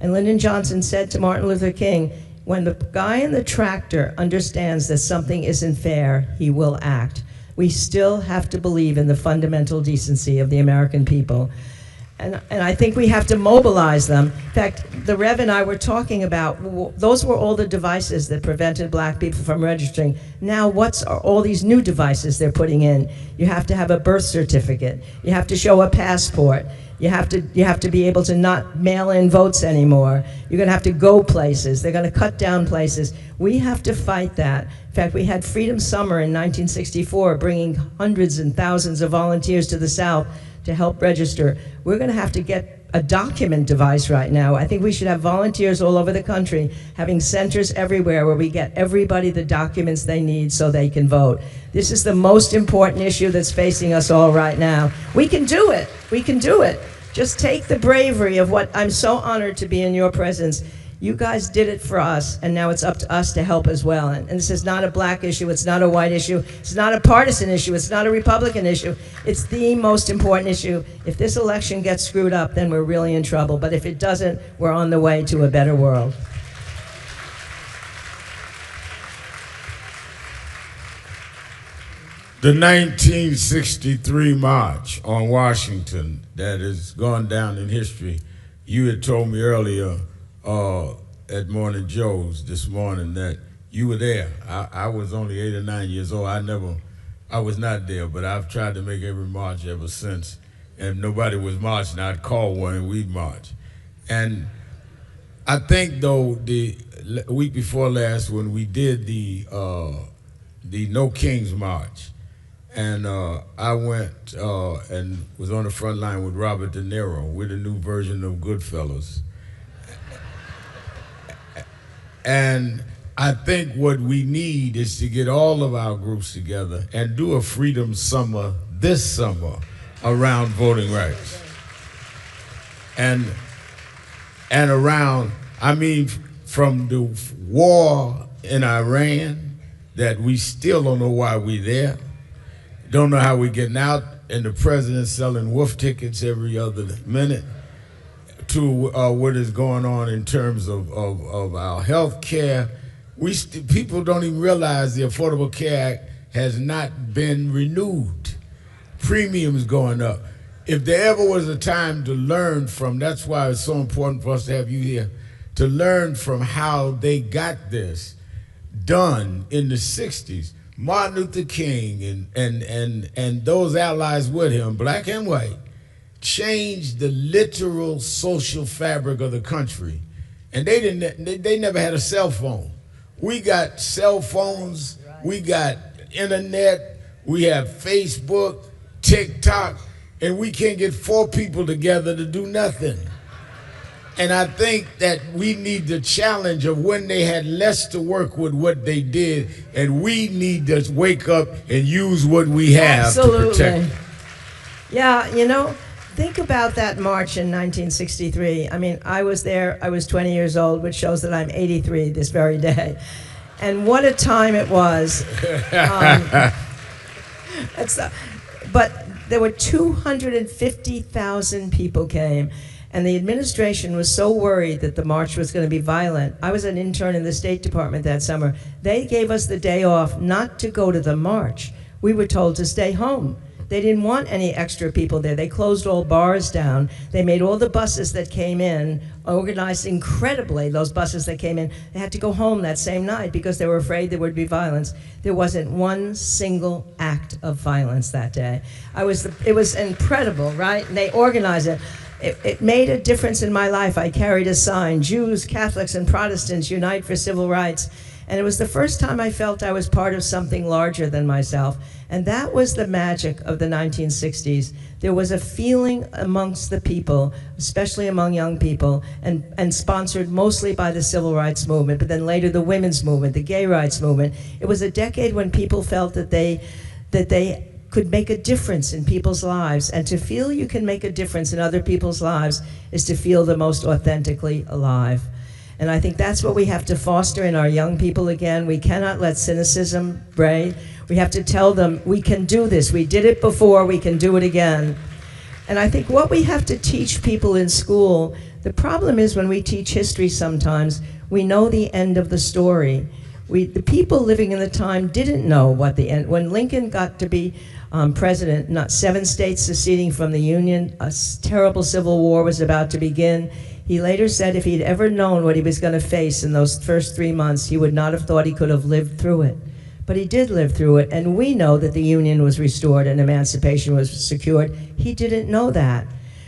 And Lyndon Johnson said to Martin Luther King, when the guy in the tractor understands that something isn't fair, he will act. We still have to believe in the fundamental decency of the American people. And I think we have to mobilize them. In fact, the Rev and I were talking about, those were all the devices that prevented black people from registering. Now, what's all these new devices they're putting in? You have to have a birth certificate. You have to show a passport. You have to be able to not mail in votes anymore. You're going to have to go places. They're going to cut down places. We have to fight that. In fact, we had Freedom Summer in 1964, bringing hundreds and thousands of volunteers to the South to help register. We're going to have to get a document device right now. I think we should have volunteers all over the country, having centers everywhere where we get everybody the documents they need so they can vote. This is the most important issue that's facing us all right now. We can do it. We can do it. Just take the bravery of what I'm so honored to be in your presence. You guys did it for us, and now it's up to us to help as well. And this is not a black issue, it's not a white issue, it's not a partisan issue, it's not a Republican issue. It's the most important issue. If this election gets screwed up, then we're really in trouble. But if it doesn't, we're on the way to a better world. The 1963 March on Washington that has gone down in history, you had told me earlier at Morning Joe's this morning that you were there. I was only 8 or 9 years old. I was not there, but I've tried to make every march ever since. And if nobody was marching, I'd call one and we'd march. And I think though the week before last when we did the No Kings March, and I went and was on the front line with Robert De Niro with a new version of Goodfellas. And I think what we need is to get all of our groups together and do a Freedom Summer this summer around voting rights. And around, I mean, from the war in Iran that we still don't know why we're there, don't know how we're getting out, and the president's selling wolf tickets every other minute, to what is going on in terms of our health care. People don't even realize the Affordable Care Act has not been renewed. Premiums going up. If there ever was a time to learn from, that's why it's so important for us to have you here, to learn from how they got this done in the 60s. Martin Luther King and those allies with him, black and white, changed the literal social fabric of the country. And they never had a cell phone. We got cell phones, we got internet, we have Facebook, TikTok, and we can't get 4 people together to do nothing. And I think that we need the challenge of when they had less to work with what they did, and we need to wake up and use what we have. Absolutely. To protect. Yeah, you know, think about that march in 1963. I mean, I was there, I was 20 years old, which shows that I'm 83 this very day. And what a time it was. But there were 250,000 people came. And the administration was so worried that the march was going to be violent. I was an intern in the State Department that summer. They gave us the day off not to go to the march. We were told to stay home. They didn't want any extra people there. They closed all bars down. They made all the buses that came in, organized incredibly, those buses that came in. They had to go home that same night because they were afraid there would be violence. There wasn't one single act of violence that day. It was incredible, right? And they organized it. It made a difference in my life. I carried a sign, Jews, Catholics, and Protestants unite for civil rights. And it was the first time I felt I was part of something larger than myself. And that was the magic of the 1960s. There was a feeling amongst the people, especially among young people, and sponsored mostly by the civil rights movement, but then later the women's movement, the gay rights movement. It was a decade when people felt that they could make a difference in people's lives. And to feel you can make a difference in other people's lives is to feel the most authentically alive. And I think that's what we have to foster in our young people again. We cannot let cynicism reign. We have to tell them, we can do this. We did it before, we can do it again. And I think what we have to teach people in school, the problem is when we teach history sometimes, we know the end of the story. The people living in the time didn't know what the end, when Lincoln got to be president, not 7 states seceding from the Union, a terrible civil war was about to begin. He later said if he'd ever known what he was going to face in those first 3 months, he would not have thought he could have lived through it. But he did live through it, and we know that the Union was restored and emancipation was secured. He didn't know that.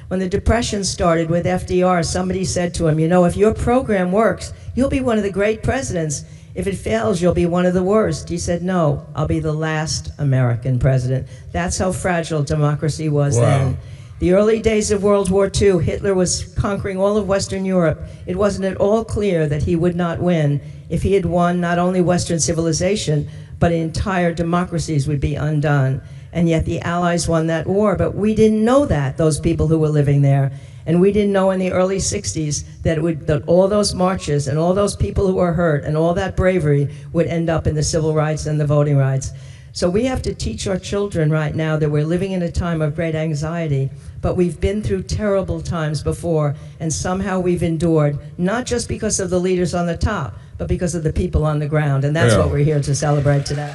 When the Depression started with FDR, somebody said to him, you know, if your program works, you'll be one of the great presidents. If it fails, you'll be one of the worst. He said, no, I'll be the last American president. That's how fragile democracy was then. The early days of World War II, Hitler was conquering all of Western Europe. It wasn't at all clear that he would not win. If he had won, not only Western civilization, but entire democracies would be undone. And yet the Allies won that war, but we didn't know that, those people who were living there. And we didn't know in the early 60s that all those marches and all those people who were hurt and all that bravery would end up in the civil rights and the voting rights. So we have to teach our children right now that we're living in a time of great anxiety, but we've been through terrible times before, and somehow we've endured, not just because of the leaders on the top, but because of the people on the ground, and that's what we're here to celebrate today.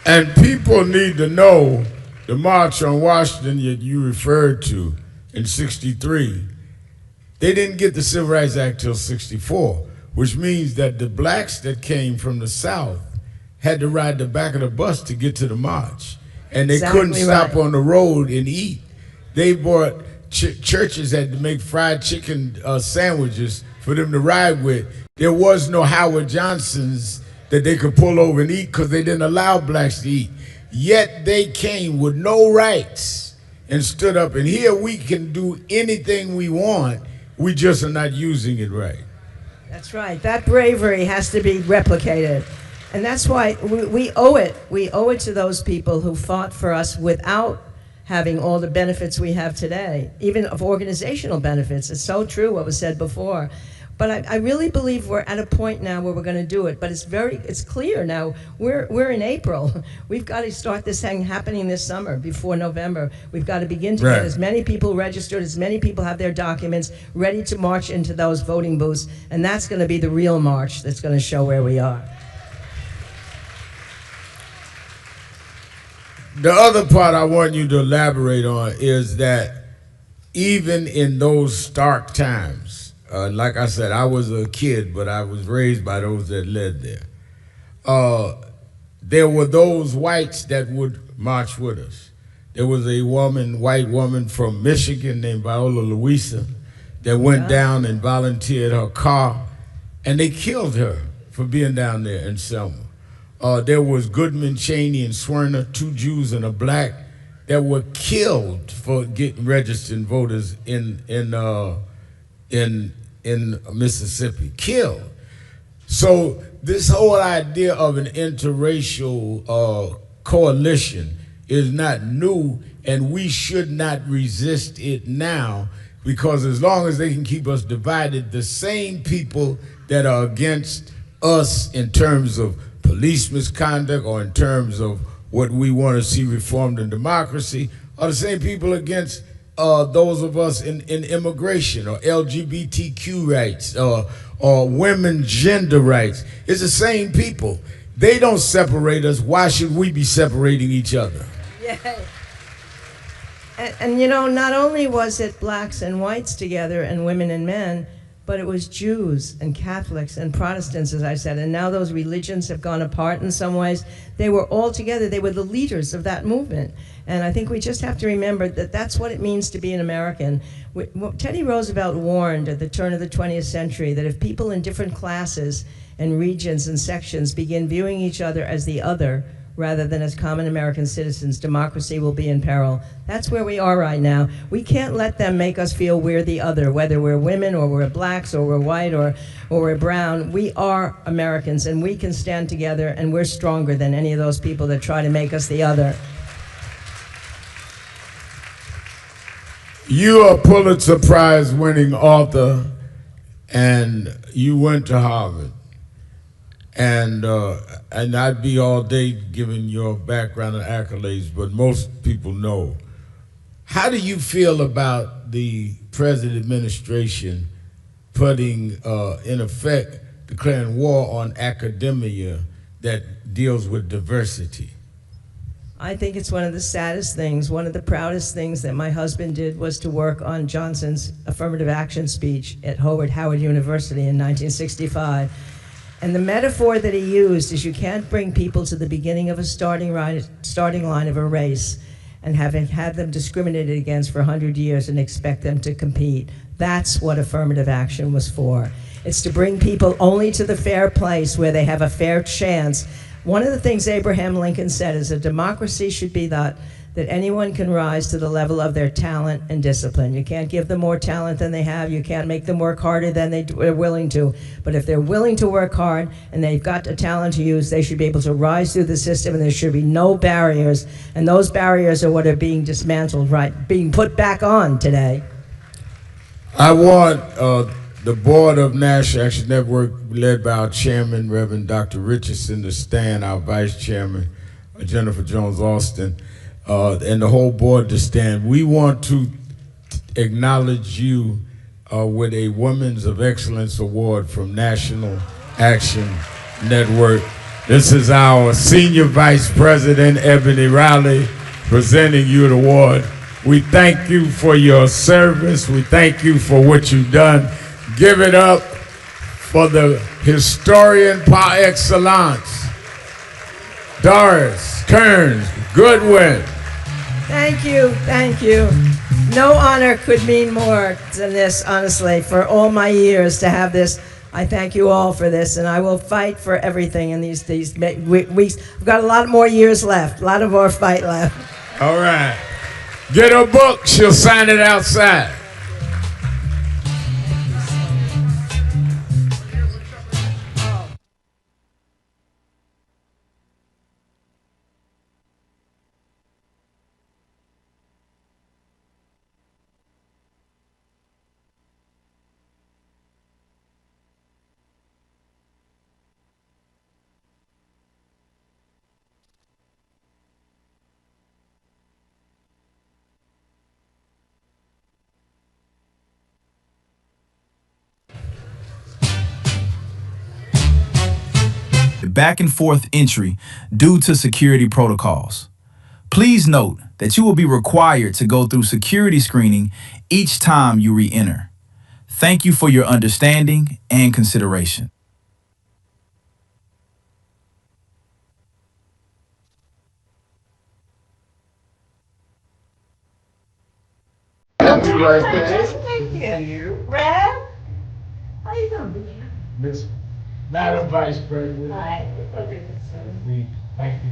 And people need to know the March on Washington that you referred to in '63, they didn't get the Civil Rights Act till '64, which means that the blacks that came from the South had to ride the back of the bus to get to the march. And they couldn't stop on the road and eat. They bought, churches had to make fried chicken sandwiches for them to ride with. There was no Howard Johnsons that they could pull over and eat because they didn't allow blacks to eat. Yet they came with no rights and stood up. And here we can do anything we want. We just are not using it right. That's right. That bravery has to be replicated. And that's why we owe it. We owe it to those people who fought for us without having all the benefits we have today, even of organizational benefits. It's so true what was said before. But I really believe we're at a point now where we're going to do it. But it's clear now. We're in April. We've got to start this thing happening this summer before November. We've got to begin to get as many people registered, as many people have their documents ready to march into those voting booths. And that's going to be the real march that's going to show where we are. The other part I want you to elaborate on is that even in those stark times, like I said, I was a kid, but I was raised by those that led there. There were those whites that would march with us. There was a white woman from Michigan named Viola Louisa that went down and volunteered her car, and they killed her for being down there in Selma. There was Goodman, Cheney, and Swerner, 2 Jews and a black, that were killed for getting registered voters in Mississippi. Killed. So this whole idea of an interracial coalition is not new, and we should not resist it now, because as long as they can keep us divided, the same people that are against us in terms of police misconduct or in terms of what we want to see reformed in democracy are the same people against those of us in immigration or LGBTQ rights or women's gender rights. It's the same people. They don't separate us. Why should we be separating each other? Yeah. And you know, not only was it blacks and whites together and women and men, but it was Jews and Catholics and Protestants, as I said, and now those religions have gone apart in some ways. They were all together. They were the leaders of that movement. And I think we just have to remember that that's what it means to be an American. Teddy Roosevelt warned at the turn of the 20th century that if people in different classes and regions and sections begin viewing each other as the other, rather than as common American citizens, democracy will be in peril. That's where we are right now. We can't let them make us feel we're the other, whether we're women or we're blacks or we're white or we're brown. We are Americans, and we can stand together, and we're stronger than any of those people that try to make us the other. You are a Pulitzer Prize winning author, and you went to Harvard. And I'd be all day giving your background and accolades, but most people know. How do you feel about the present administration putting, in effect, declaring war on academia that deals with diversity? I think it's one of the saddest things. One of the proudest things that my husband did was to work on Johnson's affirmative action speech at Howard University in 1965. And the metaphor that he used is you can't bring people to the beginning of a starting line of a race and having had them discriminated against for 100 years and expect them to compete. That's what affirmative action was for. It's to bring people only to the fair place where they have a fair chance. One of the things Abraham Lincoln said is a democracy should be that anyone can rise to the level of their talent and discipline. You can't give them more talent than they have. You can't make them work harder than they're willing to. But if they're willing to work hard and they've got a talent to use, they should be able to rise through the system, and there should be no barriers. And those barriers are what are being dismantled, being put back on today. I want the Board of National Action Network, led by our chairman, Reverend Dr. Richardson, to stand, our vice chairman, Jennifer Jones-Austin, and the whole board to stand. We want to acknowledge you with a Women's of Excellence Award from National Action Network. This is our Senior Vice President, Ebony Riley, presenting you the award. We thank you for your service. We thank you for what you've done. Give it up for the historian par excellence, Doris Kearns Goodwin. Thank you, thank you. No honor could mean more than this, honestly, for all my years to have this. I thank you all for this, and I will fight for everything in these weeks. We've got a lot more years left, a lot of more fight left. All right. Get her book, she'll sign it outside. Back and forth entry due to security protocols. Please note that you will be required to go through security screening each time you re-enter. Thank you for your understanding and consideration. Happy birthday. Thank you. Brad? How you doing? Miss Madam Vice President. Hi. We thank you.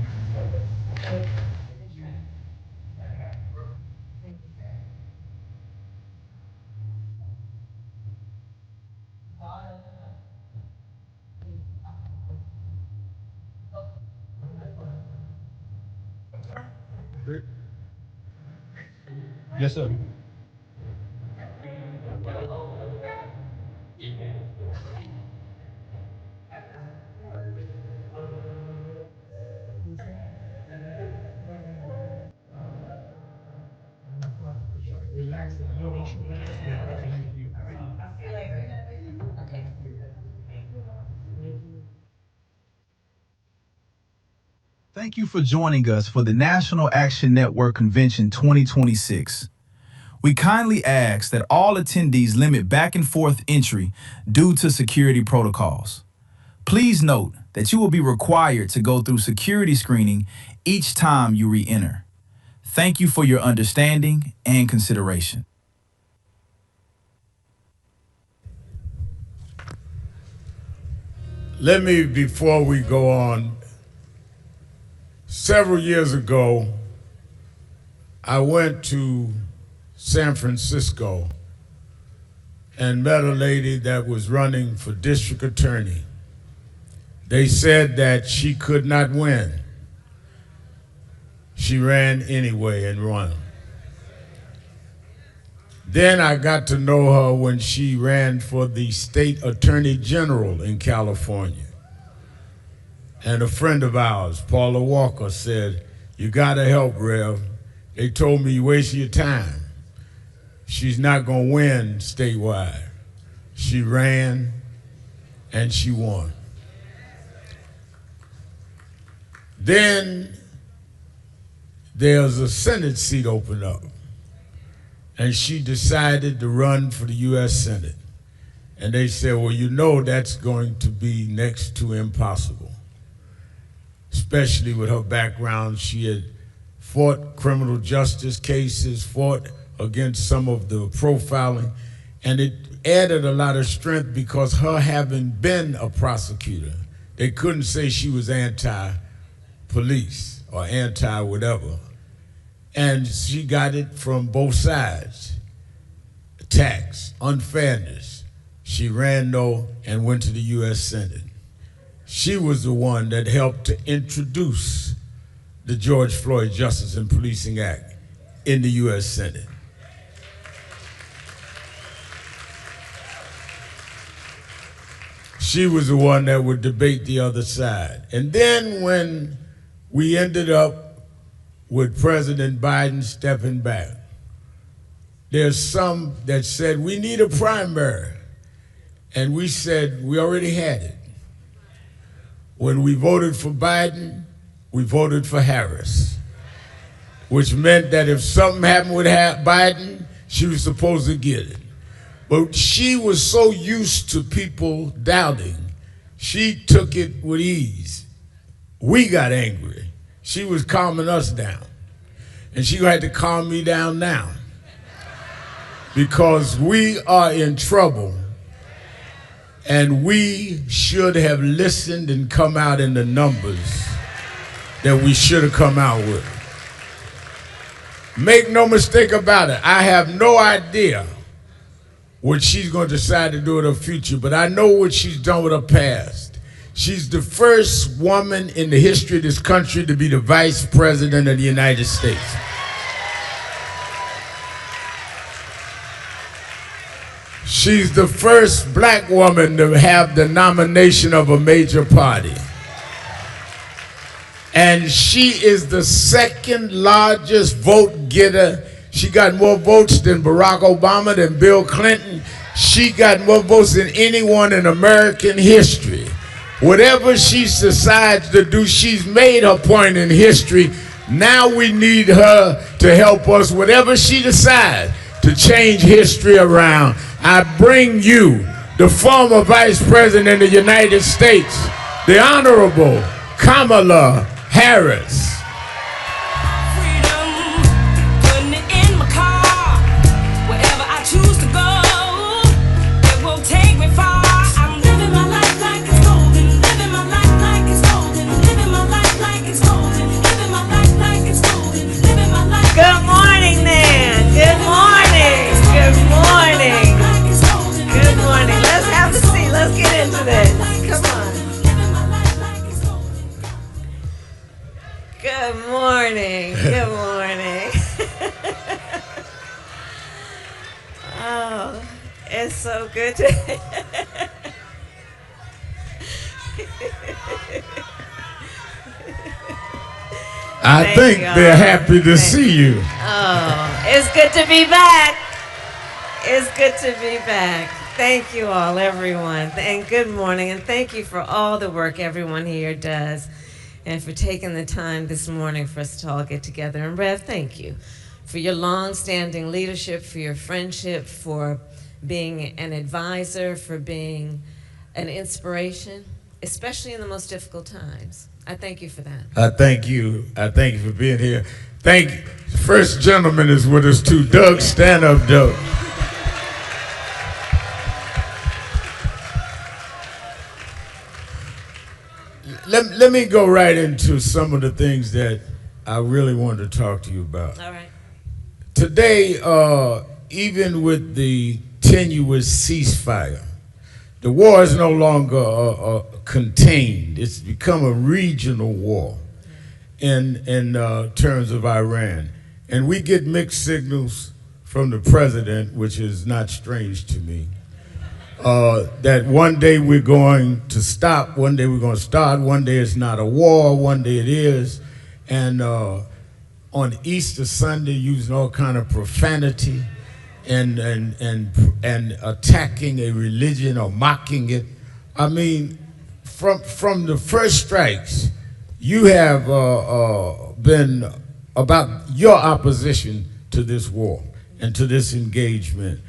Yes, sir. Thank you for joining us for the National Action Network Convention 2026. We kindly ask that all attendees limit back and forth entry due to security protocols. Please note that you will be required to go through security screening each time you re-enter. Thank you for your understanding and consideration. Let me, before we go on, several years ago, I went to San Francisco and met a lady that was running for district attorney. They said that she could not win. She ran anyway and won. Then I got to know her when she ran for the state attorney general in California. And a friend of ours, Paula Walker, said, "You gotta help, Rev. They told me you wasted your time. She's not gonna win statewide." She ran and she won. Then there's a Senate seat opened up, and she decided to run for the U.S. Senate. And they said, well, you know that's going to be next to impossible, especially with her background. She had fought criminal justice cases, fought against some of the profiling, and it added a lot of strength because her having been a prosecutor, they couldn't say she was anti-police or anti-whatever. And she got it from both sides. Tax, unfairness. She ran though and went to the U.S. Senate. She was the one that helped to introduce the George Floyd Justice and Policing Act in the U.S. Senate. She was the one that would debate the other side. And then when we ended up with President Biden stepping back, there's some that said we need a primary. And we said we already had it. When we voted for Biden, we voted for Harris, which meant that if something happened with Biden, she was supposed to get it. But she was so used to people doubting, she took it with ease. We got angry. She was calming us down. And she had to calm me down now, because we are in trouble. And we should have listened and come out in the numbers that we should have come out with. Make no mistake about it, I have no idea what she's going to decide to do with her future, but I know what she's done with her past. She's the first woman in the history of this country to be the Vice President of the United States. She's the first black woman to have the nomination of a major party. And she is the second largest vote getter. She got more votes than Barack Obama, than Bill Clinton. She got more votes than anyone in American history. Whatever she decides to do, she's made her point in history. Now we need her to help us, whatever she decides, to change history around. I bring you the former Vice President of the United States, the Honorable Kamala Harris. Good morning. Good morning. Oh, it's so good to. I think they're happy to see you. Oh, it's good to be back. It's good to be back. Thank you all, everyone. And good morning. And thank you for all the work everyone here does, and for taking the time this morning for us to all get together. And Rev, thank you for your long-standing leadership, for your friendship, for being an advisor, for being an inspiration, especially in the most difficult times. I thank you for that. I thank you. I thank you for being here. Thank you. First gentleman is with us too. Doug, stand up, Doug. Let me go right into some of the things that I really wanted to talk to you about. All right. Today, even with the tenuous ceasefire, the war is no longer contained. It's become a regional war in terms of Iran. And we get mixed signals from the president, which is not strange to me. that one day we're going to stop, one day we're going to start, one day it's not a war, one day it is. And on Easter Sunday, using all kind of profanity and attacking a religion or mocking it. I mean, from the first strikes, you have been about your opposition to this war and to this engagement.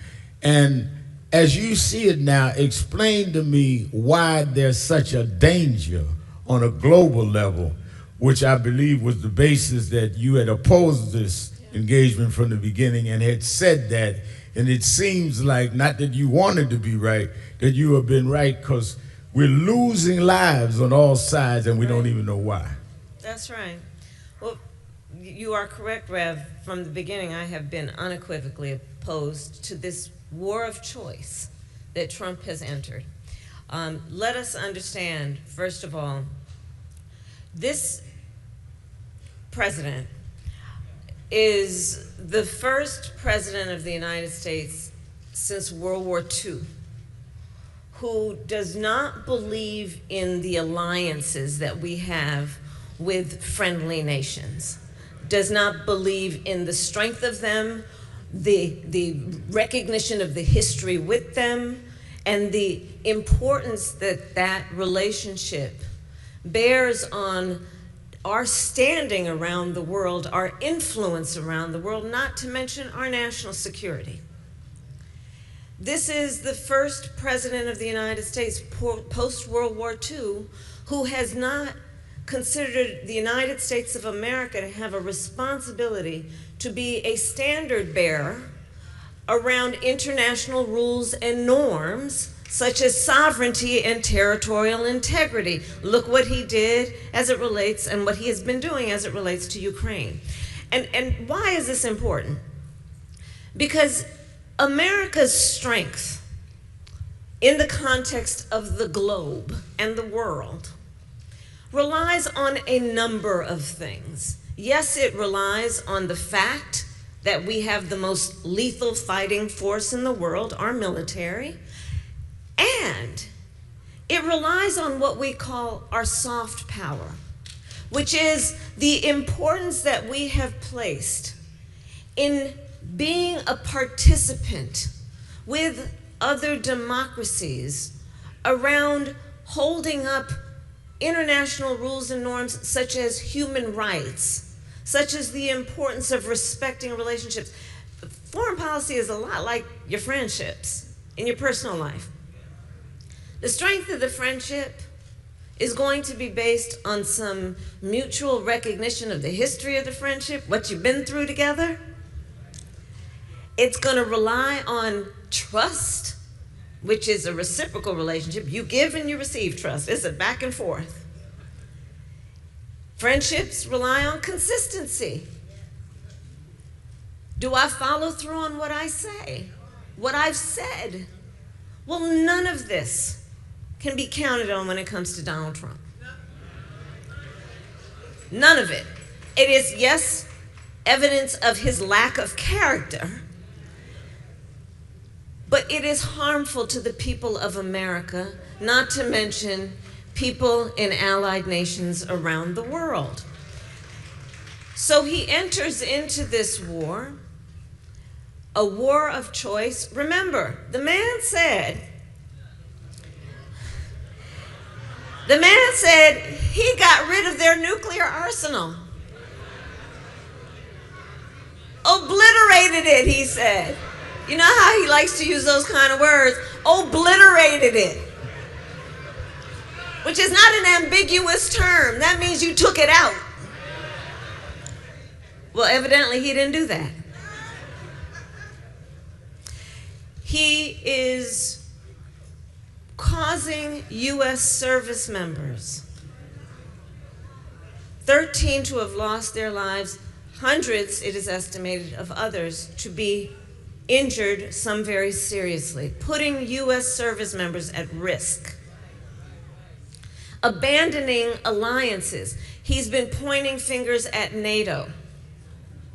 And as you see it now, explain to me why there's such a danger on a global level, which I believe was the basis that you had opposed this engagement from the beginning and had said that. And it seems like, not that you wanted to be right, that you have been right, because we're losing lives on all sides and we don't even know why. That's right. Well, you are correct, Rev. From the beginning, I have been unequivocally opposed to this war of choice that Trump has entered. Let us understand, first of all, this president is the first president of the United States since World War II who does not believe in the alliances that we have with friendly nations, does not believe in the strength of them, the recognition of the history with them, and the importance that that relationship bears on our standing around the world, our influence around the world, not to mention our national security. This is the first president of the United States post-World War II who has not considered the United States of America to have a responsibility to be a standard bearer around international rules and norms such as sovereignty and territorial integrity. Look what he did as it relates, and what he has been doing as it relates to Ukraine. And why is this important? Because America's strength in the context of the globe and the world relies on a number of things. Yes, it relies on the fact that we have the most lethal fighting force in the world, our military, and it relies on what we call our soft power, which is the importance that we have placed in being a participant with other democracies around holding up international rules and norms such as human rights, such as the importance of respecting relationships. Foreign policy is a lot like your friendships in your personal life. The strength of the friendship is going to be based on some mutual recognition of the history of the friendship, what you've been through together. It's going to rely on trust, which is a reciprocal relationship. You give and you receive trust. It's a back and forth. Friendships rely on consistency. Do I follow through on what I say? What I've said? Well, none of this can be counted on when it comes to Donald Trump. None of it. It is, yes, evidence of his lack of character, but it is harmful to the people of America, not to mention people in allied nations around the world. So he enters into this war, a war of choice. Remember, the man said he got rid of their nuclear arsenal. Obliterated it, he said. You know how he likes to use those kind of words? Obliterated it. Which is not an ambiguous term. That means you took it out. Well, evidently he didn't do that. He is causing U.S. service members, 13 to have lost their lives, hundreds, it is estimated, of others to be injured, some very seriously, putting U.S. service members at risk. Abandoning alliances. He's been pointing fingers at NATO,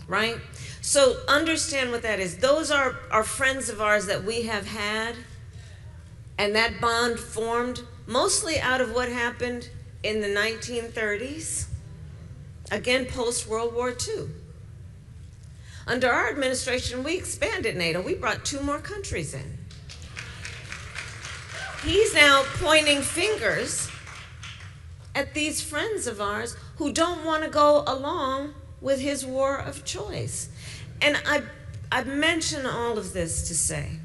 right? So understand what that is. Those are friends of ours that we have had And that bond formed mostly out of what happened in the 1930s, again, post-World War II. Under our administration, we expanded NATO. We brought 2 more countries in. He's now pointing fingers at these friends of ours who don't want to go along with his war of choice. And I mention all of this to say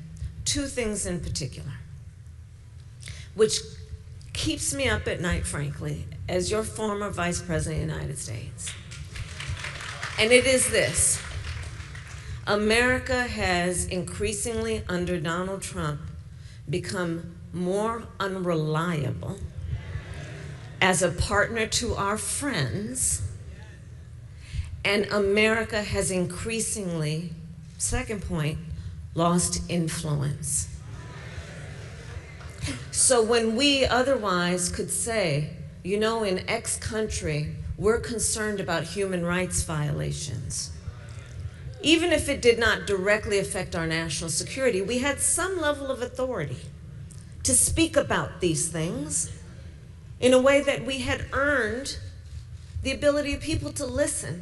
2 things in particular, which keeps me up at night, frankly, as your former Vice President of the United States. And it is this: America has increasingly, under Donald Trump, become more unreliable as a partner to our friends, and America has increasingly, second point, lost influence. So when we otherwise could say, you know, in X country, we're concerned about human rights violations, even if it did not directly affect our national security, we had some level of authority to speak about these things in a way that we had earned the ability of people to listen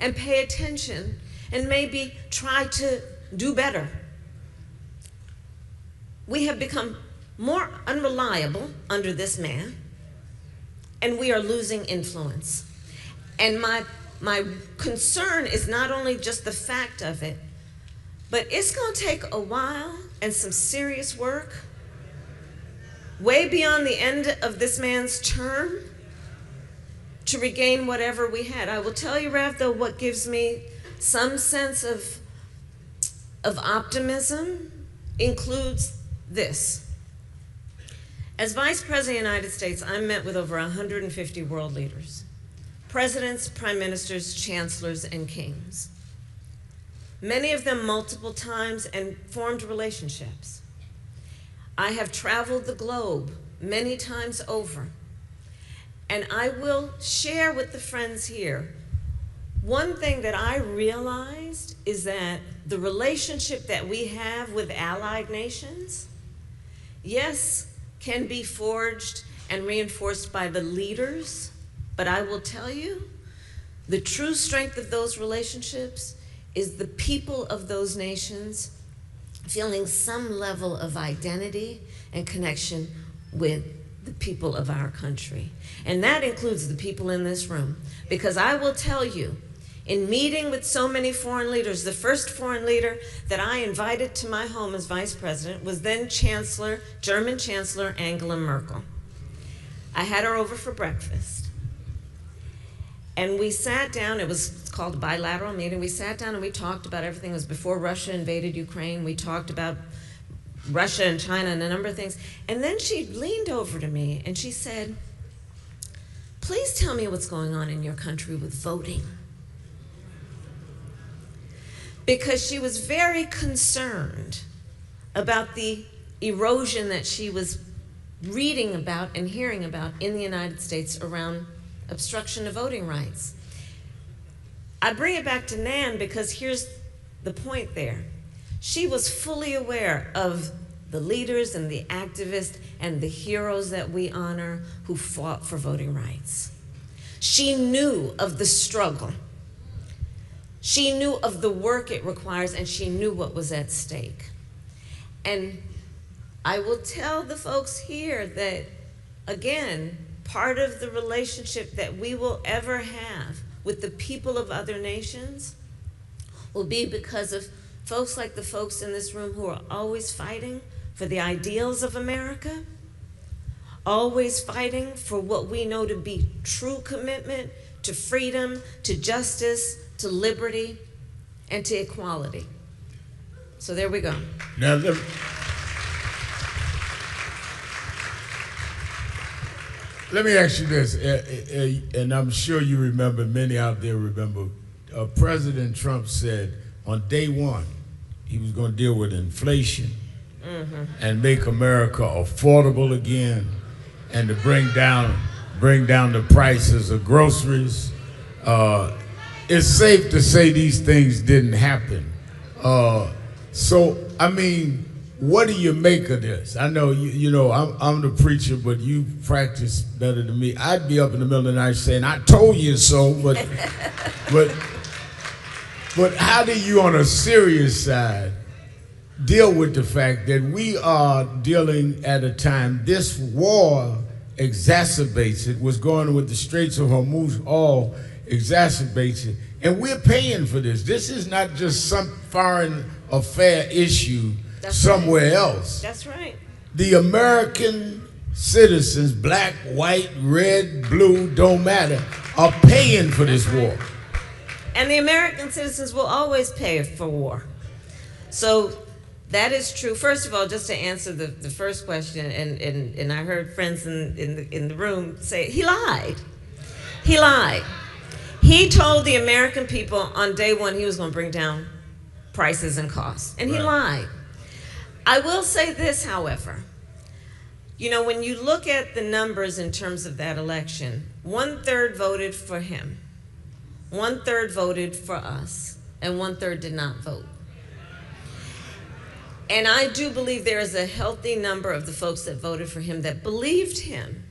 and pay attention and maybe try to do better. We have become more unreliable under this man, and we are losing influence. And my concern is not only just the fact of it, but it's going to take a while and some serious work, way beyond the end of this man's term, to regain whatever we had. I will tell you, Rev, though, what gives me some sense of optimism includes this. As Vice President of the United States, I met with over 150 world leaders, presidents, prime ministers, chancellors, and kings. Many of them multiple times, and formed relationships. I have traveled the globe many times over, and I will share with the friends here, one thing that I realized is that the relationship that we have with allied nations, yes, can be forged and reinforced by the leaders, but I will tell you, the true strength of those relationships is the people of those nations feeling some level of identity and connection with the people of our country. And that includes the people in this room. Because I will tell you, in meeting with so many foreign leaders, the first foreign leader that I invited to my home as vice president was then German Chancellor Angela Merkel. I had her over for breakfast. And we sat down, it was called a bilateral meeting. We sat down and we talked about everything. It was before Russia invaded Ukraine. We talked about Russia and China and a number of things. And then she leaned over to me and she said, please tell me what's going on in your country with voting. Because she was very concerned about the erosion that she was reading about and hearing about in the United States around obstruction of voting rights. I bring it back to NAN because here's the point there. She was fully aware of the leaders and the activists and the heroes that we honor who fought for voting rights. She knew of the struggle. She knew of the work it requires, and she knew what was at stake. And I will tell the folks here that, again, part of the relationship that we will ever have with the people of other nations will be because of folks like the folks in this room who are always fighting for the ideals of America, always fighting for what we know to be true commitment to freedom, to justice, to liberty, and to equality. So there we go. Now, let me ask you this, and I'm sure you remember, many out there remember, President Trump said on day one, he was going to deal with inflation and make America affordable again, and to bring down the prices of groceries. It's safe to say these things didn't happen. So, I mean, what do you make of this? I know you know I'm the preacher, but you practice better than me. I'd be up in the middle of the night saying, "I told you so," but but how do you, on a serious side, deal with the fact that we are dealing at a time this war exacerbates it? What's going on with the Straits of Hormuz all exacerbates it, and we're paying for this. This is not just some foreign affair issue. That's somewhere right. else. That's right. The American citizens, black, white, red, blue, don't matter, are paying for this war. And the American citizens will always pay for war. So that is true. First of all, just to answer the first question, and I heard friends in the room say, he lied. He lied. He told the American people on day one he was going to bring down prices and costs, and he lied. I will say this, however. You know, when you look at the numbers in terms of that election, 1/3 voted for him, 1/3 voted for us, and 1/3 did not vote. And I do believe there is a healthy number of the folks that voted for him that believed him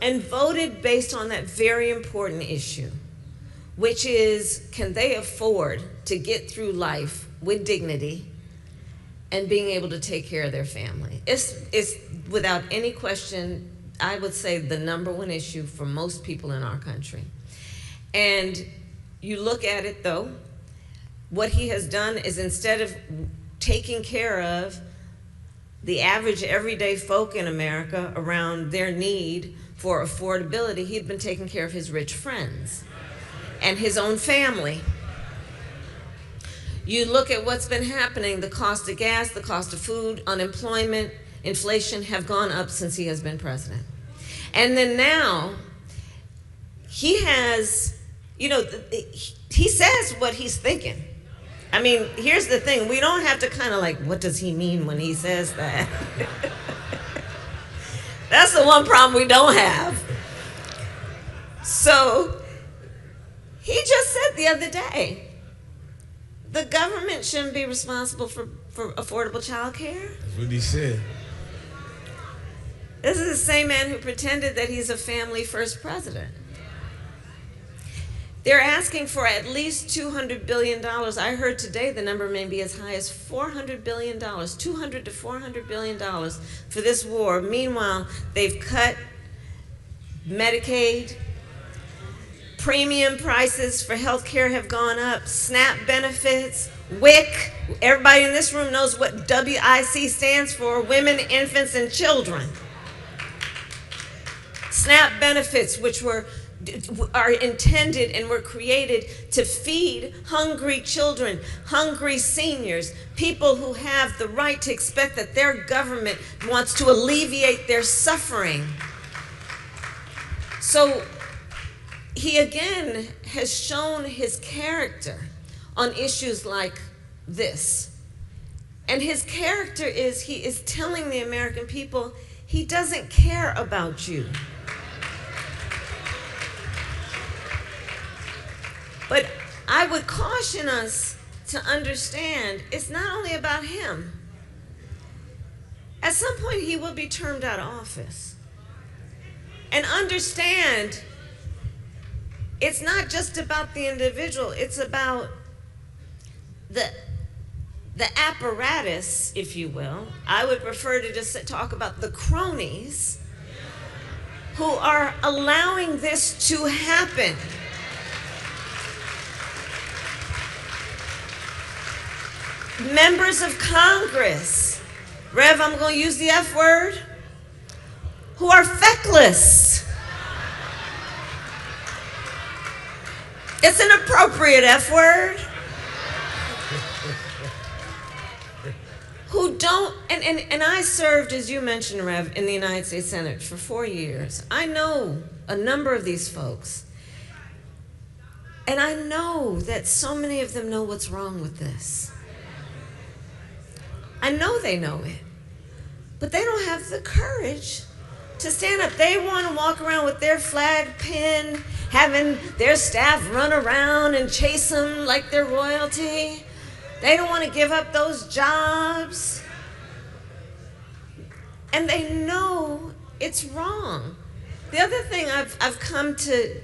and voted based on that very important issue, which is, can they afford to get through life with dignity and being able to take care of their family? It's without any question, I would say, the number one issue for most people in our country. And you look at it, though, what he has done is, instead of taking care of the average everyday folk in America around their need for affordability, he'd been taking care of his rich friends and his own family. You look at what's been happening, the cost of gas, the cost of food, unemployment, inflation have gone up since he has been president. And then now, he has, you know, he says what he's thinking. I mean, here's the thing, we don't have to kind of like, what does he mean when he says that? That's the one problem we don't have. So, he just said the other day, the government shouldn't be responsible for affordable child care. That's what he said. This is the same man who pretended that he's a family first president. They're asking for at least $200 billion. I heard today the number may be as high as $400 billion, $200 to $400 billion for this war. Meanwhile, they've cut Medicaid. Premium prices for health care have gone up. SNAP benefits, WIC. Everybody in this room knows what WIC stands for, women, infants, and children. SNAP benefits, which are intended and were created to feed hungry children, hungry seniors, people who have the right to expect that their government wants to alleviate their suffering. So he again has shown his character on issues like this. And his character is, he is telling the American people he doesn't care about you. But I would caution us to understand it's not only about him. At some point he will be termed out of office. And understand, it's not just about the individual, it's about the apparatus, if you will. I would prefer to just talk about the cronies who are allowing this to happen. Members of Congress, Rev, I'm going to use the F word, who are feckless. It's an appropriate F word. Who don't, and I served, as you mentioned, Rev, in the United States Senate for 4 years. I know a number of these folks. And I know that so many of them know what's wrong with this. I know they know it. But they don't have the courage to stand up. They want to walk around with their flag pin, having their staff run around and chase them like they're royalty. They don't want to give up those jobs. and they know it's wrong. The other thing I've come to,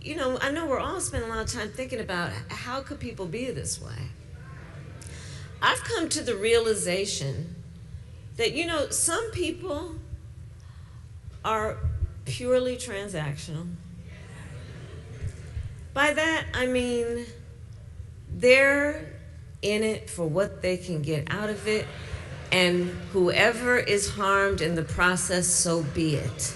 I know we're all spending a lot of time thinking about how could people be this way. I've come to the realization that, some people are purely transactional. By that, I mean they're in it for what they can get out of it, and whoever is harmed in the process, so be it.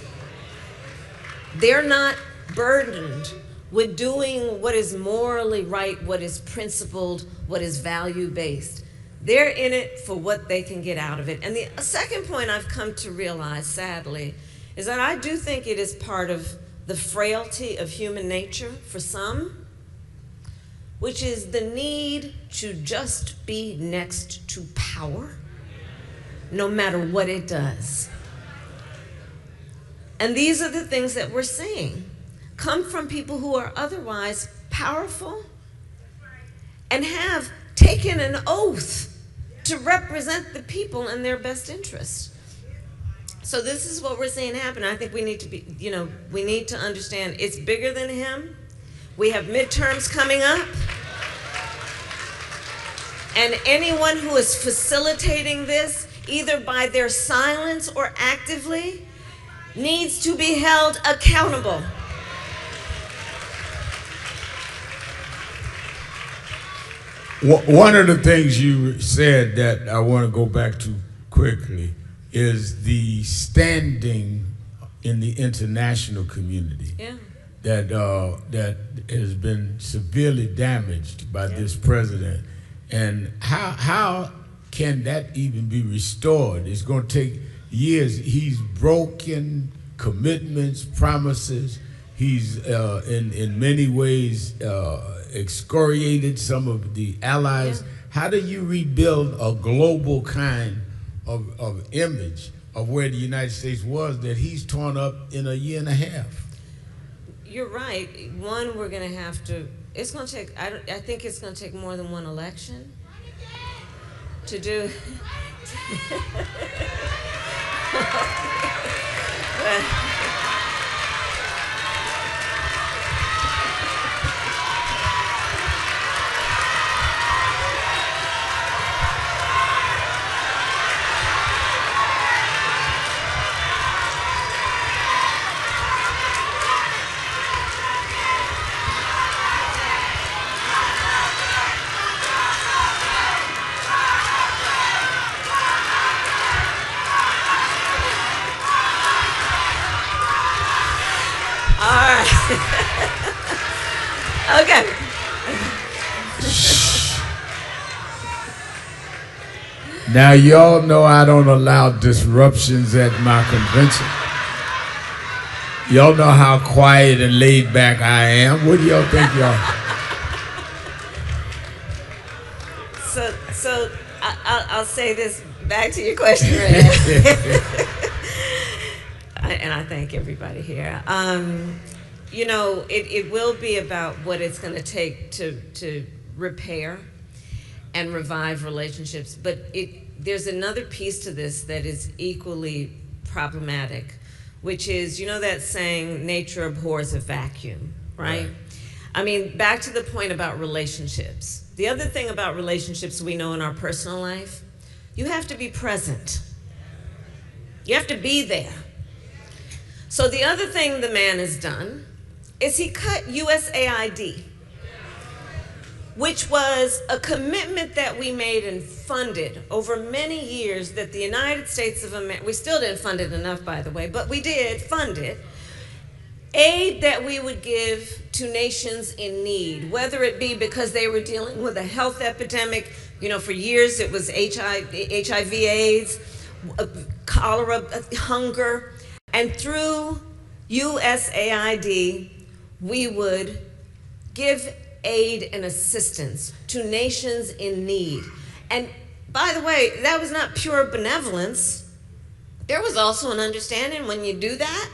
They're not burdened with doing what is morally right, what is principled, what is value-based. They're in it for what they can get out of it. And the second point I've come to realize, sadly, is that I do think it is part of the frailty of human nature for some, which is the need to just be next to power, no matter what it does. And these are the things that we're seeing come from people who are otherwise powerful and have taken an oath to represent the people in their best interest. So this is what we're seeing happen. I think we need to be, we need to understand it's bigger than him. We have midterms coming up. And anyone who is facilitating this, either by their silence or actively, needs to be held accountable. One of the things you said that I want to go back to quickly is the standing in the international community that has been severely damaged by this president. And how can that even be restored? It's going to take years. He's broken commitments, promises. He's in many ways excoriated some of the allies. Yeah. How do you rebuild a global kind of image of where the United States was that he's torn up in a year and a half? You're right. One, we're going to have to, it's going to take, I think it's going to take more than one election to do. Okay. Now y'all know I don't allow disruptions at my convention. Y'all know how quiet and laid back I am. What do y'all think, y'all? So I'll say this back to your question right now. And I thank everybody here. It will be about what it's going to take to repair and revive relationships. But there's another piece to this that is equally problematic, which is, that saying, nature abhors a vacuum, right? I mean, back to the point about relationships. The other thing about relationships we know in our personal life, you have to be present. You have to be there. So the other thing the man has done is he cut USAID, which was a commitment that we made and funded over many years that the United States of America, we still didn't fund it enough, by the way, but we did fund it, aid that we would give to nations in need, whether it be because they were dealing with a health epidemic. For years it was HIV, AIDS, cholera, hunger, and through USAID, we would give aid and assistance to nations in need. And by the way, that was not pure benevolence. There was also an understanding when you do that,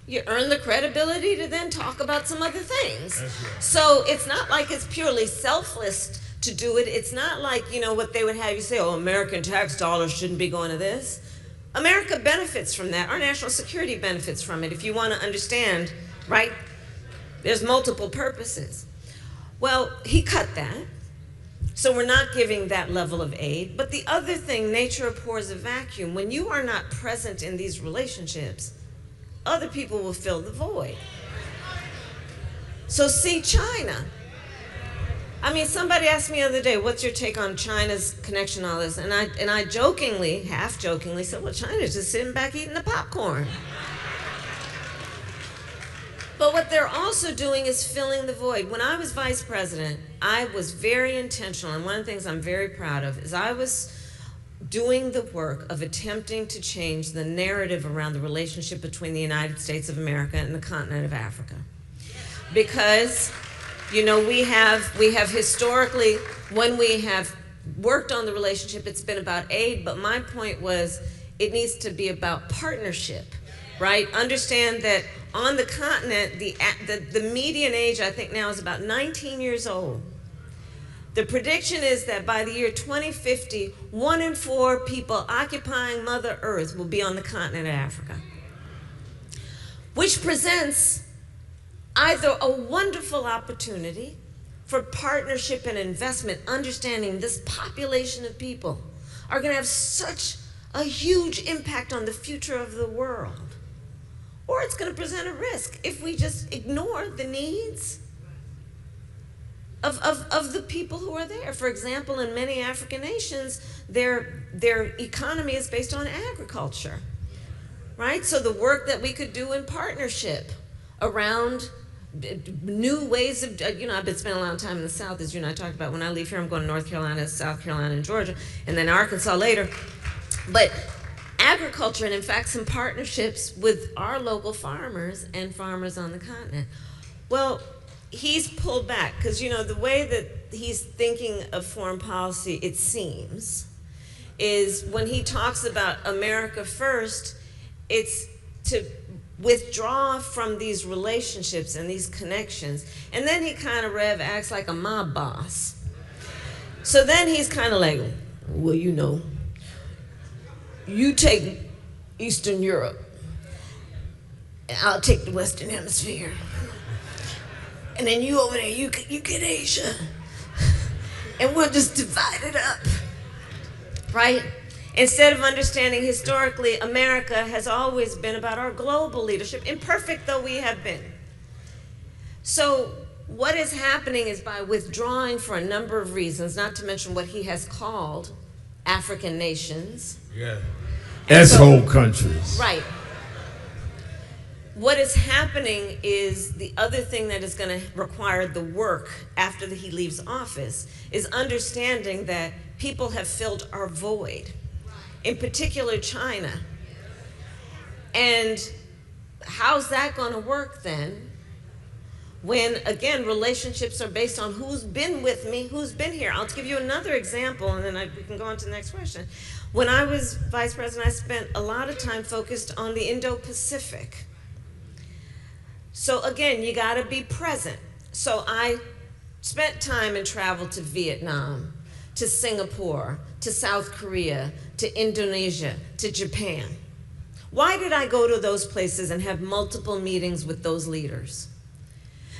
you earn the credibility to then talk about some other things. Right. So it's not like it's purely selfless to do it. It's not like, what they would have you say, American tax dollars shouldn't be going to this. America benefits from that. Our national security benefits from it, if you want to understand, right? There's multiple purposes. Well, he cut that. So we're not giving that level of aid. But the other thing, nature abhors a vacuum. When you are not present in these relationships, other people will fill the void. So see China. I mean, somebody asked me the other day, what's your take on China's connection to all this? And I jokingly, half jokingly said, well, China's just sitting back eating the popcorn. But what they're also doing is filling the void. When I was vice president, I was very intentional, and one of the things I'm very proud of is I was doing the work of attempting to change the narrative around the relationship between the United States of America and the continent of Africa. Because, you know, we have historically, when we have worked on the relationship, it's been about aid, but my point was it needs to be about partnership, right? Understand that on the continent, the median age, I think now, is about 19 years old. The prediction is that by the year 2050, 1 in 4 people occupying Mother Earth will be on the continent of Africa, which presents either a wonderful opportunity for partnership and investment, understanding this population of people are going to have such a huge impact on the future of the world, or it's going to present a risk if we just ignore the needs of the people who are there. For example, in many African nations, their economy is based on agriculture, right? So the work that we could do in partnership around new ways of, you know, I've been spending a lot of time in the South, as you and I talked about. When I leave here, I'm going to North Carolina, South Carolina, and Georgia, and then Arkansas later. But agriculture, and in fact, some partnerships with our local farmers and farmers on the continent. Well, he's pulled back because, you know, the way that he's thinking of foreign policy, it seems, is when he talks about America first, it's to withdraw from these relationships and these connections. And then he kind of acts like a mob boss. So then he's kind of like, well, you know, you take Eastern Europe, and I'll take the Western Hemisphere. And then you over there, you get Asia. And we'll just divide it up, right? Instead of understanding historically, America has always been about our global leadership, imperfect though we have been. So what is happening is by withdrawing for a number of reasons, not to mention what he has called African nations. Yeah. S-hole countries. Right. What is happening is the other thing that is going to require the work after he leaves office is understanding that people have filled our void, in particular China. And how's that going to work then when, again, relationships are based on who's been with me, who's been here? I'll give you another example, and then we can go on to the next question. When I was vice president, I spent a lot of time focused on the Indo-Pacific. So again, you got to be present. So I spent time and traveled to Vietnam, to Singapore, to South Korea, to Indonesia, to Japan. Why did I go to those places and have multiple meetings with those leaders?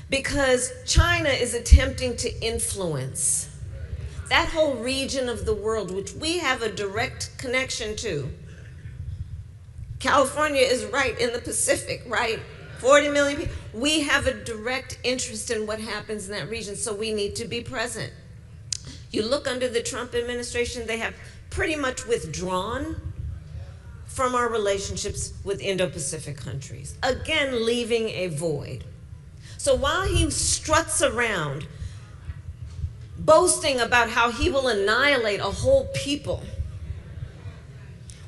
Because China is attempting to influence that whole region of the world, which we have a direct connection to. California is right in the Pacific, right? 40 million people. We have a direct interest in what happens in that region, so we need to be present. You look under the Trump administration, they have pretty much withdrawn from our relationships with Indo-Pacific countries, again, leaving a void. So while he struts around boasting about how he will annihilate a whole people,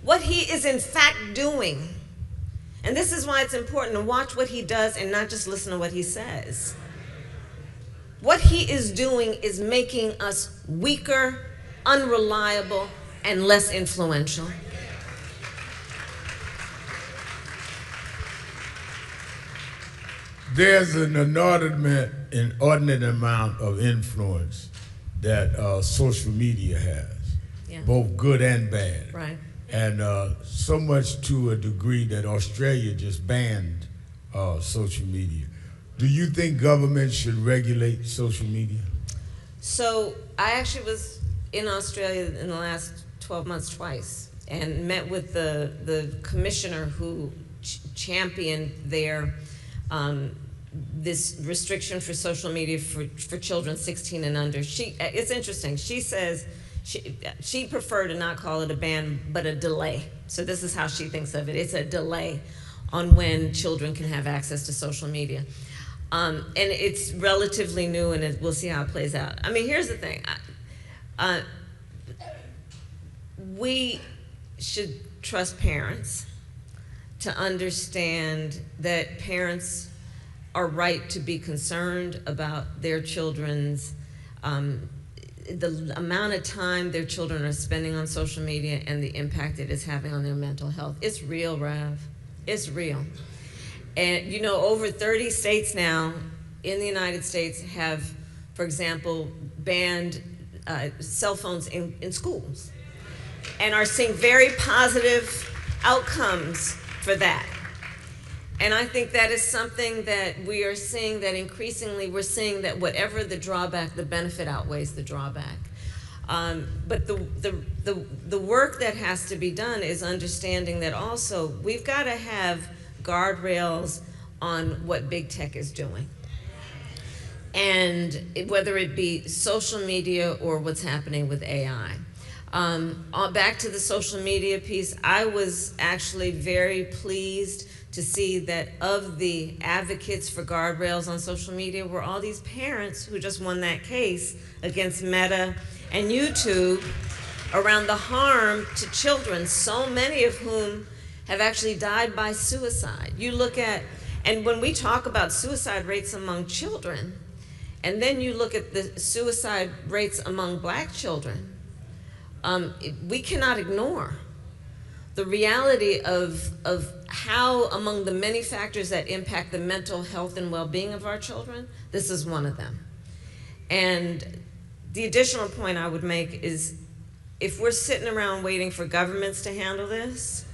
what he is in fact doing, and this is why it's important to watch what he does and not just listen to what he says. What he is doing is making us weaker, unreliable, and less influential. There's an inordinate amount of influence that social media has, Yeah. both good and bad. Right. and so much to a degree that Australia just banned social media. Do you think government should regulate social media? So I actually was in Australia in the last 12 months twice and met with the commissioner who championed their this restriction for social media for children 16 and under. It's interesting. She says she preferred to not call it a ban, but a delay. So this is how she thinks of it. It's a delay on when children can have access to social media. And it's relatively new, and we'll see how it plays out. I mean, here's the thing. We should trust parents to understand that parents are right to be concerned about their children's, the amount of time their children are spending on social media and the impact it is having on their mental health. It's real, Rev. It's real. And you know, over 30 states now in the United States have, for example, banned cell phones in schools and are seeing very positive outcomes for that. And I think that is something that we are seeing, that increasingly we're seeing that whatever the drawback, the benefit outweighs the drawback. But the work that has to be done is understanding that also we've got to have guardrails on what big tech is doing. And whether it be social media or what's happening with AI. Back to the social media piece, I was actually very pleased to see that of the advocates for guardrails on social media were all these parents who just won that case against Meta and YouTube around the harm to children, so many of whom have actually died by suicide. You look at, and when we talk about suicide rates among children, and then you look at the suicide rates among Black children, we cannot ignore the reality of how, among the many factors that impact the mental health and well-being of our children, this is one of them. And the additional point I would make is, if we're sitting around waiting for governments to handle this,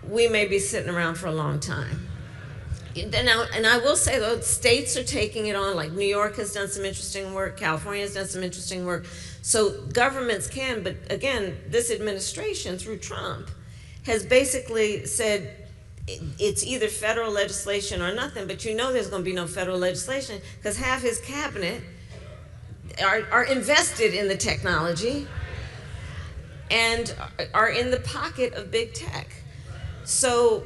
we may be sitting around for a long time. And I will say, though, states are taking it on, like New York has done some interesting work, California has done some interesting work. So governments can, but again, this administration through Trump has basically said it's either federal legislation or nothing, but you know there's going to be no federal legislation because half his cabinet are invested in the technology and are in the pocket of big tech. So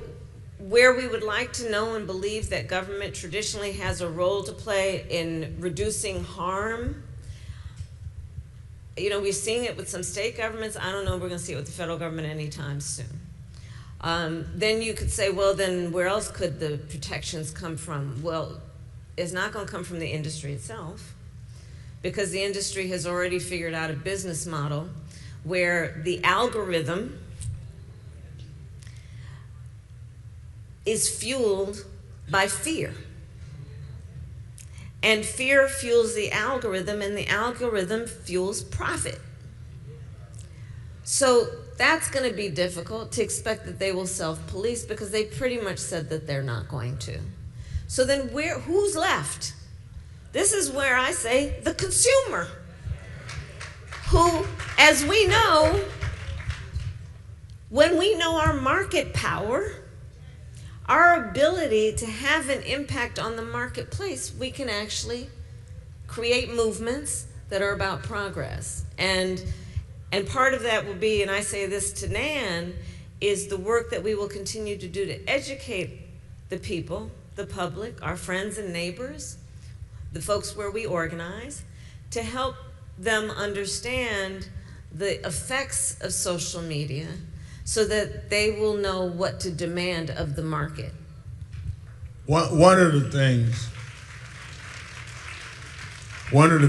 where we would like to know and believe that government traditionally has a role to play in reducing harm, you know, we're seeing it with some state governments. I don't know if we're going to see it with the federal government anytime soon. Then you could say, well, then where else could the protections come from? Well, it's not going to come from the industry itself, because the industry has already figured out a business model where the algorithm is fueled by fear. And fear fuels the algorithm, and the algorithm fuels profit. So that's going to be difficult to expect that they will self-police, because they pretty much said that they're not going to. So then who's left? This is where I say the consumer, who, as we know, when we know our market power, our ability to have an impact on the marketplace, we can actually create movements that are about progress. And part of that will be, and I say this to NAN, is the work that we will continue to do to educate the people, the public, our friends and neighbors, the folks where we organize, to help them understand the effects of social media so that they will know what to demand of the market. One of the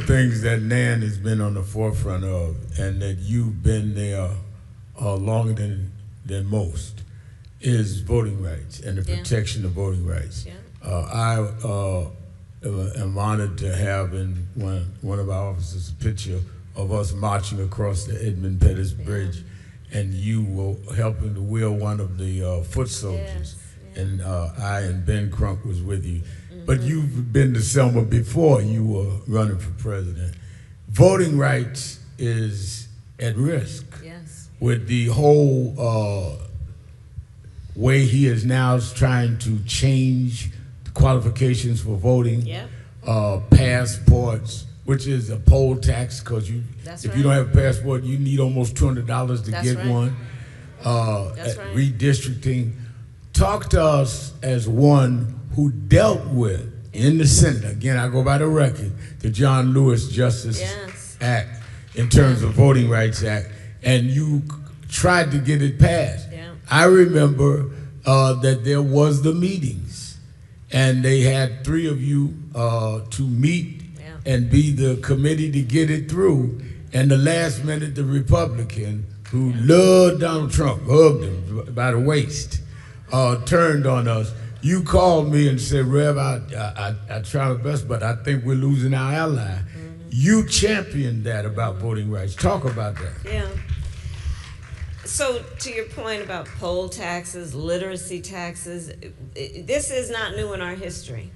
things that NAN has been on the forefront of, and that you've been there longer than most, is voting rights and the protection of voting rights. Yeah. I am honored to have in one of our offices a picture of us marching across the Edmund Pettus Bridge. and you were helping to wheel one of the foot soldiers. And I and Ben Crump was with you. But you've been to Selma before you were running for president. Voting rights is at risk with the whole way he is now trying to change the qualifications for voting, passports, which is a poll tax, because you, if you don't have a passport, you need almost $200 to get one. Redistricting. Talk to us as one who dealt with, in the Senate, again, I go by the record, the John Lewis Justice Act in terms of Voting Rights Act, and you tried to get it passed. I remember that there was the meetings, and they had 3 of you to meet and be the committee to get it through, and the last minute, the Republican who loved Donald Trump, hugged him by the waist, turned on us. You called me and said, Rev, I try my best, but I think we're losing our ally. You championed that about voting rights. Talk about that. Yeah. So to your point about poll taxes, literacy taxes, this is not new in our history.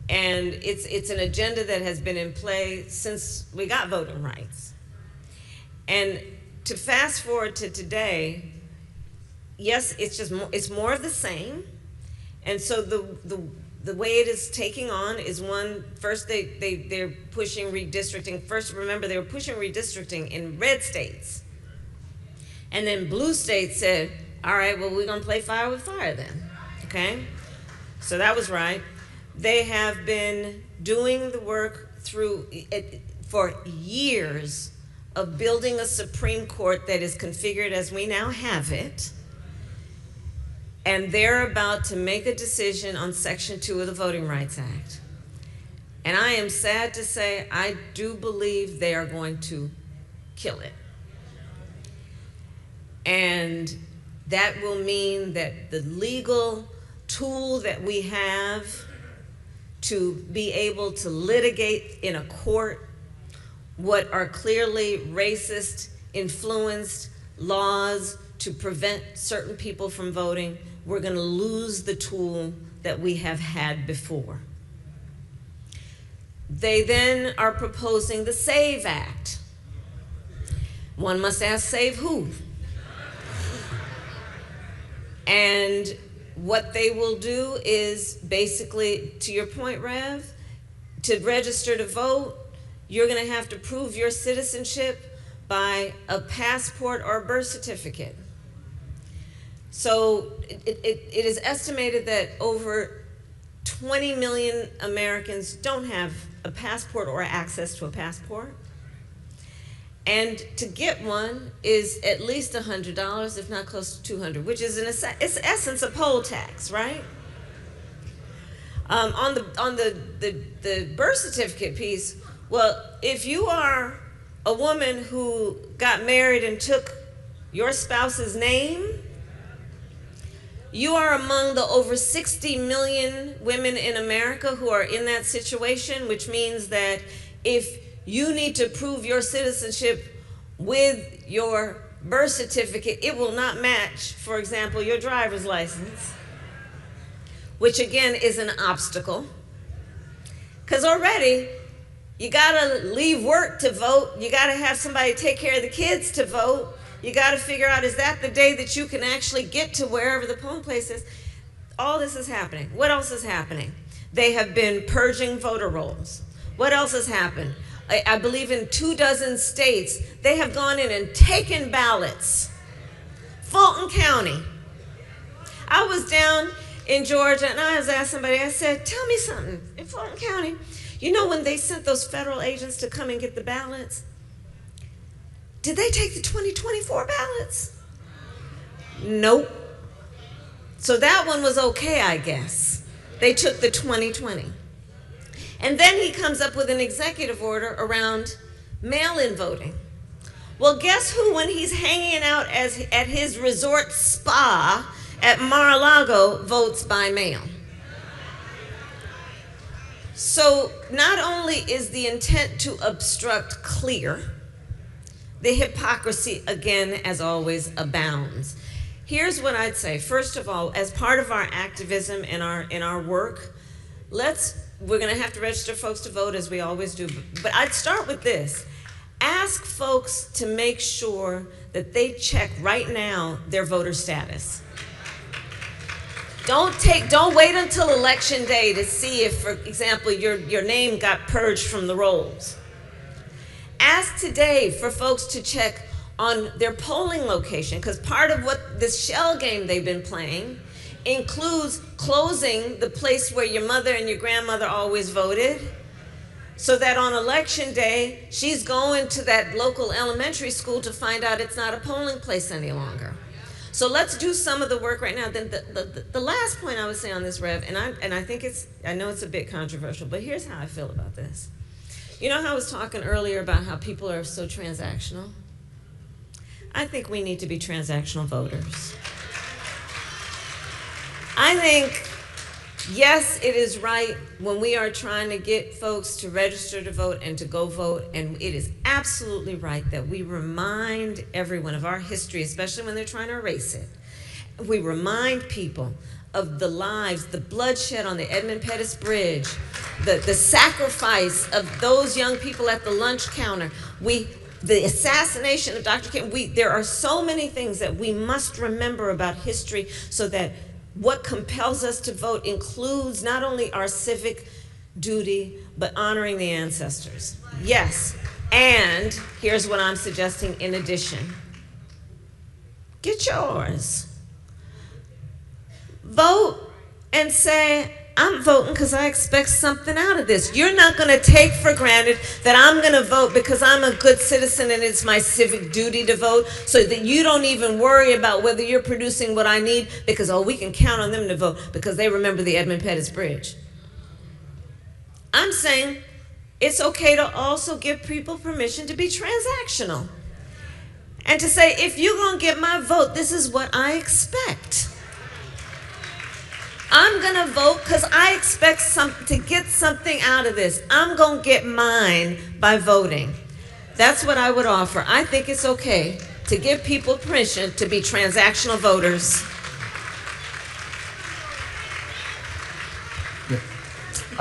And it's an agenda that has been in play since we got voting rights. And to fast forward to today, yes, it's more of the same. And so the way it is taking on is first they're pushing redistricting. First, remember, they were pushing redistricting in red states. And then blue states said, all right, well, we're gonna play fire with fire then, okay? So that was right. They have been doing the work for years of building a Supreme Court that is configured as we now have it. And they're about to make a decision on Section 2 of the Voting Rights Act. And I am sad to say, I do believe they are going to kill it. And that will mean that the legal tool that we have to be able to litigate in a court what are clearly racist, influenced laws to prevent certain people from voting, we're going to lose the tool that we have had before. They then are proposing the SAVE Act. One must ask, save who? And what they will do is basically, to your point, Rev, to register to vote, you're going to have to prove your citizenship by a passport or a birth certificate. So it is estimated that over 20 million Americans don't have a passport or access to a passport. And to get one is at least $100, if not close to $200, which is it's essence a poll tax, right? On the birth certificate piece, well, if you are a woman who got married and took your spouse's name, you are among the over 60 million women in America who are in that situation, which means that if you need to prove your citizenship with your birth certificate, it will not match, for example, your driver's license, which again is an obstacle. Because already, you gotta leave work to vote, you gotta have somebody take care of the kids to vote, you gotta figure out, is that the day that you can actually get to wherever the polling place is? All this is happening. What else is happening? They have been purging voter rolls. What else has happened? I believe in 24 states, they have gone in and taken ballots. Fulton County. I was down in Georgia and I was asked somebody, I said, tell me something, in Fulton County, you know when they sent those federal agents to come and get the ballots, did they take the 2024 ballots? Nope. So that one was okay, I guess. They took the 2020. And then he comes up with an executive order around mail-in voting. Well, guess who, when he's hanging out at his resort spa at Mar-a-Lago, votes by mail? So not only is the intent to obstruct clear, the hypocrisy, again, as always, abounds. Here's what I'd say. First of all, as part of our activism and in our work, we're going to have to register folks to vote as we always do. But I'd start with this. Ask folks to make sure that they check right now their voter status. Don't wait until election day to see if, for example, your name got purged from the rolls. Ask today for folks to check on their polling location, because part of what this shell game they've been playing includes closing the place where your mother and your grandmother always voted, so that on election day, she's going to that local elementary school to find out it's not a polling place any longer. So let's do some of the work right now. Then the last point I would say on this, Rev, and I think I know it's a bit controversial, but here's how I feel about this. You know how I was talking earlier about how people are so transactional? I think we need to be transactional voters. I think, yes, it is right when we are trying to get folks to register to vote and to go vote, and it is absolutely right that we remind everyone of our history, especially when they're trying to erase it. We remind people of the lives, the bloodshed on the Edmund Pettus Bridge, the sacrifice of those young people at the lunch counter, the assassination of Dr. King. There are so many things that we must remember about history, so that what compels us to vote includes not only our civic duty, but honoring the ancestors. Yes, and here's what I'm suggesting in addition. Get yours. Vote and say, I'm voting because I expect something out of this. You're not going to take for granted that I'm going to vote because I'm a good citizen and it's my civic duty to vote, so that you don't even worry about whether you're producing what I need because, oh, we can count on them to vote because they remember the Edmund Pettus Bridge. I'm saying it's okay to also give people permission to be transactional and to say, if you're going to get my vote, this is what I expect. I'm going to vote because I expect to get something out of this. I'm going to get mine by voting. That's what I would offer. I think it's okay to give people permission to be transactional voters.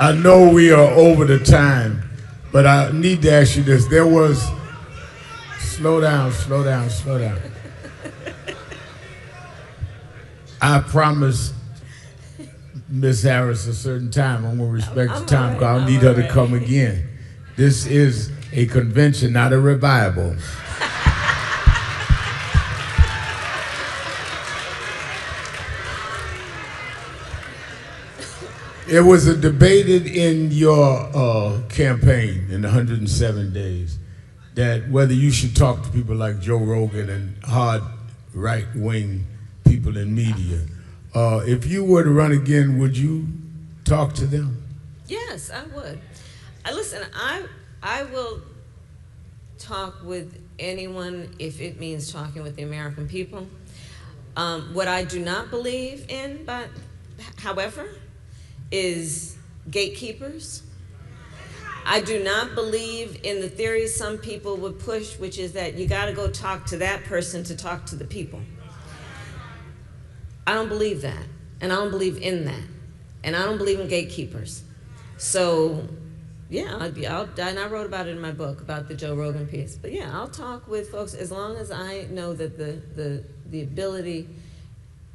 I know we are over the time, but I need to ask you this. There was, slow down. I promised Miss Harris a certain time. I'm going to respect the time because I'll need her to come again. This is a convention, not a revival. It was debated in your campaign in the 107 days that whether you should talk to people like Joe Rogan and hard right-wing people in media. If you were to run again, would you talk to them? Yes, I would. Listen, I will talk with anyone if it means talking with the American people. What I do not believe in, but however, is gatekeepers. I do not believe in the theory some people would push, which is that you got to go talk to that person to talk to the people. I don't believe that, and I don't believe in that, and I don't believe in gatekeepers. So, yeah, and I wrote about it in my book about the Joe Rogan piece. But yeah, I'll talk with folks as long as I know that the ability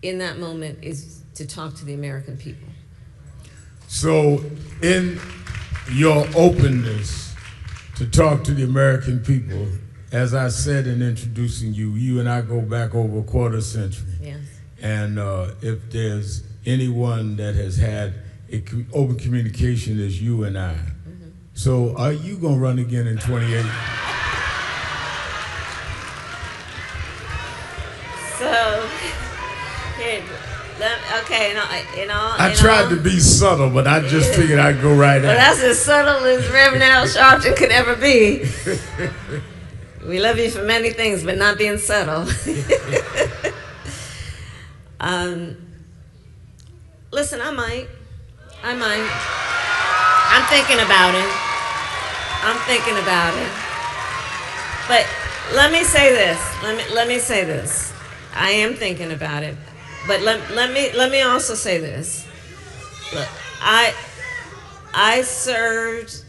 in that moment is to talk to the American people. So, in your openness to talk to the American people, as I said in introducing you, you and I go back over a quarter century. Yes. And if there's anyone that has had open communication, is you and I. Mm-hmm. So are you going to run again in 28? So, okay, I tried to be subtle, but I just figured I'd go right at it. Well, that's as subtle as Reverend Al Sharpton could ever be. We love you for many things, but not being subtle. Listen, I might. I'm thinking about it. But let me say this. Let me say this. I am thinking about it, but let me also say this. Look, I served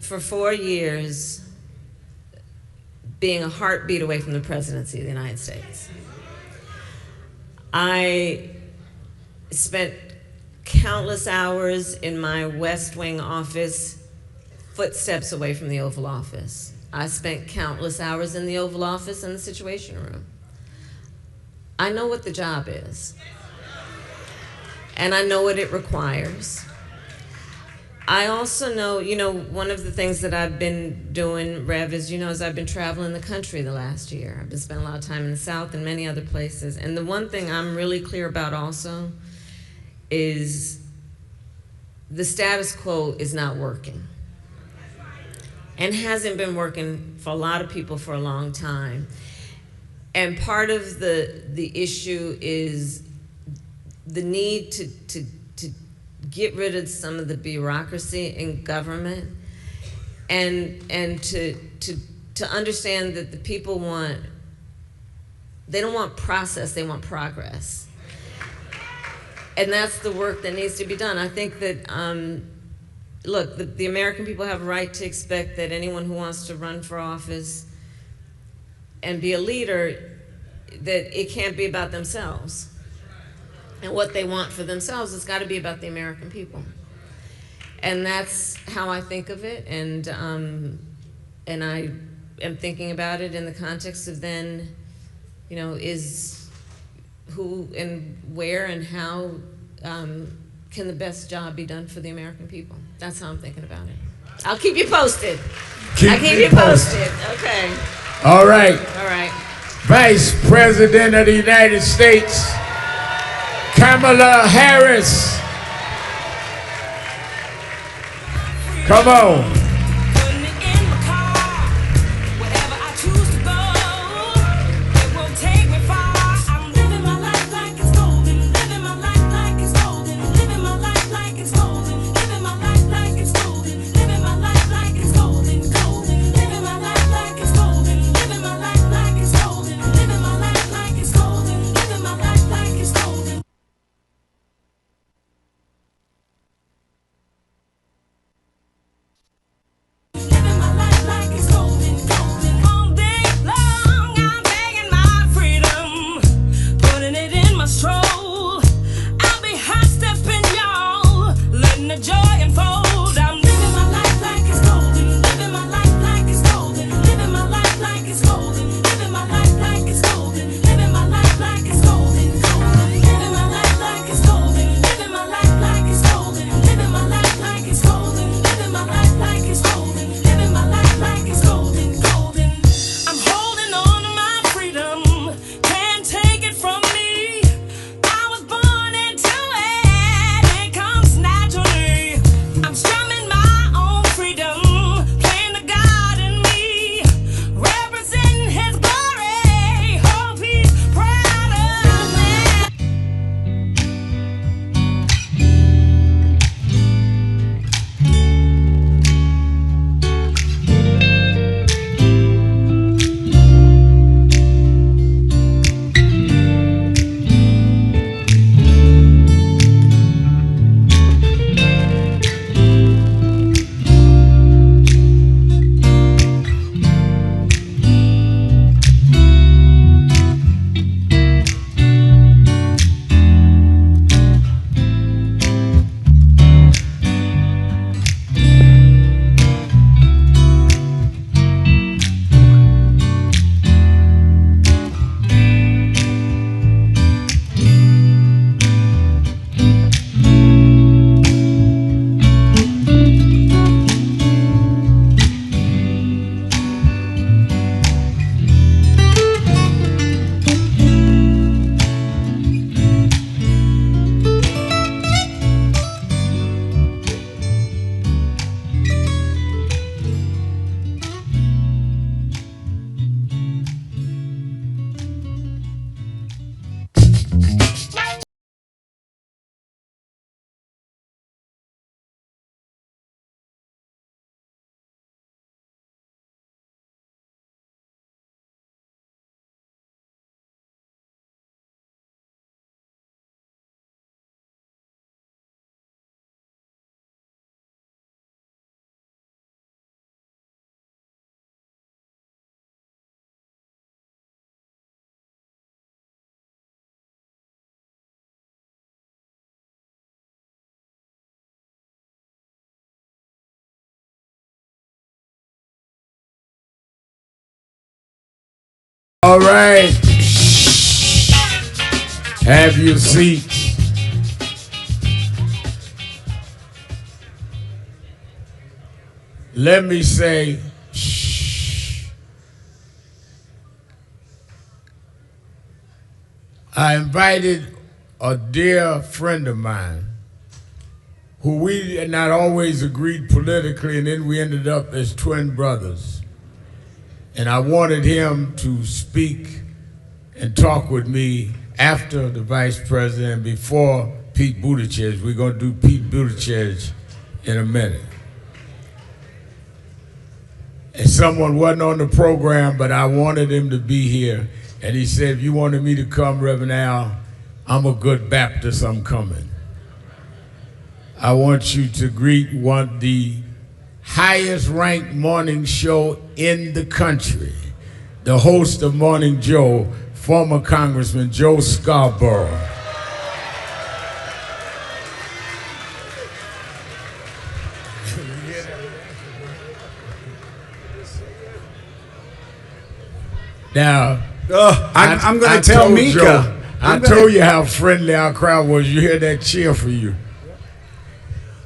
for 4 years being a heartbeat away from the presidency of the United States. I spent countless hours in my West Wing office, footsteps away from the Oval Office. I spent countless hours in the Oval Office and the Situation Room. I know what the job is, and I know what it requires. I also know, one of the things that I've been doing, Rev, is, is I've been traveling the country the last year. I've been spending a lot of time in the South and many other places. And the one thing I'm really clear about also is the status quo is not working. And hasn't been working for a lot of people for a long time. And part of the issue is the need to get rid of some of the bureaucracy in government, and to understand that the people they don't want process, they want progress. And that's the work that needs to be done. I think that, look, the American people have a right to expect that anyone who wants to run for office and be a leader, that it can't be about themselves. And what they want for themselves has got to be about the American people. And that's how I think of it. And I am thinking about it in the context of then, is who and where and how can the best job be done for the American people? That's how I'm thinking about it. I'll keep you posted. I'll keep you posted. Okay. All right. All right. Vice President of the United States, Kamala Harris. Come on. All right. Have your seat. Let me say, shh. I invited a dear friend of mine who we had not always agreed politically, and then we ended up as twin brothers. And I wanted him to speak and talk with me after the vice president, before Pete Buttigieg. We're going to do Pete Buttigieg in a minute. And someone wasn't on the program, but I wanted him to be here. And he said, if you wanted me to come, Reverend Al, I'm a good Baptist, I'm coming. I want you to greet the highest ranked morning show in the country, the host of Morning Joe, former Congressman Joe Scarborough. Now, I'm going to tell Mika. Joe, I told you how friendly our crowd was. You hear that cheer for you.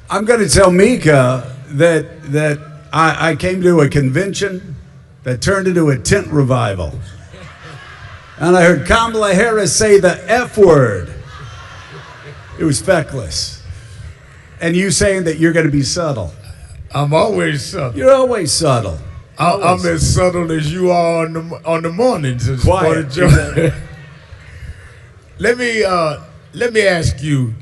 I'm going to tell Mika that I came to a convention that turned into a tent revival. And I heard Kamala Harris say the F word. It was feckless. And you saying that you're going to be subtle. I'm always subtle. You're always subtle. I'm as subtle as you are on the mornings. Quiet. Let me ask you,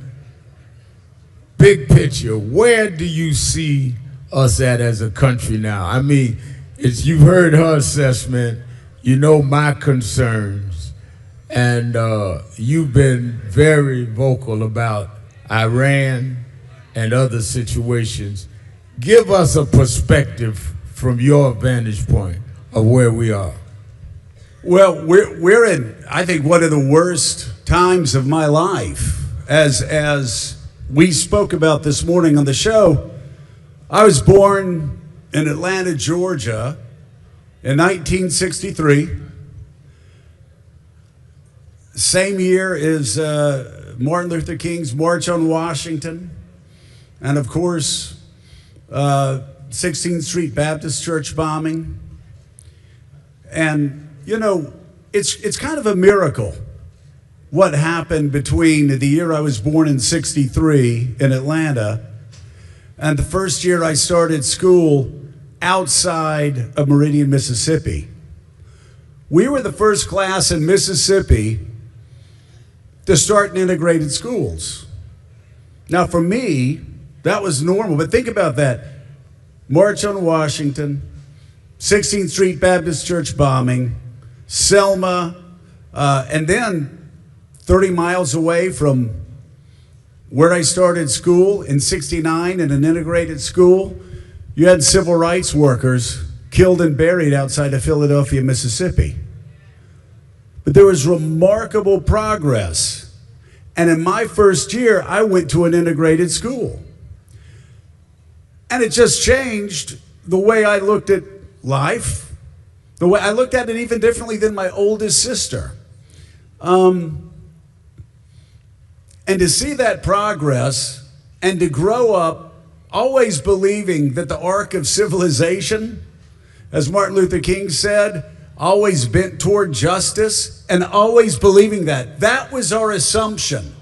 big picture, where do you see us at as a country now? I mean, you've heard her assessment, you know my concerns, and you've been very vocal about Iran and other situations. Give us a perspective from your vantage point of where we are. Well, we're in, I think, one of the worst times of my life. As we spoke about this morning on the show, I was born in Atlanta, Georgia in 1963. Same year as Martin Luther King's March on Washington. And of course, 16th Street Baptist Church bombing. And, you know, it's kind of a miracle what happened between the year I was born in 63 in Atlanta and the first year I started school outside of Meridian, Mississippi. We were the first class in Mississippi to start in integrated schools. Now, for me, that was normal, but think about that. March on Washington, 16th Street Baptist Church bombing, Selma, and then 30 miles away from where I started school in 69 in an integrated school, you had civil rights workers killed and buried outside of Philadelphia, Mississippi. But there was remarkable progress. And in my first year, I went to an integrated school. And it just changed the way I looked at life, the way I looked at it even differently than my oldest sister. And to see that progress and to grow up always believing that the arc of civilization, as Martin Luther King said, always bent toward justice, and always believing that was our assumption.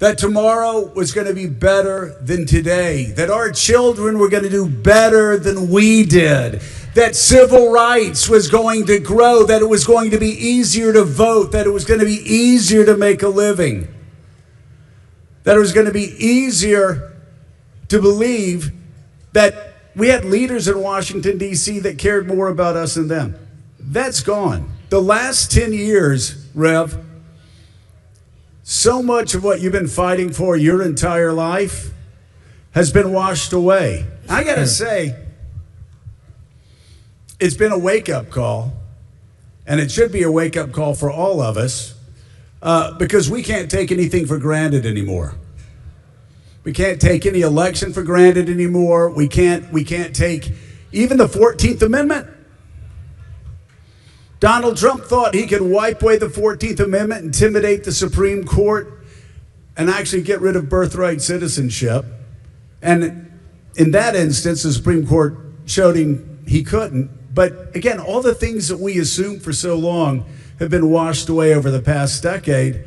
That tomorrow was going to be better than today. That our children were going to do better than we did. That civil rights was going to grow. That it was going to be easier to vote. That it was going to be easier to make a living. That it was going to be easier to believe that we had leaders in Washington, D.C. that cared more about us than them. That's gone. The last 10 years, Rev, so much of what you've been fighting for your entire life has been washed away. I got to say, it's been a wake-up call, and it should be a wake-up call for all of us, because we can't take anything for granted anymore. We can't take any election for granted anymore. We can't take even the 14th Amendment. Donald Trump thought he could wipe away the 14th Amendment, intimidate the Supreme Court, and actually get rid of birthright citizenship. And in that instance, the Supreme Court showed him he couldn't. But again, all the things that we assumed for so long have been washed away over the past decade,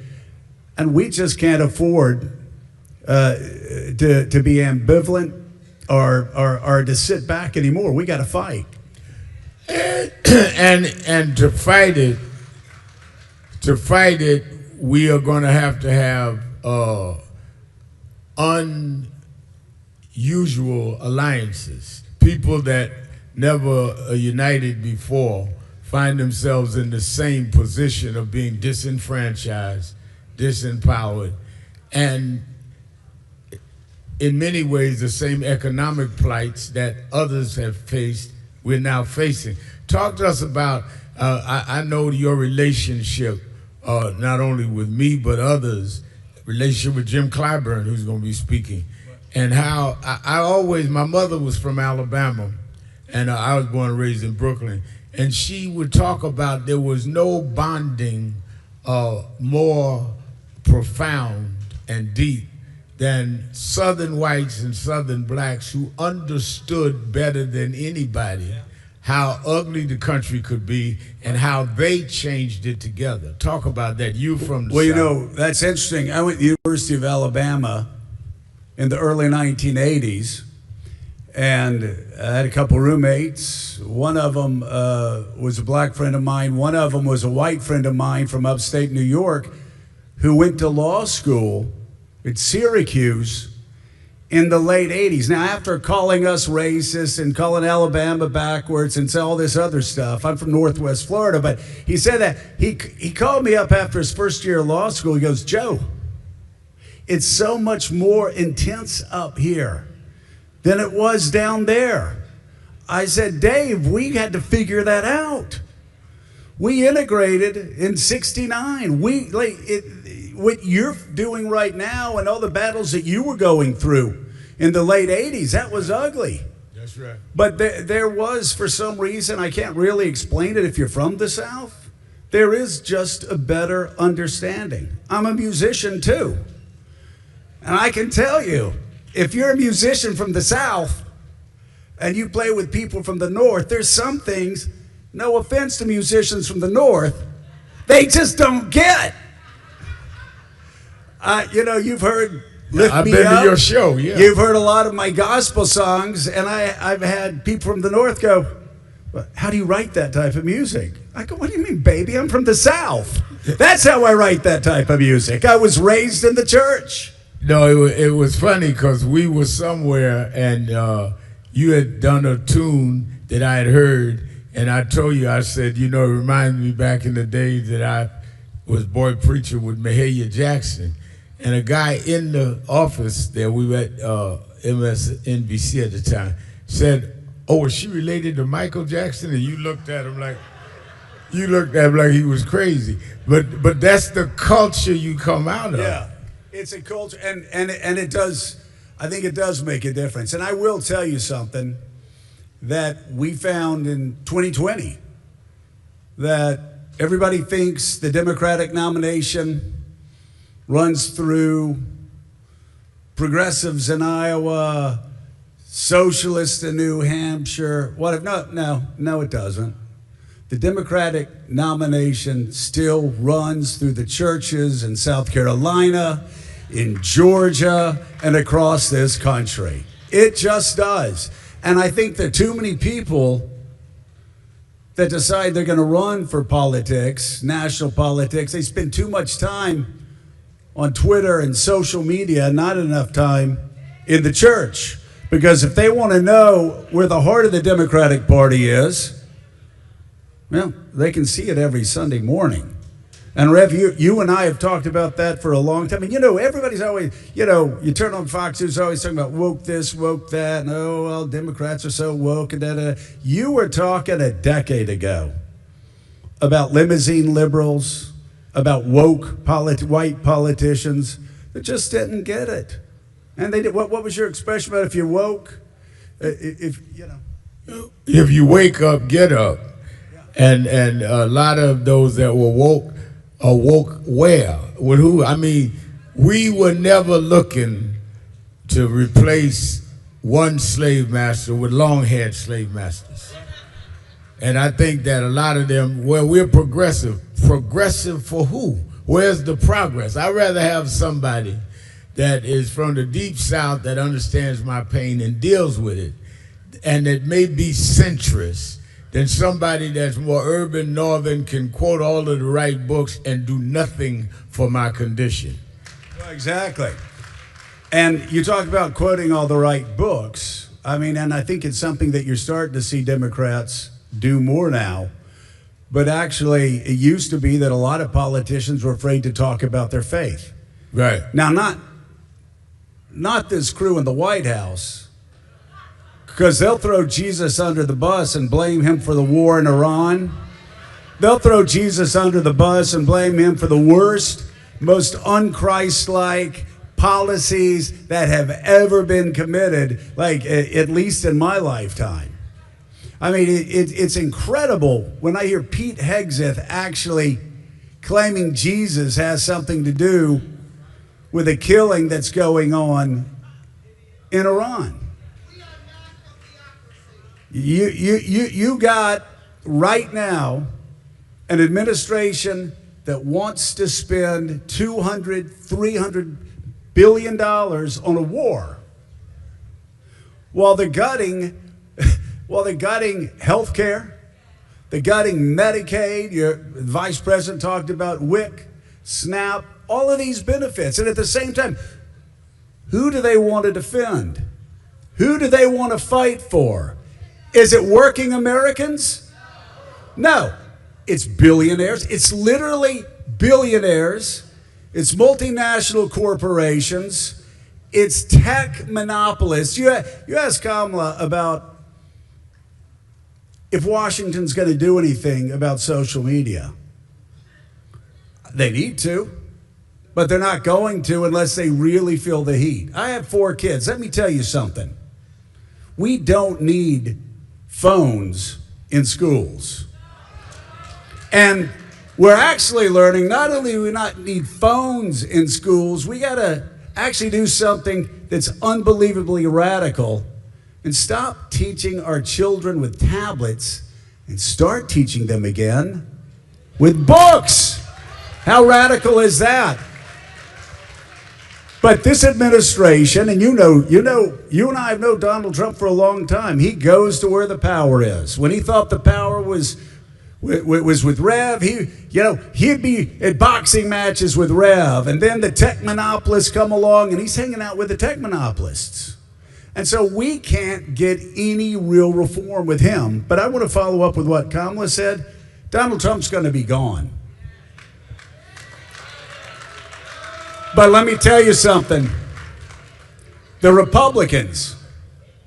and we just can't afford to be ambivalent or to sit back anymore. We got to fight. And to fight it, we are going to have unusual alliances. People that never united before find themselves in the same position of being disenfranchised, disempowered, and in many ways the same economic plights that others have faced, we're now facing. Talk to us about, I know your relationship, not only with me, but others, relationship with Jim Clyburn, who's going to be speaking, and how my mother was from Alabama, and I was born and raised in Brooklyn, and she would talk about there was no bonding more profound and deep than Southern whites and Southern blacks who understood better than anybody how ugly the country could be and how they changed it together. Talk about that. You from the South. You know, that's interesting. I went to the University of Alabama in the early 1980s, and I had a couple roommates. One of them was a black friend of mine. One of them was a white friend of mine from upstate New York who went to law school at Syracuse in the late 80s. Now, after calling us racist and calling Alabama backwards and all this other stuff, I'm from Northwest Florida, but he said that he called me up after his first year of law school. He goes, Joe, it's so much more intense up here than it was down there. I said, Dave, we had to figure that out. We integrated in '69. What you're doing right now and all the battles that you were going through in the late 80s, that was ugly. That's right. But there was, for some reason, I can't really explain it if you're from the South, there is just a better understanding. I'm a musician too. And I can tell you, if you're a musician from the South and you play with people from the North, there's some things, no offense to musicians from the North, they just don't get. You know, you've heard Lift I've Me been Up. to your show, yeah. You've heard a lot of my gospel songs, and I've had people from the North go, well, how do you write that type of music? I go, what do you mean, baby? I'm from the South. That's how I write that type of music. I was raised in the church. No, it was funny because we were somewhere and you had done a tune that I had heard, and I told you, I said, you know, it reminds me back in the days that I was boy preacher with Mahalia Jackson. And a guy in the office there, we were at MSNBC at the time, said, oh, is she related to Michael Jackson? And you looked at him like he was crazy. But that's the culture you come out of. Yeah, it's a culture, and it does, I think it does make a difference. And I will tell you something that we found in 2020, that everybody thinks the Democratic nomination runs through progressives in Iowa, socialists in New Hampshire, whatever. No, it doesn't. The Democratic nomination still runs through the churches in South Carolina, in Georgia, and across this country. It just does. And I think there are too many people that decide they're going to run for politics, national politics. They spend too much time on Twitter and social media, not enough time in the church. Because if they want to know where the heart of the Democratic Party is, well, they can see it every Sunday morning. And Rev, you and I have talked about that for a long time. And you know, everybody's always, you know, you turn on Fox News, always talking about woke this, woke that, and oh, well, Democrats are so woke, and da. You were talking a decade ago about limousine liberals, about woke white politicians that just didn't get it. And they did. What was your expression about if you're woke? If you know, if you wake up, get up. and a lot of those that were woke are woke where? With who? I mean, we were never looking to replace one slave master with long-haired slave masters. And I think that a lot of them, well, we're progressive. Progressive for who? Where's the progress? I'd rather have somebody that is from the deep South that understands my pain and deals with it, and that may be centrist, than somebody that's more urban, northern, can quote all of the right books and do nothing for my condition. Well, exactly. And you talk about quoting all the right books. I mean, and I think it's something that you're starting to see Democrats do more now. But actually, it used to be that a lot of politicians were afraid to talk about their faith. Right. Now, not this crew in the White House, because they'll throw Jesus under the bus and blame him for the war in Iran. They'll throw Jesus under the bus and blame him for the worst, most un-Christ-like policies that have ever been committed, like at least in my lifetime. I mean, it's incredible when I hear Pete Hegseth actually claiming Jesus has something to do with a killing that's going on in Iran. You got right now an administration that wants to spend $200-300 billion on a war, while they're gutting health care, they're gutting Medicaid. Your vice president talked about WIC, SNAP, all of these benefits. And at the same time, who do they want to defend? Who do they want to fight for? Is it working Americans? No. It's billionaires. It's literally billionaires. It's multinational corporations. It's tech monopolists. You ask Kamala about if Washington's going to do anything about social media. They need to, but they're not going to unless they really feel the heat. I have 4 kids. Let me tell you something. We don't need phones in schools. And we're actually learning not only do we not need phones in schools, we got to actually do something that's unbelievably radical and stop teaching our children with tablets and start teaching them again with books. How radical is that? But this administration, and you and I have known Donald Trump for a long time. He goes to where the power is. When he thought the power was with Rev, he'd be at boxing matches with Rev, and then the tech monopolists come along, and he's hanging out with the tech monopolists. And so we can't get any real reform with him. But I want to follow up with what Kamala said. Donald Trump's going to be gone. But let me tell you something. The Republicans,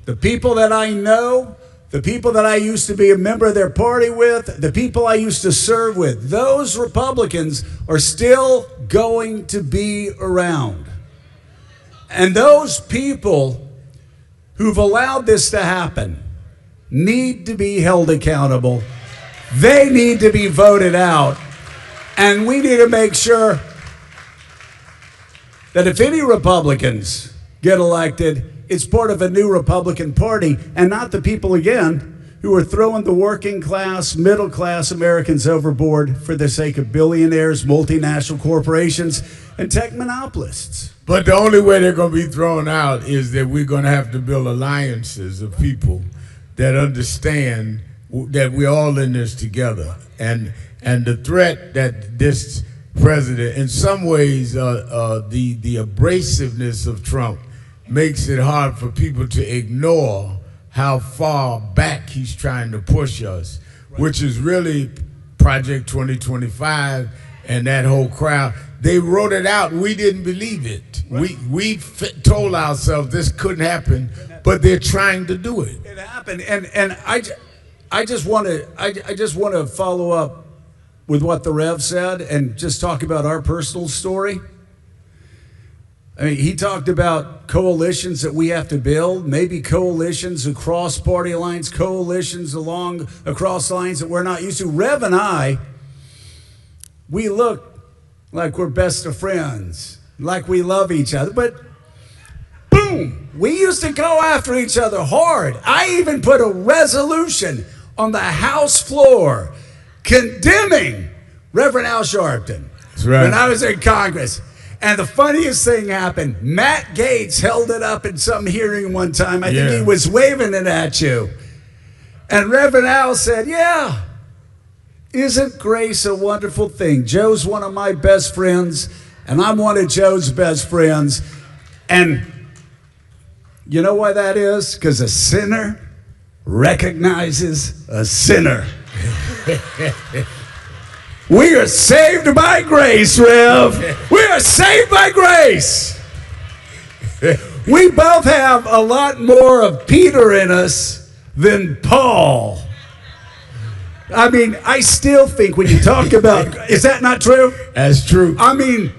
the people that I know, the people that I used to be a member of their party with, the people I used to serve with, those Republicans are still going to be around. And those people who've allowed this to happen need to be held accountable. They need to be voted out. And we need to make sure that if any Republicans get elected, it's part of a new Republican Party and not the people, again, who are throwing the working class, middle class Americans overboard for the sake of billionaires, multinational corporations, and tech monopolists. But the only way they're going to be thrown out is that we're going to have to build alliances of people that understand that we're all in this together. And the threat that this president, in some ways, the abrasiveness of Trump makes it hard for people to ignore how far back he's trying to push us, which is really Project 2025 and that whole crowd. They wrote it out. We didn't believe it. We told ourselves this couldn't happen, but they're trying to do it. It happened, and I just want to follow up with what the Rev said and just talk about our personal story. I mean, he talked about coalitions that we have to build, maybe coalitions across party lines, coalitions across lines that we're not used to. Rev and I, we look like we're best of friends, like we love each other, but boom, we used to go after each other hard. I even put a resolution on the House floor condemning Reverend Al Sharpton. That's right. When I was in Congress. And the funniest thing happened. Matt Gaetz held it up in some hearing one time. I think he was waving it at you. And Reverend Al said, yeah, isn't grace a wonderful thing? Joe's one of my best friends, and I'm one of Joe's best friends. And you know why that is? Because a sinner recognizes a sinner. We are saved by grace, Rev. We are saved by grace. We both have a lot more of Peter in us than Paul. I mean, I still think when you talk about, is that not true? That's true. I mean,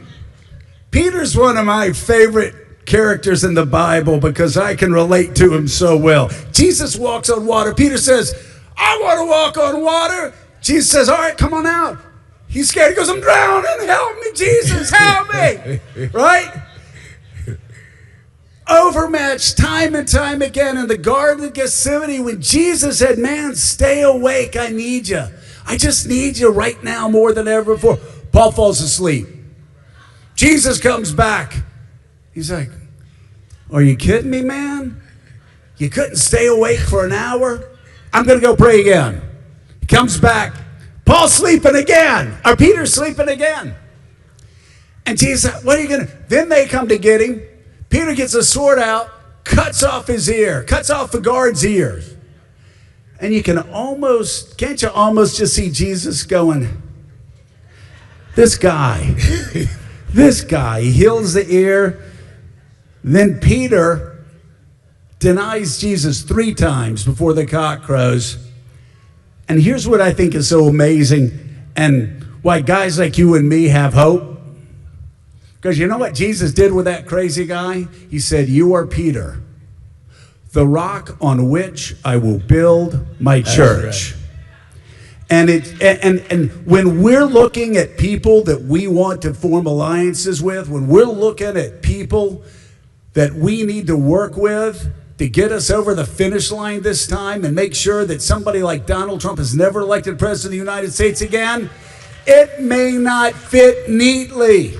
Peter's one of my favorite characters in the Bible because I can relate to him so well. Jesus walks on water. Peter says, I want to walk on water. Jesus says, all right, come on out. He's scared. He goes, I'm drowning. Help me, Jesus. Help me. Right? Overmatched time and time again in the Garden of Gethsemane when Jesus said, man, stay awake. I need you. I just need you right now more than ever before. Paul falls asleep. Jesus comes back. He's like, are you kidding me, man? You couldn't stay awake for an hour? I'm going to go pray again. He comes back. Paul's sleeping again. Or Peter's sleeping again. And Jesus said, what are you going to... Then they come to get him. Peter gets a sword out, cuts off his ear, cuts off the guard's ears. And you can almost... Can't you almost just see Jesus going, this guy, this guy, he heals the ear. Then Peter denies Jesus 3 times before the cock crows. And here's what I think is so amazing and why guys like you and me have hope. Because you know what Jesus did with that crazy guy? He said, you are Peter, the rock on which I will build my church. Right. And when we're looking at people that we want to form alliances with, when we're looking at people that we need to work with, to get us over the finish line this time and make sure that somebody like Donald Trump is never elected president of the United States again, it may not fit neatly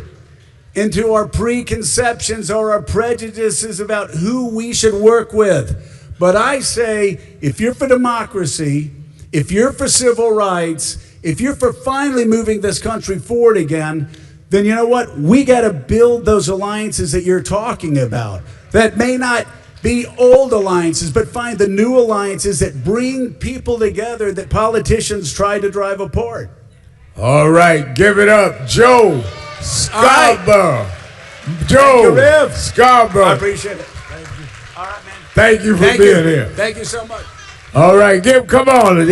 into our preconceptions or our prejudices about who we should work with. But I say, if you're for democracy, if you're for civil rights, if you're for finally moving this country forward again, then you know what? We got to build those alliances that you're talking about. That may not be old alliances, but find the new alliances that bring people together that politicians try to drive apart. All right, give it up, Joe Scarborough. Joe Scarborough. I appreciate it. Thank you. All right, man. Thank you for being here. Thank you so much. All right, come on.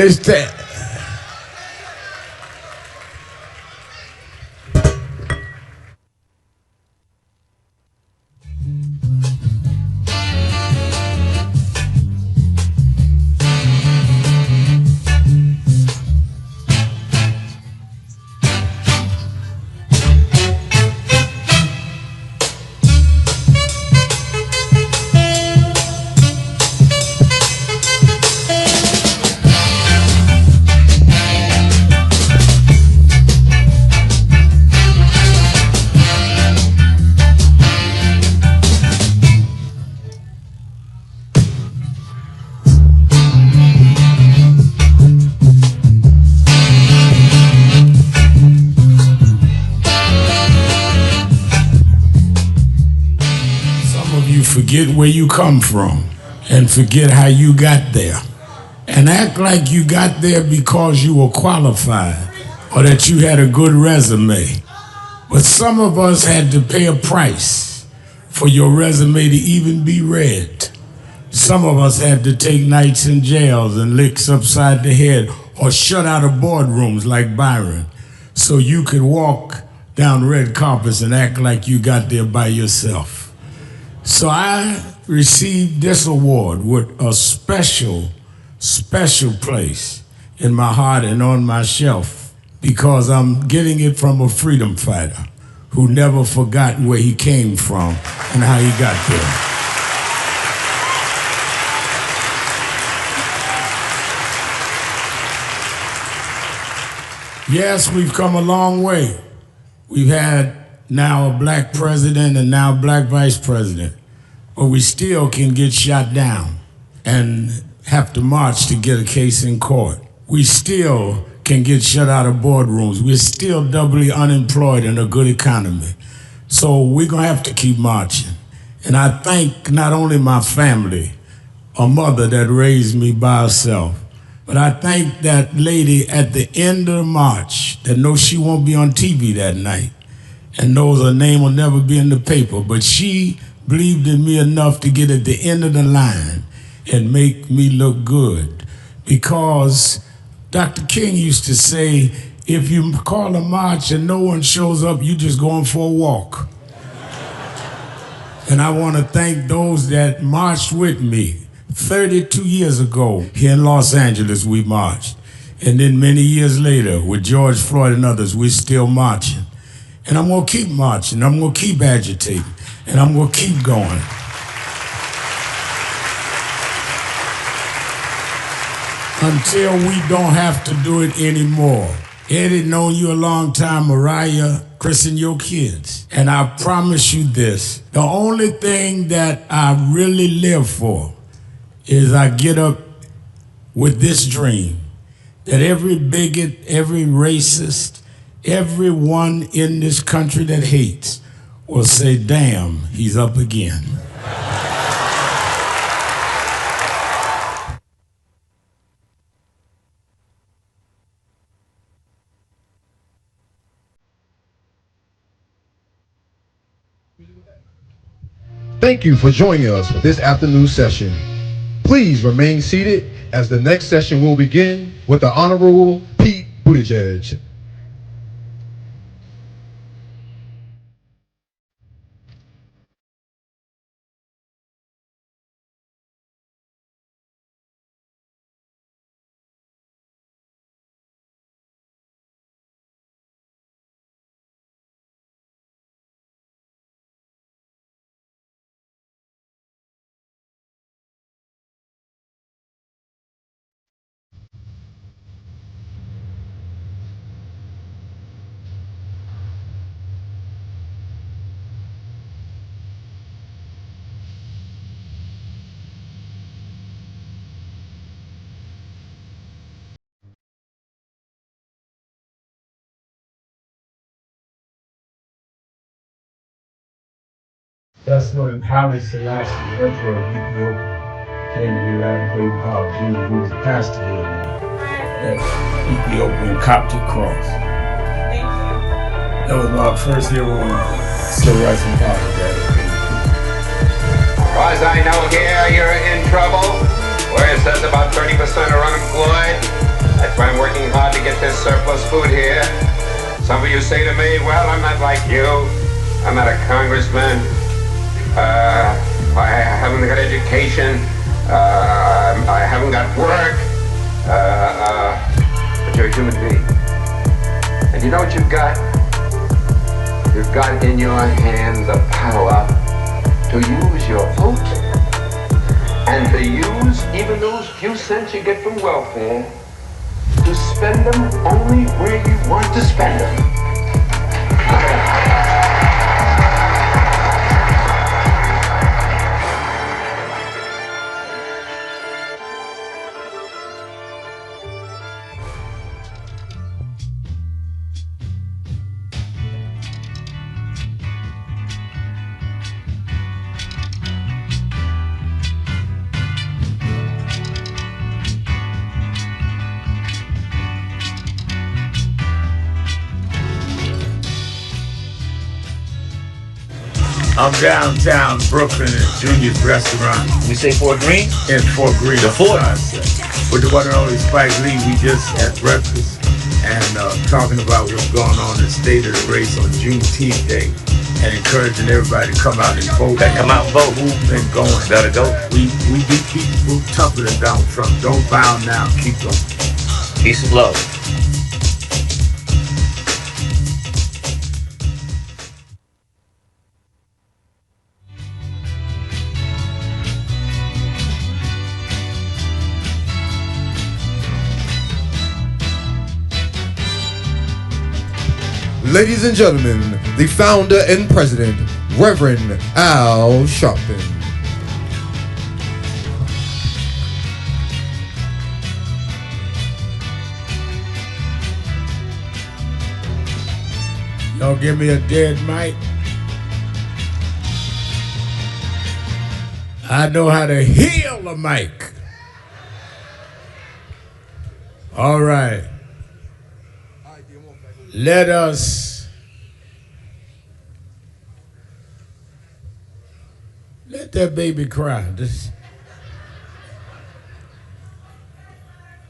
Forget where you come from and forget how you got there and act like you got there because you were qualified or that you had a good resume. But some of us had to pay a price for your resume to even be read. Some of us had to take nights in jails and licks upside the head or shut out of boardrooms like Byron so you could walk down red carpets and act like you got there by yourself. So I received this award with a special place in my heart and on my shelf, because I'm getting it from a freedom fighter who never forgot where he came from and how he got there. Yes, we've come a long way. We've had now a black president and now a black vice president, but we still can get shot down and have to march to get a case in court. We still can get shut out of boardrooms. We're still doubly unemployed in a good economy. So we're gonna have to keep marching. And I thank not only my family, a mother that raised me by herself, but I thank that lady at the end of the march that knows she won't be on TV that night and knows her name will never be in the paper, but she believed in me enough to get at the end of the line and make me look good. Because Dr. King used to say, if you call a march and no one shows up, you just going for a walk. And I want to thank those that marched with me. 32 years ago, here in Los Angeles, we marched. And then many years later, with George Floyd and others, we're still marching. And I'm gonna keep marching, I'm gonna keep agitating, and I'm gonna keep going. Until we don't have to do it anymore. Eddie, known you a long time, Mariah, Chris and your kids. And I promise you this, the only thing that I really live for is I get up with this dream that every bigot, every racist, everyone in this country that hates will say, damn, he's up again. Thank you for joining us for this afternoon session. Please remain seated as the next session will begin with the Honorable Pete Buttigieg. That's when Haile Selassie, the Emperor of Ethiopia, came to the United States of Jesus, who was a pastor here. That Ethiopian Coptic cross. That was my first year when civil rights and politics. As far as I know here, you're in trouble. Where it says about 30% are unemployed. That's why I'm working hard to get this surplus food here. Some of you say to me, well, I'm not like you. I'm not a congressman. I haven't got education. I haven't got work. But you're a human being. And you know what you've got? You've got in your hand the power to use your vote and to use even those few cents you get from welfare to spend them only where you want to spend them. I'm downtown Brooklyn at Junior's restaurant. We say Fort Greene? In Fort Greene. The Fort. With the one and only Spike Lee, we just had breakfast. and talking about what's going on in the state of the race on Juneteenth Day, and encouraging everybody to come out and vote. Come out and vote. Movement going. Gotta go. We beat people tougher than Donald Trump. Don't bow now. Keep going. Peace and love. Ladies and gentlemen, the founder and president, Reverend Al Sharpton. Y'all give me a dead mic. I know how to heal a mic. All right. Let that baby cry. This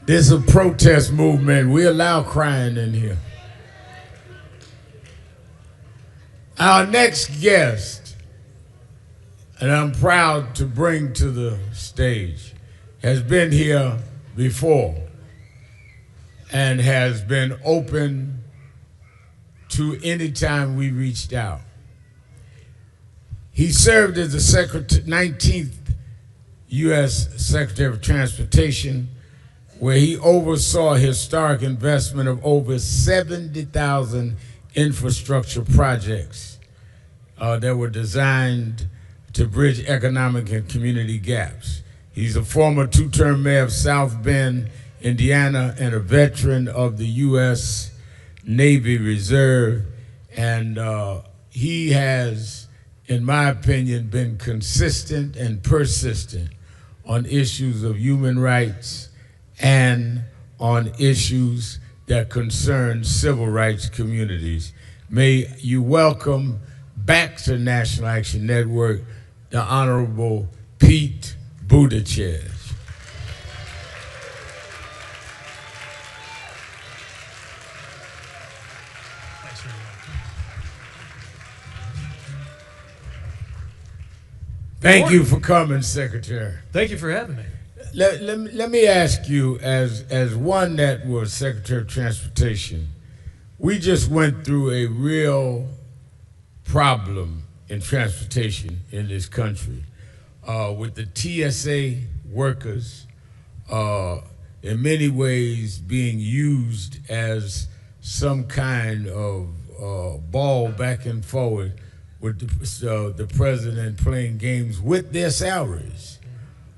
is a protest movement. We allow crying in here. Our next guest, and I'm proud to bring to the stage, has been here before and has been open to any time we reached out. He served as the 19th U.S. Secretary of Transportation, where he oversaw a historic investment of over 70,000 infrastructure projects that were designed to bridge economic and community gaps. He's a former two-term mayor of South Bend, Indiana, and a veteran of the U.S. Navy Reserve, and he has, in my opinion, been consistent and persistent on issues of human rights and on issues that concern civil rights communities. May you welcome back to National Action Network the Honorable Pete Buttigieg. Thank you for coming, Secretary. Thank you for having me. Let me ask you, as one that was Secretary of Transportation, we just went through a real problem in transportation in this country with the TSA workers in many ways being used as some kind of ball back and forward with the president playing games with their salaries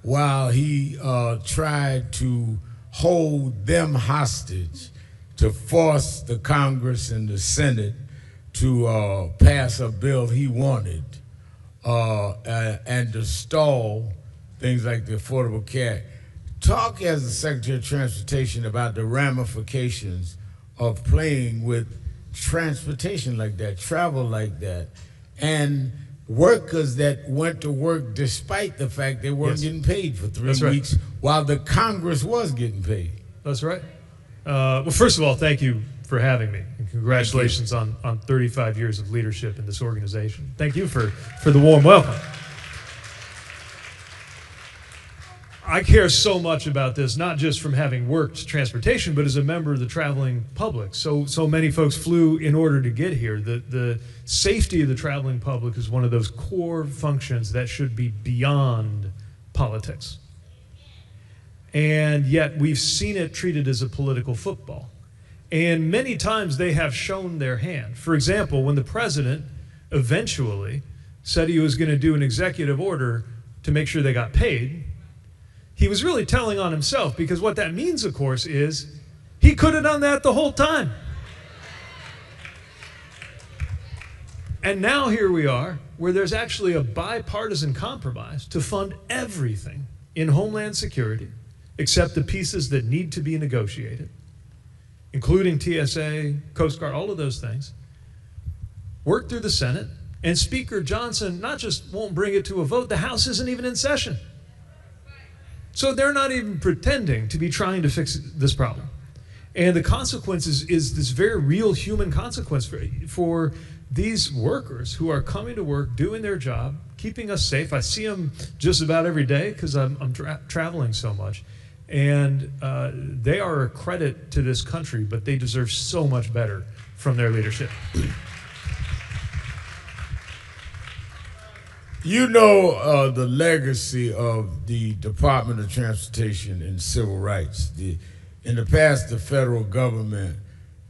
while he tried to hold them hostage to force the Congress and the Senate to pass a bill he wanted and to stall things like the Affordable Care Act. Talk as the Secretary of Transportation about the ramifications of playing with transportation like that, travel like that, and workers that went to work despite the fact they weren't getting paid for 3 weeks while the Congress was getting paid. That's right. Well, first of all, thank you for having me, and congratulations on 35 years of leadership in this organization. Thank you for the warm welcome. I care so much about this, not just from having worked transportation, but as a member of the traveling public. So many folks flew in order to get here. The safety of the traveling public is one of those core functions that should be beyond politics. And yet we've seen it treated as a political football. And many times they have shown their hand. For example, when the president eventually said he was going to do an executive order to make sure they got paid, he was really telling on himself, because what that means, of course, is he could have done that the whole time. And now here we are, where there's actually a bipartisan compromise to fund everything in Homeland Security except the pieces that need to be negotiated, including TSA, Coast Guard, all of those things, work through the Senate, and Speaker Johnson not just won't bring it to a vote, the House isn't even in session. So they're not even pretending to be trying to fix this problem. And the consequence is this very real human consequence for these workers who are coming to work, doing their job, keeping us safe. I see them just about every day because I'm traveling so much. And they are a credit to this country, but they deserve so much better from their leadership. You know the legacy of the Department of Transportation and Civil Rights. In the past, the federal government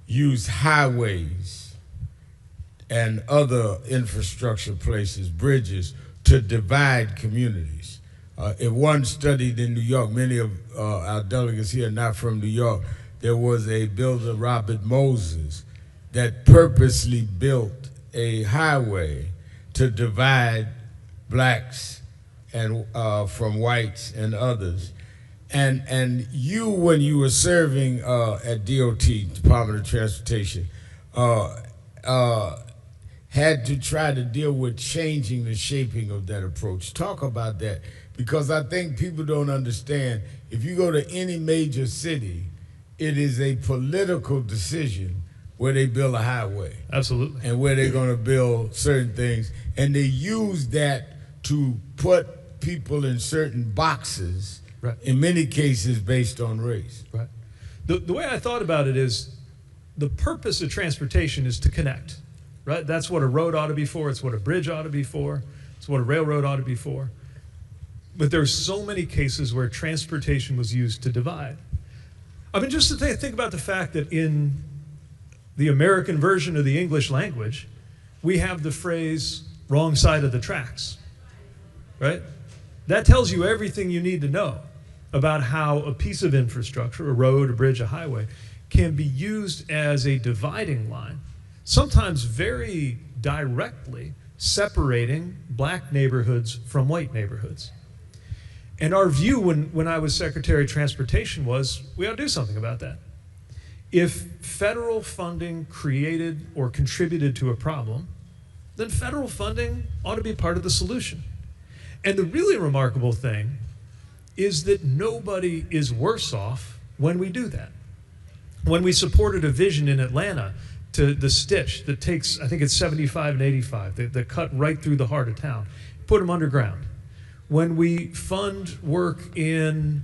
used highways and other infrastructure places, bridges, to divide communities. If one studied in New York, many of our delegates here are not from New York, there was a builder, Robert Moses, that purposely built a highway to divide blacks and from whites and others. And you, when you were serving at DOT, Department of Transportation, had to try to deal with changing the shaping of that approach. Talk about that, because I think people don't understand. If you go to any major city, it is a political decision where they build a highway. Absolutely. And where they're going to build certain things. And they use that to put people in certain boxes, right, in many cases based on race. Right. The way I thought about it is the purpose of transportation is to connect, right? That's what a road ought to be for. It's what a bridge ought to be for. It's what a railroad ought to be for. But there's so many cases where transportation was used to divide. I mean, just to think about the fact that in the American version of the English language, we have the phrase wrong side of the tracks, right? That tells you everything you need to know about how a piece of infrastructure, a road, a bridge, a highway, can be used as a dividing line, sometimes very directly separating black neighborhoods from white neighborhoods. And our view when I was Secretary of Transportation was we ought to do something about that. If federal funding created or contributed to a problem, then federal funding ought to be part of the solution. And the really remarkable thing is that nobody is worse off when we do that. When we supported a vision in Atlanta to the Stitch that takes, I think it's 75 and 85, that cut right through the heart of town, put them underground. When we fund work in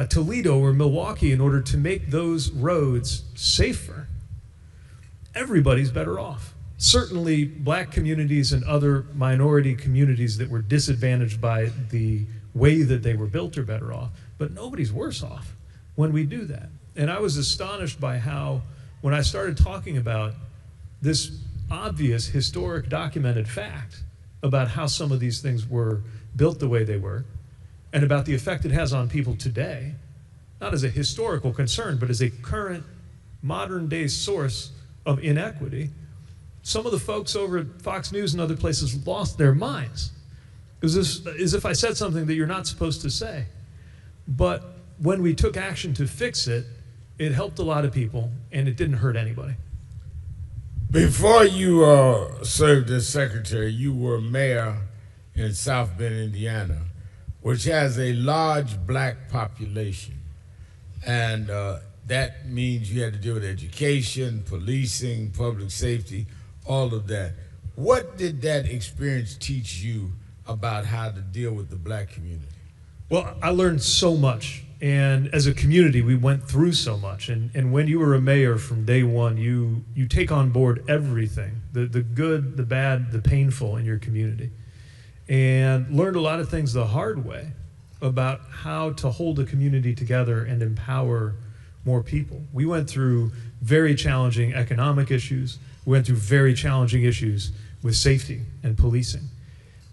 Toledo or Milwaukee in order to make those roads safer, everybody's better off. Certainly black communities and other minority communities that were disadvantaged by the way that they were built are better off, but nobody's worse off when we do that. And I was astonished by how, when I started talking about this obvious, historic, documented fact about how some of these things were built the way they were, and about the effect it has on people today, not as a historical concern, but as a current, modern-day source of inequity, some of the folks over at Fox News and other places lost their minds. It was as if I said something that you're not supposed to say. But when we took action to fix it, it helped a lot of people, and it didn't hurt anybody. Before you served as secretary, you were mayor in South Bend, Indiana, which has a large black population. And that means you had to deal with education, policing, public safety, all of that. What did that experience teach you about how to deal with the black community? Well, I learned so much. And as a community, we went through so much. And when you were a mayor from day one, you take on board everything, the good, the bad, the painful in your community. And learned a lot of things the hard way about how to hold a community together and empower more people. We went through very challenging economic issues. We went through very challenging issues with safety and policing.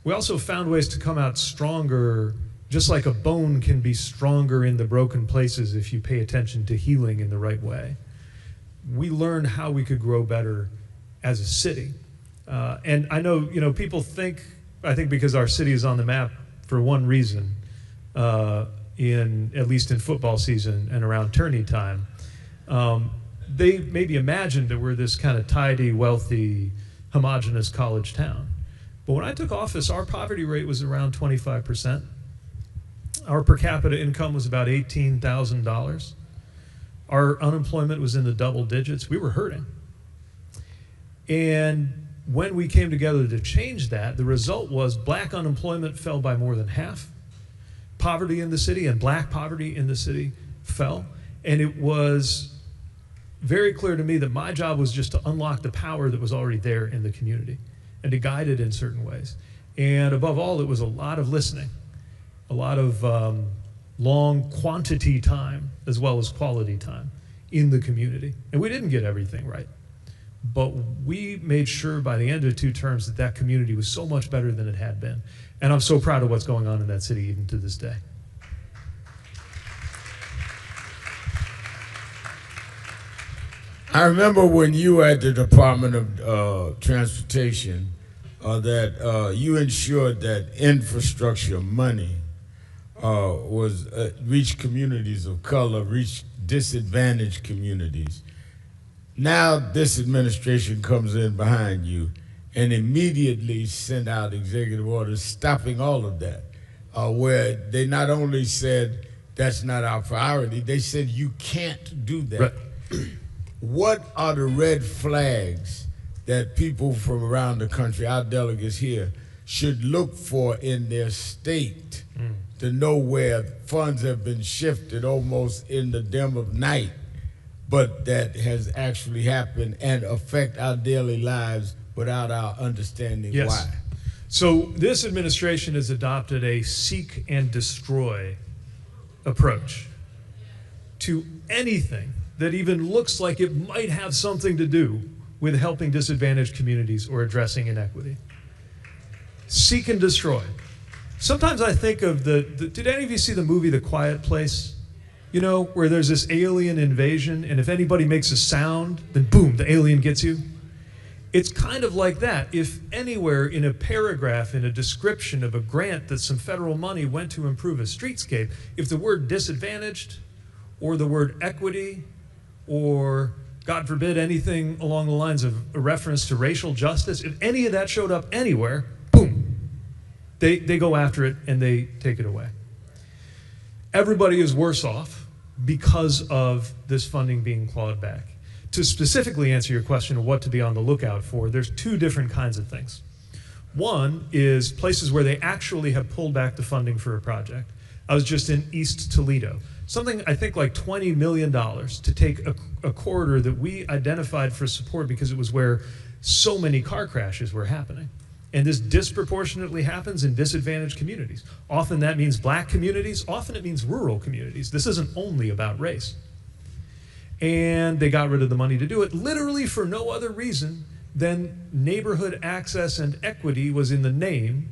We also found ways to come out stronger, just like a bone can be stronger in the broken places if you pay attention to healing in the right way. We learned how we could grow better as a city. And I know, people think, I think because our city is on the map for one reason, at least in football season and around tourney time, they maybe imagined that we're this kind of tidy, wealthy, homogenous college town. But when I took office, our poverty rate was around 25%. Our per capita income was about $18,000. Our unemployment was in the double digits. We were hurting. And when we came together to change that, the result was black unemployment fell by more than half. Poverty in the city and black poverty in the city fell. And it was very clear to me that my job was just to unlock the power that was already there in the community and to guide it in certain ways. And above all, it was a lot of listening, a lot of long quantity time as well as quality time in the community. And we didn't get everything right. But we made sure by the end of 2 terms that that community was so much better than it had been. And I'm so proud of what's going on in that city even to this day. I remember when you were at the Department of Transportation that you ensured that infrastructure money was reached communities of color, reached disadvantaged communities. Now this administration comes in behind you and immediately sent out executive orders stopping all of that, where they not only said that's not our priority, they said you can't do that. Right. What are the red flags that people from around the country, our delegates here, should look for in their state to know where funds have been shifted almost in the dim of night, but that has actually happened and affect our daily lives without our understanding why? So this administration has adopted a seek and destroy approach to anything that even looks like it might have something to do with helping disadvantaged communities or addressing inequity. Seek and destroy. Sometimes I think of did any of you see the movie The Quiet Place? You know, where there's this alien invasion, and if anybody makes a sound, then boom, the alien gets you. It's kind of like that. If anywhere in a paragraph, in a description of a grant that some federal money went to improve a streetscape, if the word disadvantaged or the word equity or, God forbid, anything along the lines of a reference to racial justice, if any of that showed up anywhere, boom, they go after it and they take it away. Everybody is worse off because of this funding being clawed back. To specifically answer your question of what to be on the lookout for, there's 2 different kinds of things. One is places where they actually have pulled back the funding for a project. I was just in East Toledo. Something, I think, like $20 million to take a corridor that we identified for support because it was where so many car crashes were happening. And this disproportionately happens in disadvantaged communities. Often that means black communities, often it means rural communities. This isn't only about race. And they got rid of the money to do it, literally for no other reason than neighborhood access and equity was in the name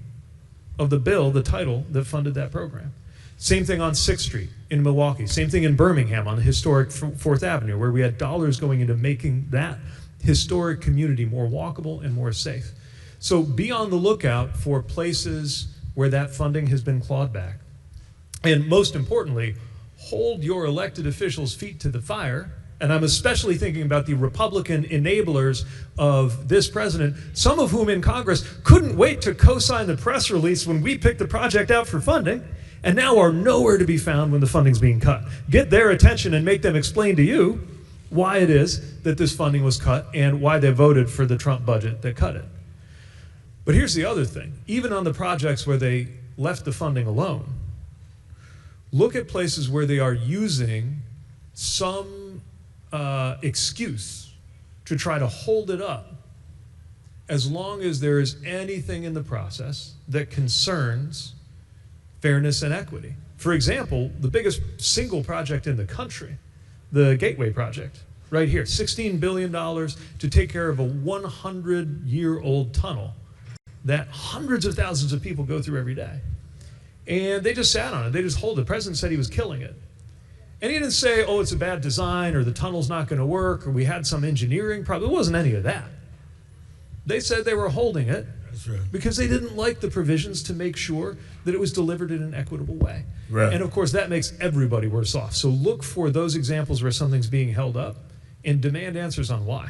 of the bill, the title that funded that program. Same thing on 6th Street in Milwaukee. Same thing in Birmingham on the historic 4th Avenue, where we had dollars going into making that historic community more walkable and more safe. So be on the lookout for places where that funding has been clawed back. And most importantly, hold your elected officials' feet to the fire. And I'm especially thinking about the Republican enablers of this president, some of whom in Congress couldn't wait to co-sign the press release when we picked the project out for funding, and now are nowhere to be found when the funding's being cut. Get their attention and make them explain to you why it is that this funding was cut and why they voted for the Trump budget that cut it. But here's the other thing. Even on the projects where they left the funding alone, look at places where they are using some excuse to try to hold it up as long as there is anything in the process that concerns fairness and equity. For example, the biggest single project in the country, the Gateway Project, right here, $16 billion to take care of a 100-year-old tunnel that hundreds of thousands of people go through every day. And they just sat on it. They just hold it. The president said he was killing it. And he didn't say, oh, it's a bad design, or the tunnel's not going to work, or we had some engineering problem. It wasn't any of that. They said they were holding it because they didn't like the provisions to make sure that it was delivered in an equitable way. Right. And of course, that makes everybody worse off. So look for those examples where something's being held up and demand answers on why.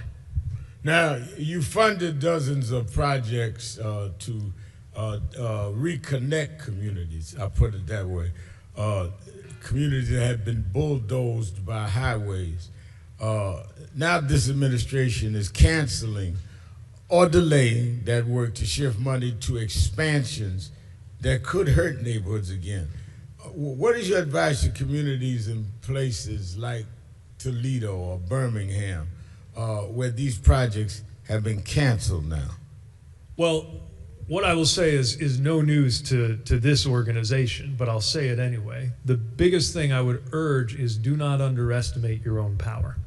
Now, you funded dozens of projects to reconnect communities, I'll put it that way. communities that have been bulldozed by highways. Now this administration is canceling or delaying that work to shift money to expansions that could hurt neighborhoods again. What is your advice to communities in places like Toledo or Birmingham, where these projects have been canceled now? Well, what I will say is no news to this organization, but I'll say it anyway. The biggest thing I would urge is do not underestimate your own power.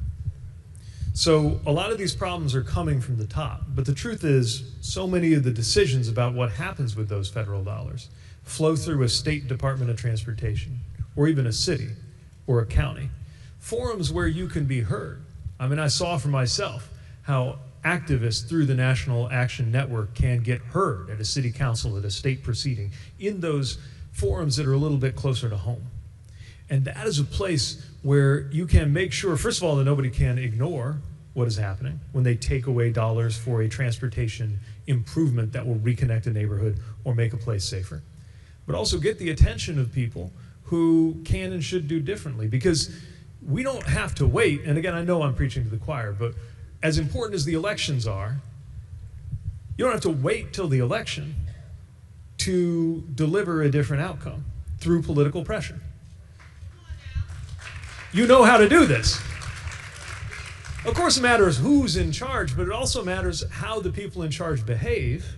So a lot of these problems are coming from the top, but the truth is so many of the decisions about what happens with those federal dollars flow through a state Department of Transportation, or even a city or a county. Forums where you can be heard. I mean, I saw for myself how activists through the National Action Network can get heard at a city council, at a state proceeding, in those forums that are a little bit closer to home. And that is a place where you can make sure, first of all, that nobody can ignore what is happening when they take away dollars for a transportation improvement that will reconnect a neighborhood or make a place safer. But also get the attention of people who can and should do differently, because we don't have to wait. And again, I know I'm preaching to the choir, but as important as the elections are, you don't have to wait till the election to deliver a different outcome through political pressure. You know how to do this. Of course, it matters who's in charge, but it also matters how the people in charge behave.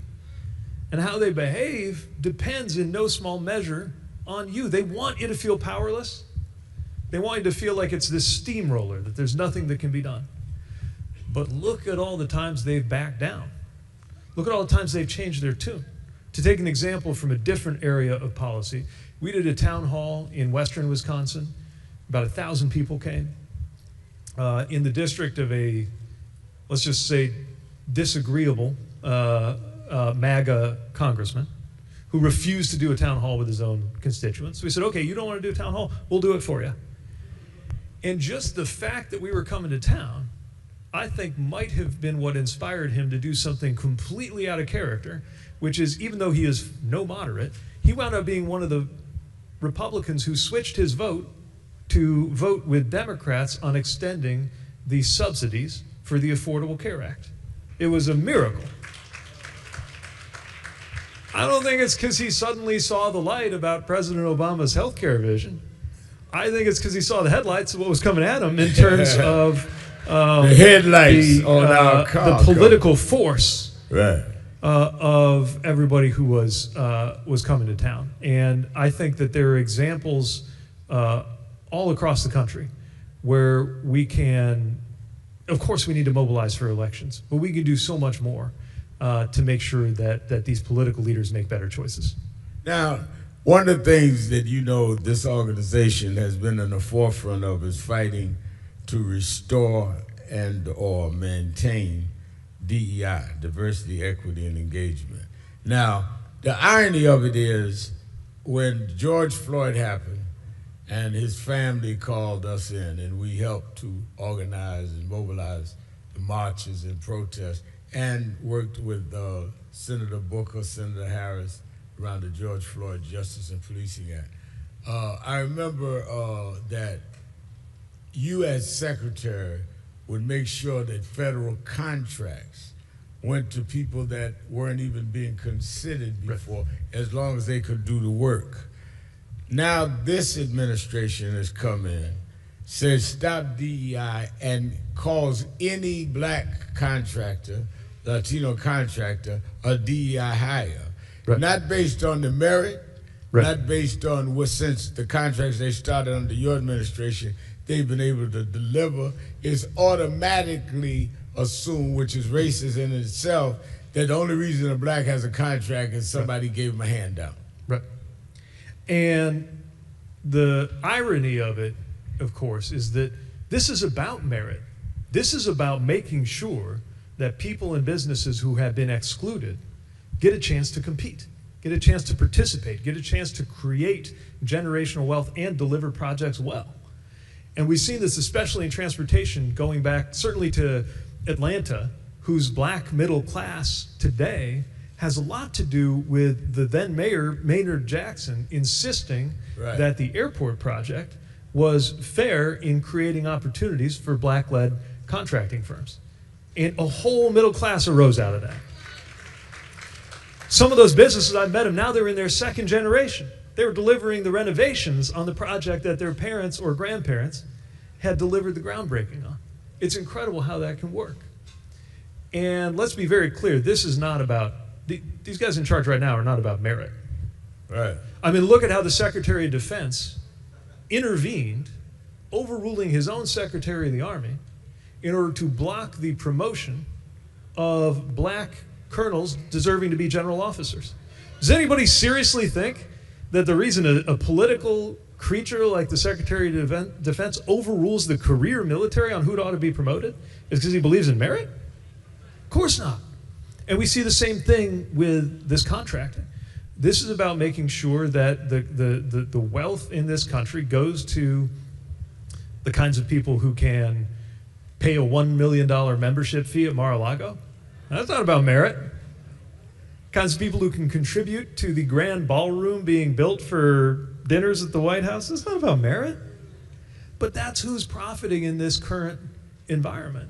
And how they behave depends in no small measure on you. They want you to feel powerless. They want you to feel like it's this steamroller, that there's nothing that can be done. But look at all the times they've backed down. Look at all the times they've changed their tune. To take an example from a different area of policy, we did a town hall in western Wisconsin. About 1,000 people came in the district of a, let's just say, disagreeable MAGA congressman who refused to do a town hall with his own constituents. So we said, okay, you don't want to do a town hall, we'll do it for you. And just the fact that we were coming to town, I think might have been what inspired him to do something completely out of character, which is, even though he is no moderate, he wound up being one of the Republicans who switched his vote to vote with Democrats on extending the subsidies for the Affordable Care Act. It was a miracle. I don't think it's because he suddenly saw the light about President Obama's health care vision. I think it's because he saw the headlights of what was coming at him in terms of the headlights on our car, the political force right. Of everybody who was coming to town. And I think that there are examples all across the country where we can, of course we need to mobilize for elections, but we can do so much more to make sure that these political leaders make better choices. Now, one of the things that this organization has been in the forefront of is fighting to restore and or maintain DEI, diversity, equity, and engagement. Now, the irony of it is when George Floyd happened and his family called us in and we helped to organize and mobilize the marches and protests and worked with Senator Booker, Senator Harris around the George Floyd Justice and Policing Act. I remember that you as secretary would make sure that federal contracts went to people that weren't even being considered before, as long as they could do the work. Now this administration has come in, says stop DEI, and calls any black contractor, Latino contractor, a DEI hire. Right. Not based on the merit, right. Not based on what, since the contracts they started under your administration, they've been able to deliver. It's automatically assumed, which is racist in itself, that the only reason a black has a contract is somebody gave him a handout. Right. And the irony of it, of course, is that this is about merit. This is about making sure that people and businesses who have been excluded get a chance to compete, get a chance to participate, get a chance to create generational wealth and deliver projects well. And we've seen this especially in transportation, going back certainly to Atlanta, whose black middle class today has a lot to do with the then mayor, Maynard Jackson, insisting that the airport project was fair in creating opportunities for black-led contracting firms. And a whole middle class arose out of that. Some of those businesses, I've met them, now they're in their second generation. They were delivering the renovations on the project that their parents or grandparents had delivered the groundbreaking on. It's incredible how that can work. And let's be very clear, this is not about, these guys in charge right now are not about merit. Right. I mean, look at how the Secretary of Defense intervened, overruling his own Secretary of the Army in order to block the promotion of black colonels deserving to be general officers. Does anybody seriously think that the reason a political creature like the Secretary of Defense overrules the career military on who ought to be promoted is because he believes in merit? Of course not. And we see the same thing with this contracting. This is about making sure that the wealth in this country goes to the kinds of people who can pay a $1 million membership fee at Mar-a-Lago. That's not about merit. Kinds of people who can contribute to the grand ballroom being built for dinners at the White House. That's not about merit. But that's who's profiting in this current environment.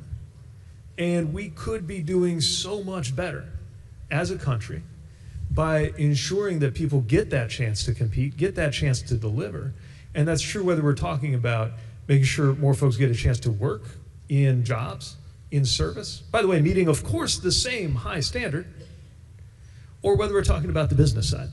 And we could be doing so much better as a country by ensuring that people get that chance to compete, get that chance to deliver. And that's true whether we're talking about making sure more folks get a chance to work in jobs, in service. By the way, meeting, of course, the same high standard, or whether we're talking about the business side.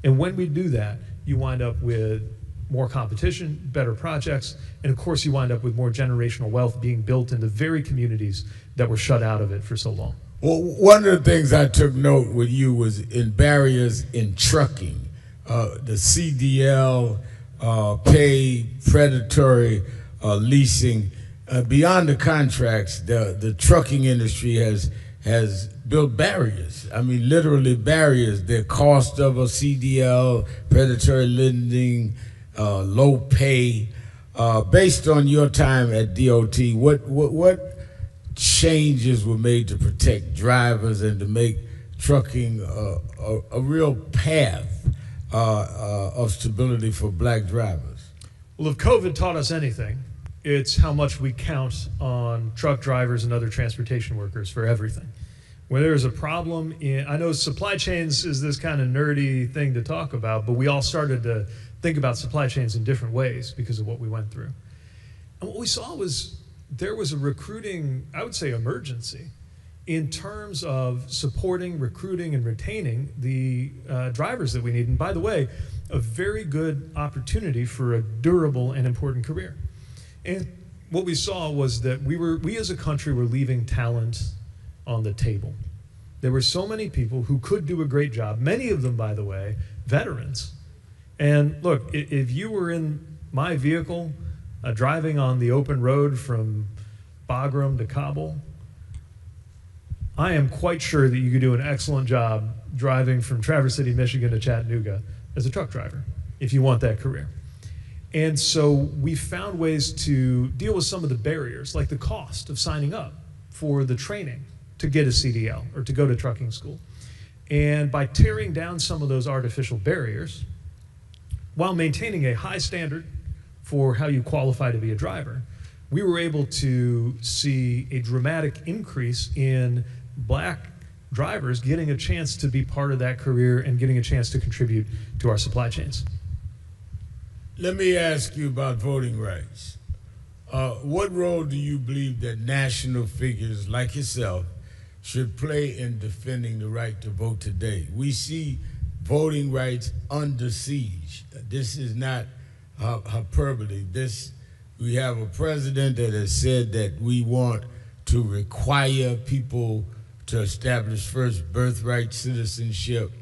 And when we do that, you wind up with more competition, better projects, and of course you wind up with more generational wealth being built in the very communities that were shut out of it for so long. Well, one of the things I took note with you was in barriers in trucking, the CDL, pay, predatory leasing. Beyond the contracts, the trucking industry has built barriers. I mean, literally barriers. The cost of a CDL, predatory lending, low pay. Based on your time at DOT, what changes were made to protect drivers and to make trucking a real path of stability for black drivers? Well, if COVID taught us anything, it's how much we count on truck drivers and other transportation workers for everything. When there's a problem I know supply chains is this kind of nerdy thing to talk about, but we all started to think about supply chains in different ways because of what we went through. And what we saw was there was a recruiting, I would say, emergency in terms of supporting, recruiting, and retaining the drivers that we need. And by the way, a very good opportunity for a durable and important career. And what we saw was that we as a country were leaving talent on the table. There were so many people who could do a great job, many of them, by the way, veterans. And look, if you were in my vehicle driving on the open road from Bagram to Kabul, I am quite sure that you could do an excellent job driving from Traverse City, Michigan to Chattanooga as a truck driver, if you want that career. And so we found ways to deal with some of the barriers, like the cost of signing up for the training to get a CDL or to go to trucking school. And by tearing down some of those artificial barriers, while maintaining a high standard for how you qualify to be a driver, we were able to see a dramatic increase in black drivers getting a chance to be part of that career and getting a chance to contribute to our supply chains. Let me ask you about voting rights. What role do you believe that national figures like yourself should play in defending the right to vote today? We see voting rights under siege. This is not hyperbole. We have a president that has said that we want to require people to establish first birthright citizenship.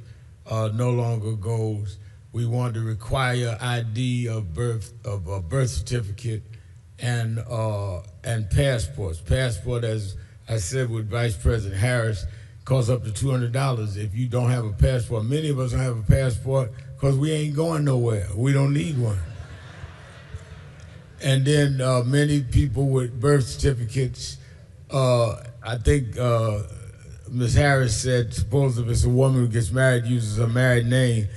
No longer goes. We want to require ID of birth, of a birth certificate, and passports. Passport, as I said with Vice President Harris, costs up to $200 if you don't have a passport. Many of us don't have a passport because we ain't going nowhere. We don't need one. And then many people with birth certificates, I think Ms. Harris said, suppose if it's a woman who gets married, uses a married name.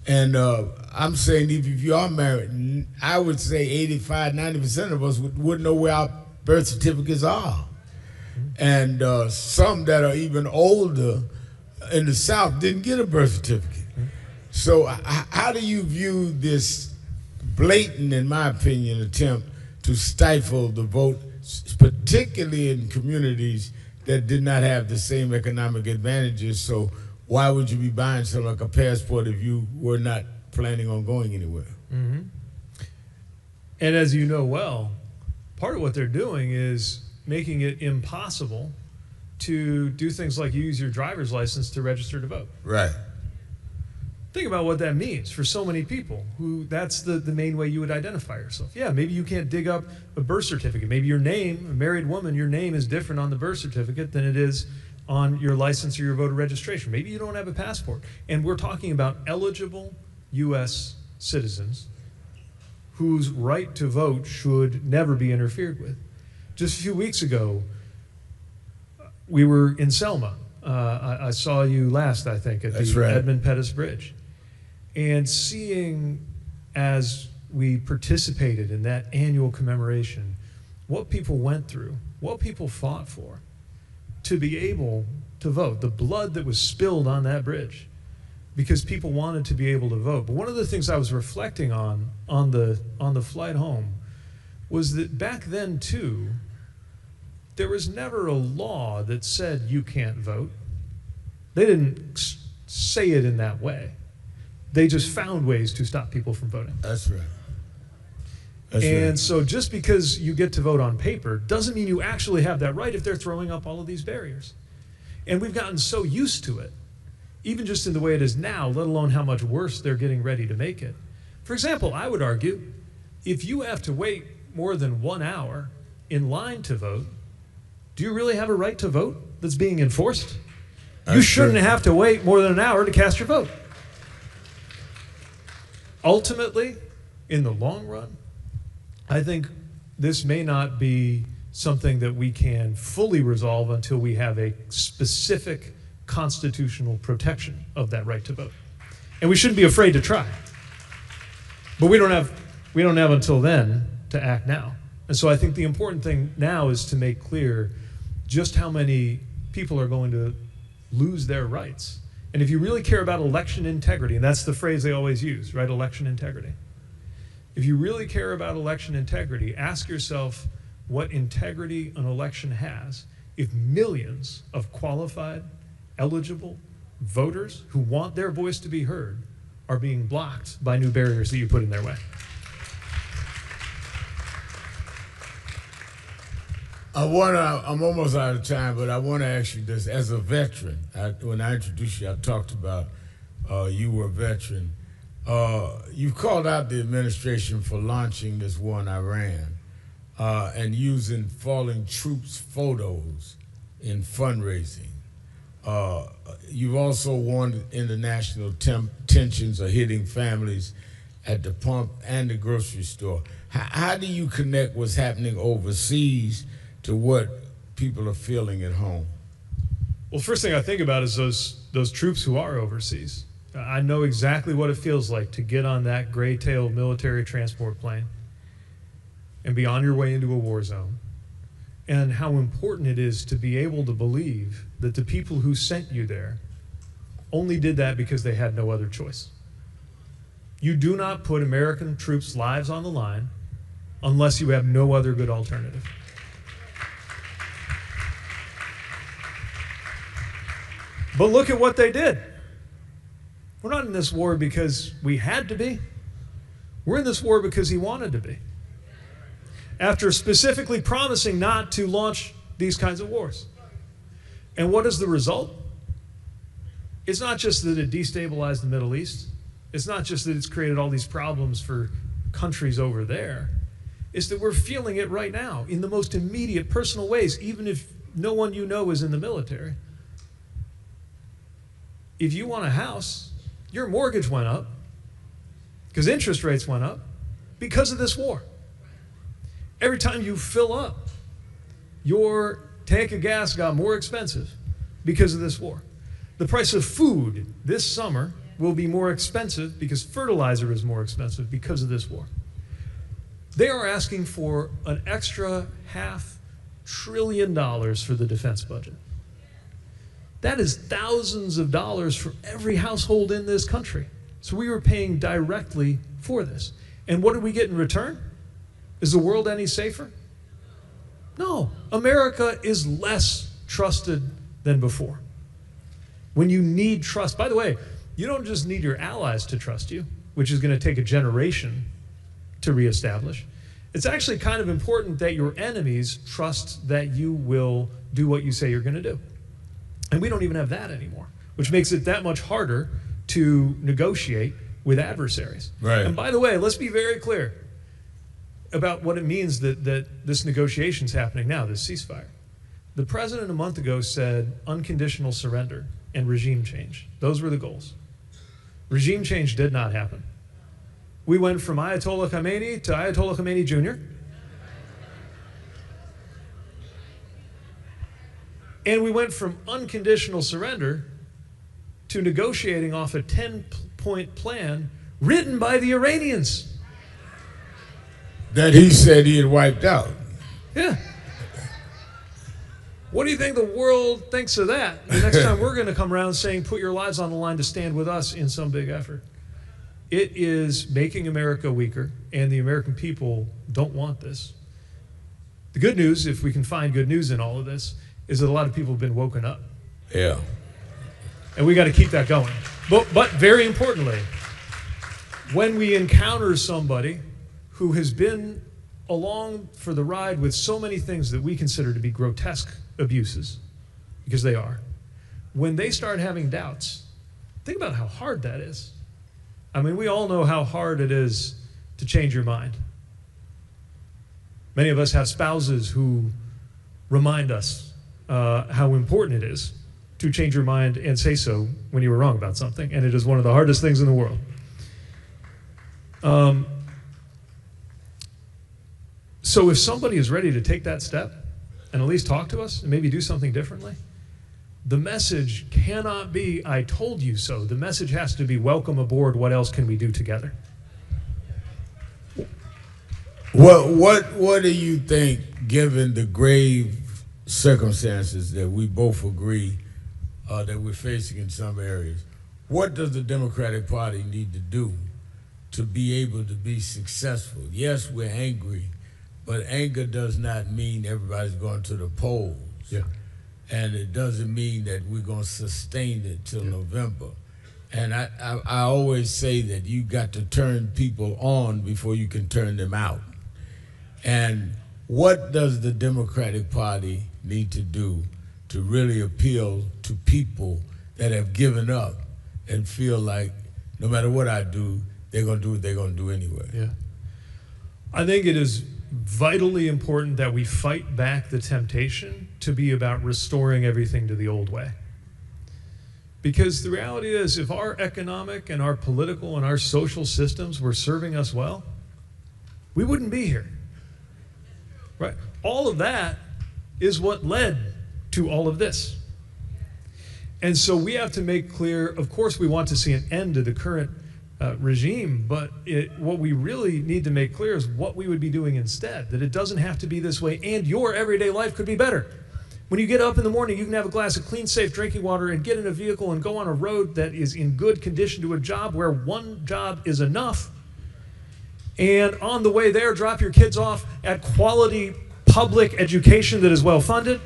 And I'm saying if you are married, I would say 85, 90% of us wouldn't know where our birth certificates are. And some that are even older in the South didn't get a birth certificate. So how do you view this blatant, in my opinion, attempt to stifle the vote, particularly in communities that did not have the same economic advantages? So why would you be buying something like a passport if you were not planning on going anywhere? Mm-hmm. And as you know well, part of what they're doing is making it impossible to do things like use your driver's license to register to vote. Right. Think about what that means for so many people who that's the main way you would identify yourself. Yeah, maybe you can't dig up a birth certificate. Maybe your name, a married woman, your name is different on the birth certificate than it is on your license or your voter registration. Maybe you don't have a passport. And we're talking about eligible U.S. citizens whose right to vote should never be interfered with. Just a few weeks ago, we were in Selma. I saw you last, I think, at the Edmund Pettus Bridge. And seeing, as we participated in that annual commemoration, what people went through, what people fought for, to be able to vote, the blood that was spilled on that bridge, because people wanted to be able to vote. But one of the things I was reflecting on the flight home was that back then, too, there was never a law that said you can't vote. They didn't say it in that way. They just found ways to stop people from voting. That's right. So just because you get to vote on paper doesn't mean you actually have that right if they're throwing up all of these barriers. And we've gotten so used to it, even just in the way it is now, let alone how much worse they're getting ready to make it. For example, I would argue, if you have to wait more than 1 hour in line to vote, do you really have a right to vote that's being enforced? You shouldn't have to wait more than an hour to cast your vote. Ultimately, in the long run, I think this may not be something that we can fully resolve until we have a specific constitutional protection of that right to vote. And we shouldn't be afraid to try. But we don't have until then to act now. And so I think the important thing now is to make clear just how many people are going to lose their rights. And if you really care about election integrity, and that's the phrase they always use, right? Election integrity. If you really care about election integrity, ask yourself what integrity an election has if millions of qualified, eligible voters who want their voice to be heard are being blocked by new barriers that you put in their way. I'm almost out of time, but I want to ask you this. As a veteran, when I introduced you, I talked about you were a veteran. You called out the administration for launching this war in Iran and using falling troops photos in fundraising. You've also warned international tensions are hitting families at the pump and the grocery store. How do you connect what's happening overseas to what people are feeling at home? Well, first thing I think about is those troops who are overseas. I know exactly what it feels like to get on that gray-tailed military transport plane and be on your way into a war zone, and how important it is to be able to believe that the people who sent you there only did that because they had no other choice. You do not put American troops' lives on the line unless you have no other good alternative. But look at what they did. We're not in this war because we had to be. We're in this war because he wanted to be. After specifically promising not to launch these kinds of wars. And what is the result? It's not just that it destabilized the Middle East. It's not just that it's created all these problems for countries over there. It's that we're feeling it right now in the most immediate personal ways, even if no one you know is in the military. If you want a house, your mortgage went up because interest rates went up because of this war. Every time you fill up, your tank of gas got more expensive because of this war. The price of food this summer will be more expensive because fertilizer is more expensive because of this war. They are asking for an extra $500 billion for the defense budget. That is thousands of dollars for every household in this country. So we were paying directly for this. And what did we get in return? Is the world any safer? No. America is less trusted than before. When you need trust, by the way, you don't just need your allies to trust you, which is going to take a generation to reestablish. It's actually kind of important that your enemies trust that you will do what you say you're going to do. And we don't even have that anymore, which makes it that much harder to negotiate with adversaries. Right. And by the way, let's be very clear about what it means that this negotiation's happening now, this ceasefire. The president a month ago said unconditional surrender and regime change. Those were the goals. Regime change did not happen. We went from Ayatollah Khamenei to Ayatollah Khamenei Jr. And we went from unconditional surrender to negotiating off a 10-point plan written by the Iranians. That he said he had wiped out. Yeah. What do you think the world thinks of that? The next time we're going to come around saying, put your lives on the line to stand with us in some big effort. It is making America weaker, and the American people don't want this. The good news, if we can find good news in all of this, is that a lot of people have been woken up. Yeah. And we got to keep that going. But very importantly, when we encounter somebody who has been along for the ride with so many things that we consider to be grotesque abuses, because they are, when they start having doubts, think about how hard that is. I mean, we all know how hard it is to change your mind. Many of us have spouses who remind us how important it is to change your mind and say so when you were wrong about something, and it is one of the hardest things in the world. So if somebody is ready to take that step and at least talk to us and maybe do something differently, the message cannot be, I told you so. The message has to be, welcome aboard. What else can we do together? What do you think, given the grave circumstances that we both agree that we're facing in some areas, what does the Democratic Party need to do to be able to be successful? Yes, we're angry, but anger does not mean everybody's going to the polls. Yeah. And it doesn't mean that we're going to sustain it till November. And I always say that you got to turn people on before you can turn them out. And what does the Democratic Party need to do to really appeal to people that have given up and feel like no matter what I do, they're going to do what they're going to do anyway? Yeah. I think it is vitally important that we fight back the temptation to be about restoring everything to the old way. Because the reality is, if our economic and our political and our social systems were serving us well, we wouldn't be here. Right? All of that is what led to all of this. And so we have to make clear, of course, we want to see an end to the current regime, but what we really need to make clear is what we would be doing instead, that it doesn't have to be this way, and your everyday life could be better. When you get up in the morning, you can have a glass of clean, safe drinking water and get in a vehicle and go on a road that is in good condition to a job where one job is enough. And on the way there, drop your kids off at quality public education that is well funded,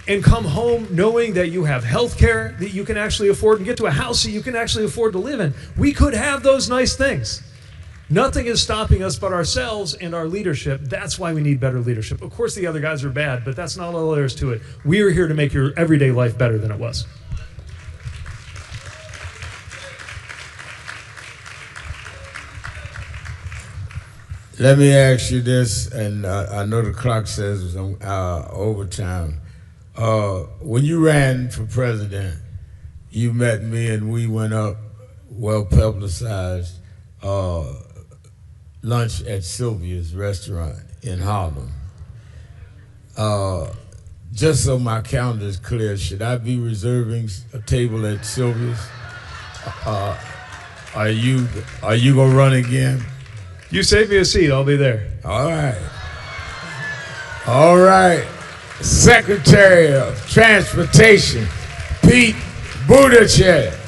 and come home knowing that you have health care that you can actually afford and get to a house that you can actually afford to live in. We could have those nice things. Nothing is stopping us but ourselves and our leadership. That's why we need better leadership. Of course, the other guys are bad, but that's not all there is to it. We are here to make your everyday life better than it was. Let me ask you this, and I know the clock says it's on overtime. When you ran for president, you met me and we went up, well-publicized, lunch at Sylvia's restaurant in Harlem. just so my calendar is clear, should I be reserving a table at Sylvia's? Are you gonna run again? You save me a seat, I'll be there. All right. All right. Secretary of Transportation, Pete Buttigieg.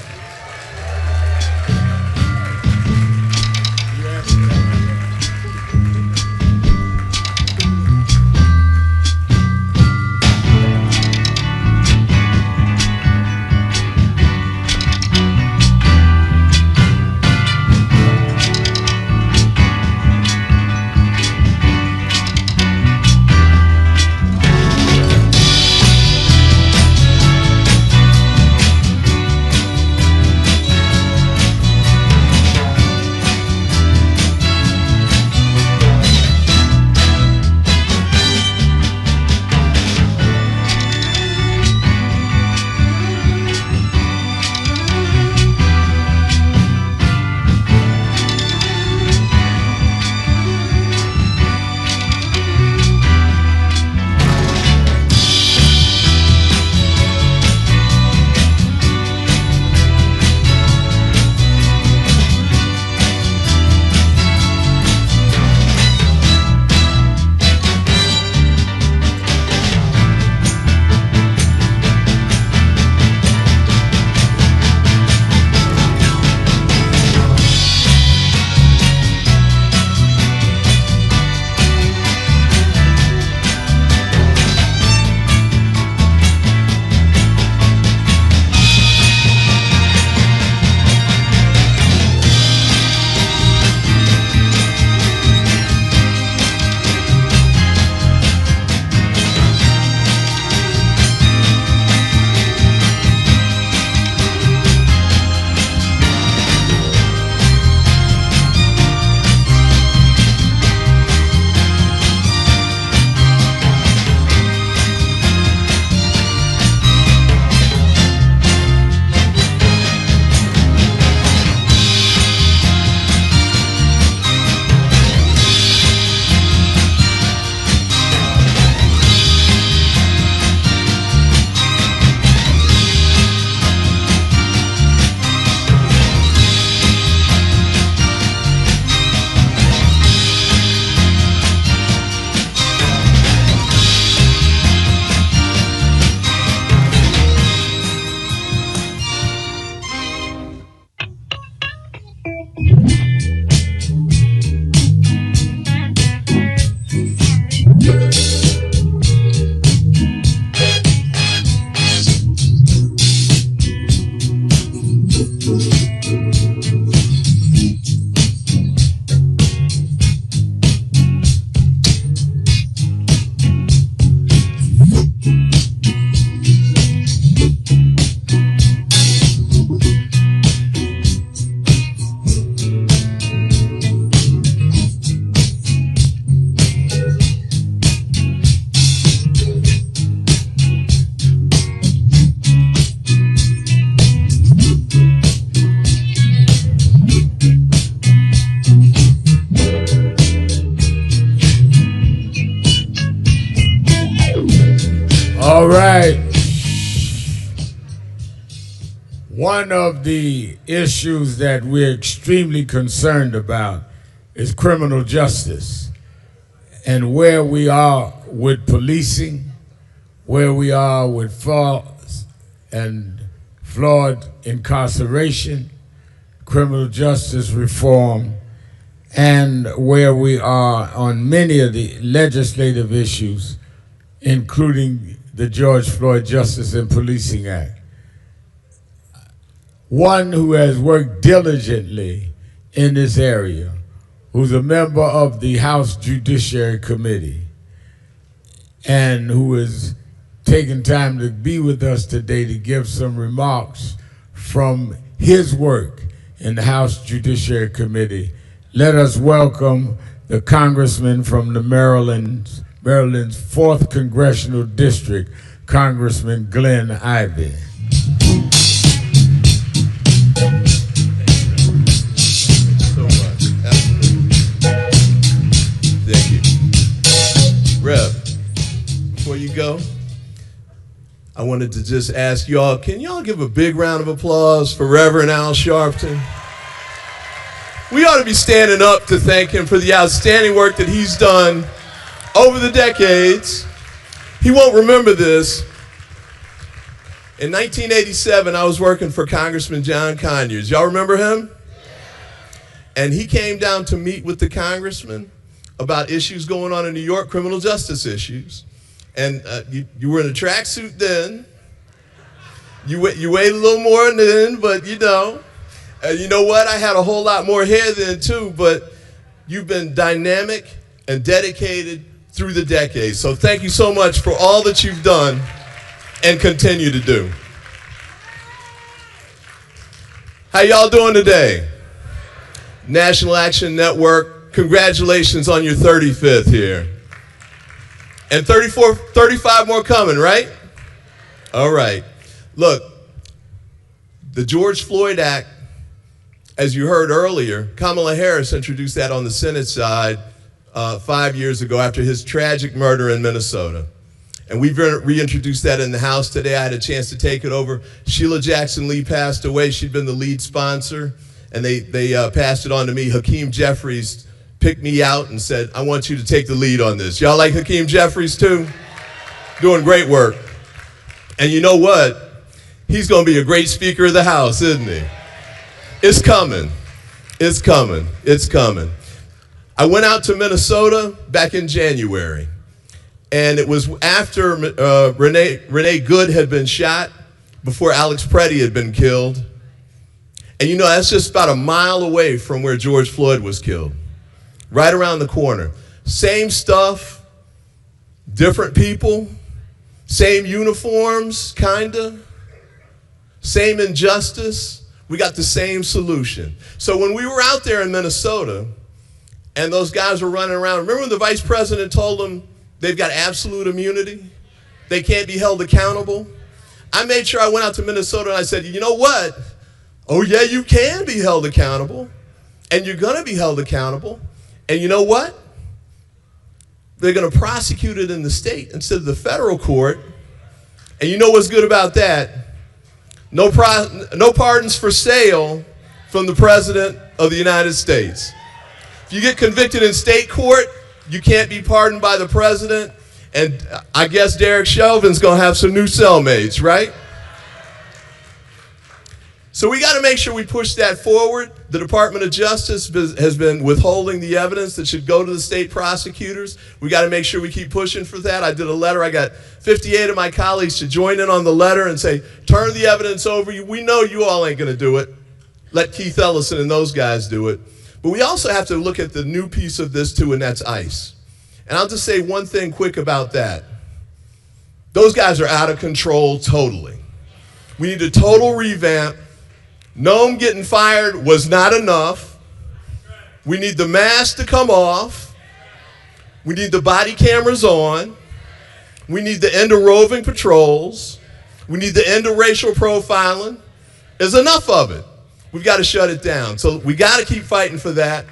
All right. One of the issues that we're extremely concerned about is criminal justice and where we are with policing, where we are with false and flawed incarceration, criminal justice reform, and where we are on many of the legislative issues, including the George Floyd Justice and Policing Act. One who has worked diligently in this area, who's a member of the House Judiciary Committee, and who has taken time to be with us today to give some remarks from his work in the House Judiciary Committee. Let us welcome the Congressman from the Maryland's 4th Congressional District, Congressman Glenn Ivey. Thank you. Rev, before you go, wanted to just ask y'all, can y'all give a big round of applause for Reverend Al Sharpton? We ought to be standing up to thank him for the outstanding work that he's done over the decades. He won't remember this. In 1987, I was working for Congressman John Conyers. Y'all remember him? And he came down to meet with the congressman about issues going on in New York, criminal justice issues. And you were in a tracksuit then. You weighed a little more then, but you know what? I had a whole lot more hair then too, but you've been dynamic and dedicated through the decades. So thank you so much for all that you've done and continue to do. How y'all doing today? National Action Network, congratulations on your 35th here. And 35 more coming, right? All right. Look, the George Floyd Act, as you heard earlier, Kamala Harris introduced that on the Senate side 5 years ago after his tragic murder in Minnesota. And we've reintroduced that in the House today. I had a chance to take it over. Sheila Jackson Lee passed away. She'd been the lead sponsor, and they passed it on to me. Hakeem Jeffries picked me out and said, I want you to take the lead on this. Y'all like Hakeem Jeffries too? Doing great work. And you know what? He's going to be a great Speaker of the House, isn't he? It's coming. It's coming. It's coming. I went out to Minnesota back in January, and it was after Renee Good had been shot, before Alex Preddy had been killed. And you know, that's just about a mile away from where George Floyd was killed. Right around the corner. Same stuff, different people, same uniforms, kinda, same injustice. We got the same solution. So when we were out there in Minnesota and those guys were running around, remember when the vice president told them they've got absolute immunity? They can't be held accountable? I made sure I went out to Minnesota and I said, you know what? Oh yeah, you can be held accountable, and you're gonna be held accountable. And you know what? They're going to prosecute it in the state instead of the federal court. And you know what's good about that? No pardons for sale from the President of the United States. If you get convicted in state court, you can't be pardoned by the President. And I guess Derek Chauvin's going to have some new cellmates, right? So we got to make sure we push that forward. The Department of Justice has been withholding the evidence that should go to the state prosecutors. We got to make sure we keep pushing for that. I did a letter. I got 58 of my colleagues to join in on the letter and say, turn the evidence over. We know you all ain't going to do it. Let Keith Ellison and those guys do it. But we also have to look at the new piece of this too, and that's ICE. And I'll just say one thing quick about that. Those guys are out of control totally. We need a total revamp. Noam getting fired was not enough. We need the mask to come off. We need the body cameras on. We need the end of roving patrols. We need the end of racial profiling. There's enough of it. We've got to shut it down. So we got to keep fighting for that.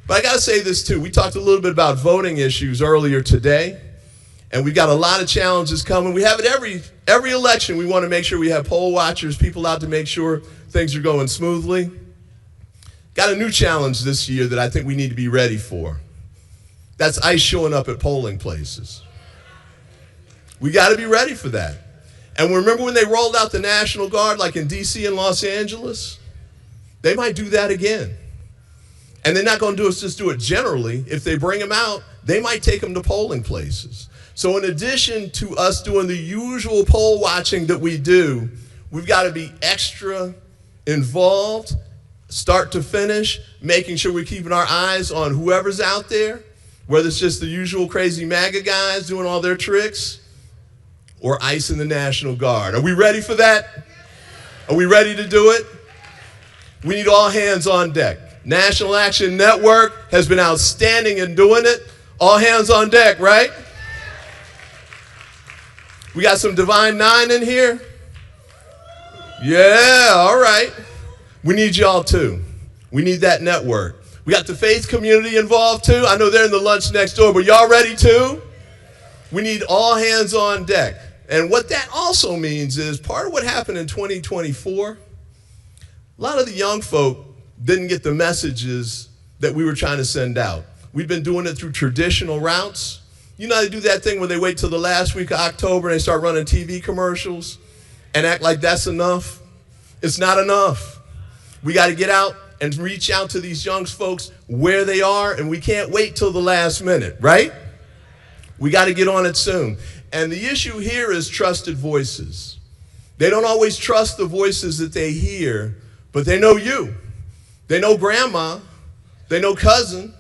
But I got to say this too. We talked a little bit about voting issues earlier today. And we've got a lot of challenges coming. We have it every election. We want to make sure we have poll watchers, people out to make sure things are going smoothly. Got a new challenge this year that I think we need to be ready for. That's ICE showing up at polling places. We got to be ready for that. And remember when they rolled out the National Guard, like in DC and Los Angeles? They might do that again. And they're not going to just do it generally. If they bring them out, they might take them to polling places. So in addition to us doing the usual poll watching that we do, we've got to be extra involved, start to finish, making sure we're keeping our eyes on whoever's out there, whether it's just the usual crazy MAGA guys doing all their tricks, or ICE and the National Guard. Are we ready for that? Are we ready to do it? We need all hands on deck. National Action Network has been outstanding in doing it. All hands on deck, right? We got some Divine Nine in here? Yeah, all right. We need y'all too. We need that network. We got the faith community involved too. I know they're in the lunch next door, but y'all ready too? We need all hands on deck. And what that also means is part of what happened in 2024, a lot of the young folk didn't get the messages that we were trying to send out. We've been doing it through traditional routes. You know, they do that thing where they wait till the last week of October and they start running TV commercials and act like that's enough. It's not enough. We got to get out and reach out to these young folks where they are, and we can't wait till the last minute, right? We got to get on it soon. And the issue here is trusted voices. They don't always trust the voices that they hear, but they know you. They know grandma. They know cousin.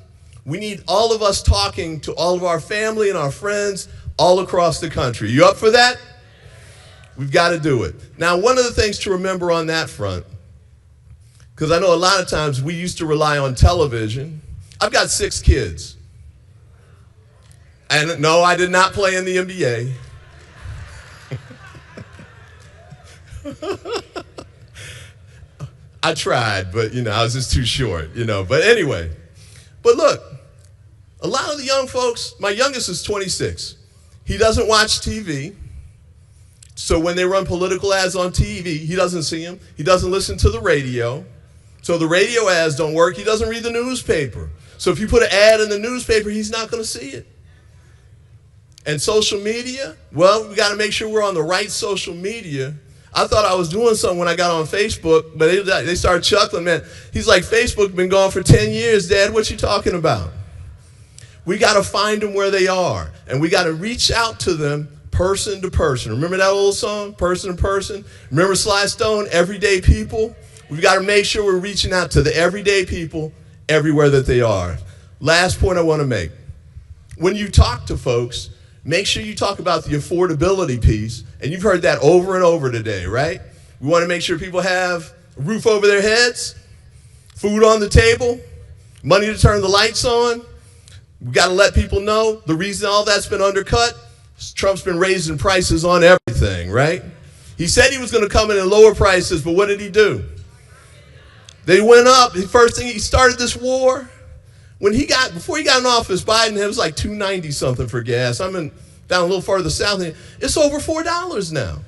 We need all of us talking to all of our family and our friends all across the country. You up for that? We've got to do it. Now, one of the things to remember on that front, because I know a lot of times we used to rely on television. I've got 6 kids. And no, I did not play in the NBA. I tried, but, I was just too short, But anyway, but look, a lot of the young folks, my youngest is 26. He doesn't watch TV. So when they run political ads on TV, he doesn't see them. He doesn't listen to the radio. So the radio ads don't work. He doesn't read the newspaper. So if you put an ad in the newspaper, he's not going to see it. And social media, well, we got to make sure we're on the right social media. I thought I was doing something when I got on Facebook, but they started chuckling, man. He's like, Facebook been gone for 10 years, Dad. What you talking about? We got to find them where they are, and we got to reach out to them person to person. Remember that old song, person to person? Remember Sly Stone, Everyday People? We've got to make sure we're reaching out to the everyday people everywhere that they are. Last point I want to make. When you talk to folks, make sure you talk about the affordability piece, and you've heard that over and over today, right? We want to make sure people have a roof over their heads, food on the table, money to turn the lights on. We got to let people know the reason all that's been undercut is Trump's been raising prices on everything, right? He said he was going to come in and lower prices, but what did he do? They went up. The first thing, he started this war. Before he got in office, Biden, it was like $2.90 something for gas. Down a little farther south. It's over $4 now.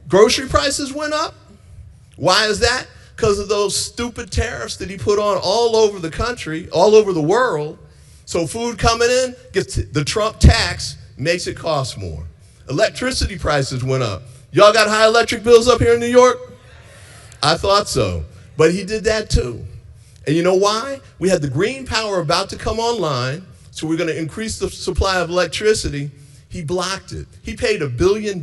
Grocery prices went up. Why is that? Because of those stupid tariffs that he put on all over the country, all over the world. So food coming in, gets the Trump tax, makes it cost more. Electricity prices went up. Y'all got high electric bills up here in New York? I thought so. But he did that too. And you know why? We had the green power about to come online, so we're going to increase the supply of electricity. He blocked it. He paid $1 billion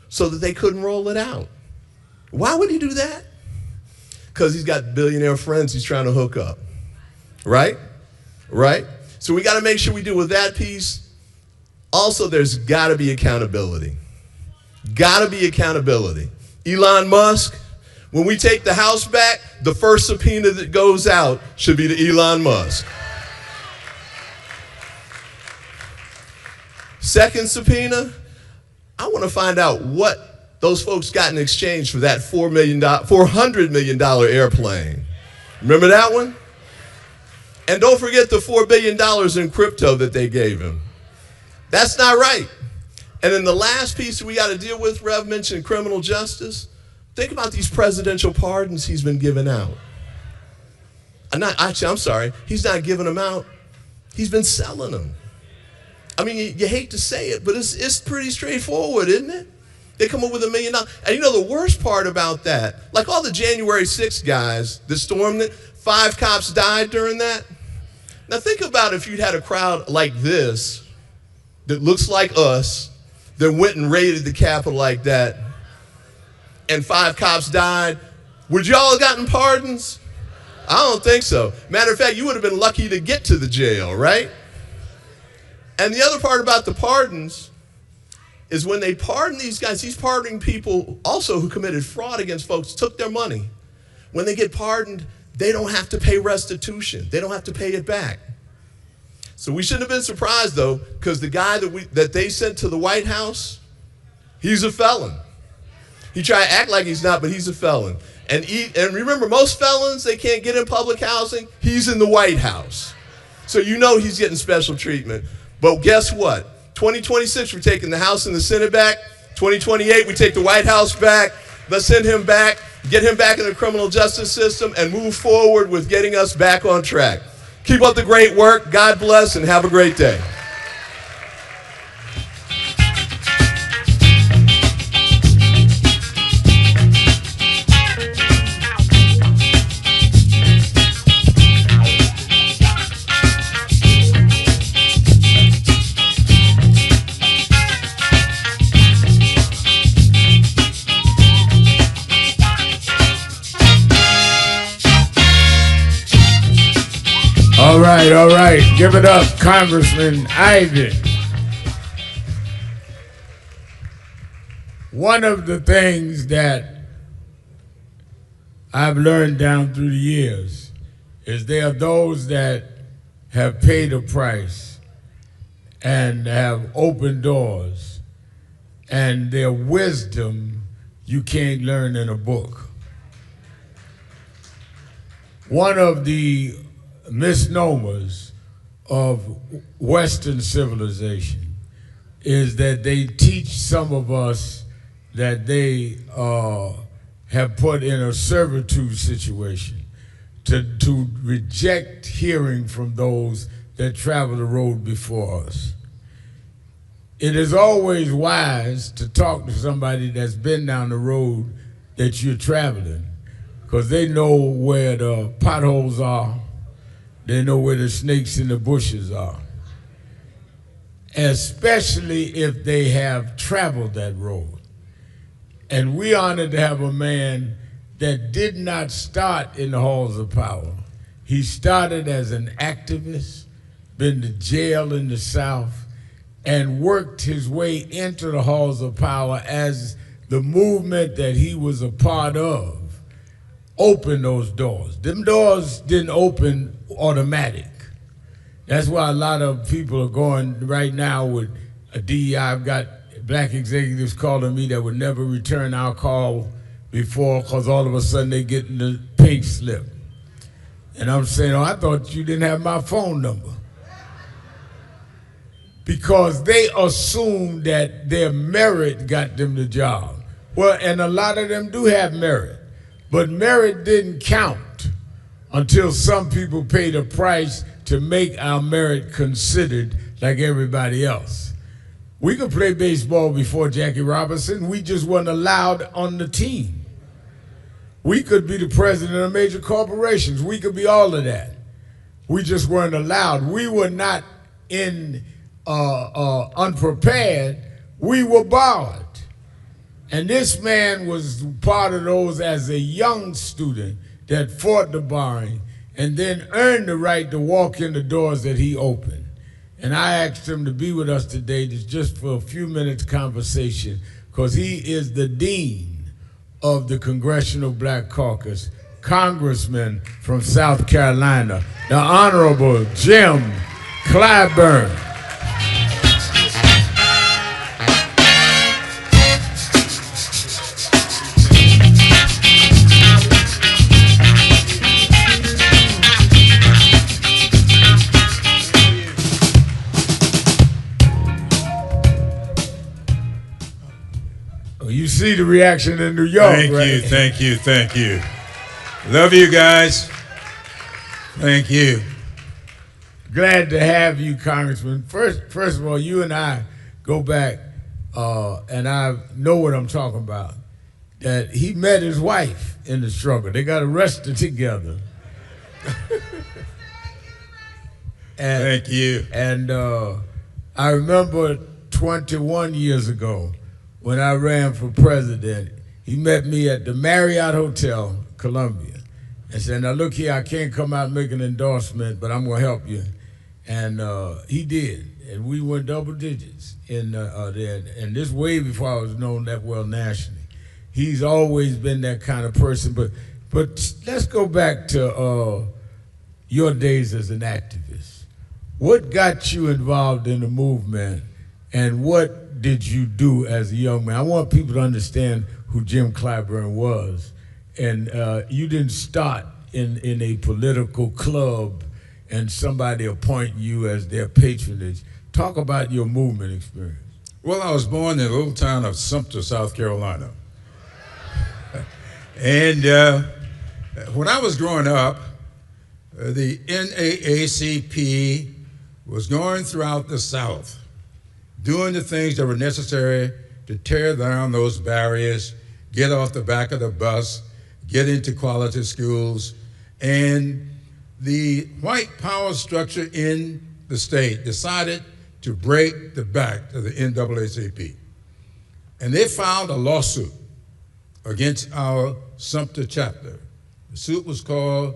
so that they couldn't roll it out. Why would he do that? Because he's got billionaire friends he's trying to hook up. Right? Right? So we got to make sure we deal with that piece. Also, there's got to be accountability. Got to be accountability. Elon Musk, when we take the House back, the first subpoena that goes out should be to Elon Musk. Second subpoena, I want to find out what those folks got in exchange for that $400 million airplane. Remember that one? And don't forget the $4 billion in crypto that they gave him. That's not right. And then the last piece that we got to deal with, Rev mentioned criminal justice. Think about these presidential pardons he's been giving out. I'm sorry, he's not giving them out. He's been selling them. I mean, you hate to say it, but it's pretty straightforward, isn't it? They come up with $1 million. And you know the worst part about that, like all the January 6th guys that stormed it, 5 cops died during that. Now think about if you'd had a crowd like this that looks like us that went and raided the Capitol like that, and 5 cops died. Would y'all have gotten pardons? I don't think so. Matter of fact, you would have been lucky to get to the jail, right? And the other part about the pardons is when they pardon these guys, he's pardoning people also who committed fraud against folks, took their money. When they get pardoned, they don't have to pay restitution. They don't have to pay it back. So we shouldn't have been surprised, though, because the guy that they sent to the White House, he's a felon. He tried to act like he's not, but he's a felon. And remember, most felons, they can't get in public housing. He's in the White House. So you know he's getting special treatment. But guess what? 2026, we're taking the House and the Senate back. 2028, we take the White House back. Let's send him back, get him back in the criminal justice system, and move forward with getting us back on track. Keep up the great work. God bless, and have a great day. All right, give it up, Congressman Ivey. One of the things that I've learned down through the years is there are those that have paid a price and have opened doors, and their wisdom you can't learn in a book. One of the misnomers of Western civilization is that they teach some of us that they have put in a servitude situation to reject hearing from those that travel the road before us. It is always wise to talk to somebody that's been down the road that you're traveling, because they know where the potholes are. They know where the snakes in the bushes are, especially if they have traveled that road. And we honored to have a man that did not start in the halls of power. He started as an activist, been to jail in the South, and worked his way into the halls of power as the movement that he was a part of opened those doors. Them doors didn't open automatic. That's why a lot of people are going right now with a DEI. I've got black executives calling me that would never return our call before, because all of a sudden they get in the pink slip. And I'm saying, oh, I thought you didn't have my phone number. Because they assume that their merit got them the job. Well, and a lot of them do have merit. But merit didn't count until some people paid a price to make our merit considered like everybody else. We could play baseball before Jackie Robinson. We just weren't allowed on the team. We could be the president of major corporations. We could be all of that. We just weren't allowed. We were not unprepared. We were barred. And this man was part of those as a young student that fought the barring and then earned the right to walk in the doors that he opened. And I asked him to be with us today just for a few minutes conversation, because he is the dean of the Congressional Black Caucus, Congressman from South Carolina, the Honorable Jim Clyburn. You see the reaction in New York, Thank right? you, thank you, thank you. Love you guys. Thank you. Glad to have you, Congressman. First of all, you and I go back, and I know what I'm talking about. That he met his wife in the struggle. They got arrested together. Thank you. And I remember 21 years ago, when I ran for president, he met me at the Marriott Hotel, Columbia, and said, now look here, I can't come out and make an endorsement, but I'm gonna help you. And he did, and we went double digits in there, and this way before I was known that well nationally. He's always been that kind of person, but let's go back to your days as an activist. What got you involved in the movement, and what did you do as a young man? I want people to understand who Jim Clyburn was. And you didn't start in a political club and somebody appoint you as their patronage. Talk about your movement experience. Well, I was born in the little town of Sumter, South Carolina. And when I was growing up, the NAACP was going throughout the South, doing the things that were necessary to tear down those barriers, get off the back of the bus, get into quality schools. And the white power structure in the state decided to break the back of the NAACP. And they filed a lawsuit against our Sumter chapter. The suit was called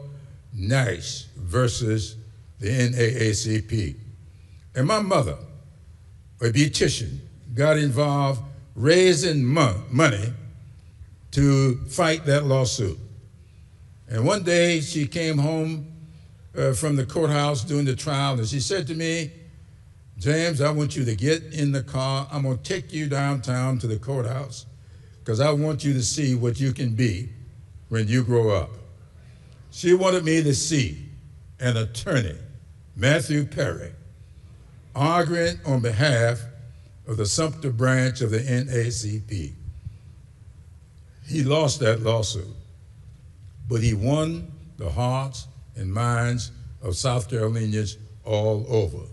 Nash versus the NAACP. And my mother, a beautician, got involved raising money to fight that lawsuit. And one day she came home from the courthouse during the trial, and she said to me, "James, I want you to get in the car. I'm going to take you downtown to the courthouse because I want you to see what you can be when you grow up." She wanted me to see an attorney, Matthew Perry, arguing on behalf of the Sumter branch of the NAACP. He lost that lawsuit, but he won the hearts and minds of South Carolinians all over.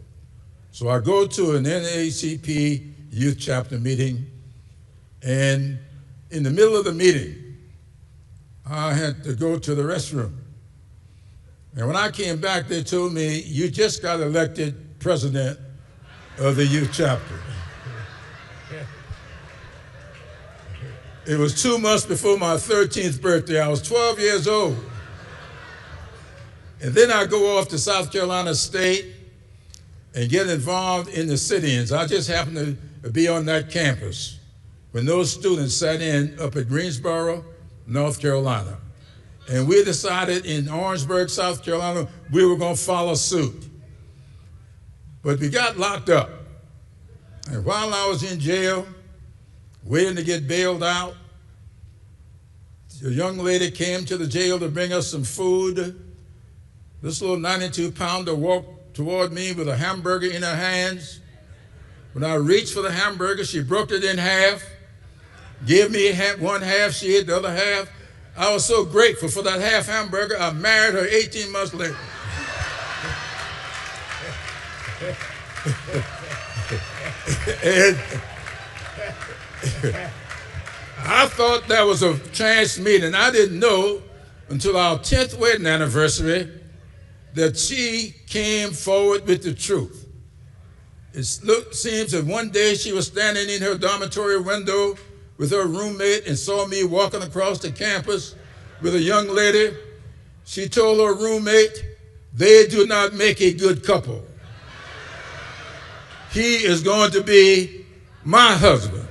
So I go to an NAACP youth chapter meeting, and in the middle of the meeting, I had to go to the restroom. And when I came back, they told me, "You just got elected president of the youth chapter." It was 2 months before my 13th birthday. I was 12 years old. And then I go off to South Carolina State and get involved in the sit-ins. I just happened to be on that campus when those students sat in up at Greensboro, North Carolina. And we decided in Orangeburg, South Carolina, we were going to follow suit. But we got locked up. And while I was in jail, waiting to get bailed out, a young lady came to the jail to bring us some food. This little 92-pounder walked toward me with a hamburger in her hands. When I reached for the hamburger, she broke it in half, gave me one half, she ate the other half. I was so grateful for that half hamburger, I married her 18 months later. And I thought that was a chance meeting. I didn't know until our 10th wedding anniversary that she came forward with the truth. It seems that one day she was standing in her dormitory window with her roommate and saw me walking across the campus with a young lady. She told her roommate, "They do not make a good couple. He is going to be my husband."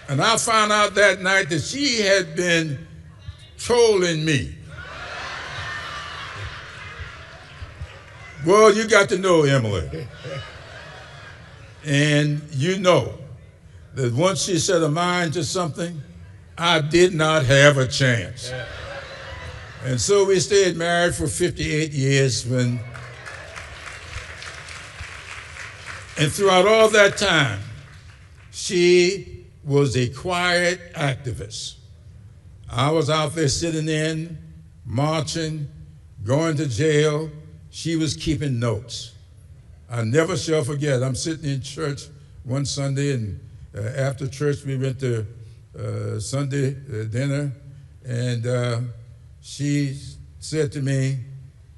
And I found out that night that she had been trolling me. Well, you got to know Emily. And you know that once she set her mind to something, I did not have a chance. And so we stayed married for 58 years and throughout all that time, she was a quiet activist. I was out there sitting in, marching, going to jail. She was keeping notes. I never shall forget, I'm sitting in church one Sunday, and after church we went to Sunday dinner, and she said to me,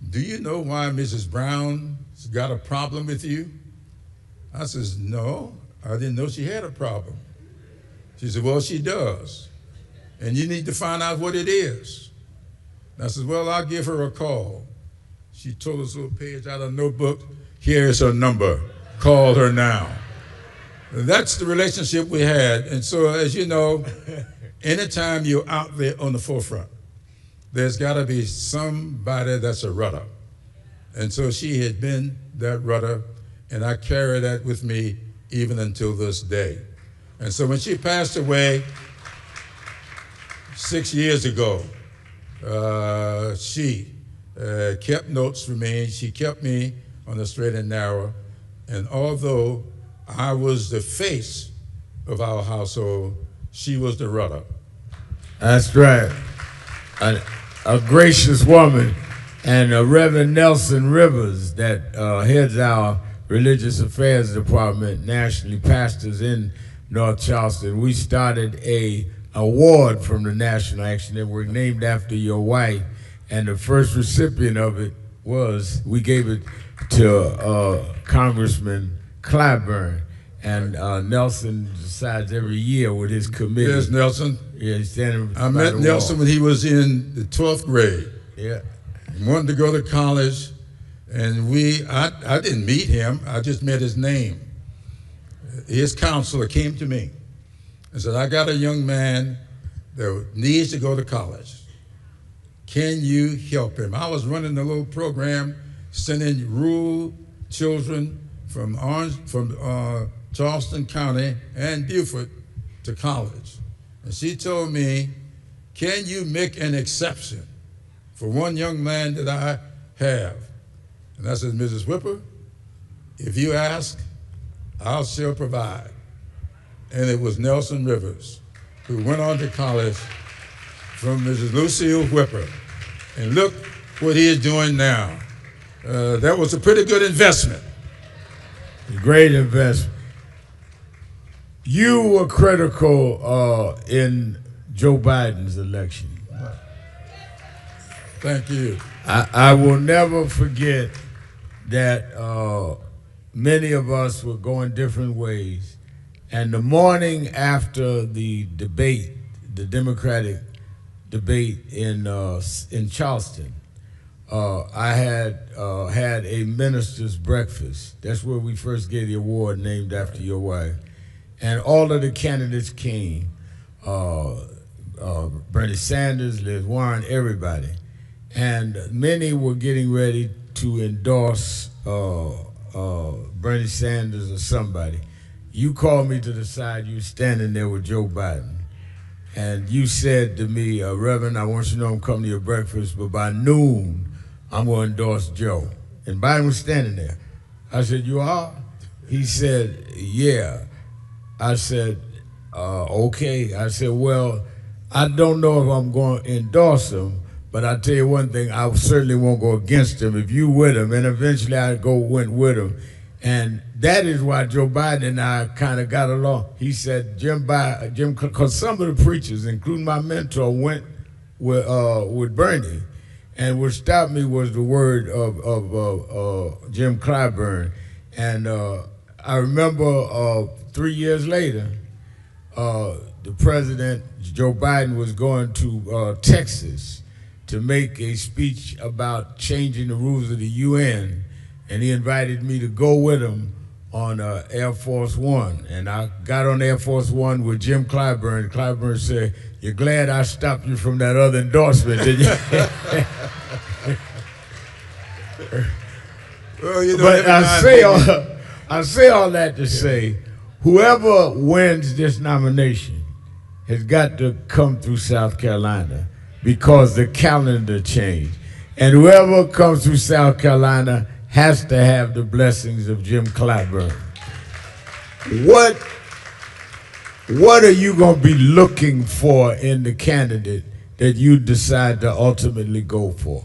"Do you know why Mrs. Brown's got a problem with you?" I says, "No, I didn't know she had a problem." She said, "Well, she does, and you need to find out what it is." And I said, "Well, I'll give her a call." She told us a little page out of a notebook. "Here's her number. Call her now." And that's the relationship we had. And so, as you know, anytime you're out there on the forefront, there's got to be somebody that's a rudder. And so she had been that rudder, and I carry that with me even until this day. And so when she passed away 6 years ago, she kept notes for me. She kept me on the straight and narrow. And although I was the face of our household, she was the rudder. That's right. A gracious woman. And Reverend Nelson Rivers, that heads our Religious Affairs Department, nationally pastors in North Charleston. We started a award from the National Action Network named after your wife, and the first recipient of it we gave it to Congressman Clyburn, and Nelson decides every year with his committee. Yes, Nelson. Yeah, he's standing. I met Nelson when he was in the 12th grade. Yeah. He wanted to go to college, and I didn't meet him, I just met his name. His counselor came to me and said, I got a young man that needs to go to college. Can you help him? I was running a little program sending rural children from Charleston County and Beaufort to college. And she told me, can you make an exception for one young man that I have? And I said, Mrs. Whipper, if you ask, I shall provide. And it was Nelson Rivers, who went on to college from Mrs. Lucille Whipper. And look what he is doing now. That was a pretty good investment. Great investment. You were critical in Joe Biden's election. Thank you. I will never forget that many of us were going different ways. And the morning after the debate, the Democratic debate in Charleston, I had had a minister's breakfast. That's where we first gave the award named after your wife. And all of the candidates came, Bernie Sanders, Liz Warren, everybody. And many were getting ready to endorse Bernie Sanders or somebody. You called me to the side, you were standing there with Joe Biden. And you said to me, Reverend, I want you to know I'm coming to your breakfast, but by noon, I'm going to endorse Joe. And Biden was standing there. I said, you are? He said, yeah. I said, okay. I said, well, I don't know if I'm going to endorse him, but I'll tell you one thing, I certainly won't go against him if you with him. And eventually I went with him. And that is why Joe Biden and I kind of got along. He said, Jim, because some of the preachers, including my mentor, went with Bernie. And what stopped me was the word of Jim Clyburn. And I remember 3 years later, the president, Joe Biden, was going to Texas to make a speech about changing the rules of the UN. And he invited me to go with him on Air Force One. And I got on Air Force One with Jim Clyburn. Clyburn said, you're glad I stopped you from that other endorsement, didn't you? Well, you know, but I say all that to say, whoever wins this nomination has got to come through South Carolina because the calendar changed. And whoever comes through South Carolina has to have the blessings of Jim Clyburn. What are you going to be looking for in the candidate that you decide to ultimately go for?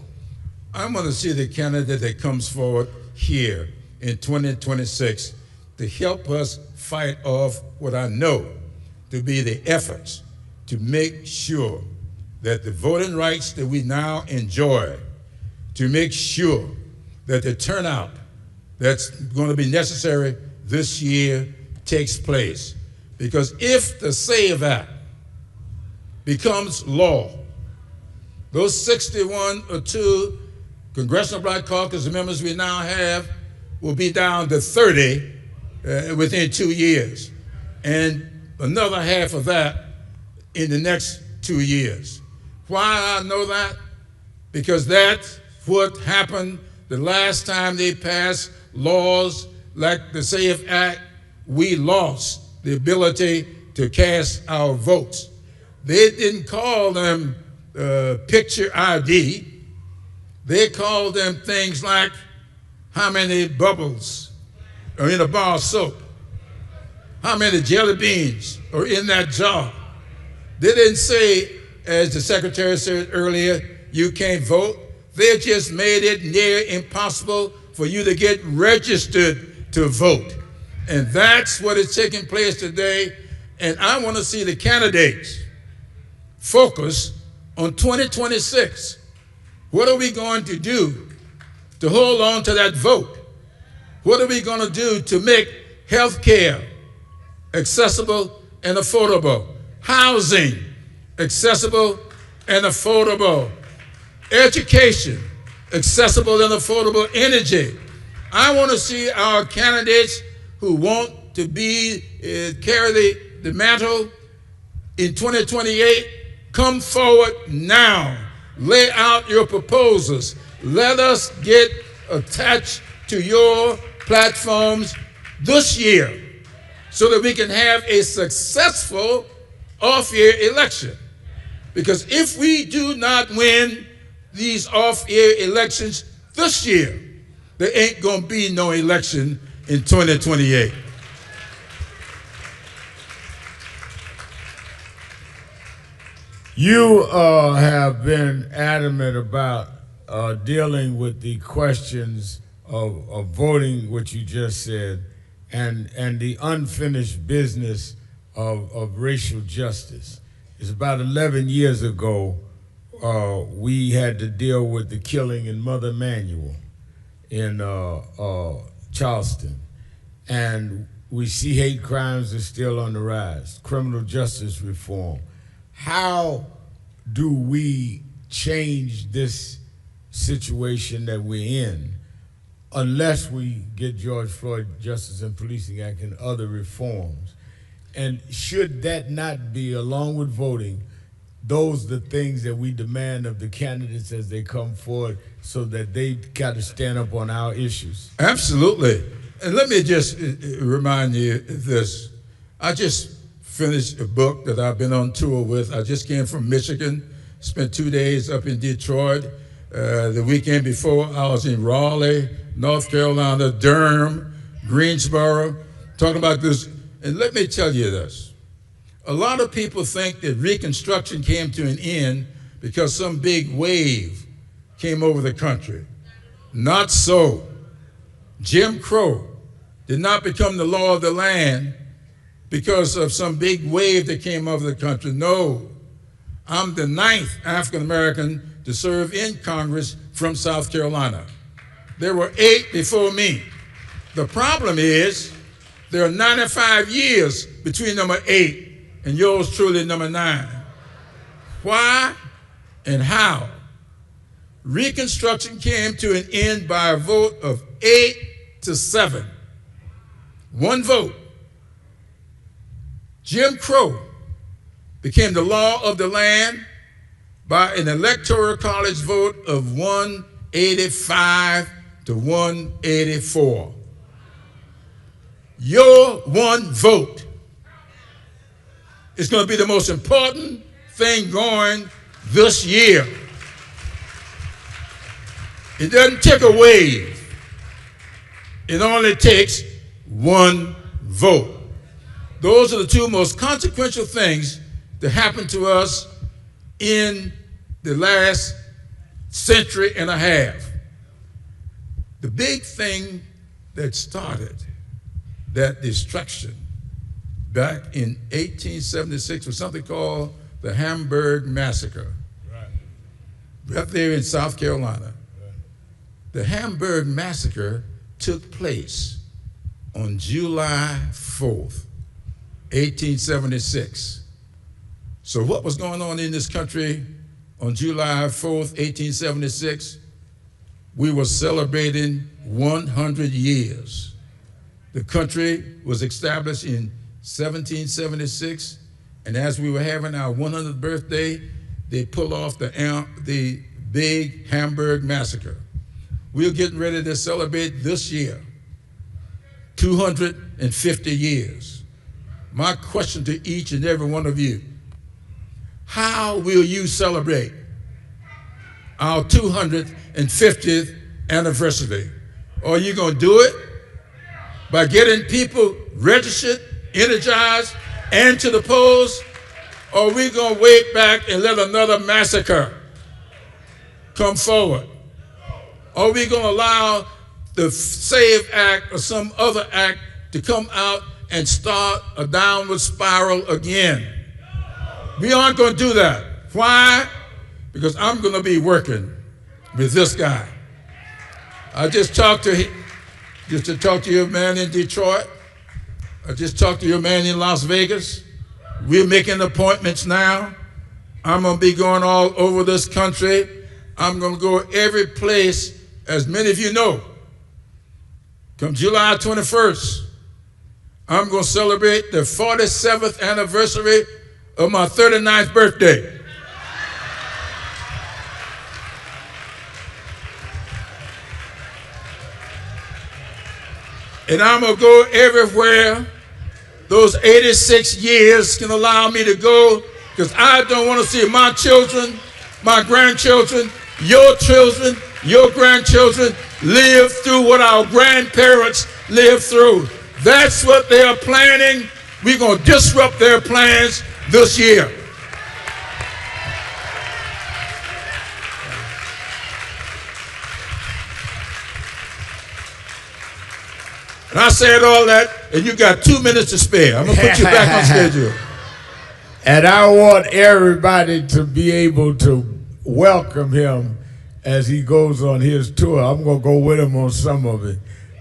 I'm going to see the candidate that comes forward here in 2026 to help us fight off what I know to be the efforts to make sure that the voting rights that we now enjoy, to make sure that the turnout that's going to be necessary this year takes place. Because if the SAVE Act becomes law, those 61 or 2 Congressional Black Caucus members we now have will be down to 30 within 2 years, and another half of that in the next 2 years. Why I know that? Because that's what happened the last time they passed laws like the SAVE Act. We lost the ability to cast our votes. They didn't call them picture ID. They called them things like how many bubbles are in a bar of soap, how many jelly beans are in that jar. They didn't say, as the secretary said earlier, you can't vote. They just made it near impossible for you to get registered to vote. And that's what is taking place today. And I want to see the candidates focus on 2026. What are we going to do to hold on to that vote? What are we going to do to make health care accessible and affordable? Housing accessible and affordable. Education accessible and affordable. Energy. I want to see our candidates who want to be carry the mantle in 2028 come forward now. Lay out your proposals. Let us get attached to your platforms this year so that we can have a successful off-year election. Because if we do not win these off-year elections this year, there ain't going to be no election in 2028. You have been adamant about dealing with the questions of voting, what you just said, and the unfinished business of racial justice. It's about 11 years ago, we had to deal with the killing in Mother Emanuel in Charleston. And we see hate crimes are still on the rise, criminal justice reform. How do we change this situation that we're in unless we get George Floyd Justice and Policing Act and other reforms? And should that not be, along with voting, those are the things that we demand of the candidates as they come forward so that they got to stand up on our issues? Absolutely. And let me just remind you of this. I just finished a book that I've been on tour with. I just came from Michigan, spent 2 days up in Detroit. The weekend before, I was in Raleigh, North Carolina, Durham, Greensboro, talking about this. And let me tell you this. A lot of people think that Reconstruction came to an end because some big wave came over the country. Not so. Jim Crow did not become the law of the land because of some big wave that came over the country. No. I'm the 9th African American to serve in Congress from South Carolina. There were 8 before me. The problem is there are 95 years between number 8 and yours truly, number 9. Why and how? Reconstruction came to an end by a vote of 8-7. One vote. Jim Crow became the law of the land by an electoral college vote of 185 to 184. Your one vote is going to be the most important thing going this year. It doesn't take a wave. It only takes one vote. Those are the 2 most consequential things that happened to us in the last century and a half. The big thing that started that destruction back in 1876 was something called the Hamburg Massacre. Right there in South Carolina. The Hamburg Massacre took place on July 4th, 1876. So what was going on in this country on July 4th, 1876? We were celebrating 100 years. The country was established in 1776, and as we were having our 100th birthday, they pulled off the big Hamburg Massacre. We're getting ready to celebrate this year, 250 years. My question to each and every one of you, how will you celebrate our 250th anniversary? Or are you going to do it by getting people registered, energized, and to the polls? Or are we going to wait back and let another massacre come forward? Or are we going to allow the SAVE Act or some other act to come out and start a downward spiral again? We aren't going to do that. Why? Because I'm going to be working with this guy. I just talked to your man in Detroit. I just talked to your man in Las Vegas. We're making appointments now. I'm going to be going all over this country. I'm going to go every place, as many of you know. Come July 21st, I'm going to celebrate the 47th anniversary of my 39th birthday. And I'm going to go everywhere those 86 years can allow me to go, because I don't want to see my children, my grandchildren, your grandchildren live through what our grandparents lived through. That's what they are planning. We're going to disrupt their plans this year. And I said all that, and you got 2 minutes to spare. I'm going to put you back on schedule. And I want everybody to be able to welcome him as he goes on his tour. I'm going to go with him on some of it.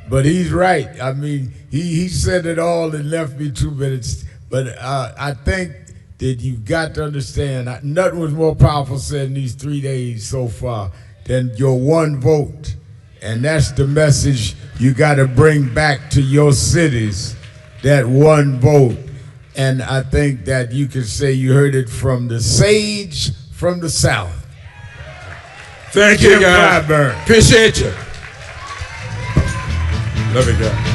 But he's right. I mean, he said it all and left me 2 minutes. But I think that you've got to understand, nothing was more powerful said in these 3 days so far than your one vote. And that's the message you got to bring back to your cities, that one vote. And I think that you can say you heard it from the sage from the South. Thank you, guys. Clyburn. Appreciate you. Love you, guys.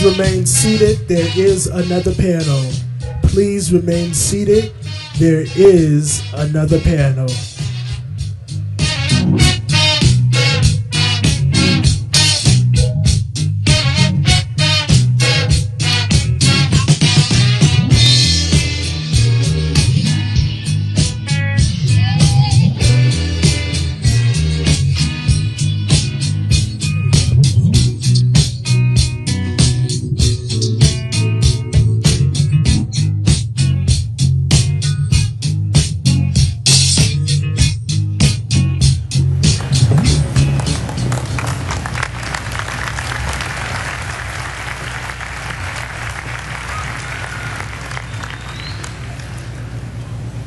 Remain seated. There is another panel. Please remain seated. There is another panel.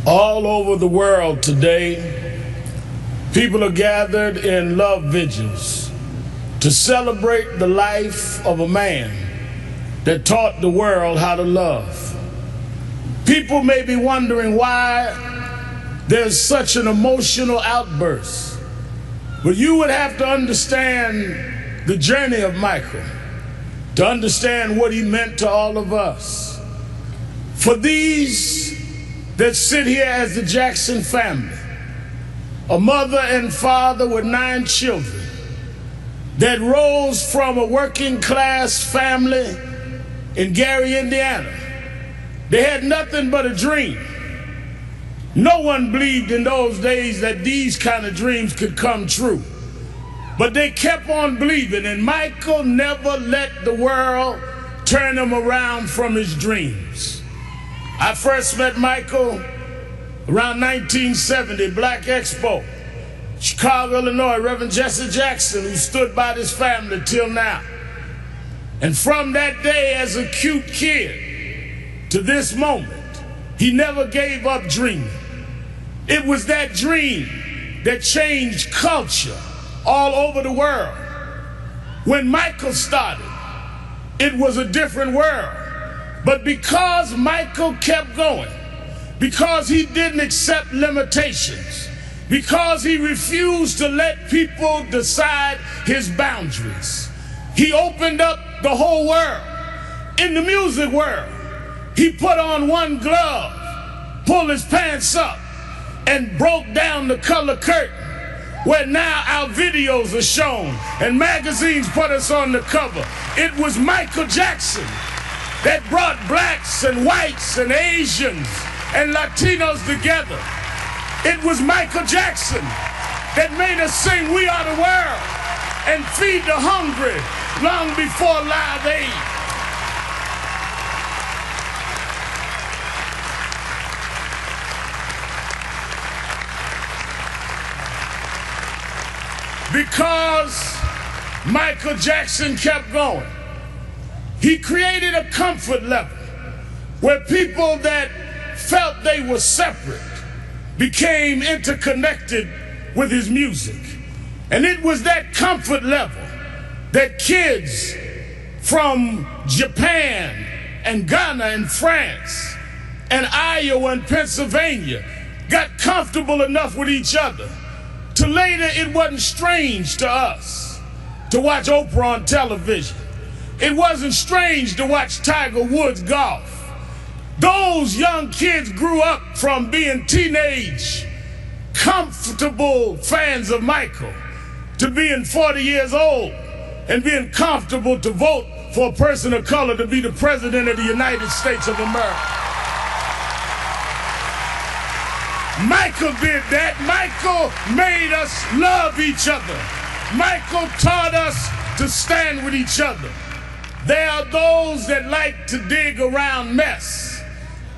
All over the world today, people are gathered in love vigils to celebrate the life of a man that taught the world how to love. People may be wondering why there's such an emotional outburst, but you would have to understand the journey of Michael to understand what he meant to all of us. For these that sit here as the Jackson family, a mother and father with 9 children that rose from a working class family in Gary, Indiana. They had nothing but a dream. No one believed in those days that these kind of dreams could come true. But they kept on believing, and Michael never let the world turn him around from his dreams. I first met Michael around 1970, Black Expo, Chicago, Illinois, Reverend Jesse Jackson, who stood by this family till now. And from that day as a cute kid to this moment, he never gave up dreaming. It was that dream that changed culture all over the world. When Michael started, it was a different world. But because Michael kept going, because he didn't accept limitations, because he refused to let people decide his boundaries, he opened up the whole world. In the music world, he put on one glove, pulled his pants up, and broke down the color curtain, where now our videos are shown and magazines put us on the cover. It was Michael Jackson that brought blacks and whites and Asians and Latinos together. It was Michael Jackson that made us sing "We Are the World" and feed the hungry long before Live Aid. Because Michael Jackson kept going, he created a comfort level where people that felt they were separate became interconnected with his music. And it was that comfort level that kids from Japan and Ghana and France and Iowa and Pennsylvania got comfortable enough with each other to later it wasn't strange to us to watch Oprah on television. It wasn't strange to watch Tiger Woods golf. Those young kids grew up from being teenage, comfortable fans of Michael to being 40 years old and being comfortable to vote for a person of color to be the president of the United States of America. Michael did that. Michael made us love each other. Michael taught us to stand with each other. There are those that like to dig around mess,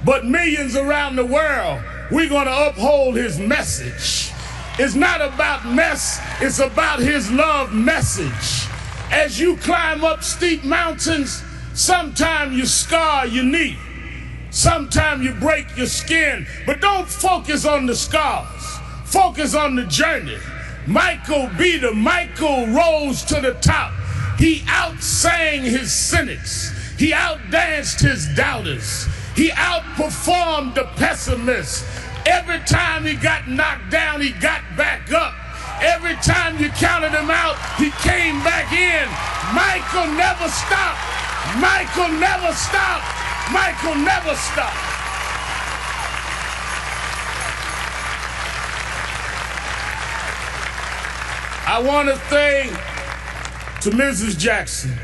but millions around the world, we're going to uphold his message. It's not about mess, it's about his love message. As you climb up steep mountains, sometimes you scar your knee, sometimes you break your skin, but don't focus on the scars, focus on the journey. Michael beat him. Michael rose to the top. He outsang his cynics. He outdanced his doubters. He outperformed the pessimists. Every time he got knocked down, he got back up. Every time you counted him out, he came back in. Michael never stopped. Michael never stopped. Michael never stopped. I want to thank to Mrs. Jackson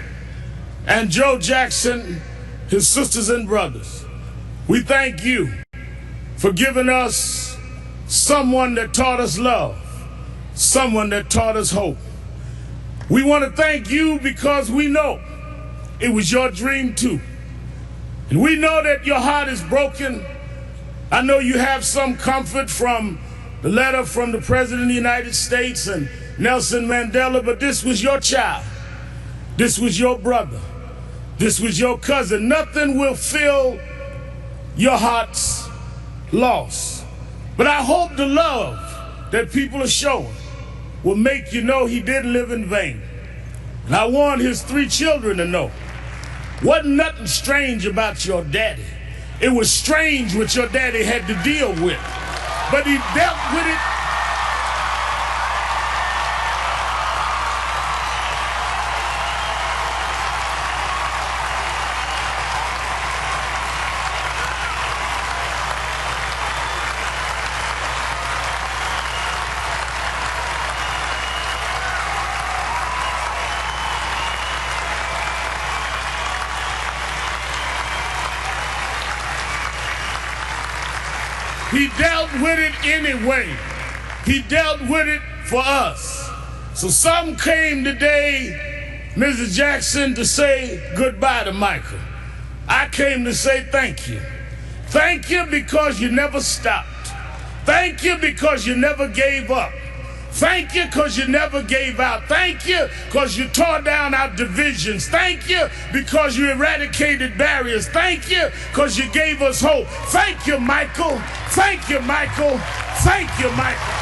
and Joe Jackson, his sisters and brothers. We thank you for giving us someone that taught us love, someone that taught us hope. We want to thank you because we know it was your dream too. And we know that your heart is broken. I know you have some comfort from the letter from the President of the United States and Nelson Mandela, but this was your child. This was your brother. This was your cousin. Nothing will fill your heart's loss But I hope the love that people are showing will make you know he didn't live in vain. And I want his 3 children to know, wasn't nothing strange about your daddy. It was strange what your daddy had to deal with. But he dealt with it. He dealt with it anyway. He dealt with it for us. So some came today, Mrs. Jackson, to say goodbye to Michael. I came to say thank you. Thank you because you never stopped. Thank you because you never gave up. Thank you because you never gave out. Thank you because you tore down our divisions. Thank you because you eradicated barriers. Thank you because you gave us hope. Thank you, Michael. Thank you, Michael. Thank you, Michael.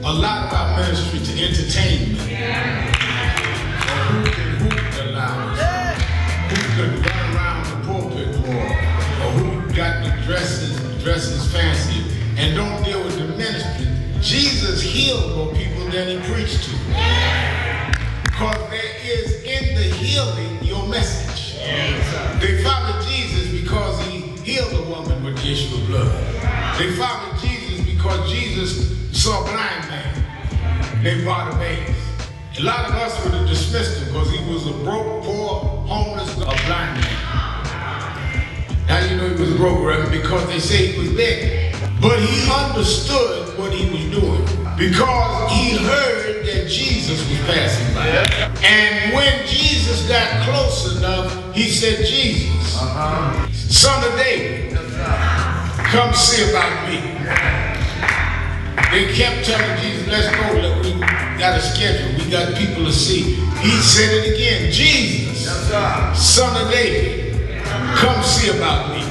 A lot of our ministry to entertainment. Who can hoop the loudest? Who can run around the pulpit more? Or who got the dresses fancy and don't deal with the ministry? Jesus healed more people than he preached to. Because there is in the healing your message. They followed Jesus because he healed a woman with the issue of blood. They followed Jesus because Jesus saw a blind man named Bartimaeus. A lot of us would have dismissed him because he was a broke, poor, homeless, a blind man. Now you know he was a broke, Reverend, because they say he was begging. But he understood what he was doing because he heard that Jesus was passing by. And when Jesus got close enough, he said, Jesus, son of David, come see about me. They kept telling Jesus, let's go, we got a schedule, we got people to see. He said it again, Jesus, son of David, come see about me.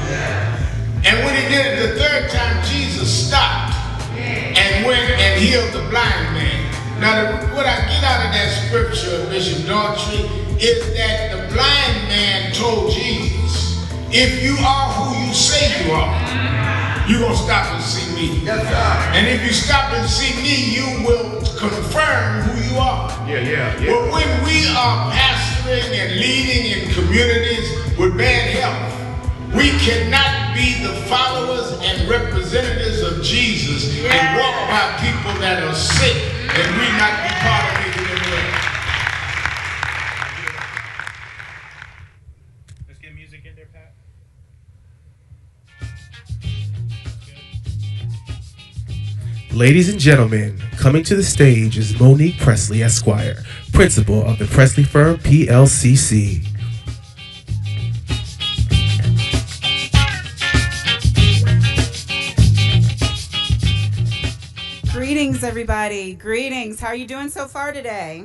And when he did it the third time, Jesus stopped and went and healed the blind man. Now, what I get out of that scripture, Bishop Daughtry, is that the blind man told Jesus, if you are who you say you are, you're going to stop and see me. And if you stop and see me, you will confirm who you are. But when we are pastoring and leading in communities with bad health, we cannot be the followers and representatives of Jesus and walk by people that are sick and we not be part of making them well. Let's get music in there, Pat. Ladies and gentlemen, coming to the stage is Monique Presley, Esquire, principal of the Presley Firm, PLCC. Greetings, everybody. Greetings. How are you doing so far today?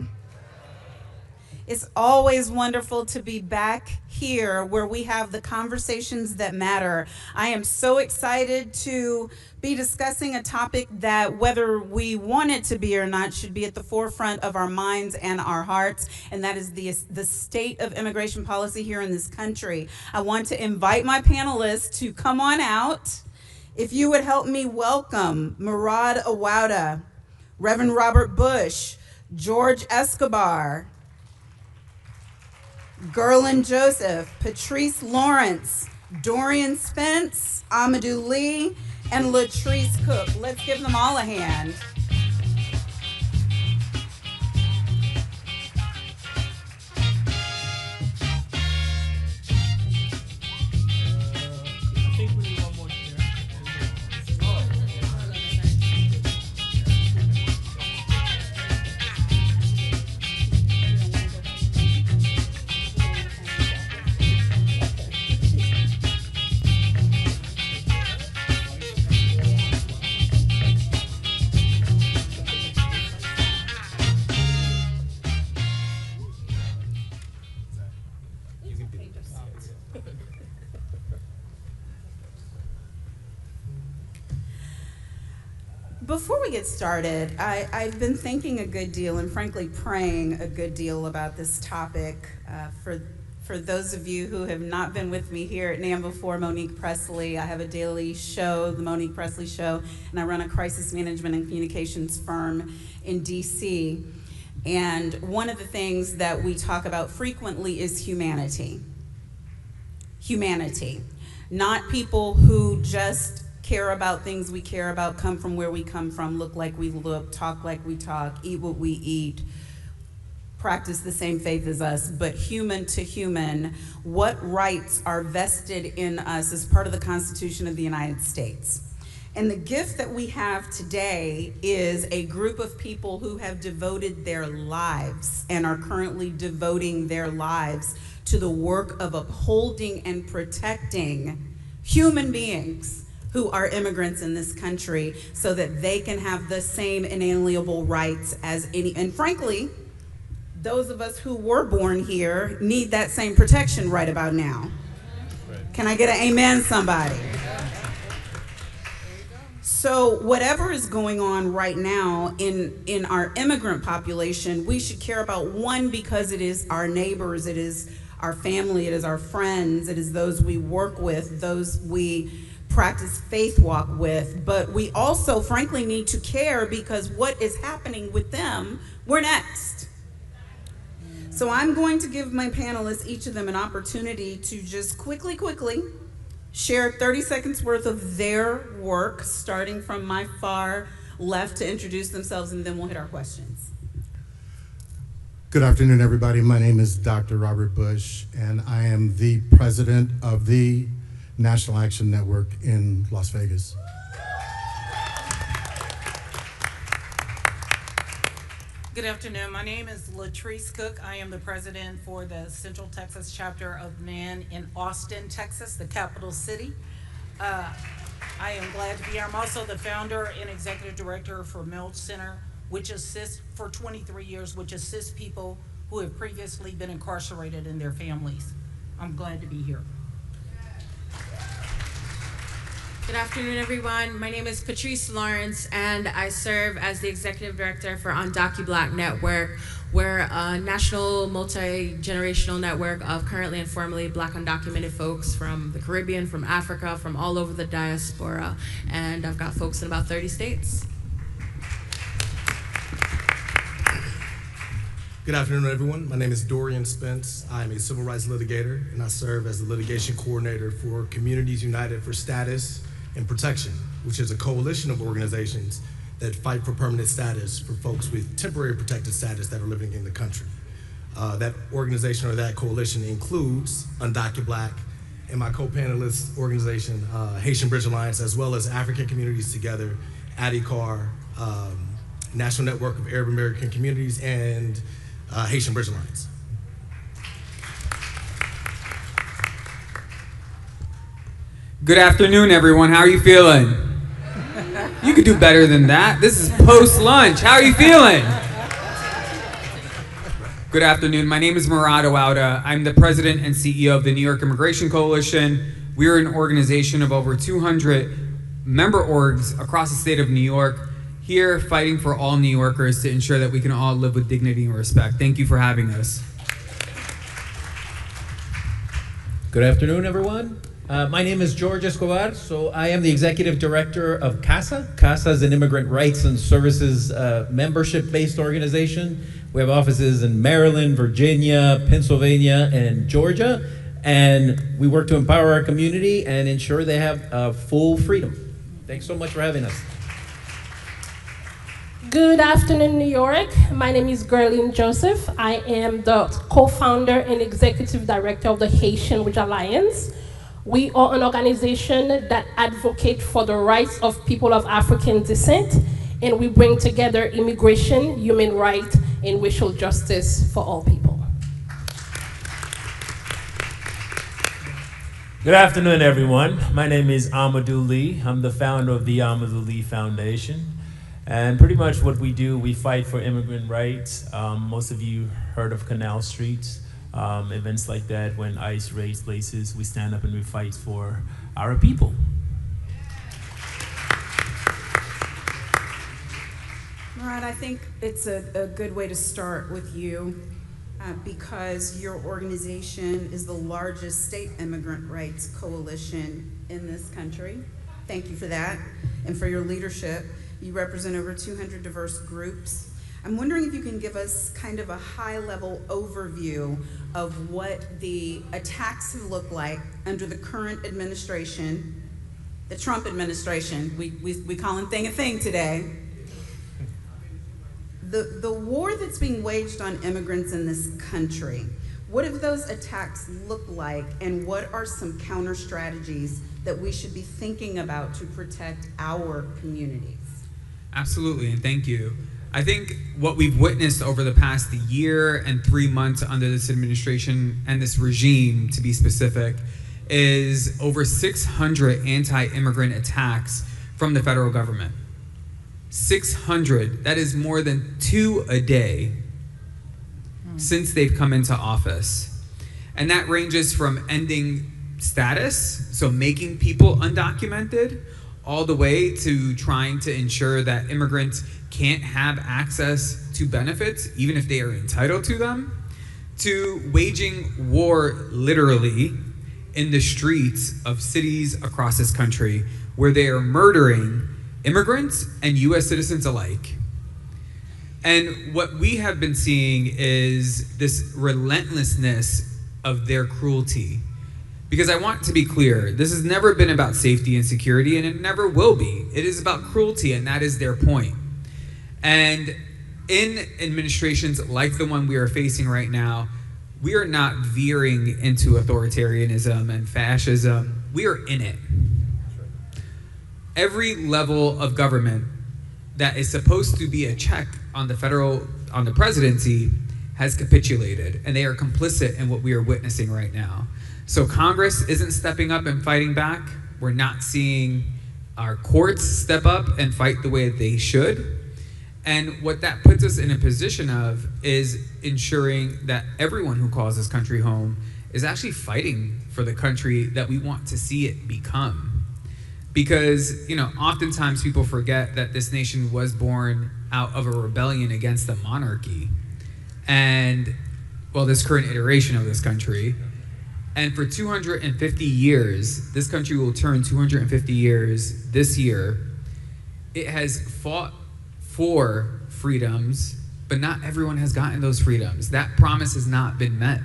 It's always wonderful to be back here where we have the conversations that matter. I am so excited to be discussing a topic that, whether we want it to be or not, should be at the forefront of our minds and our hearts, and that is the state of immigration policy here in this country. I want to invite my panelists to come on out. If you would help me welcome Murad Awada, Reverend Robert Bush, George Escobar, Gerlin Joseph, Patrice Lawrence, Dorian Spence, Amadou Lee, and Latrice Cook. Let's give them all a hand. Before we get started, I've been thinking a good deal and frankly praying a good deal about this topic. For those of you who have not been with me here at NAN before, Monique Presley, I have a daily show, the Monique Presley Show, and I run a crisis management and communications firm in DC. And one of the things that we talk about frequently is humanity. Humanity. Not people who just care about things we care about, come from where we come from, look like we look, talk like we talk, eat what we eat, practice the same faith as us, but human to human, what rights are vested in us as part of the Constitution of the United States. And the gift that we have today is a group of people who have devoted their lives and are currently devoting their lives to the work of upholding and protecting human beings who are immigrants in this country so that they can have the same inalienable rights as any, and frankly, those of us who were born here need that same protection right about now. Can I get an amen, somebody? So whatever is going on right now in our immigrant population, we should care about, one, because it is our neighbors, it is our family, it is our friends, it is those we work with, those we practice faith walk with, but we also frankly need to care because what is happening with them, we're next. So I'm going to give my panelists, each of them, an opportunity to just quickly share 30 seconds worth of their work, starting from my far left, to introduce themselves, and then we'll hit our questions. Good afternoon, everybody. My name is Dr. Robert Bush, and I am the president of the National Action Network in Las Vegas. Good afternoon. My name is Latrice Cook. I am the president for the Central Texas chapter of NAN in Austin, Texas, the capital city. I am glad to be here. I'm also the founder and executive director for Milch Center, which assists, for 23 years, which assists people who have previously been incarcerated and their families. I'm glad to be here. Good afternoon, everyone. My name is Patrice Lawrence, and I serve as the executive director for UndocuBlack Network. We're a national multi-generational network of currently and formerly Black undocumented folks from the Caribbean, from Africa, from all over the diaspora, and I've got folks in about 30 states. Good afternoon, everyone. My name is Dorian Spence. I'm a civil rights litigator, and I serve as the litigation coordinator for Communities United for Status and Protection, which is a coalition of organizations that fight for permanent status for folks with temporary protected status that are living in the country. That organization or that coalition includes UndocuBlack and my co-panelist organization, Haitian Bridge Alliance, as well as African Communities Together, ADICAR, National Network of Arab American Communities, and Haitian Bridge Alliance. Good afternoon, everyone. How are you feeling? You could do better than that. This is post-lunch. How are you feeling? Good afternoon. My name is Murad Ouauda. I'm the president and CEO of the New York Immigration Coalition. We're an organization of over 200 member orgs across the state of New York, here fighting for all New Yorkers to ensure that we can all live with dignity and respect. Thank you for having us. Good afternoon, everyone. My name is George Escobar, so I am the executive director of CASA. CASA is an immigrant rights and services membership-based organization. We have offices in Maryland, Virginia, Pennsylvania, and Georgia, and we work to empower our community and ensure they have full freedom. Thanks so much for having us. Good afternoon, New York. My name is Gerline Joseph. I am the co-founder and executive director of the Haitian Ridge Alliance. We are an organization that advocates for the rights of people of African descent, and we bring together immigration, human rights, and racial justice for all people. Good afternoon, everyone. My name is Amadou Lee. I'm the founder of the Amadou Lee Foundation. And pretty much what we do, we fight for immigrant rights. Most of you heard of Canal Streets, events like that. When ICE raids places, we stand up and we fight for our people. Murad, I think it's a good way to start with you because your organization is the largest state immigrant rights coalition in this country. Thank you for that and for your leadership. You represent over 200 diverse groups. I'm wondering if you can give us kind of a high-level overview of what the attacks have looked like under the current administration, the Trump administration. We call him thing a thing today. The war that's being waged on immigrants in this country, what have those attacks looked like, and what are some counter strategies that we should be thinking about to protect our communities? Absolutely, and thank you. I think what we've witnessed over the past year and 3 months under this administration and this regime, to be specific, is over 600 anti-immigrant attacks from the federal government. 600, that is more than 2 a day since they've come into office. And that ranges from ending status, so making people undocumented, all the way to trying to ensure that immigrants can't have access to benefits, even if they are entitled to them, to waging war literally in the streets of cities across this country where they are murdering immigrants and US citizens alike. And what we have been seeing is this relentlessness of their cruelty. Because I want to be clear, this has never been about safety and security, and it never will be. It is about cruelty, and that is their point. And in administrations like the one we are facing right now, we are not veering into authoritarianism and fascism. We are in it. Every level of government that is supposed to be a check on the presidency has capitulated, and they are complicit in what we are witnessing right now. So Congress isn't stepping up and fighting back. We're not seeing our courts step up and fight the way they should. And what that puts us in a position of is ensuring that everyone who calls this country home is actually fighting for the country that we want to see it become. Because, oftentimes people forget that this nation was born out of a rebellion against the monarchy. And, this current iteration of this country. And for 250 years, this country will turn 250 years this year. It has fought for freedoms, but not everyone has gotten those freedoms. That promise has not been met.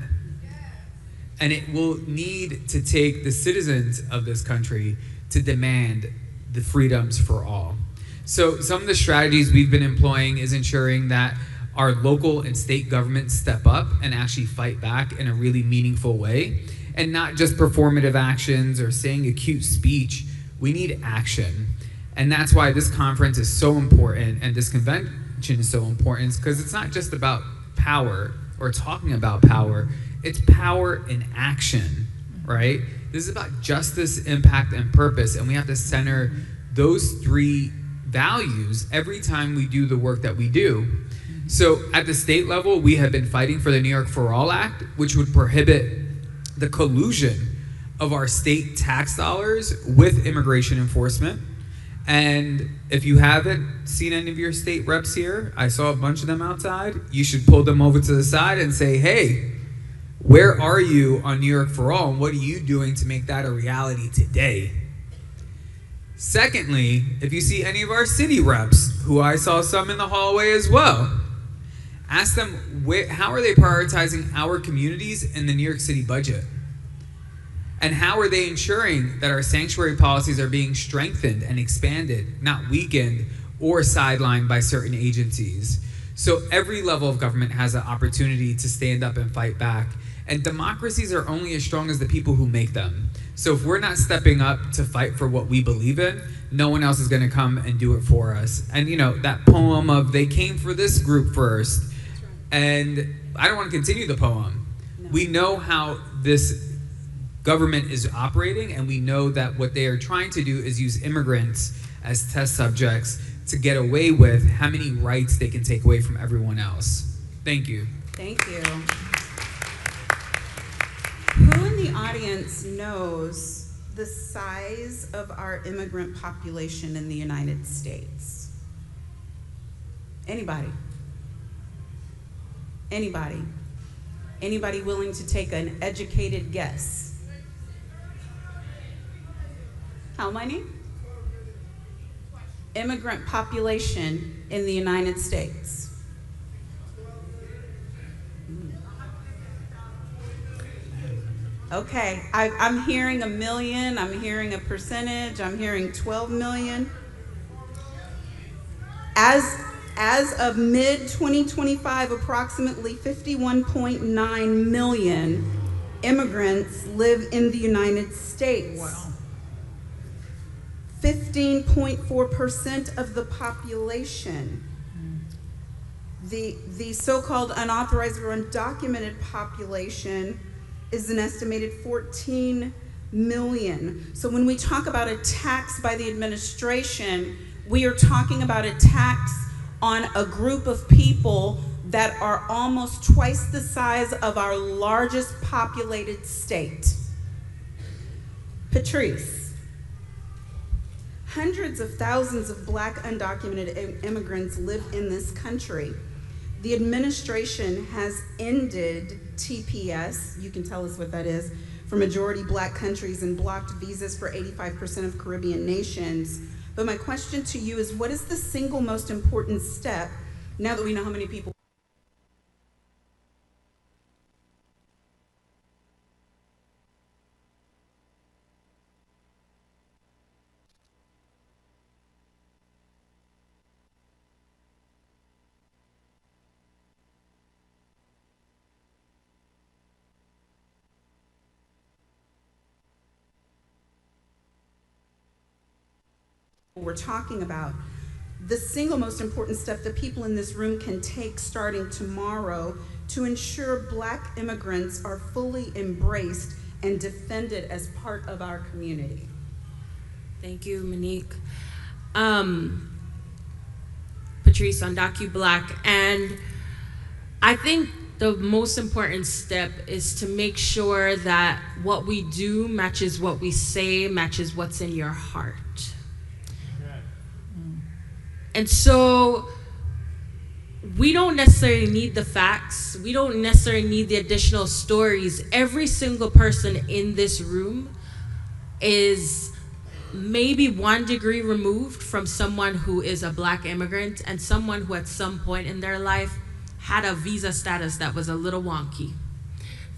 And it will need to take the citizens of this country to demand the freedoms for all. So some of the strategies we've been employing is ensuring that our local and state governments step up and actually fight back in a really meaningful way, and not just performative actions or saying a cute speech. We need action. And that's why this conference is so important and this convention is so important, because it's not just about power or talking about power, it's power in action, right? This is about justice, impact, and purpose, and we have to center those three values every time we do the work that we do. So at the state level, we have been fighting for the New York For All Act, which would prohibit the collusion of our state tax dollars with immigration enforcement. And if you haven't seen any of your state reps here, I saw a bunch of them outside, you should pull them over to the side and say, hey, where are you on New York For All, and what are you doing to make that a reality today? Secondly, if you see any of our city reps, who I saw some in the hallway as well, ask them how are they prioritizing our communities in the New York City budget? And how are they ensuring that our sanctuary policies are being strengthened and expanded, not weakened or sidelined by certain agencies? So every level of government has an opportunity to stand up and fight back. And democracies are only as strong as the people who make them. So if we're not stepping up to fight for what we believe in, no one else is going to come and do it for us. And you know, that poem of they came for this group first, and I don't want to continue the poem. No. We know how this government is operating, and we know that what they are trying to do is use immigrants as test subjects to get away with how many rights they can take away from everyone else. Thank you. Thank you. Who in the audience knows the size of our immigrant population in the United States? Anybody? Anybody? Anybody willing to take an educated guess? How many? Immigrant population in the United States. Okay, I'm hearing 1 million, I'm hearing a percentage, I'm hearing 12 million. As of mid-2025, approximately 51.9 million immigrants live in the United States. Wow. 15.4% of the population. The so-called unauthorized or undocumented population is an estimated 14 million. So when we talk about a tax by the administration, we are talking about a tax on a group of people that are almost twice the size of our largest populated state. Patrice, hundreds of thousands of Black undocumented immigrants live in this country. The administration has ended TPS, you can tell us what that is, for majority Black countries and blocked visas for 85% of Caribbean nations. But my question to you is, what is the single most important step, now that we know how many people we're talking about, the single most important step that people in this room can take starting tomorrow to ensure Black immigrants are fully embraced and defended as part of our community? Thank you, Monique. Patrice on DocuBlack, and I think the most important step is to make sure that what we do matches what we say, matches what's in your heart. And so we don't necessarily need the facts. We don't necessarily need the additional stories. Every single person in this room is maybe 1 degree removed from someone who is a Black immigrant and someone who at some point in their life had a visa status that was a little wonky.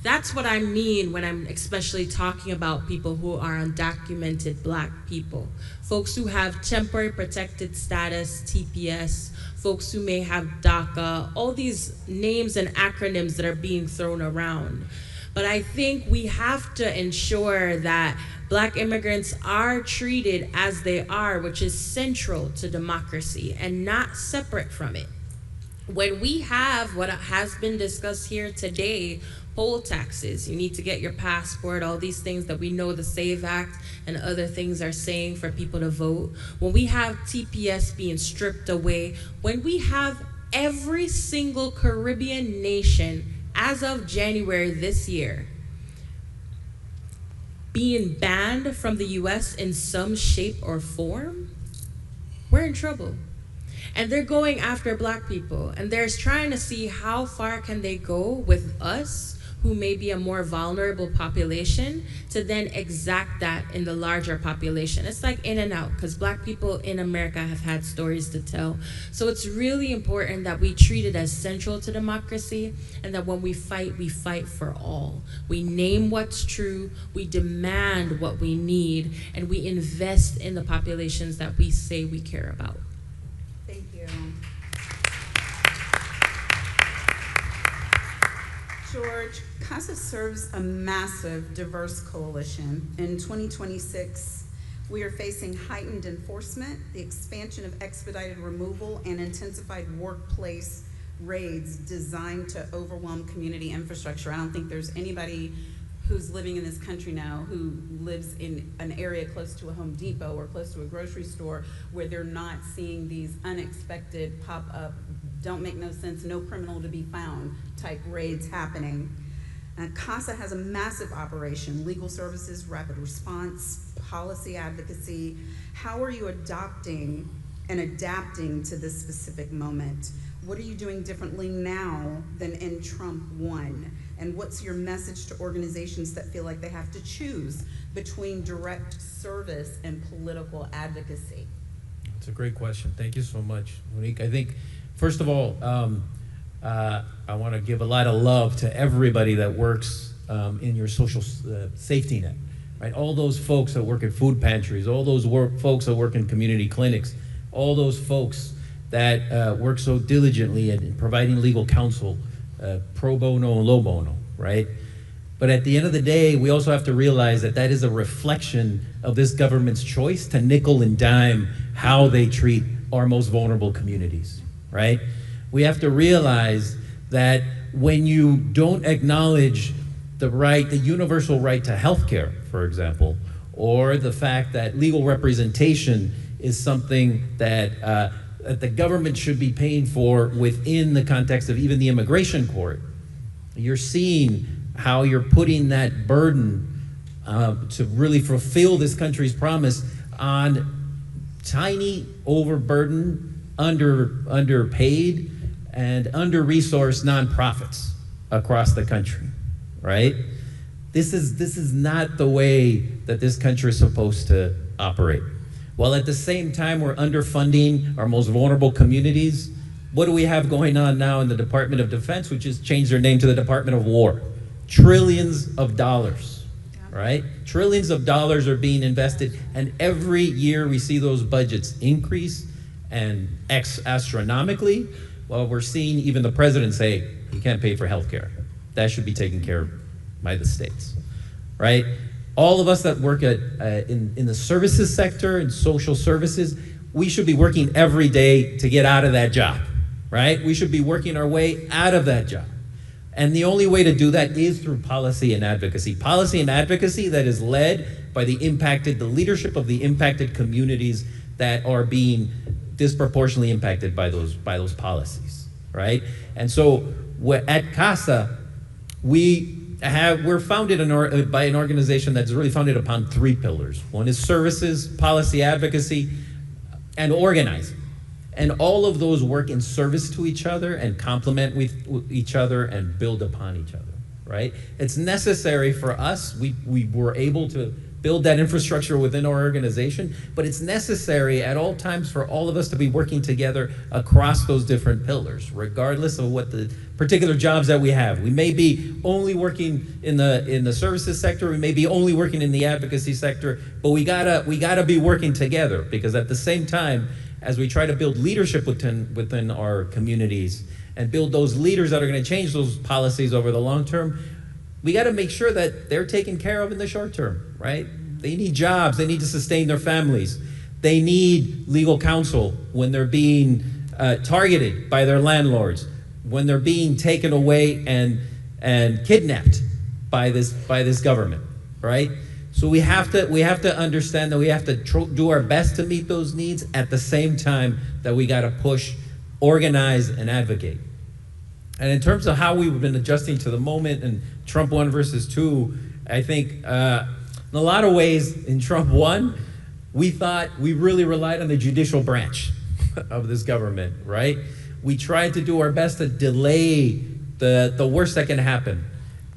That's what I mean when I'm especially talking about people who are undocumented Black people. Folks who have temporary protected status, TPS, folks who may have DACA, all these names and acronyms that are being thrown around. But I think we have to ensure that Black immigrants are treated as they are, which is central to democracy and not separate from it. When we have what has been discussed here today, poll taxes. You need to get your passport, all these things that we know the SAVE Act and other things are saying for people to vote. When we have TPS being stripped away, when we have every single Caribbean nation as of January this year being banned from the US in some shape or form, we're in trouble. And they're going after Black people, and they're trying to see how far can they go with us, who may be a more vulnerable population, to then exact that in the larger population. It's like in and out, because Black people in America have had stories to tell. So it's really important that we treat it as central to democracy, and that when we fight for all. We name what's true, we demand what we need, and we invest in the populations that we say we care about. Thank you. George, CASA serves a massive, diverse coalition. In 2026, we are facing heightened enforcement, the expansion of expedited removal, and intensified workplace raids designed to overwhelm community infrastructure. I don't think there's anybody who's living in this country now who lives in an area close to a Home Depot or close to a grocery store where they're not seeing these unexpected pop-up, don't make no sense, no criminal to be found type raids happening. CASA has a massive operation, legal services, rapid response, policy advocacy. How are you adopting and adapting to this specific moment? What are you doing differently now than in Trump 1? And what's your message to organizations that feel like they have to choose between direct service and political advocacy? That's a great question. Thank you so much, Monique. I think, first of all, I want to give a lot of love to everybody that works in your social safety net, right? All those folks that work at food pantries, all those folks that work in community clinics, all those folks that work so diligently in providing legal counsel, pro bono and low bono, right? But at the end of the day, we also have to realize that that is a reflection of this government's choice to nickel and dime how they treat our most vulnerable communities, right? We have to realize that when you don't acknowledge the right, the universal right to health care, for example, or the fact that legal representation is something that the government should be paying for within the context of even the immigration court, you're seeing how you're putting that burden to really fulfill this country's promise on tiny, overburdened, underpaid, and under-resourced nonprofits across the country, right? This is not the way that this country is supposed to operate. While at the same time we're underfunding our most vulnerable communities, what do we have going on now in the Department of Defense, which has changed their name to the Department of War? Trillions of dollars, right? Trillions of dollars are being invested, and every year we see those budgets increase and astronomically. Well, we're seeing even the president say, you can't pay for health care. That should be taken care of by the states, right? All of us that work in the services sector and social services, we should be working every day to get out of that job, right? We should be working our way out of that job. And the only way to do that is through policy and advocacy. Policy and advocacy that is led by the leadership of the impacted communities that are being disproportionately impacted by those policies, right? And so at CASA, we're founded by an organization that's really founded upon 3 pillars. One is services, policy advocacy, and organizing. And all of those work in service to each other and complement with each other and build upon each other, right? It's necessary for us. We were able to build that infrastructure within our organization, but it's necessary at all times for all of us to be working together across those different pillars, regardless of what the particular jobs that we have. We may be only working in the services sector, we may be only working in the advocacy sector, but we gotta be working together, because at the same time, as we try to build leadership within our communities and build those leaders that are going to change those policies over the long term, we got to make sure that they're taken care of in the short term, right? They need jobs. They need to sustain their families. They need legal counsel when they're being targeted by their landlords, when they're being taken away and and kidnapped by this government, right? So we have to understand that we have to do our best to meet those needs at the same time that we got to push, organize, and advocate. And in terms of how we've been adjusting to the moment and Trump 1 versus 2, I think in a lot of ways in Trump 1, we thought we really relied on the judicial branch of this government, right? We tried to do our best to delay the worst that can happen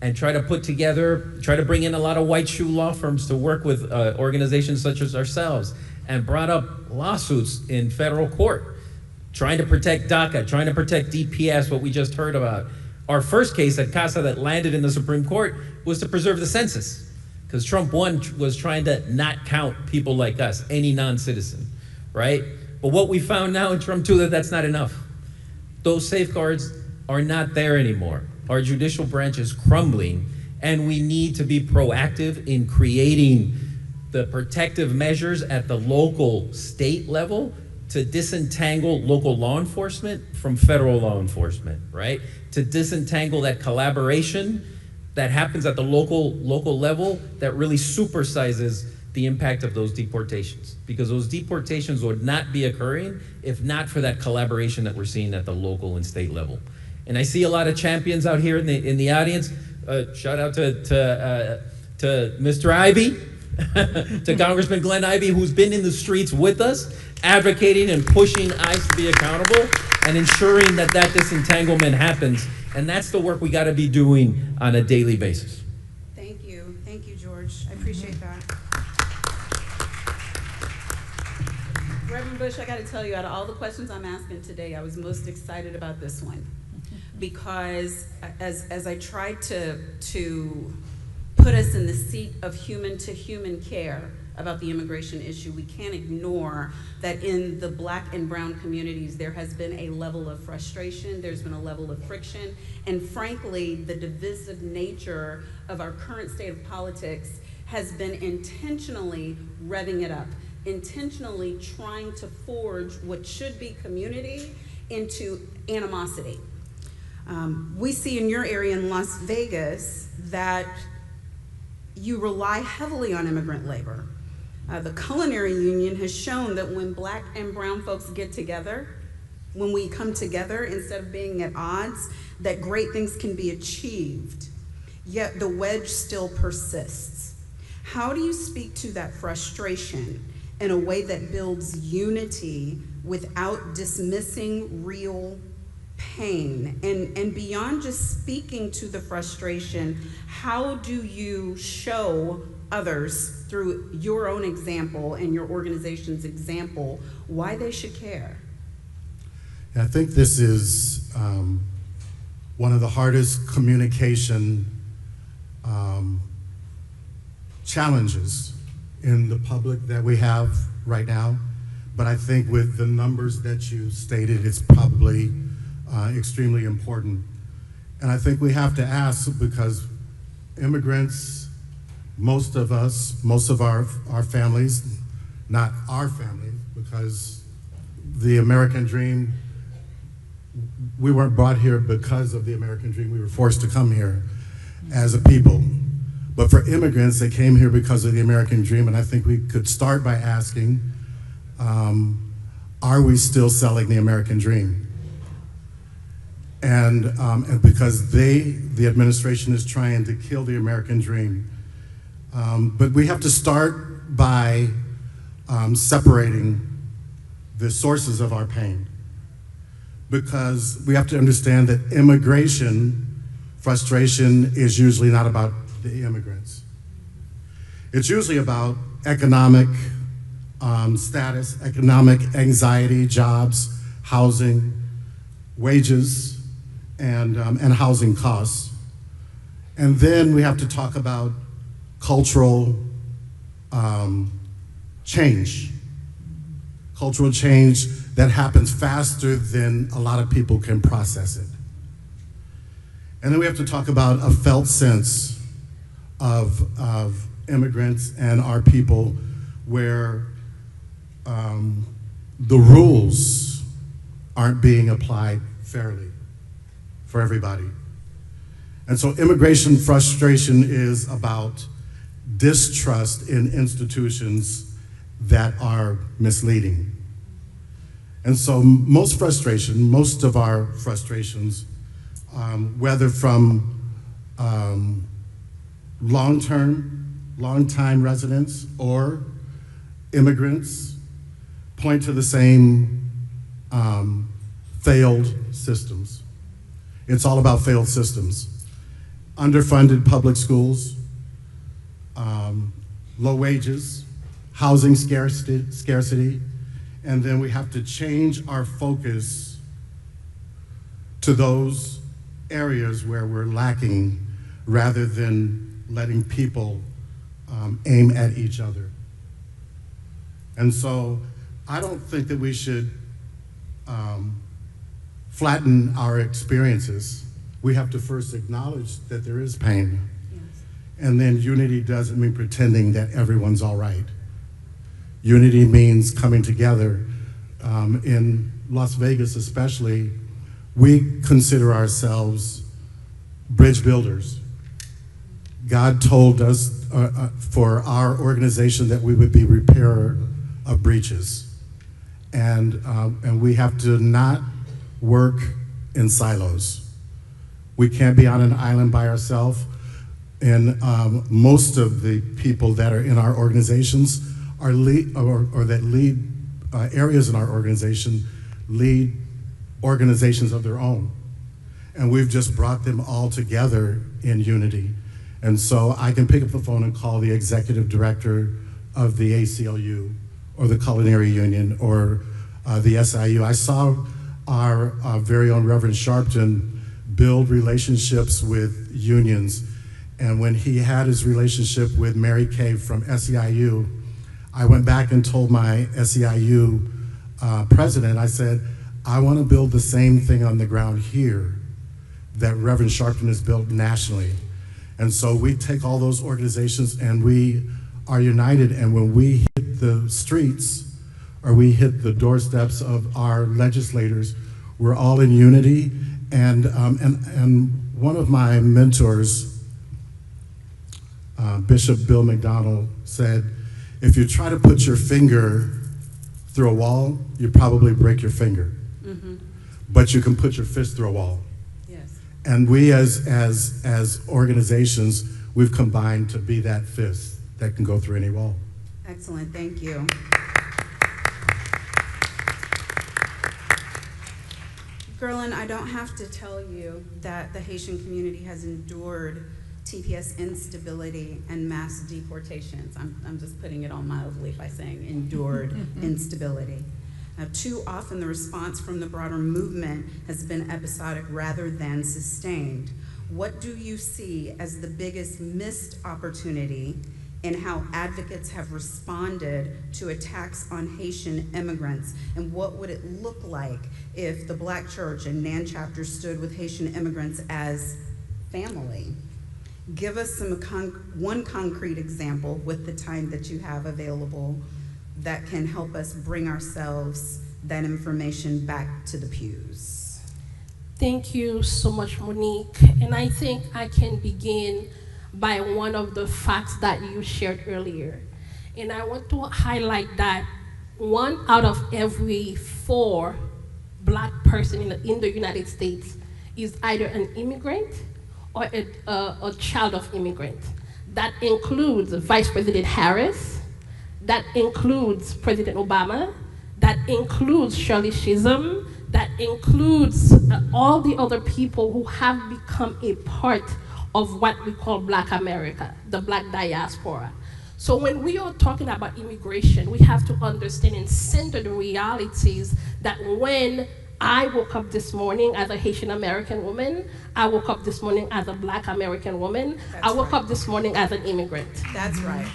and try to bring in a lot of white shoe law firms to work with organizations such as ourselves, and brought up lawsuits in federal court, trying to protect DACA, trying to protect DPS, what we just heard about. Our first case at CASA that landed in the Supreme Court was to preserve the census, because Trump 1 was trying to not count people like us, any non-citizen, right? But what we found now in Trump 2, that's not enough. Those safeguards are not there anymore. Our judicial branch is crumbling, and we need to be proactive in creating the protective measures at the local, state level to disentangle local law enforcement from federal law enforcement, right? To disentangle that collaboration that happens at the local level that really supersizes the impact of those deportations, because those deportations would not be occurring if not for that collaboration that we're seeing at the local and state level. And I see a lot of champions out here in the audience. Shout out to Mr. Ivey, to Congressman Glenn Ivey, who's been in the streets with us, advocating and pushing ICE to be accountable and ensuring that disentanglement happens. And that's the work we got to be doing on a daily basis. Thank you, George. I appreciate that. Reverend Bush, I got to tell you, out of all the questions I'm asking today, I was most excited about this one. Because as I tried to put us in the seat of human-to-human care about the immigration issue, we can't ignore that in the Black and brown communities, there has been a level of frustration, there's been a level of friction, and frankly, the divisive nature of our current state of politics has been intentionally revving it up, intentionally trying to forge what should be community into animosity. We see in your area in Las Vegas that you rely heavily on immigrant labor. The culinary union has shown that when Black and brown folks get together, when we come together instead of being at odds, that great things can be achieved. Yet the wedge still persists. How do you speak to that frustration in a way that builds unity without dismissing real pain? And beyond just speaking to the frustration, how do you show others through your own example and your organization's example why they should care? I think this is one of the hardest communication challenges in the public that we have right now. But I think with the numbers that you stated, it's probably extremely important. And I think we have to ask, because immigrants, most of us, most of our families, not our family, because the American dream, we weren't brought here because of the American dream. We were forced to come here as a people. But for immigrants, they came here because of the American dream. And I think we could start by asking, are we still selling the American dream? And because the administration is trying to kill the American dream. But we have to start by separating the sources of our pain. Because we have to understand that immigration frustration is usually not about the immigrants. It's usually about economic status, economic anxiety, jobs, housing, wages, and housing costs. And then we have to talk about cultural change. Cultural change that happens faster than a lot of people can process it. And then we have to talk about a felt sense of immigrants and our people where the rules aren't being applied fairly for everybody. And so immigration frustration is about distrust in institutions that are misleading. And so most of our frustrations, whether from long-time residents or immigrants, point to the same failed systems. It's all about failed systems. Underfunded public schools, low wages, housing scarcity, and then we have to change our focus to those areas where we're lacking rather than letting people aim at each other. And so I don't think that we should flatten our experiences. We have to first acknowledge that there is pain. Yes. And then unity doesn't mean pretending that everyone's all right. Unity means coming together. In Las Vegas especially, we consider ourselves bridge builders. God told us for our organization that we would be repairer of breaches. And we have to not work in silos. We can't be on an island by ourselves. And most of the people that are in our organizations are that lead areas in our organization lead organizations of their own. And we've just brought them all together in unity. And so I can pick up the phone and call the executive director of the ACLU or the Culinary Union or the SIU. I saw our very own Reverend Sharpton build relationships with unions. And when he had his relationship with Mary Kay from SEIU, I went back and told my SEIU president, I said, I want to build the same thing on the ground here that Reverend Sharpton has built nationally. And so we take all those organizations and we are united, and when we hit the streets or we hit the doorsteps of our legislators, we're all in unity. And one of my mentors, Bishop Bill McDonald, said, if you try to put your finger through a wall, you probably break your finger. Mm-hmm. But you can put your fist through a wall. Yes. And we as organizations, we've combined to be that fist that can go through any wall. Excellent, thank you. Gerlin, I don't have to tell you that the Haitian community has endured TPS instability and mass deportations. I'm just putting it on mildly by saying endured instability. Now, too often the response from the broader movement has been episodic rather than sustained. What do you see as the biggest missed opportunity in how advocates have responded to attacks on Haitian immigrants? And what would it look like if the Black Church and NAN chapter stood with Haitian immigrants as family? Give us one concrete example with the time that you have available that can help us bring ourselves that information back to the pews. Thank you so much, Monique. And I think I can begin by one of the facts that you shared earlier. And I want to highlight that 1 out of every 4 Black person in the United States is either an immigrant or a child of immigrant. That includes Vice President Harris, that includes President Obama, that includes Shirley Chisholm, that includes all the other people who have become a part of what we call Black America, the Black diaspora. So when we are talking about immigration, we have to understand and center the realities that when I woke up this morning as a Haitian American woman, I woke up this morning as a Black American woman, I woke up this morning as an immigrant. That's right.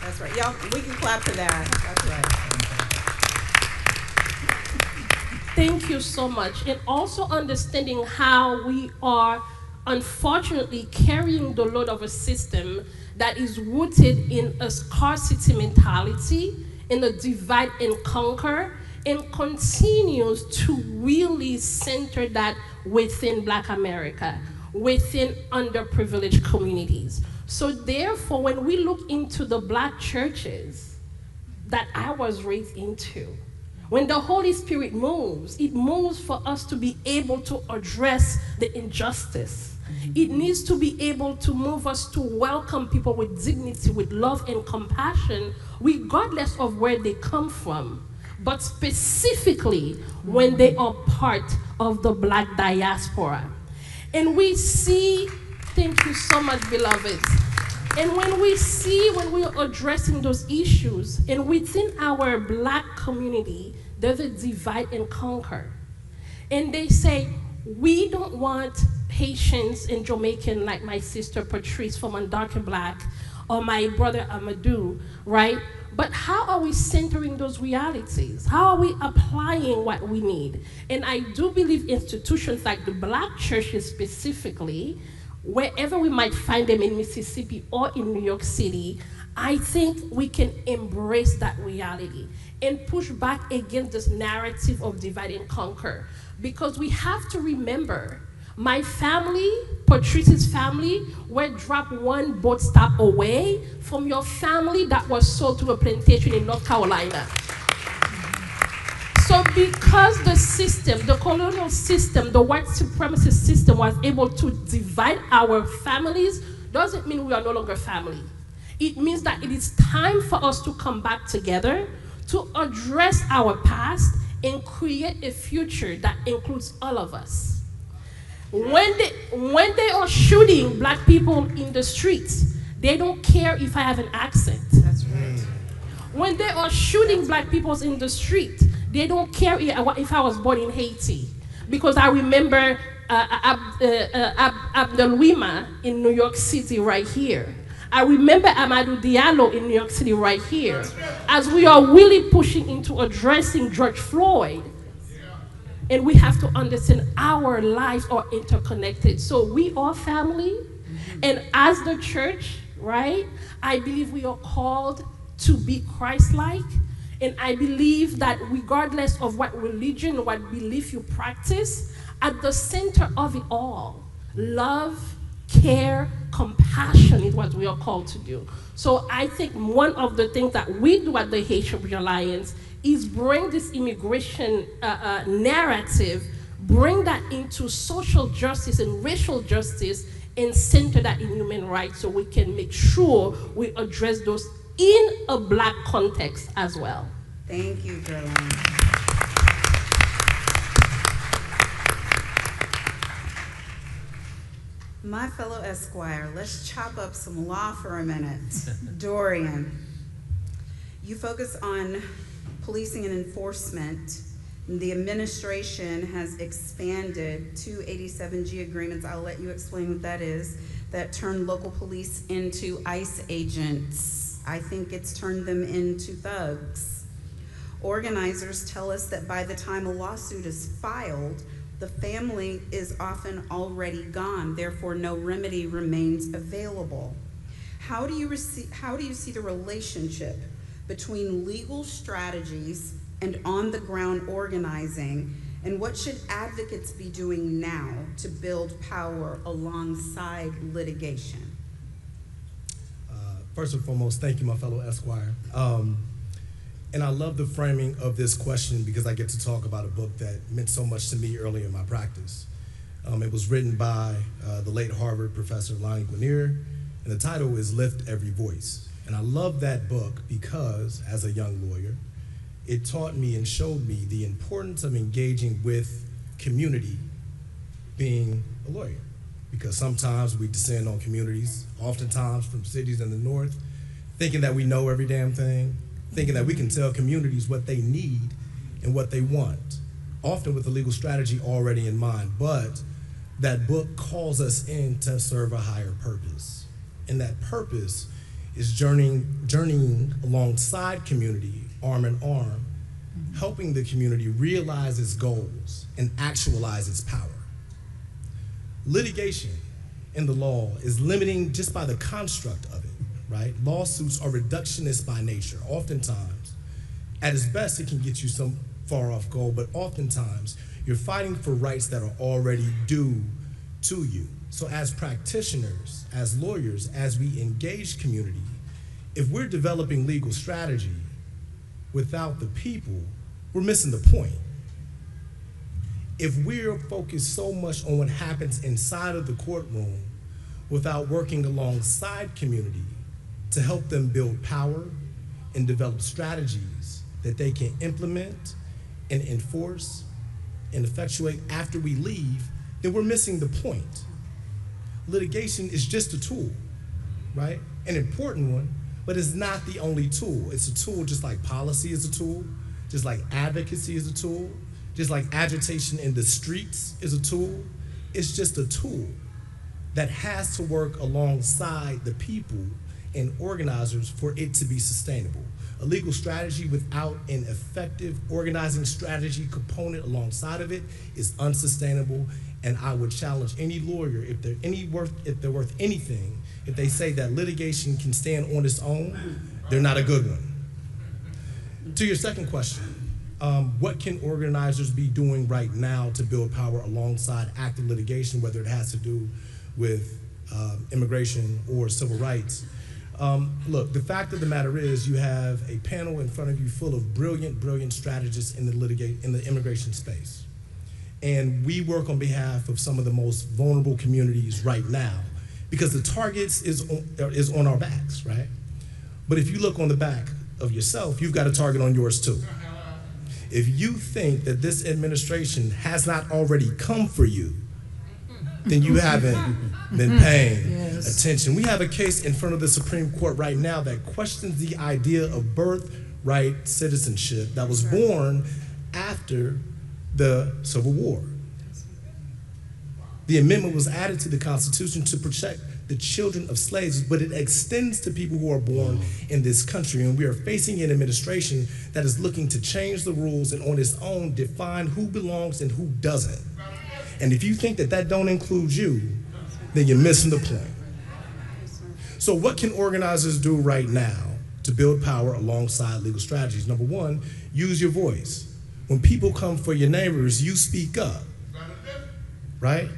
That's right. Y'all, we can clap for that. That's right. Thank you so much. And also understanding how we are unfortunately carrying the load of a system that is rooted in a scarcity mentality, in a divide and conquer, and continues to really center that within Black America. within underprivileged communities. So therefore, when we look into the Black churches that I was raised into, when the Holy Spirit moves, it moves for us to be able to address the injustice. It needs to be able to move us to welcome people with dignity, with love and compassion, regardless of where they come from, but specifically when they are part of the Black diaspora. And we see, thank you so much, beloveds. And when we are addressing those issues, and within our Black community, there's a divide and conquer. And they say, we don't want Haitians and Jamaican like my sister Patrice from Undark Black, or my brother Amadou, right? But how are we centering those realities? How are we applying what we need? And I do believe institutions like the Black churches specifically, wherever we might find them in Mississippi or in New York City, I think we can embrace that reality and push back against this narrative of divide and conquer. Because we have to remember, my family, Patrice's family, were dropped one boat stop away from your family that was sold to a plantation in North Carolina. So because the system, the colonial system, the white supremacist system was able to divide our families, doesn't mean we are no longer family. It means that it is time for us to come back together to address our past and create a future that includes all of us. When they are shooting Black people in the streets, they don't care if I have an accent. That's right. When they are shooting Black people in the street, they don't care if I was born in Haiti. Because I remember Abdelwima in New York City right here. I remember Amadou Diallo in New York City right here. As we are really pushing into addressing George Floyd, and we have to understand our lives are interconnected. So we are family, and as the church, right, I believe we are called to be Christ-like, and I believe that regardless of what religion, what belief you practice, at the center of it all, love, care, compassion is what we are called to do. So I think one of the things that we do at the Haitian Bridge Alliance is bring this immigration narrative, bring that into social justice and racial justice, and center that in human rights so we can make sure we address those in a Black context as well. Thank you, Gerlane. My fellow Esquire, let's chop up some law for a minute. Dorian, you focus on policing and enforcement. The administration has expanded 287G agreements, I'll let you explain what that is, that turn local police into ICE agents. I think it's turned them into thugs. Organizers tell us that by the time a lawsuit is filed, the family is often already gone, therefore no remedy remains available. How do you see the relationship between legal strategies and on-the-ground organizing, and what should advocates be doing now to build power alongside litigation? First and foremost, thank you, my fellow Esquire. And I love the framing of this question because I get to talk about a book that meant so much to me early in my practice. It was written by the late Harvard professor Lonnie Guinier, and the title is Lift Every Voice. And I love that book because, as a young lawyer, it taught me and showed me the importance of engaging with community being a lawyer. Because sometimes we descend on communities, oftentimes from cities in the north, thinking that we know every damn thing, thinking that we can tell communities what they need and what they want, often with the legal strategy already in mind. But that book calls us in to serve a higher purpose. And that purpose is journeying alongside community, arm in arm, helping the community realize its goals and actualize its power. Litigation in the law is limiting just by the construct of it, right? Lawsuits are reductionist by nature. Oftentimes, at its best, it can get you some far off goal, but oftentimes, you're fighting for rights that are already due to you. So as practitioners, as lawyers, as we engage community, if we're developing legal strategy without the people, we're missing the point. If we're focused so much on what happens inside of the courtroom without working alongside community to help them build power and develop strategies that they can implement and enforce and effectuate after we leave, then we're missing the point. Litigation is just a tool, right? An important one, but it's not the only tool. It's a tool just like policy is a tool, just like advocacy is a tool, just like agitation in the streets is a tool. It's just a tool that has to work alongside the people and organizers for it to be sustainable. A legal strategy without an effective organizing strategy component alongside of it is unsustainable, and I would challenge any lawyer, if they're worth anything, if they say that litigation can stand on its own, they're not a good one. To your second question, what can organizers be doing right now to build power alongside active litigation, whether it has to do with immigration or civil rights? Look, the fact of the matter is you have a panel in front of you full of brilliant strategists in the immigration space. And we work on behalf of some of the most vulnerable communities right now because the targets is on our backs, right? But if you look on the back of yourself, you've got a target on yours too. If you think that this administration has not already come for you, then you haven't been paying attention. We have a case in front of the Supreme Court right now that questions the idea of birthright citizenship that was born after the Civil War. The amendment was added to the Constitution to protect the children of slaves, but it extends to people who are born in this country. And we are facing an administration that is looking to change the rules and on its own define who belongs and who doesn't. And if you think that that don't include you, then you're missing the point. So what can organizers do right now to build power alongside legal strategies? Number one, use your voice. When people come for your neighbors, you speak up, right?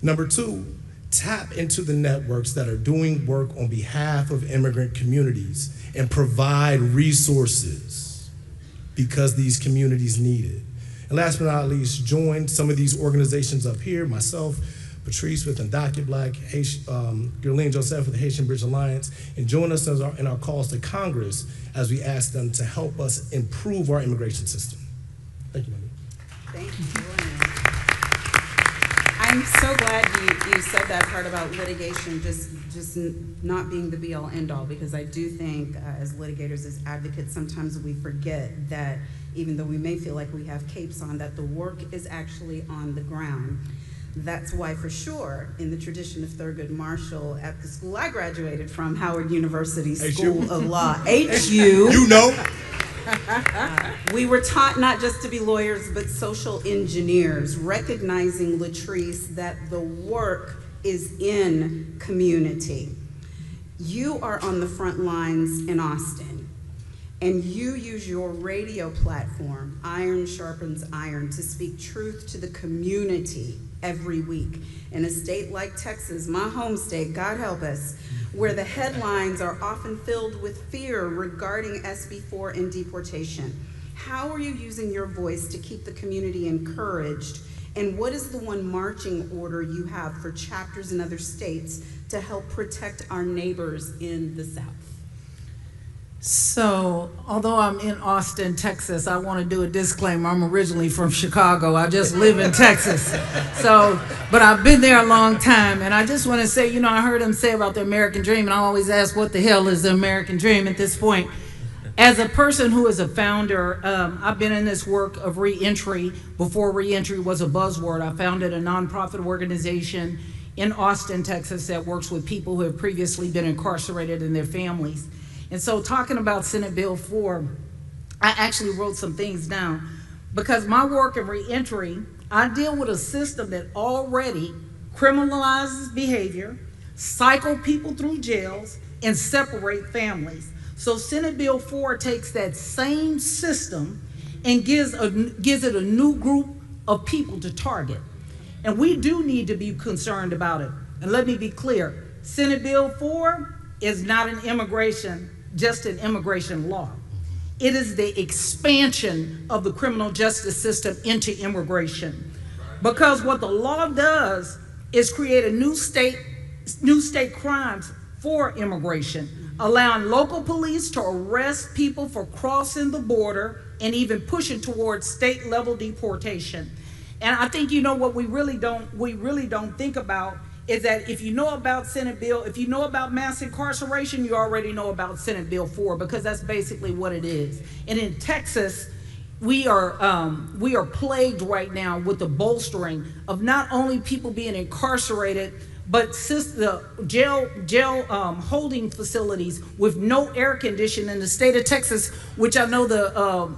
Number two, tap into the networks that are doing work on behalf of immigrant communities and provide resources because these communities need it. And last but not least, join some of these organizations up here, myself, Patrice with Untitled Black, Gerlene Joseph with the Haitian Bridge Alliance, and join us in our calls to Congress as we ask them to help us improve our immigration system. Thank you, Mami. Thank you. I'm so glad you said that part about litigation just not being the be-all, end-all, because I do think as litigators, as advocates, sometimes we forget that even though we may feel like we have capes on, that the work is actually on the ground. That's why, for sure, in the tradition of Thurgood Marshall, at the school I graduated from, Howard University School of Law, HU. You know. We were taught not just to be lawyers, but social engineers, recognizing, Latrice, that the work is in community. You are on the front lines in Austin, and you use your radio platform, Iron Sharpens Iron, to speak truth to the community every week. In a state like Texas, my home state, God help us, where the headlines are often filled with fear regarding SB4 and deportation. How are you using your voice to keep the community encouraged? And what is the one marching order you have for chapters in other states to help protect our neighbors in the South? So, although I'm in Austin, Texas, I want to do a disclaimer. I'm originally from Chicago. I just live in Texas. So, but I've been there a long time. And I just want to say, you know, I heard him say about the American dream, and I always ask, what the hell is the American dream at this point? As a person who is a founder, I've been in this work of reentry. Before reentry was a buzzword, I founded a nonprofit organization in Austin, Texas, that works with people who have previously been incarcerated and their families. And so talking about Senate Bill 4, I actually wrote some things down because my work in reentry, I deal with a system that already criminalizes behavior, cycle people through jails, and separate families. So Senate Bill 4 takes that same system and gives it a new group of people to target. And we do need to be concerned about it. And let me be clear, Senate Bill 4 is not just an immigration law. It is the expansion of the criminal justice system into immigration. Because what the law does is create a new state crimes for immigration, allowing local police to arrest people for crossing the border and even pushing towards state level deportation. And I think, you know, what we really don't think about is that if you know about if you know about mass incarceration, you already know about Senate Bill 4, because that's basically what it is. And in Texas, we are plagued right now with the bolstering of not only people being incarcerated, but the jail holding facilities with no air conditioning in the state of Texas, which I know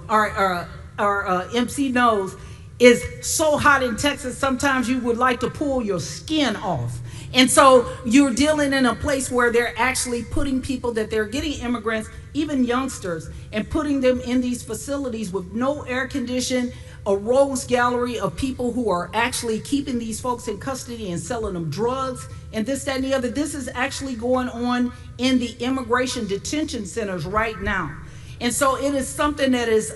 our MC knows, is so hot in Texas, sometimes you would like to pull your skin off. And so you're dealing in a place where they're actually putting people, that they're getting immigrants, even youngsters, and putting them in these facilities with no air condition, a rogues gallery of people who are actually keeping these folks in custody and selling them drugs and this, that, and the other. This is actually going on in the immigration detention centers right now. And so it is something that is,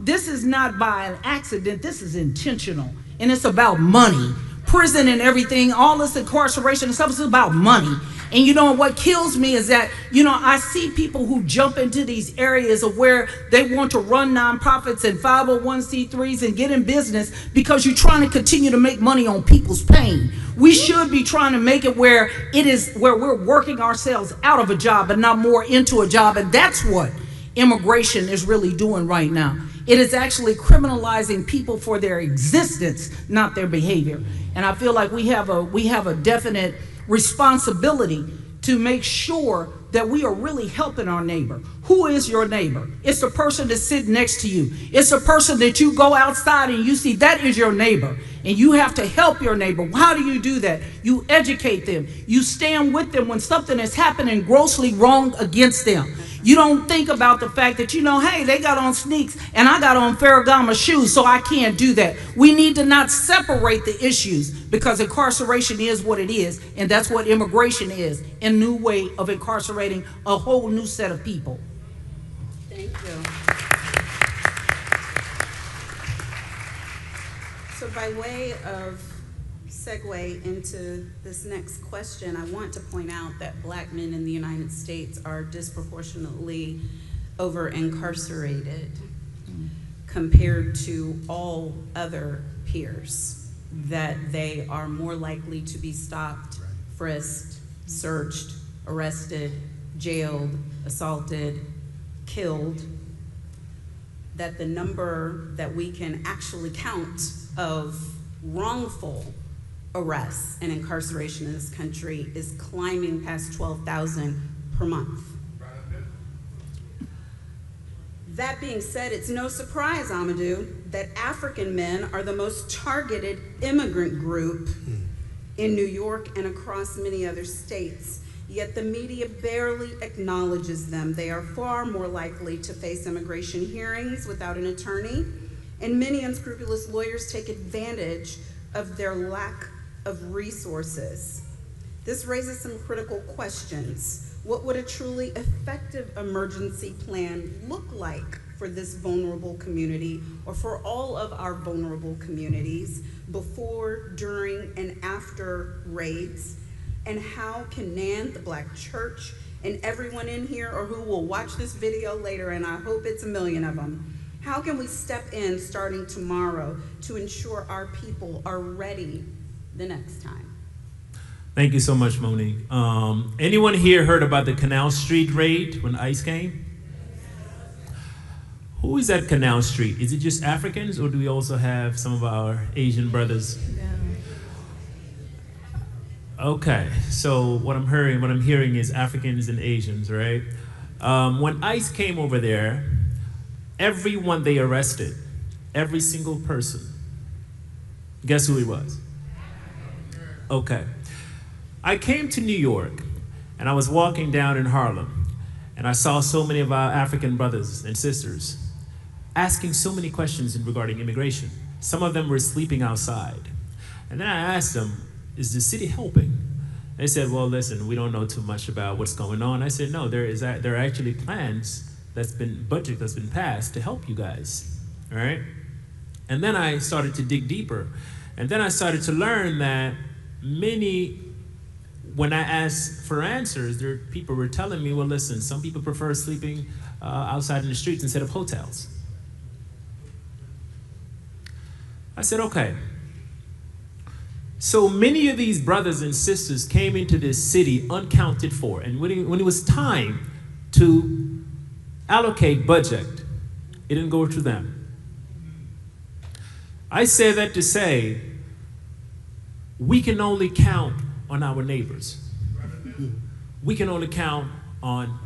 this is not by an accident, this is intentional. And it's about money. Prison and everything, all this incarceration and stuff is about money. And you know what kills me is that, you know, I see people who jump into these areas of where they want to run nonprofits and 501c3s and get in business because you're trying to continue to make money on people's pain. We should be trying to make it where we're working ourselves out of a job and not more into a job. And that's what immigration is really doing right now. It is actually criminalizing people for their existence, not their behavior. And I feel like we have a definite responsibility to make sure that we are really helping our neighbor. Who is your neighbor? It's the person that's sitting next to you. It's the person that you go outside and you see, that is your neighbor. And you have to help your neighbor. How do you do that? You educate them. You stand with them when something is happening grossly wrong against them. You don't think about the fact that, you know, hey, they got on sneaks and I got on Ferragamo shoes, so I can't do that. We need to not separate the issues, because incarceration is what it is, and that's what immigration is, a new way of incarcerating a whole new set of people. Thank you. So by way of segue into this next question, I want to point out that Black men in the United States are disproportionately over-incarcerated compared to all other peers, that they are more likely to be stopped, frisked, searched, arrested, jailed, assaulted, killed, that the number that we can actually count of wrongful arrests and incarceration in this country is climbing past 12,000 per month. That being said, it's no surprise, Amadou, that African men are the most targeted immigrant group in New York and across many other states. Yet the media barely acknowledges them. They are far more likely to face immigration hearings without an attorney, and many unscrupulous lawyers take advantage of their lack of resources. This raises some critical questions. What would a truly effective emergency plan look like for this vulnerable community, or for all of our vulnerable communities, before, during, and after raids? And how can NAN, the Black Church, and everyone in here, or who will watch this video later, and I hope it's a million of them, how can we step in starting tomorrow to ensure our people are ready the next time? Thank you so much, Monique. Anyone here heard about the Canal Street raid when ICE came? Who is at Canal Street? Is it just Africans, or do we also have some of our Asian brothers? Okay, so what I'm hearing is Africans and Asians, right? When ICE came over there, everyone they arrested, every single person, guess who he was? Okay. I came to New York, and I was walking down in Harlem, and I saw so many of our African brothers and sisters asking so many questions regarding immigration. Some of them were sleeping outside. And then I asked them, is the city helping? They said, well, listen, we don't know too much about what's going on. I said, no, there are actually plans budget that's been passed to help you guys, all right? And then I started to dig deeper. And then I started to learn that when I asked for answers, people were telling me, well, listen, some people prefer sleeping outside in the streets instead of hotels. I said, okay. So many of these brothers and sisters came into this city uncounted for. And when it was time to allocate budget, it didn't go to them. I say that to say, we can only count on our neighbors. We can only count on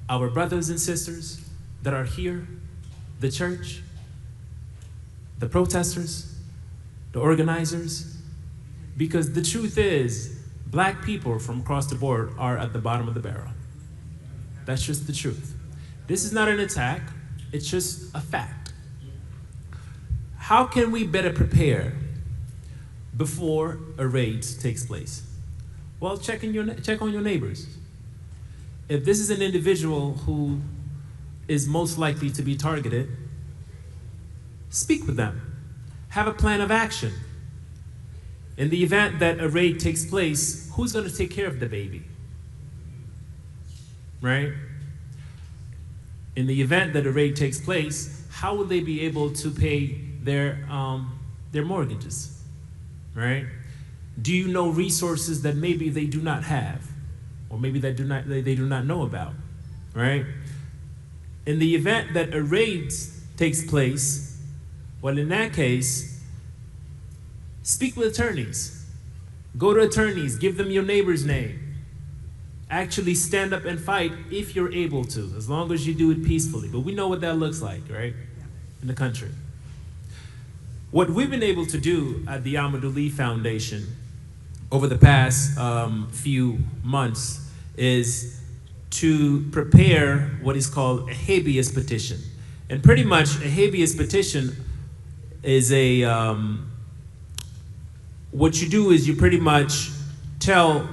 our brothers and sisters that are here, the church, the protesters, the organizers, because the truth is, black people from across the board are at the bottom of the barrel. That's just the truth. This is not an attack, it's just a fact. How can we better prepare before a raid takes place? Well, check on your neighbors. If this is an individual who is most likely to be targeted, speak with them. Have a plan of action. In the event that a raid takes place, who's going to take care of the baby? Right? In the event that a raid takes place, how will they be able to pay their mortgages? Right? Do you know resources that maybe they do not have, or maybe they do not know about? Right? In the event that a raid takes place, well, in that case, speak with attorneys. Go to attorneys, give them your neighbor's name. Actually stand up and fight if you're able to, as long as you do it peacefully. But we know what that looks like, right? In the country. What we've been able to do at the Amadou Lee Foundation over the past few months is to prepare what is called a habeas petition. And pretty much a habeas petition is what you do is you pretty much tell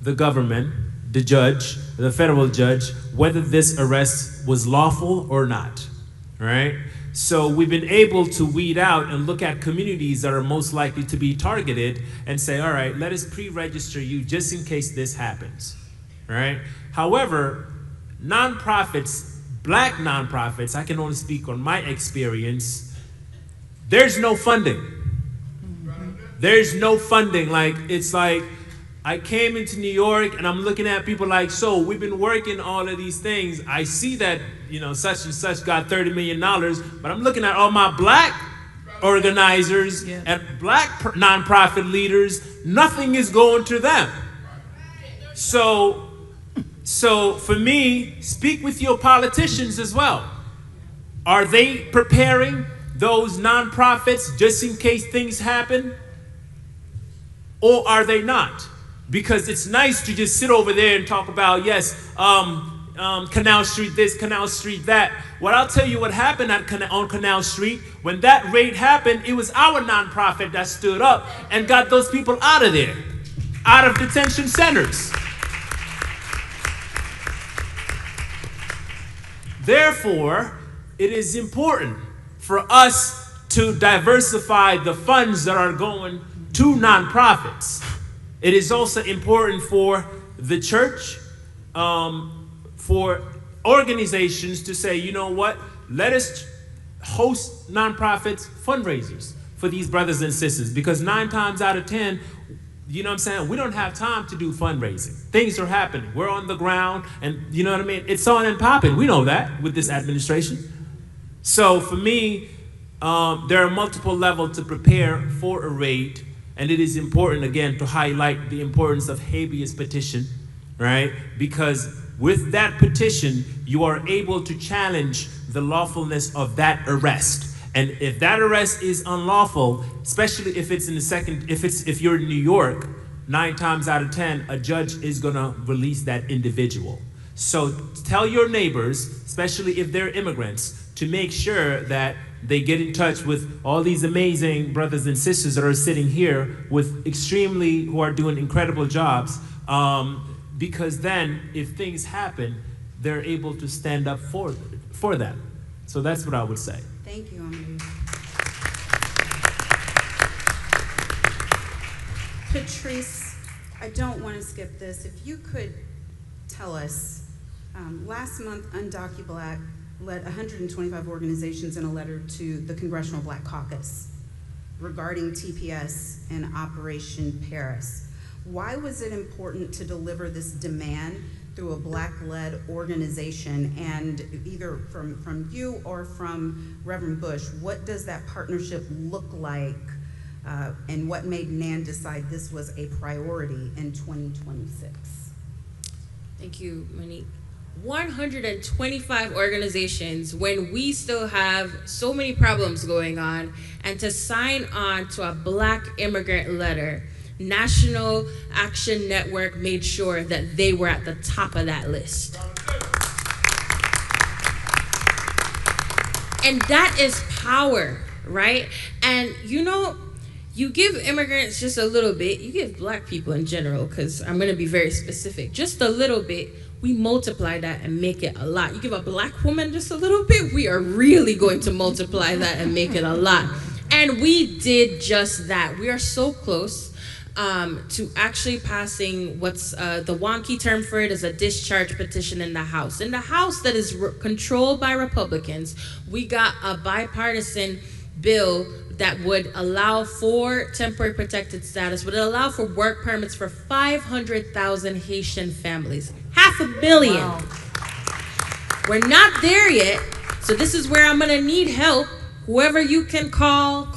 the government, the judge, the federal judge, whether this arrest was lawful or not, right? So we've been able to weed out and look at communities that are most likely to be targeted and say, all right, let us pre-register you just in case this happens, right? However, nonprofits, black nonprofits, I can only speak on my experience, there's no funding. There's no funding. It's like, I came into New York and I'm looking at people like, so we've been working all of these things. I see that, such and such got $30 million, but I'm looking at all my black organizers and black nonprofit leaders. Nothing is going to them. So for me, speak with your politicians as well. Are they preparing those nonprofits just in case things happen? Or are they not? Because it's nice to just sit over there and talk about, yes, Canal Street this, Canal Street that. Well, I'll tell you what happened on Canal Street. When that raid happened, it was our nonprofit that stood up and got those people out of there, out of detention centers. Therefore, it is important for us to diversify the funds that are going to nonprofits. It is also important for the church, for organizations to say, you know what, let us host nonprofits fundraisers for these brothers and sisters, because 9 times out of 10, you know what I'm saying, we don't have time to do fundraising. Things are happening. We're on the ground, and you know what I mean? It's on and popping. We know that with this administration. So for me, there are multiple levels to prepare for a raid. And it is important, again, to highlight the importance of habeas petition, right? Because with that petition, you are able to challenge the lawfulness of that arrest. And if that arrest is unlawful, especially if it's if you're in New York, 9 times out of 10, a judge is gonna release that individual. So tell your neighbors, especially if they're immigrants, to make sure that They get in touch with all these amazing brothers and sisters that are sitting here who are doing incredible jobs, because then if things happen, they're able to stand up for that. So that's what I would say. Thank you, Amadou. Patrice, I don't want to skip this. If you could tell us, last month UndocuBlack led 125 organizations in a letter to the Congressional Black Caucus regarding TPS and Operation Paris. Why was it important to deliver this demand through a Black-led organization? And either from you or from Reverend Bush, what does that partnership look like, and what made NAN decide this was a priority in 2026? Thank you, Monique. 125 organizations when we still have so many problems going on, and to sign on to a Black immigrant letter, National Action Network made sure that they were at the top of that list. And that is power, right? And you know, you give immigrants just a little bit, you give Black people in general, because I'm gonna be very specific, just a little bit, we multiply that and make it a lot. You give a Black woman just a little bit, we are really going to multiply that and make it a lot. And we did just that. We are so close to actually passing what's the wonky term for it is a discharge petition in the House. In the House that is controlled by Republicans, we got a bipartisan bill that would allow for temporary protected status, would allow for work permits for 500,000 Haitian families. 500 million. Wow. We're not there yet, so this is where I'm gonna need help. Whoever you can call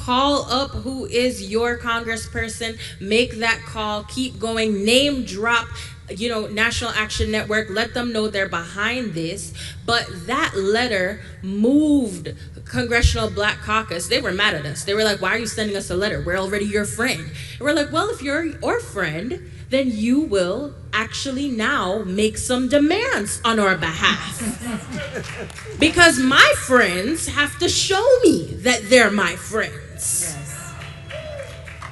up who is your congressperson, make that call, keep going, name drop, National Action Network, let them know they're behind this. But that letter moved Congressional Black Caucus. They were mad at us. They were like, why are you sending us a letter? We're already your friend. And we're like, well, if you're our friend, then you will actually now make some demands on our behalf. Because my friends have to show me that they're my friends. Yes.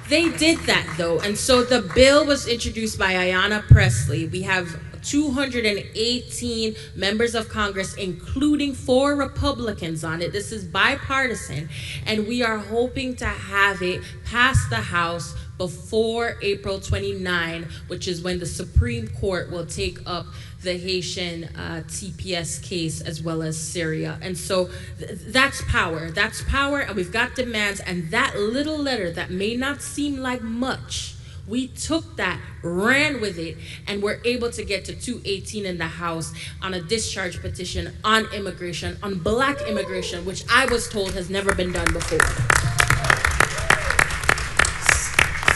They did that though, and so the bill was introduced by Ayanna Pressley. We have 218 members of Congress, including 4 Republicans on it. This is bipartisan, and we are hoping to have it pass the House before April 29, which is when the Supreme Court will take up the Haitian TPS case as well as Syria. And so that's power. That's power, and we've got demands, and that little letter that may not seem like much, we took that, ran with it, and we're able to get to 218 in the House on a discharge petition on immigration, on Black immigration, which I was told has never been done before.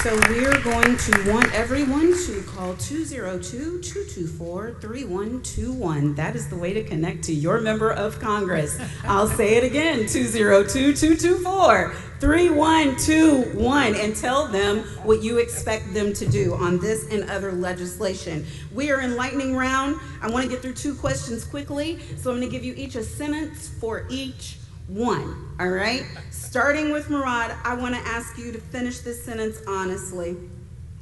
So we're going to want everyone to call 202-224-3121. That is the way to connect to your member of Congress. I'll say it again, 202-224-3121, and tell them what you expect them to do on this and other legislation. We are in lightning round. I want to get through 2 questions quickly, so I'm going to give you each a sentence for each one, all right? Starting with Murad, I want to ask you to finish this sentence honestly.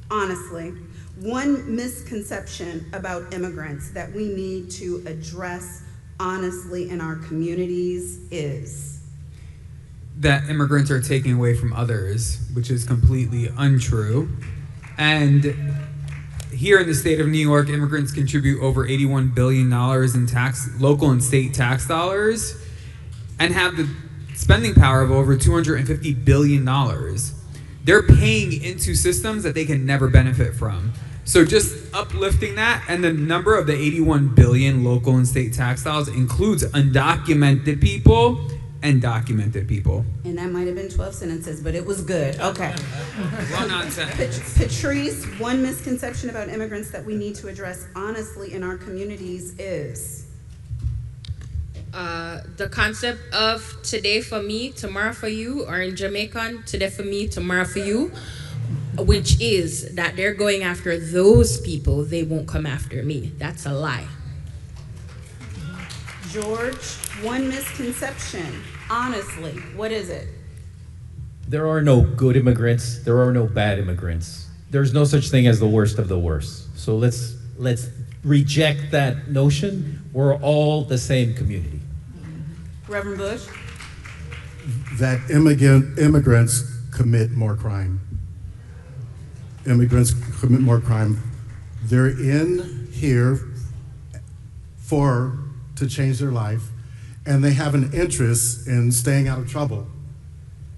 Honestly. One misconception about immigrants that we need to address honestly in our communities is? That immigrants are taking away from others, which is completely untrue. And here in the state of New York, immigrants contribute over $81 billion in local and state tax dollars, and have the spending power of over $250 billion. They're paying into systems that they can never benefit from. So just uplifting that, and the number of the 81 billion local and state tax dollars includes undocumented people and documented people. And that might have been 12 sentences, but it was good. Okay. Run-on sentence. Patrice, one misconception about immigrants that we need to address honestly in our communities is? The concept of today for me, tomorrow for you, or in Jamaican, today for me, tomorrow for you, which is that they're going after those people, they won't come after me. That's a lie. George, One misconception, honestly, what is it? There are no good immigrants. There are no bad immigrants. There's no such thing as the worst of the worst. So let's reject that notion. We're all the same community. Reverend Bush? That immigrants commit more crime. Immigrants commit more crime. They're in here to change their life, and they have an interest in staying out of trouble.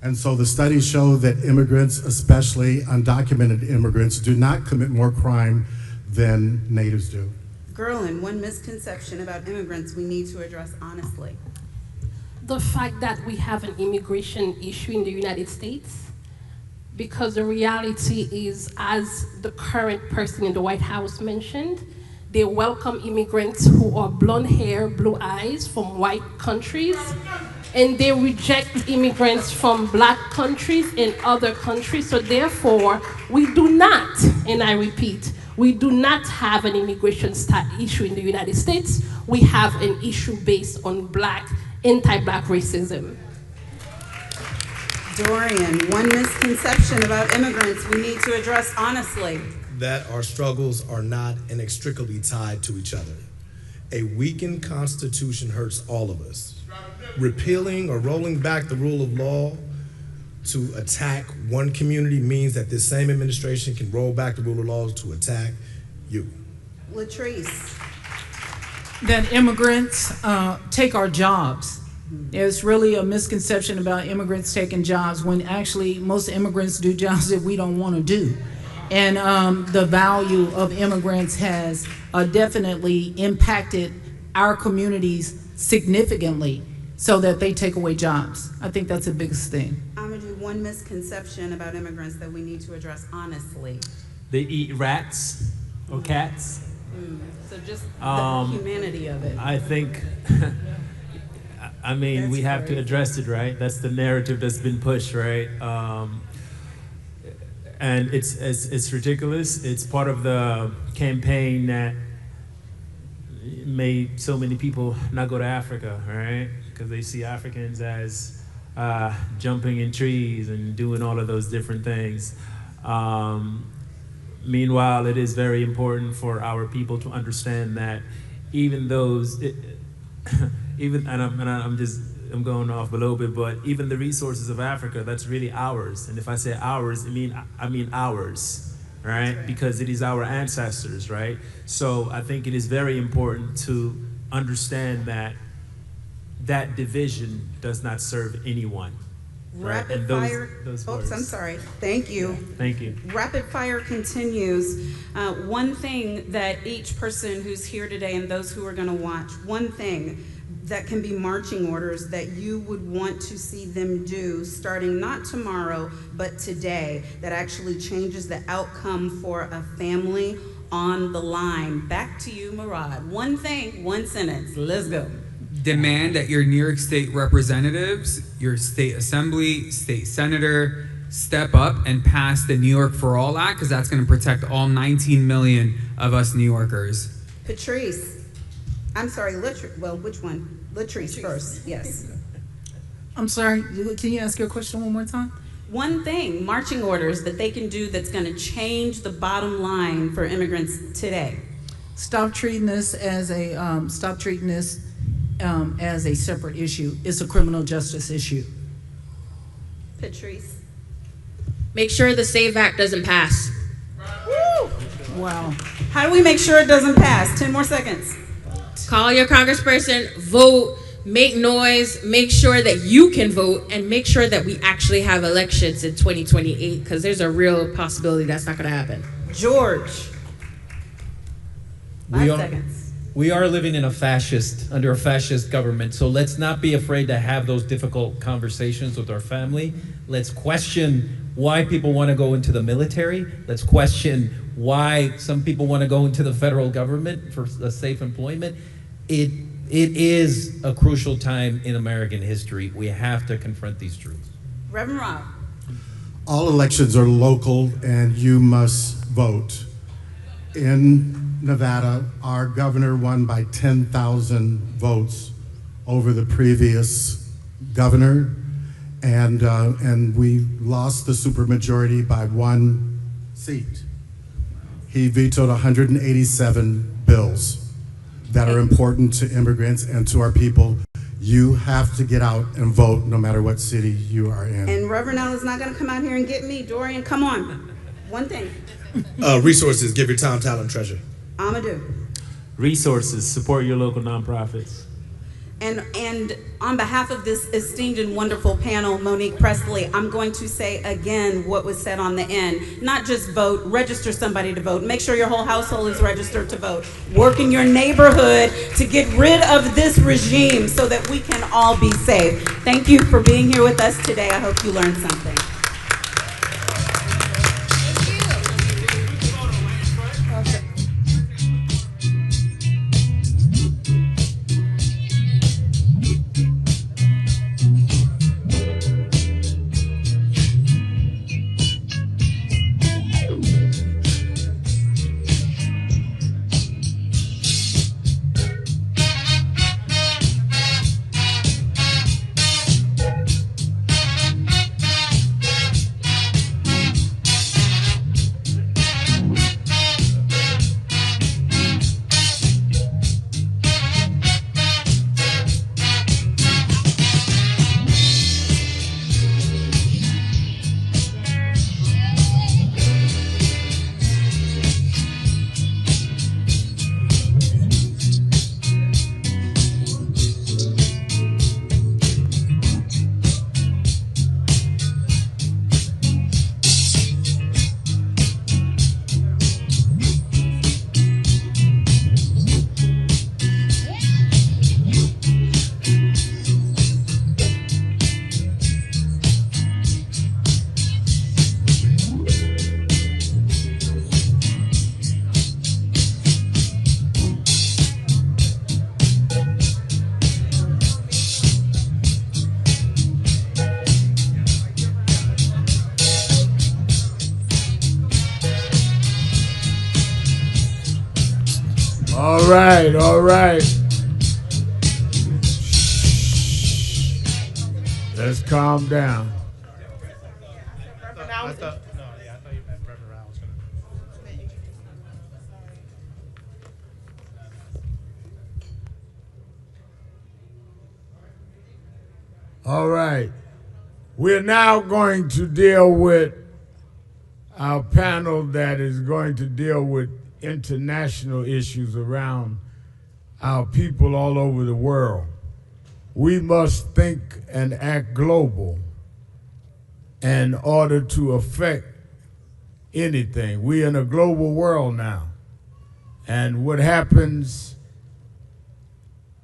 And so the studies show that immigrants, especially undocumented immigrants, do not commit more crime than natives do. Gerlin, one misconception about immigrants we need to address honestly. The fact that we have an immigration issue in the United States, because the reality is, as the current person in the White House mentioned, they welcome immigrants who are blonde hair, blue eyes from white countries, and they reject immigrants from black countries and other countries. So therefore, we do not, and I repeat, we do not have an immigration issue in the United States. We have an issue based on anti-black racism. Dorian, one misconception about immigrants we need to address honestly. That our struggles are not inextricably tied to each other. A weakened constitution hurts all of us. Repealing or rolling back the rule of law to attack one community means that this same administration can roll back the rule of law to attack you. Latrice. That immigrants take our jobs. There's really a misconception about immigrants taking jobs when actually most immigrants do jobs that we don't want to do. And the value of immigrants has definitely impacted our communities significantly so that they take away jobs. I think that's the biggest thing. Amadou, one misconception about immigrants that we need to address honestly. They eat rats or cats. So just the humanity of it. I think, I mean, we have to address it, right? That's the narrative that's been pushed, right? And it's ridiculous. It's part of the campaign that made so many people not go to Africa, right? Because they see Africans as jumping in trees and doing all of those different things. Meanwhile, it is very important for our people to understand that even those, I'm going off a little bit, but even the resources of Africa, that's really ours. And if I say ours, I mean ours, right? Because it is our ancestors, right? So I think it is very important to understand that that division does not serve anyone. Right? Rapid fire. Oops, I'm sorry. Thank you. Thank you. Rapid fire continues. One thing that each person who's here today and those who are going to watch, one thing that can be marching orders that you would want to see them do starting not tomorrow, but today, that actually changes the outcome for a family on the line. Back to you, Murad. One thing, one sentence. Let's go. Demand that your New York State representatives, your state assembly, state senator, step up and pass the New York for All Act, because that's going to protect all 19 million of us New Yorkers. Patrice. I'm sorry, Latrice. Well, which one? Latrice first, yes. I'm sorry, can you ask your question one more time? One thing, marching orders that they can do that's going to change the bottom line for immigrants today. Stop treating this as a separate issue. It's a criminal justice issue. Patrice. Make sure the SAVE Act doesn't pass. Woo! Wow. How do we make sure it doesn't pass? 10 more seconds. Call your congressperson, vote, make noise, make sure that you can vote, and make sure that we actually have elections in 2028, because there's a real possibility that's not going to happen. George. 5 seconds. We are living in under a fascist government, so let's not be afraid to have those difficult conversations with our family. Let's question why people want to go into the military. Let's question why some people want to go into the federal government for a safe employment. It is a crucial time in American history. We have to confront these truths. Reverend Rob. All elections are local and you must vote. In Nevada, our governor won by 10,000 votes over the previous governor, and we lost the supermajority by 1 seat. He vetoed 187 bills that are important to immigrants and to our people. You have to get out and vote no matter what city you are in. And Reverend Allen's not gonna come out here and get me. Dorian, come on. One thing. Resources, give your time, talent, treasure. I'ma do. Resources, support your local nonprofits. And on behalf of this esteemed and wonderful panel, Monique Presley, I'm going to say again what was said on the end. Not just vote, register somebody to vote. Make sure your whole household is registered to vote. Work in your neighborhood to get rid of this regime so that we can all be safe. Thank you for being here with us today. I hope you learned something. All right. Let's calm down. All right. We're now going to deal with our panel that is going to deal with international issues around our people all over the world. We must think and act global in order to affect anything. We're in a global world now. And what happens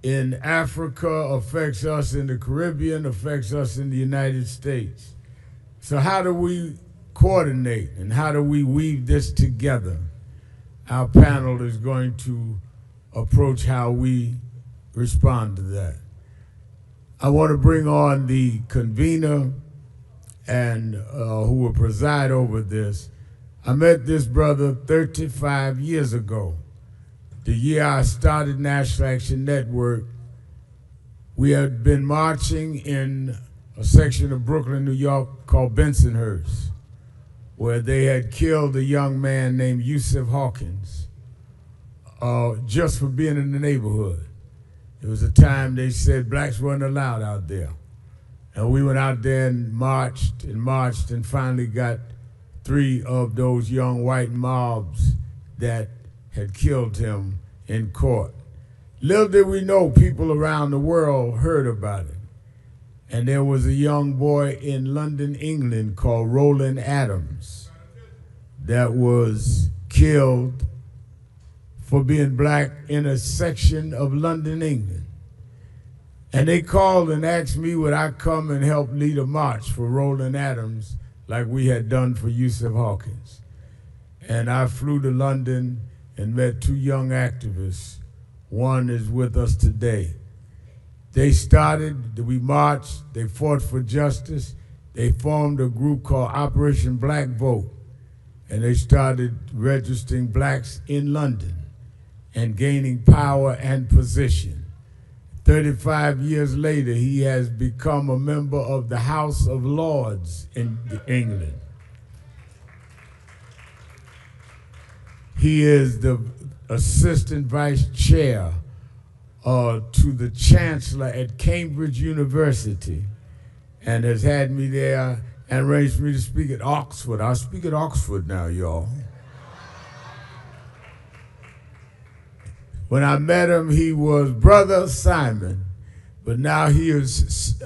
in Africa affects us in the Caribbean, affects us in the United States. So how do we coordinate and how do we weave this together? Our panel is going to approach how we respond to that. I want to bring on the convener and who will preside over this. I met this brother 35 years ago. The year I started National Action Network, we had been marching in a section of Brooklyn, New York called Bensonhurst, where they had killed a young man named Yusuf Hawkins just for being in the neighborhood. It was a time they said blacks weren't allowed out there. And we went out there and marched and finally got 3 of those young white mobs that had killed him in court. Little did we know, people around the world heard about it. And there was a young boy in London, England called Roland Adams that was killed for being black in a section of London, England. And they called and asked me would I come and help lead a march for Roland Adams like we had done for Yusuf Hawkins. And I flew to London and met 2 young activists. One is with us today. They started, we marched, they fought for justice. They formed a group called Operation Black Vote. And they started registering blacks in London and gaining power and position. 35 years later, he has become a member of the House of Lords in England. He is the assistant vice chair to the chancellor at Cambridge University and has had me there and arranged me to speak at Oxford. I'll speak at Oxford now, y'all. When I met him, he was Brother Simon, but now he is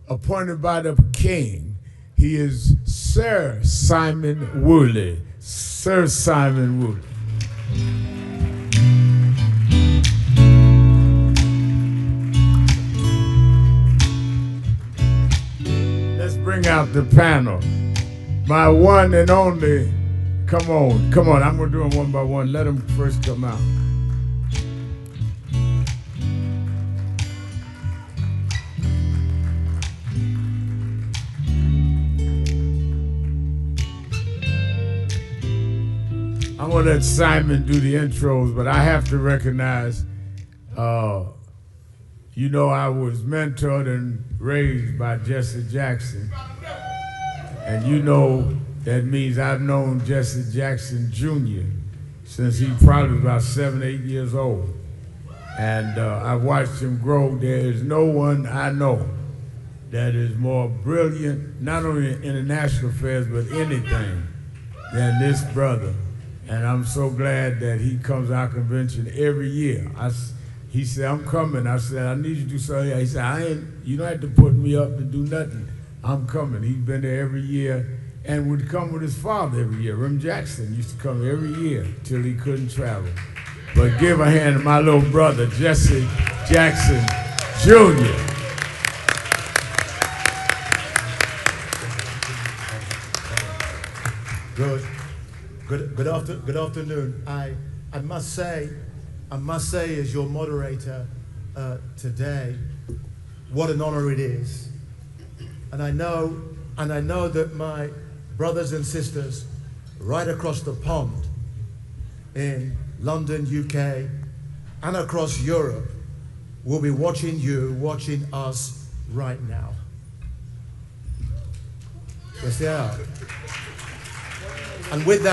appointed by the king. He is Sir Simon Woolley. Sir Simon Woolley. Let's bring out the panel. My one and only, come on, I'm gonna do them one by one. Let them first come out. I'm gonna let Simon do the intros, but I have to recognize, you know, I was mentored and raised by Jesse Jackson. And you know that means I've known Jesse Jackson Jr. since he probably was about 7, 8 years old. And I've watched him grow. There is no one I know that is more brilliant, not only in international affairs, but anything, than this brother. And I'm so glad that he comes to our convention every year. He said, I'm coming. I said, I need you to do something. He said, you don't have to put me up to do nothing. I'm coming. He's been there every year and would come with his father every year. Rem Jackson used to come every year till he couldn't travel. But give a hand to my little brother, Jesse Jackson Jr. Good afternoon. I must say, as your moderator today, what an honor it is. And I know that my brothers and sisters right across the pond in London, UK, and across Europe will be watching us right now. Yes, they are. And with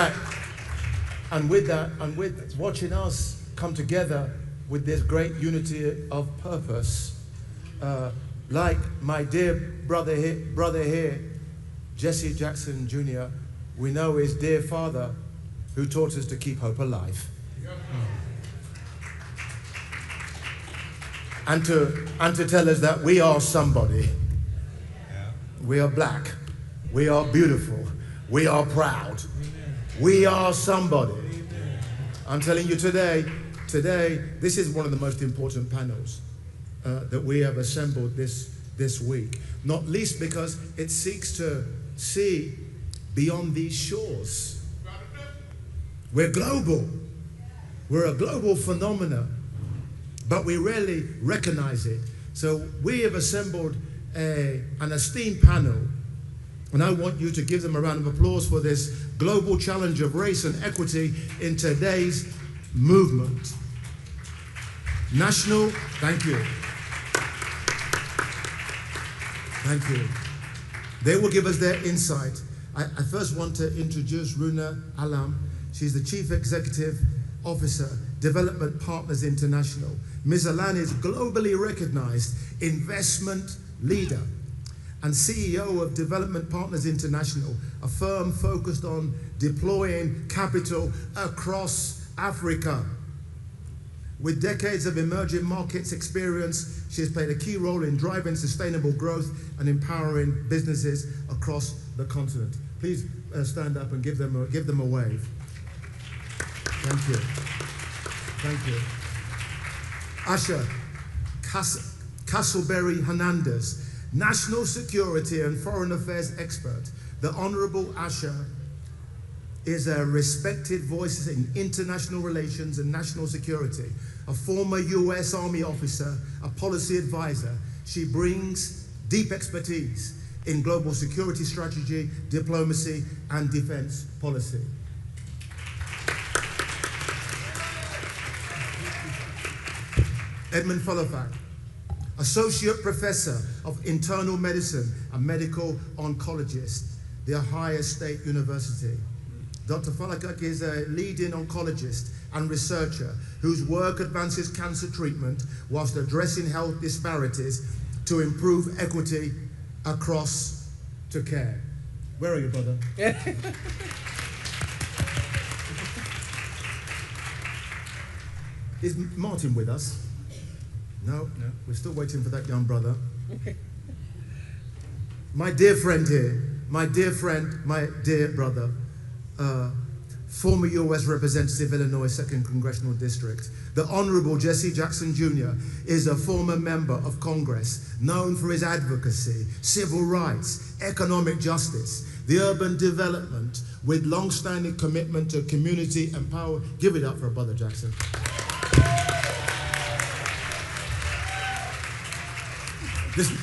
watching us come together with this great unity of purpose, like my dear brother here, Jesse Jackson Jr., we know his dear father who taught us to keep hope alive. And to tell us that we are somebody. We are black. We are beautiful. We are proud. We are somebody. I'm telling you today, this is one of the most important panels that we have assembled this week. Not least because it seeks to see beyond these shores. We're global. We're a global phenomenon, but we rarely recognize it. So we have assembled an esteemed panel, and I want you to give them a round of applause for this global challenge of race and equity in today's movement. Thank you. Thank you. They will give us their insight. I first want to introduce Runa Alam. She's the Chief Executive Officer, Development Partners International. Ms. Alam is globally recognized investment leader and CEO of Development Partners International, a firm focused on deploying capital across Africa. With decades of emerging markets experience, she has played a key role in driving sustainable growth and empowering businesses across the continent. Please stand up and give them a wave. Thank you. Thank you. Asha Castleberry Hernandez, National Security and Foreign Affairs expert. The Honorable Asha is a respected voice in international relations and national security, a former US Army officer, a policy advisor. She brings deep expertise in global security strategy, diplomacy, and defense policy. Edmund Fullifat, Associate Professor of Internal Medicine and Medical Oncologist, The Ohio State University. Dr. Falakak is a leading oncologist and researcher whose work advances cancer treatment whilst addressing health disparities to improve equity across to care. Where are you, brother? Is Martin with us? No, we're still waiting for that young brother. My dear friend here, my dear friend, my dear brother, former U.S. Representative, Illinois 2nd Congressional District. The Honorable Jesse Jackson Jr. is a former member of Congress, known for his advocacy, civil rights, economic justice, the urban development, with long-standing commitment to community and power. Give it up for Brother Jackson.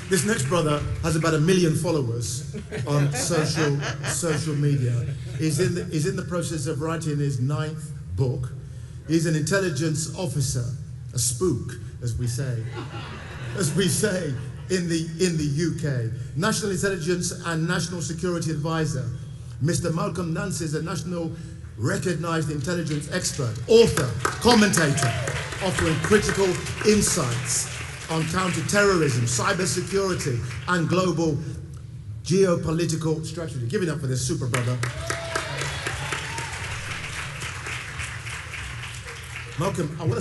This next brother has about 1 million followers on social media. He's in the process of writing his 9th book. He's an intelligence officer, a spook, as we say in the UK. National Intelligence and National Security Advisor. Mr. Malcolm Nance is a national recognized intelligence expert, author, commentator, offering critical insights on counter-terrorism, cybersecurity, and global geopolitical strategy. Give it up for this super brother. Malcolm, I want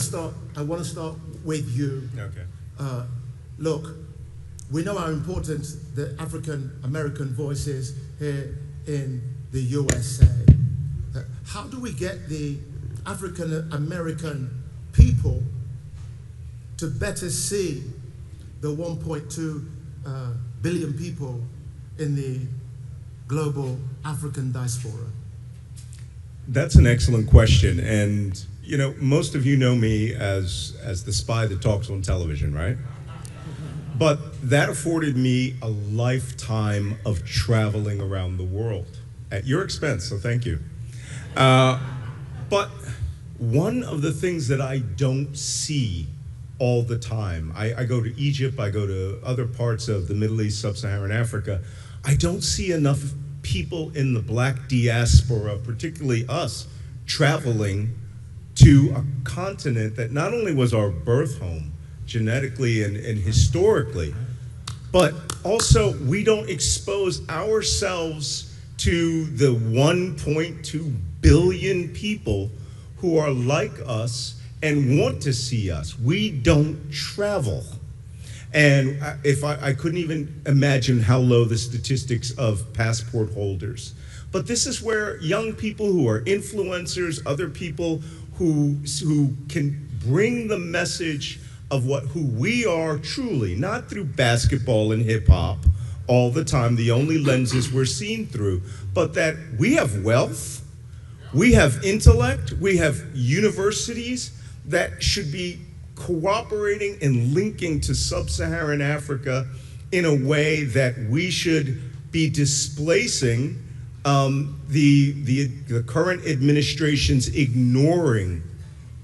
to start with you. Okay. Look, we know how important the African American voice is here in the USA. How do we get the African American people to better see the 1.2 billion people in the global African diaspora? That's an excellent question. And, you know, most of you know me as the spy that talks on television, right? But that afforded me a lifetime of traveling around the world at your expense, so thank you. But one of the things that I don't see all the time, I go to Egypt, I go to other parts of the Middle East, Sub-Saharan Africa, I don't see enough people in the black diaspora, particularly us, traveling to a continent that not only was our birth home, genetically and historically, but also we don't expose ourselves to the 1.2 billion people who are like us and want to see us. We don't travel. And if I couldn't even imagine how low the statistics of passport holders. But this is where young people who are influencers, other people who can bring the message of who we are truly, not through basketball and hip hop all the time, the only lenses we're seen through, but that we have wealth, we have intellect, we have universities that should be cooperating and linking to sub-Saharan Africa in a way that we should be displacing the current administration's ignoring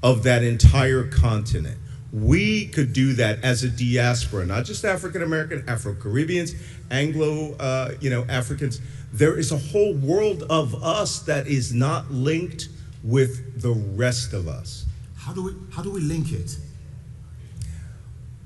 of that entire continent. We could do that as a diaspora, not just African American, Afro-Caribbeans, Anglo, Africans. There is a whole world of us that is not linked with the rest of us. How do we link it?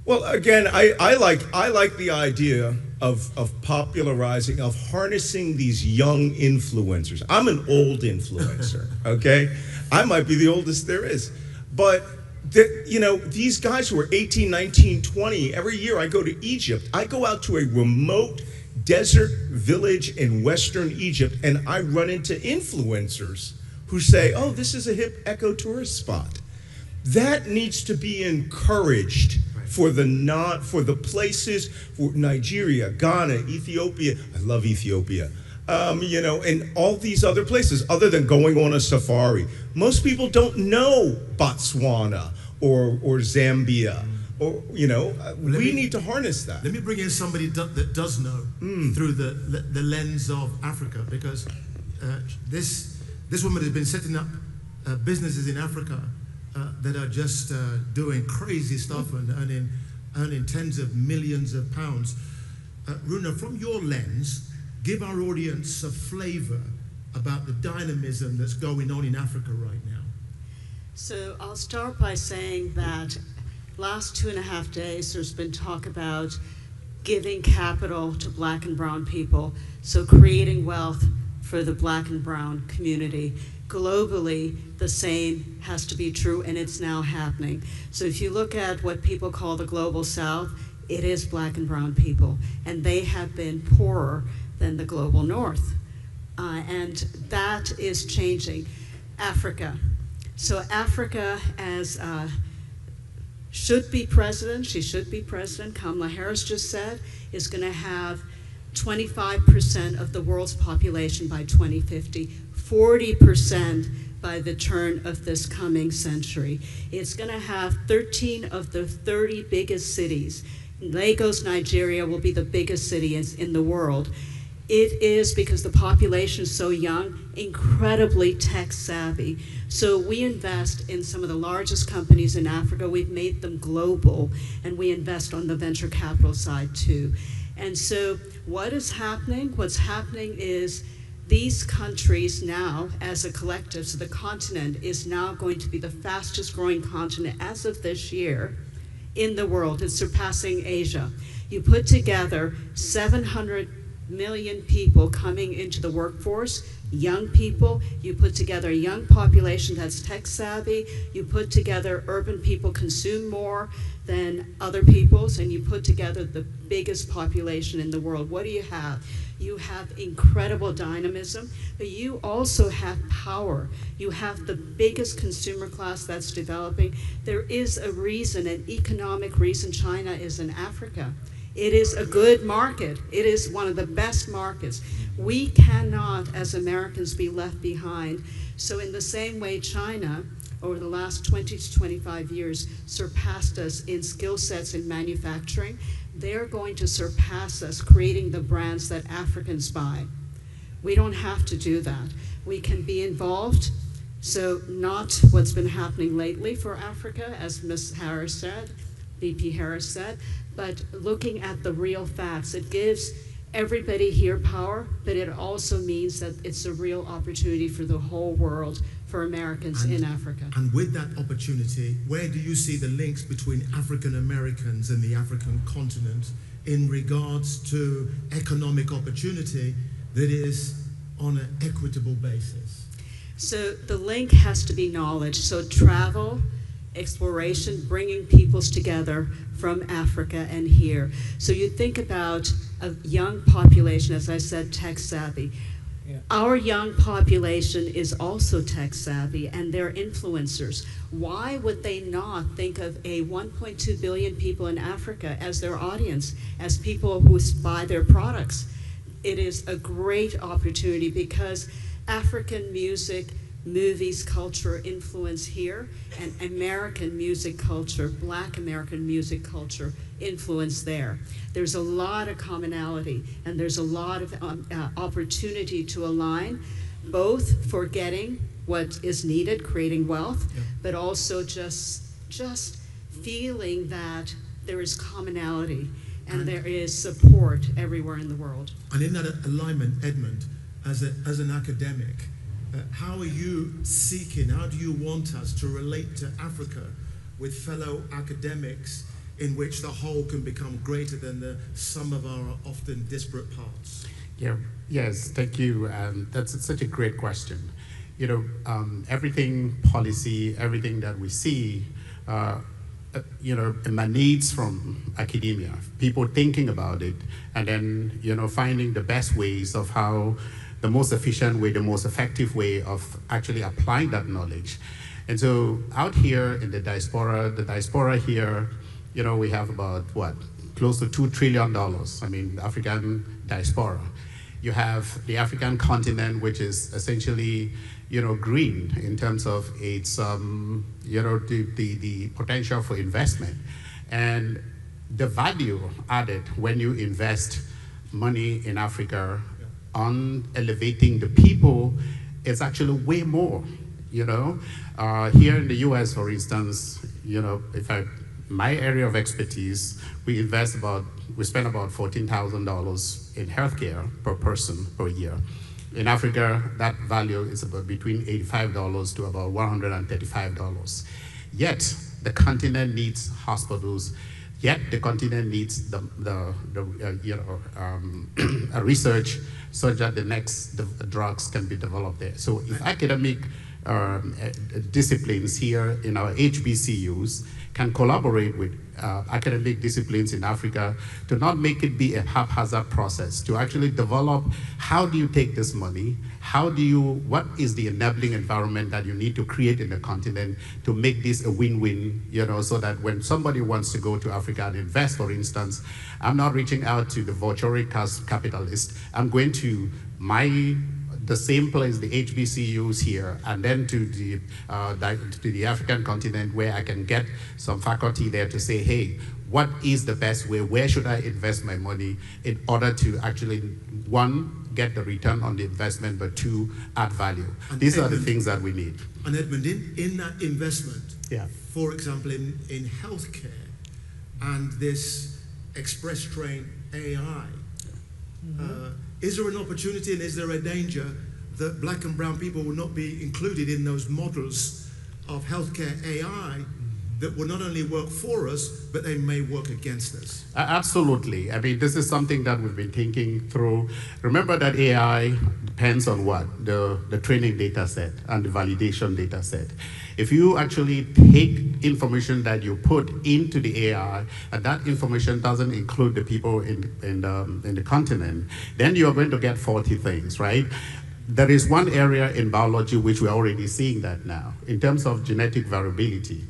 Well, again, I like the idea of popularizing, of harnessing these young influencers. I'm an old influencer, okay? I might be the oldest there is. But, these guys who are 18, 19, 20, every year I go to Egypt. I go out to a remote desert village in Western Egypt, and I run into influencers who say, oh, this is a hip eco-tourist spot. That needs to be encouraged for the places, for Nigeria, Ghana, Ethiopia. I love Ethiopia. And all these other places, other than going on a safari. Most people don't know Botswana or Zambia, or we need to harness that. Let me bring in somebody that does know through the lens of Africa, because this woman has been setting up businesses in Africa that are just doing crazy stuff and earning earning tens of millions of pounds. Runa, from your lens, give our audience a flavor about the dynamism that's going on in Africa right now. So I'll start by saying that last 2.5 days there's been talk about giving capital to black and brown people, so creating wealth for the black and brown community. Globally, the same has to be true, and it's now happening. So if you look at what people call the global south, it is black and brown people, and they have been poorer than the global north. And that is changing. Africa. So Africa, as should be president, she should be president, Kamala Harris just said, is going to have 25% of the world's population by 2050, 40% by the turn of this coming century. It's going to have 13 of the 30 biggest cities. Lagos, Nigeria will be the biggest city in the world. It is, because the population is so young, incredibly tech savvy. So we invest in some of the largest companies in Africa. We've made them global, and we invest on the venture capital side too. And so what is happening? What's happening is these countries now, as a collective, so the continent is now going to be the fastest growing continent as of this year in the world. It's surpassing Asia. You put together 700 million people coming into the workforce, young people, you put together a young population that's tech savvy, you put together urban people consume more than other peoples, and you put together the biggest population in the world. What do you have? You have incredible dynamism, but you also have power. You have the biggest consumer class that's developing. There is a reason, an economic reason China is in Africa. It is a good market. It is one of the best markets. We cannot, as Americans, be left behind. So in the same way China, over the last 20 to 25 years, surpassed us in skill sets in manufacturing, they're going to surpass us creating the brands that Africans buy. We don't have to do that. We can be involved. So not what's been happening lately for Africa, as Ms. Harris said, VP Harris said, but looking at the real facts. It gives everybody here power, but it also means that it's a real opportunity for the whole world, for Americans in Africa. And with that opportunity, where do you see the links between African Americans and the African continent in regards to economic opportunity that is on an equitable basis? So the link has to be knowledge. So travel, exploration, bringing peoples together from Africa and here. So you think about a young population, as I said, tech savvy. Yeah. Our young population is also tech savvy, and they're influencers. Why would they not think of a 1.2 billion people in Africa as their audience, as people who buy their products? It is a great opportunity because African music, movies, culture influence here, and American music culture, Black American music culture influence there. There's a lot of commonality, and there's a lot of opportunity to align, both for getting what is needed, creating wealth, but also just feeling that there is commonality and there is support everywhere in the world. And in that alignment, Edmund, as an academic, how are you seeking, how do you want us to relate to Africa with fellow academics in which the whole can become greater than the sum of our often disparate parts? Yeah, yes, thank you. That's such a great question. You know, everything policy, everything that we see, you know, emanates from academia, people thinking about it, and then, you know, finding the best ways of how the most efficient way, the most effective way of actually applying that knowledge. And so out here in the diaspora here, you know, we have about, what, close to $2 trillion. I mean, the African diaspora. You have the African continent, which is essentially, you know, green in terms of its, you know, the potential for investment. And the value added when you invest money in Africa on elevating the people is actually way more, you know. Here in the US, for instance, you know, if I my area of expertise, we spend about $14,000 in healthcare per person per year. In Africa, that value is about between $85 to about $135. Yet, the continent needs hospitals. Yet, the continent needs a research so that the next drugs can be developed there. So, if academic disciplines here in our HBCUs can collaborate with academic disciplines in Africa to not make it be a haphazard process, to actually develop how do you take this money, what is the enabling environment that you need to create in the continent to make this a win-win, so that when somebody wants to go to Africa and invest, for instance, I'm not reaching out to the vochoric capitalist, I'm going to the same place, the HBCUs here, and then to the African continent where I can get some faculty there to say, hey, what is the best way? Where should I invest my money in order to actually, one, get the return on the investment, but two, add value? And these are the things that we need. And Edmund, in that investment, for example, in healthcare and this express train AI, is there an opportunity and is there a danger that black and brown people will not be included in those models of healthcare AI that will not only work for us, but they may work against us? Absolutely. I mean, this is something that we've been thinking through. Remember that AI depends on what? The training data set and the validation data set. If you actually take information that you put into the AI, and that information doesn't include the people in the continent, then you're going to get faulty things, right? There is one area in biology which we're already seeing that now. In terms of genetic variability,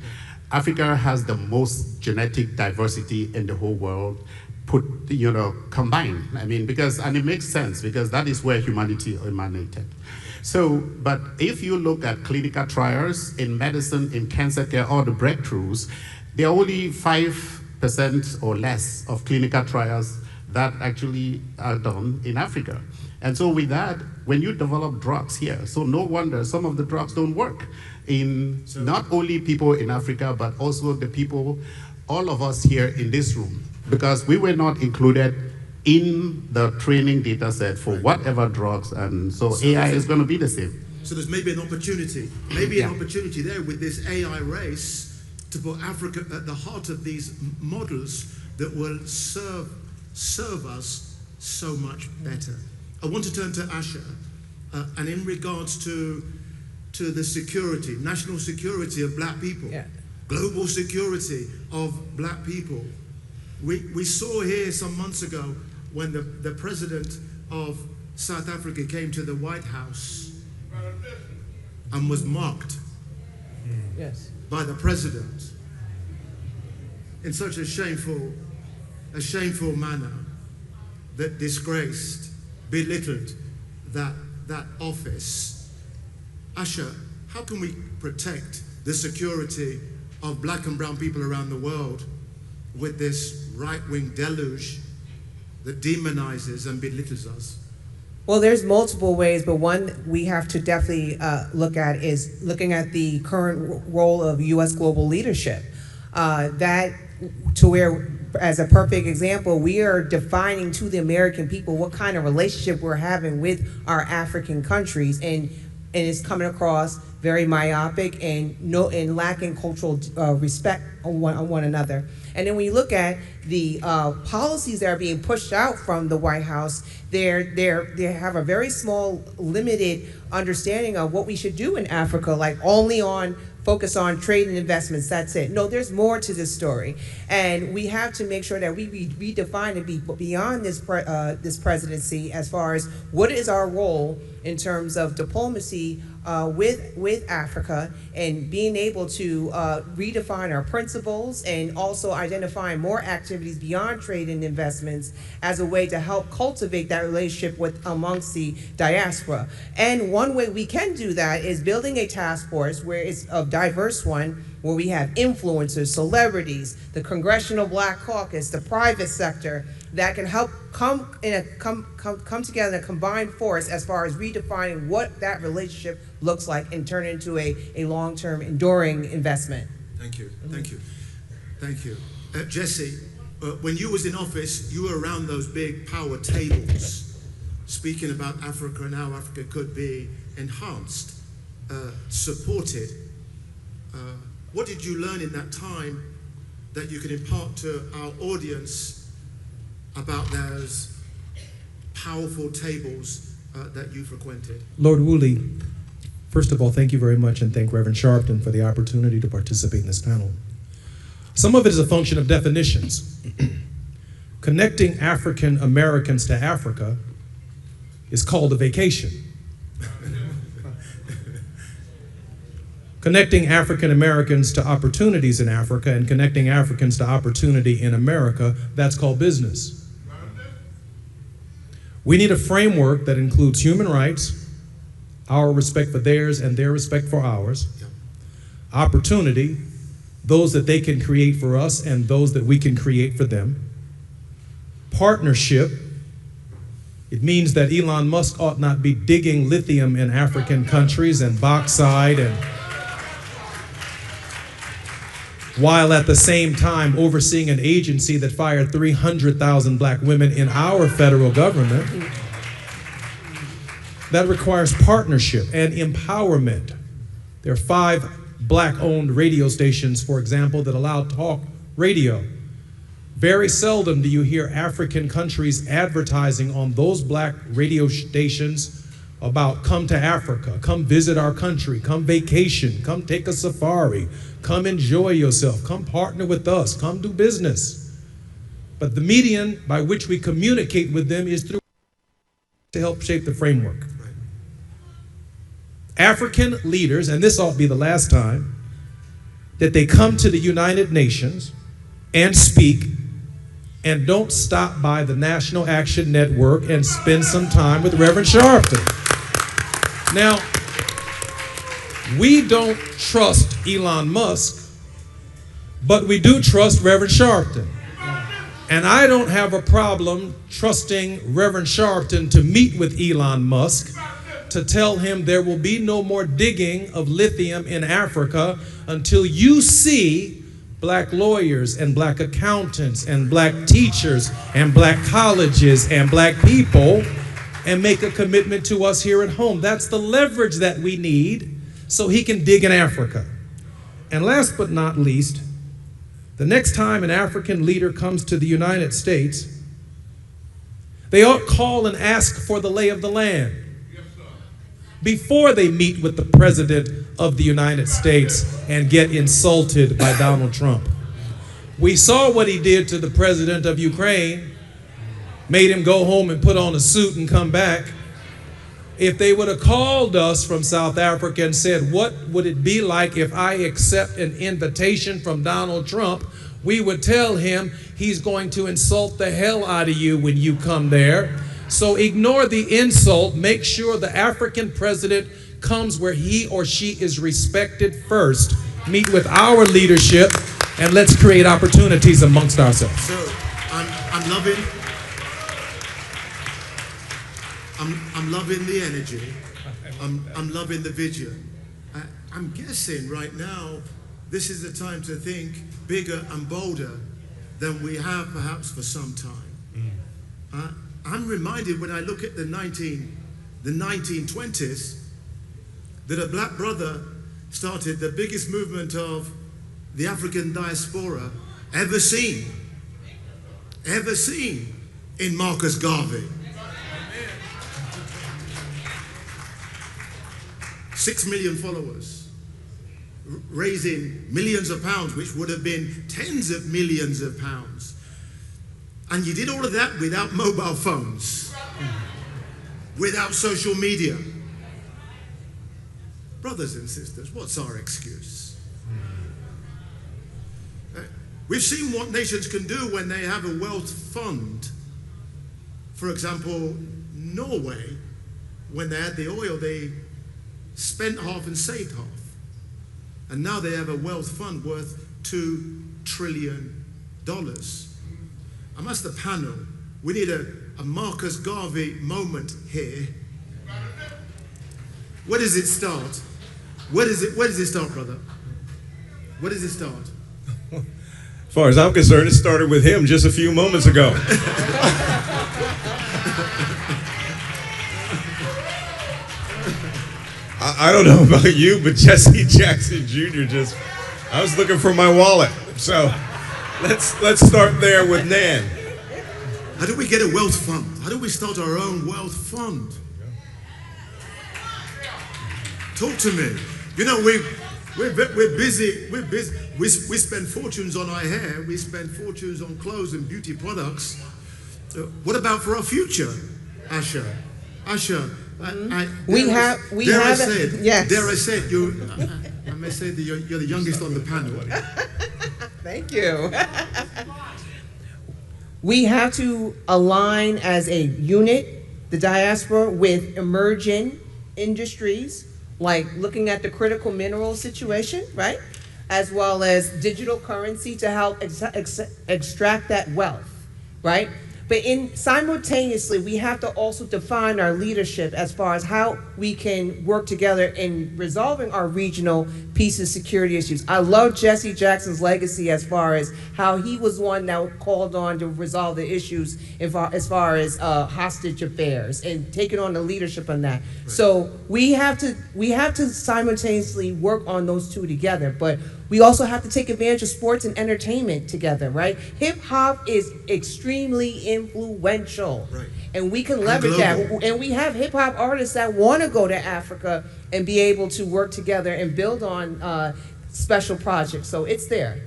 Africa has the most genetic diversity in the whole world, combined. I mean, and it makes sense, because that is where humanity emanated. So, but if you look at clinical trials in medicine, in cancer care, all the breakthroughs, there are only 5% or less of clinical trials that actually are done in Africa. And so with that, when you develop drugs here, so no wonder some of the drugs don't work in not only people in Africa, but also the people, all of us here in this room, because we were not included in the training data set for whatever drugs, and so AI is going to be the same. So there's maybe an opportunity, an opportunity there with this AI race to put Africa at the heart of these models that will serve us so much better. I want to turn to Asha, and in regards to the security, national security of black people, global security of black people. We saw here some months ago when the president of South Africa came to the White House and was mocked by the president in such a shameful manner that disgraced, belittled that office. Asha, how can we protect the security of black and brown people around the world with this right-wing deluge that demonizes and belittles us? Well, there's multiple ways, but one we have to definitely look at is looking at the current role of U.S. global leadership. That to where, as a perfect example, we are defining to the American people what kind of relationship we're having with our African countries, and it's coming across very myopic and lacking cultural respect on one another. And then when you look at the policies that are being pushed out from the White House, they have a very small, limited understanding of what we should do in Africa, like only focus on trade and investments, that's it. No, there's more to this story. And we have to make sure that we redefine and be beyond this presidency as far as what is our role in terms of diplomacy with Africa, and being able to redefine our principles, and also identifying more activities beyond trade and investments as a way to help cultivate that relationship amongst the diaspora. And one way we can do that is building a task force where it's a diverse one, where we have influencers, celebrities, the Congressional Black Caucus, the private sector, that can help come together in a combined force as far as redefining what that relationship looks like and turn it into a long-term, enduring investment. Thank you. Thank you. Thank you. Jesse, when you was in office, you were around those big power tables, speaking about Africa and how Africa could be enhanced, supported. What did you learn in that time that you can impart to our audience about those powerful tables that you frequented? Lord Woolley, first of all, thank you very much, and thank Reverend Sharpton for the opportunity to participate in this panel. Some of it is a function of definitions. Connecting African Americans to Africa is called a vacation. Connecting African Americans to opportunities in Africa and connecting Africans to opportunity in America, that's called business. We need a framework that includes human rights, our respect for theirs and their respect for ours, opportunity, those that they can create for us and those that we can create for them, partnership. It means that Elon Musk ought not be digging lithium in African countries and bauxite, and while at the same time overseeing an agency that fired 300,000 black women in our federal government. That requires partnership and empowerment. There are 5 black-owned radio stations, for example, that allow talk radio. Very seldom do you hear African countries advertising on those black radio stations about come to Africa, come visit our country, come vacation, come take a safari, come enjoy yourself, come partner with us, come do business. But the medium by which we communicate with them is through to help shape the framework. African leaders, and this ought to be the last time, that they come to the United Nations and speak and don't stop by the National Action Network and spend some time with Reverend Sharpton. Now, we don't trust Elon Musk, but we do trust Reverend Sharpton. And I don't have a problem trusting Reverend Sharpton to meet with Elon Musk to tell him there will be no more digging of lithium in Africa until you see black lawyers and black accountants and black teachers and black colleges and black people and make a commitment to us here at home. That's the leverage that we need so he can dig in Africa. And last but not least, the next time an African leader comes to the United States, they ought call and ask for the lay of the land before they meet with the President of the United States and get insulted by Donald Trump. We saw what he did to the President of Ukraine, made him go home and put on a suit and come back. If they would have called us from South Africa and said, what would it be like if I accept an invitation from Donald Trump, we would tell him he's going to insult the hell out of you when you come there. So ignore the insult. Make sure the African president comes where he or she is respected first. Meet with our leadership and let's create opportunities amongst ourselves. So I'm loving the energy. I'm loving the vision. I'm guessing right now this is the time to think bigger and bolder than we have perhaps for some time. I'm reminded when I look at the 1920s that a black brother started the biggest movement of the African diaspora ever seen in Marcus Garvey. 6 million followers, raising millions of pounds, which would have been tens of millions of pounds. And you did all of that without mobile phones, without social media. Brothers and sisters, what's our excuse? We've seen what nations can do when they have a wealth fund. For example, Norway, when they had the oil, they spent half and saved half. And now they have a wealth fund worth $2 trillion. I'm asked the panel, we need a Marcus Garvey moment here. Where does it start? Where does it start, brother? Where does it start? As far as I'm concerned, it started with him just a few moments ago. I don't know about you, but Jesse Jackson Jr. I was looking for my wallet. So let's start there with NAN. How do we get a wealth fund? How do we start our own wealth fund? Talk to me. You know, we're busy. We spend fortunes on our hair. We spend fortunes on clothes and beauty products. What about for our future, Asha? Asha, Dare I say it, I may say that you're the youngest on the panel. Thank you. We have to align as a unit, the diaspora, with emerging industries, like looking at the critical mineral situation, right? As well as digital currency to help extract that wealth, right? But simultaneously, we have to also define our leadership as far as how we can work together in resolving our regional peace and security issues. I love Jesse Jackson's legacy as far as how he was one that called on to resolve the issues as far as hostage affairs and taking on the leadership on that. Right. So we have to simultaneously work on those two together, but we also have to take advantage of sports and entertainment together, right? Hip hop is extremely influential, right? And we can leverage that. And we have hip hop artists that want to go to Africa and be able to work together and build on special projects. So it's there.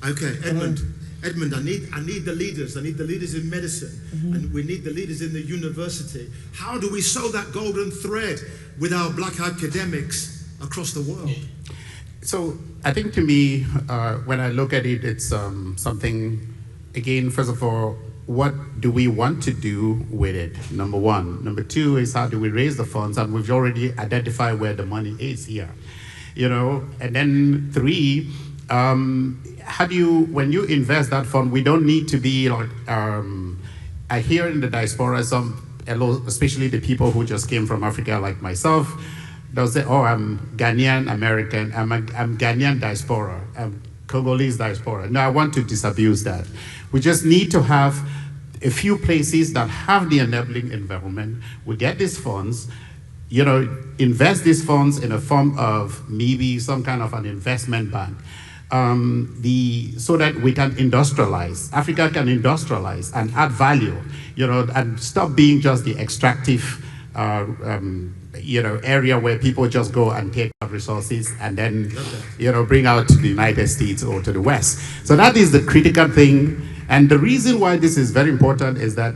Okay, Edmund. Edmund, I need the leaders. I need the leaders in medicine, and we need the leaders in the university. How do we sew that golden thread with our black academics across the world? So I think to me, when I look at it, it's something, again, first of all, what do we want to do with it? Number one. Number two is how do we raise the funds? And we've already identified where the money is here, you know? And then three, how do you, when you invest that fund, we don't need to be like, I hear in the diaspora, especially the people who just came from Africa like myself, they'll say, oh, I'm Ghanaian American, I'm Ghanaian diaspora, I'm Congolese diaspora. No, I want to disabuse that. We just need to have a few places that have the enabling environment. We get these funds, you know, invest these funds in a form of maybe some kind of an investment bank, so that we can industrialize. Africa can industrialize and add value, you know, and stop being just the extractive you know, area where people just go and take out resources and then, you know, bring out to the United States or to the West. So that is the critical thing. And the reason why this is very important is that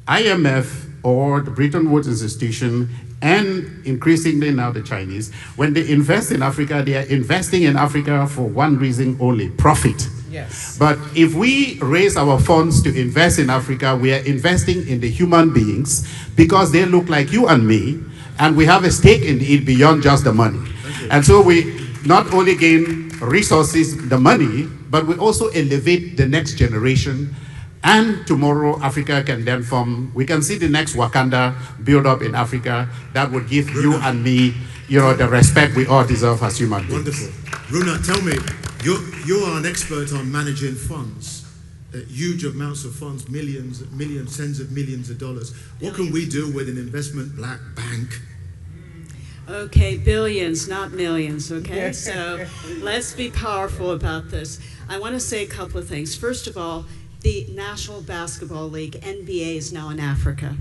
IMF or the Bretton Woods Institution and increasingly now the Chinese, when they invest in Africa, they are investing in Africa for one reason only, profit. Yes. But if we raise our funds to invest in Africa, we are investing in the human beings because they look like you and me, and we have a stake in it beyond just the money. And so we not only gain resources, the money, but we also elevate the next generation. And tomorrow, Africa can then form, we can see the next Wakanda build up in Africa that would give you and me, you know, the respect we all deserve as human beings. Wonderful. Runa, tell me, you are an expert on managing funds, huge amounts of funds, millions, tens of millions of dollars. What can we do with an investment black bank? Okay, billions, not millions, okay? So let's be powerful about this. I want to say a couple of things. First of all, the National Basketball League, NBA, is now in Africa.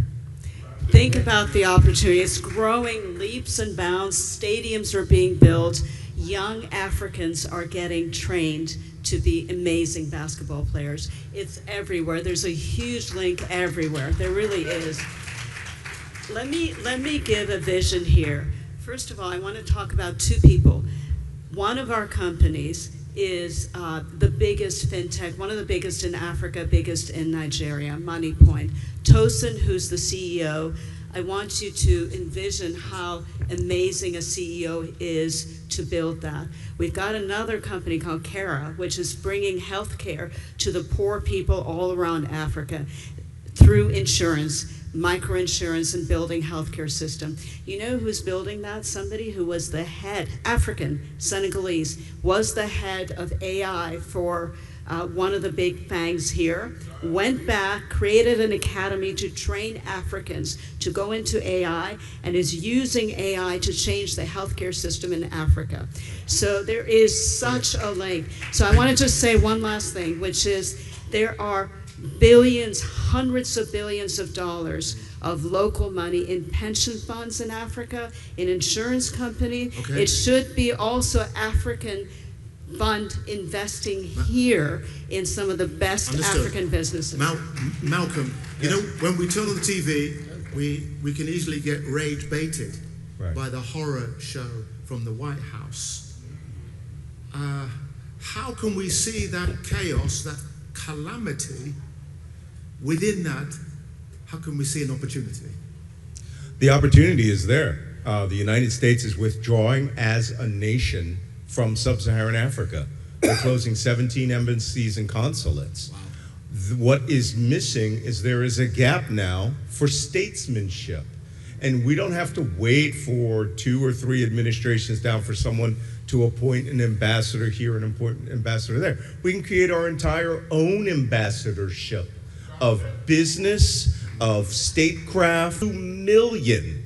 Think about the opportunity. It's growing leaps and bounds. Stadiums are being built. Young Africans are getting trained to be amazing basketball players. It's everywhere. There's a huge link everywhere. There really is. Let me give a vision here. First of all, I want to talk about two people. One of our companies is the biggest fintech, one of the biggest in Africa, biggest in Nigeria, MoneyPoint. Tosin, who's the CEO, I want you to envision how amazing a CEO is to build that. We've got another company called Kara, which is bringing healthcare to the poor people all around Africa through insurance, microinsurance, and building healthcare system. You know who's building that? Somebody who was the head, African, Senegalese, was the head of AI for one of the big fangs here, went back, created an academy to train Africans to go into AI, and is using AI to change the healthcare system in Africa. So there is such a link. So I wanted to say one last thing, which is there are billions, hundreds of billions of dollars of local money in pension funds in Africa, in insurance companies. Okay. It should be also African fund investing here in some of the best Understood. African businesses. Malcolm, you know, when we turn on the TV, we can easily get rage baited by the horror show from the White House. How can we see that chaos, that calamity within that? How can we see an opportunity? The opportunity is there. The United States is withdrawing as a nation from sub-Saharan Africa. They're closing 17 embassies and consulates. What is missing is there is a gap now for statesmanship. And we don't have to wait for 2 or 3 administrations down for someone to appoint an ambassador here and an ambassador there. We can create our entire own ambassadorship of business, of statecraft, 2 million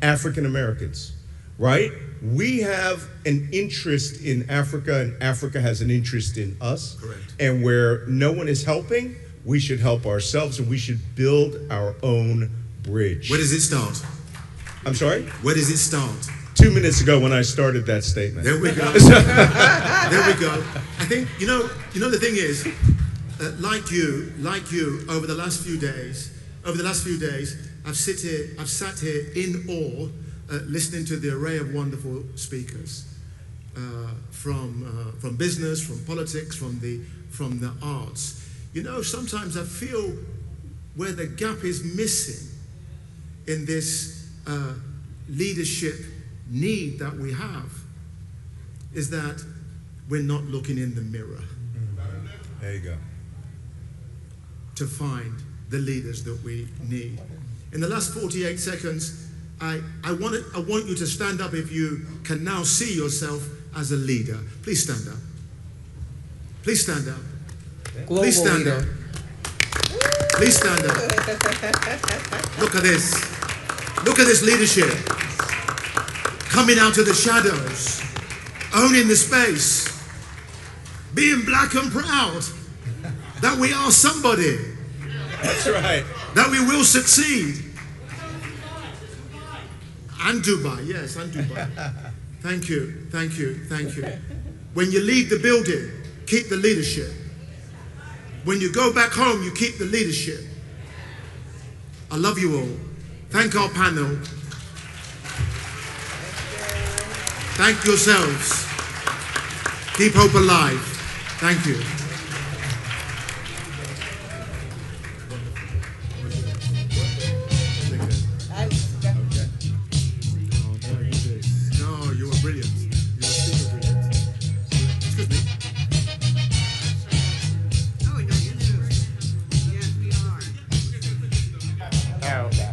African Americans, right? We have an interest in Africa, and Africa has an interest in us. Correct. And where no one is helping, we should help ourselves, and we should build our own bridge. Where does it start? I'm sorry? Where does it start? 2 minutes ago when I started that statement. There we go. There we go. I think, you know the thing is, like you, over the last few days, I've sat here in awe, listening to the array of wonderful speakers from business, from politics, from the arts. You know, sometimes I feel where the gap is missing in this leadership need that we have is that we're not looking in the mirror. There you go. To find the leaders that we need. In the last 48 seconds, I want you to stand up if you can now see yourself as a leader. Please stand up. Please stand up. Global Please stand leader. up. Please stand up. Look at this. Look at this leadership. Coming out of the shadows. Owning the space. Being black and proud. That we are somebody. That's right. That we will succeed. And Dubai, yes, and Dubai. Thank you, thank you, thank you. When you leave the building, keep the leadership. When you go back home, you keep the leadership. I love you all. Thank our panel. Thank yourselves. Keep hope alive. Thank you. No, you were brilliant. You were super brilliant. Excuse me. Oh, no, you too. Yes, we are. Okay.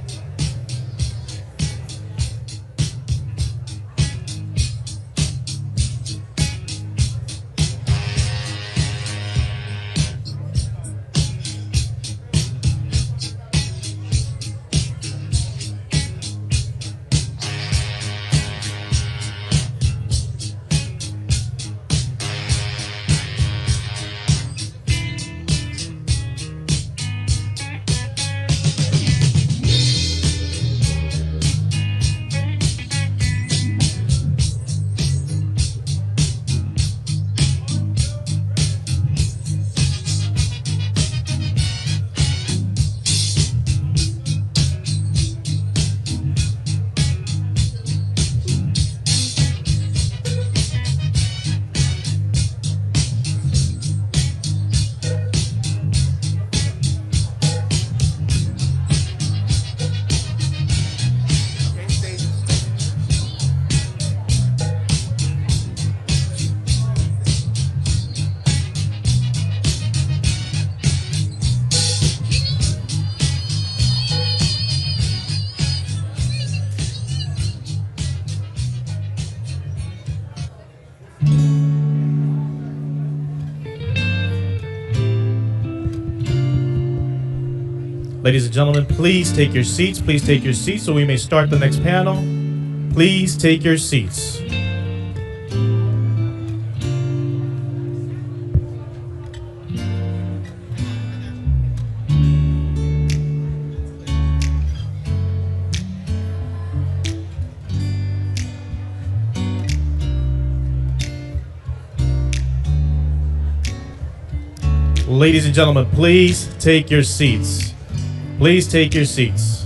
Ladies and gentlemen, please take your seats. Please take your seats so we may start the next panel. Please take your seats. Ladies and gentlemen, please take your seats. Please take your seats.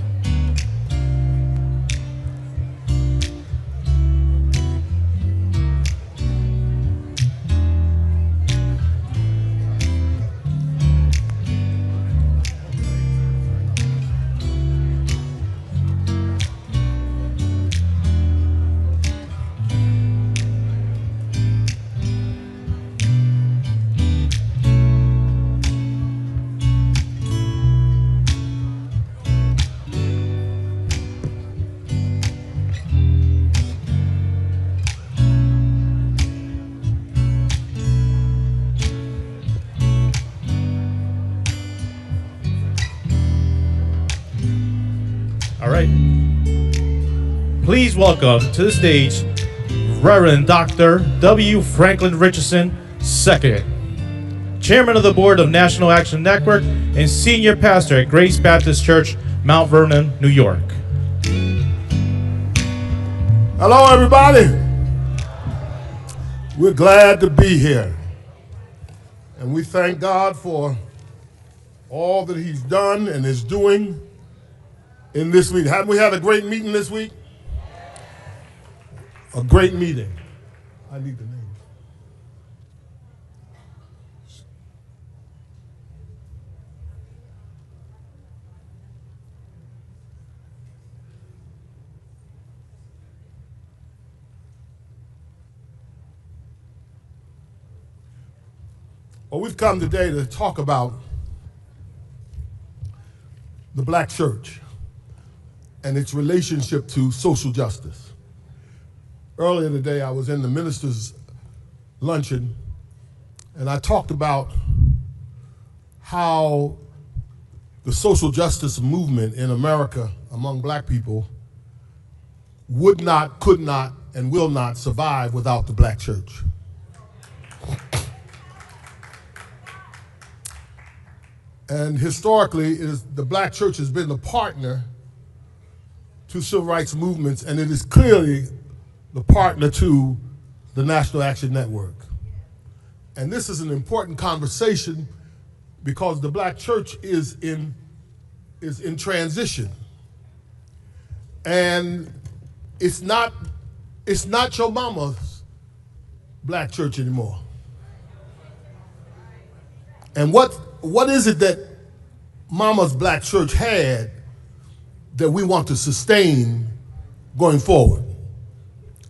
All right. Please welcome to the stage Reverend Dr. W. Franklin Richardson II, Chairman of the Board of National Action Network and Senior Pastor at Grace Baptist Church, Mount Vernon, New York. Hello, everybody. We're glad to be here. And we thank God for all that He's done and is doing in this week. Haven't we had a great meeting this week? A great meeting. I need the name. Well, we've come today to talk about the black church and its relationship to social justice. Earlier today, I was in the ministers' luncheon, and I talked about how the social justice movement in America among black people would not, could not, and will not survive without the black church. And historically, the black church has been the partner to civil rights movements, and it is clearly the partner to the National Action Network. And this is an important conversation because the black church is in transition. And it's not your mama's black church anymore. And what is it that mama's black church had that we want to sustain going forward?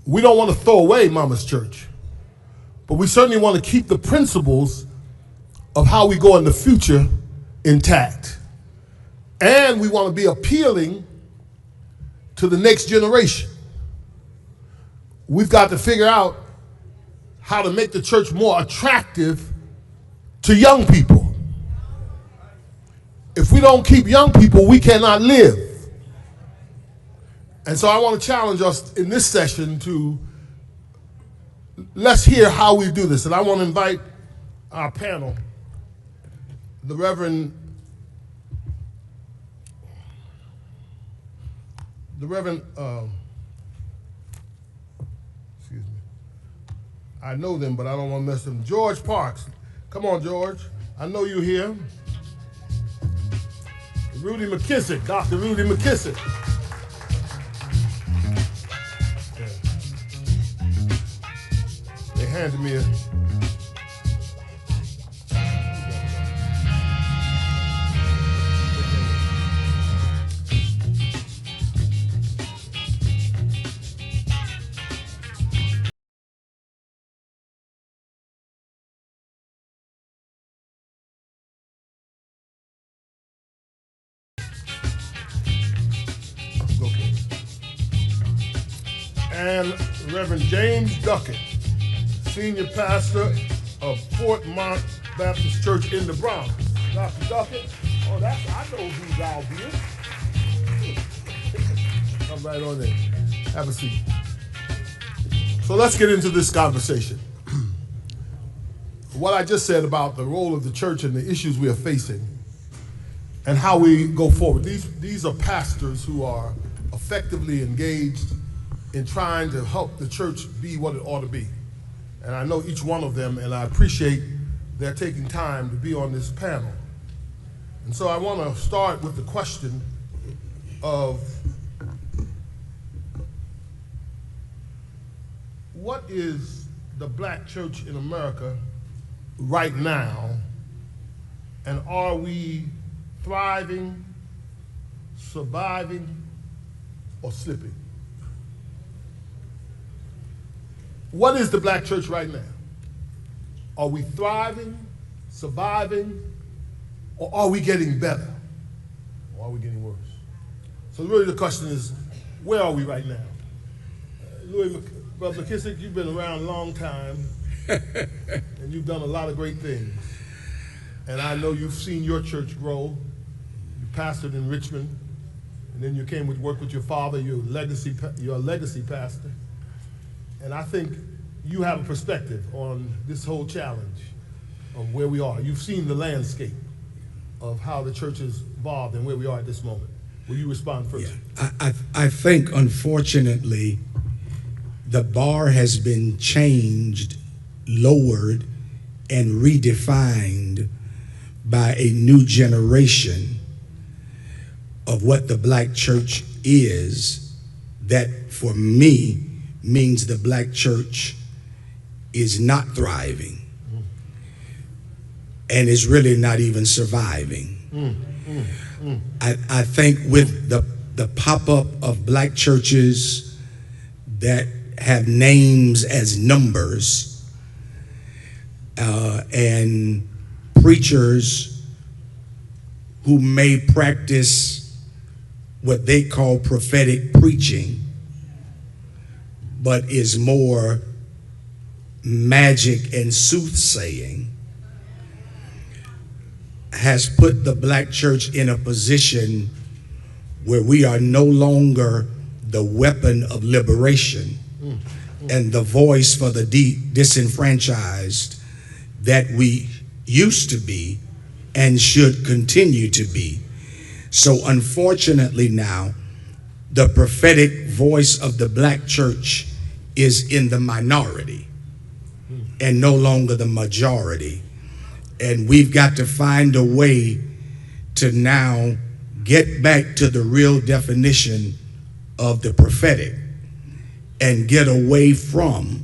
We don't want to throw away mama's church, but we certainly want to keep the principles of how we go in the future intact. And we want to be appealing to the next generation. We've got to figure out how to make the church more attractive to young people. If we don't keep young people, we cannot live. And so I want to challenge us in this session to let's hear how we do this. And I want to invite our panel, the Reverend excuse me, I know them, but I don't want to mess them. George Parks. Come on, George. I know you're here. Rudy McKissick, Dr. Rudy McKissick. They handed me a... And Reverend James Duckett, Senior Pastor of Fort Mont Baptist Church in the Bronx. Dr. Duckett. Oh, I know who's obvious. Come right on in. Have a seat. So let's get into this conversation. What I just said about the role of the church and the issues we are facing and how we go forward. These are pastors who are effectively engaged in trying to help the church be what it ought to be. And I know each one of them, and I appreciate their taking time to be on this panel. And so I want to start with the question of what is the black church in America right now, and are we thriving, surviving, or slipping? What is the black church right now? Are we thriving, surviving, or are we getting better? Or are we getting worse? So really the question is, where are we right now? Brother McKissick, you've been around a long time, and you've done a lot of great things. And I know you've seen your church grow. You pastored in Richmond, and then you came to work with your father, you're a legacy pastor. And I think you have a perspective on this whole challenge of where we are. You've seen the landscape of how the church has evolved and where we are at this moment. Will you respond first? Yeah. I think, unfortunately, the bar has been changed, lowered, and redefined by a new generation of what the black church is, that for me means the black church is not thriving and is really not even surviving. I think with the pop-up of black churches that have names as numbers and preachers who may practice what they call prophetic preaching, but is more magic and soothsaying, has put the black church in a position where we are no longer the weapon of liberation and the voice for the disenfranchised that we used to be and should continue to be. So unfortunately now, the prophetic voice of the black church is in the minority and no longer the majority. And we've got to find a way to now get back to the real definition of the prophetic and get away from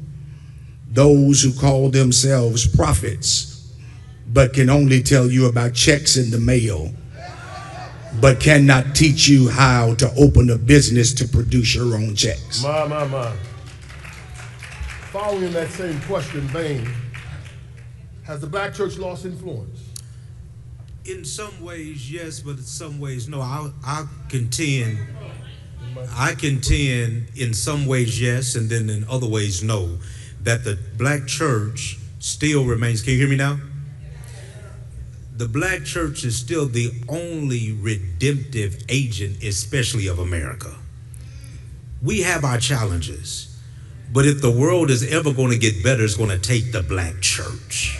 those who call themselves prophets but can only tell you about checks in the mail, but cannot teach you how to open a business to produce your own checks. My. Following that same question vein, has the black church lost influence? In some ways, yes, but in some ways, no. I contend in some ways, yes, and then in other ways, no, that the black church still remains. Can you hear me now? The black church is still the only redemptive agent, especially of America. We have our challenges, but if the world is ever going to get better, it's going to take the black church.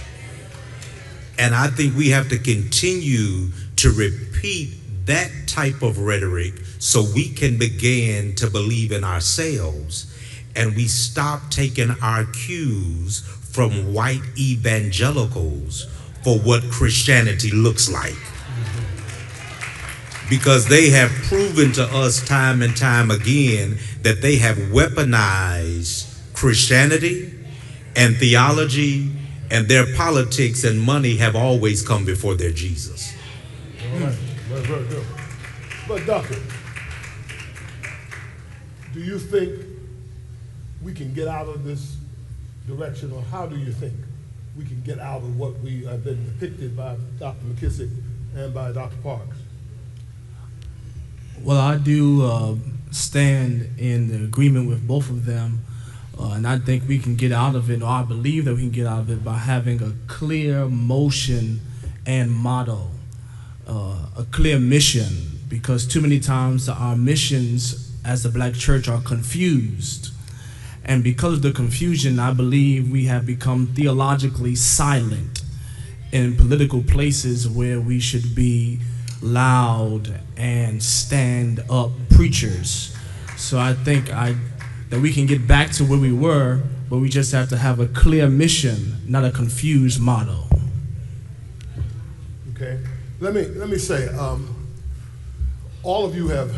And I think we have to continue to repeat that type of rhetoric so we can begin to believe in ourselves and we stop taking our cues from white evangelicals for what Christianity looks like. Because they have proven to us time and time again that they have weaponized Christianity and theology, and their politics and money have always come before their Jesus. All right. Very good. But Doctor, do you think we can get out of this direction, or how do you think we can get out of what we have been depicted by Dr. McKissick and by Dr. Parks? Well, I do stand in the agreement with both of them, and I think we can get out of it, or I believe that we can get out of it by having a clear motion and motto. a clear mission, because too many times our missions as the black church are confused. And because of the confusion, I believe we have become theologically silent in political places where we should be loud and stand up preachers. So I think that we can get back to where we were, but we just have to have a clear mission, not a confused motto. Okay, let me say, all of you have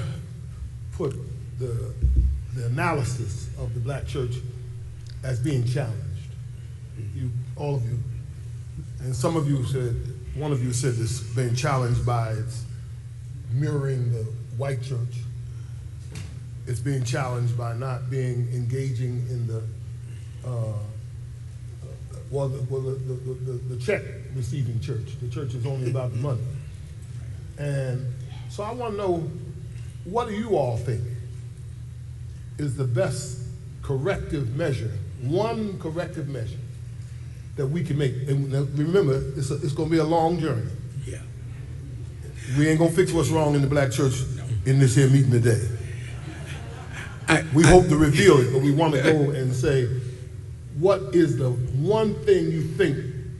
put the analysis of the black church as being challenged. All of you, and some of you said, one of you said this being challenged by its mirroring the white church. It's being challenged by not being engaging in the check receiving church. The church is only about the money. And so I want to know, what do you all think is the best corrective measure, one corrective measure that we can make? And remember, it's going to be a long journey. Yeah. We ain't going to fix what's wrong in the black church in this here meeting today. We hope to reveal it, but we want to go and say, what is the one thing you think,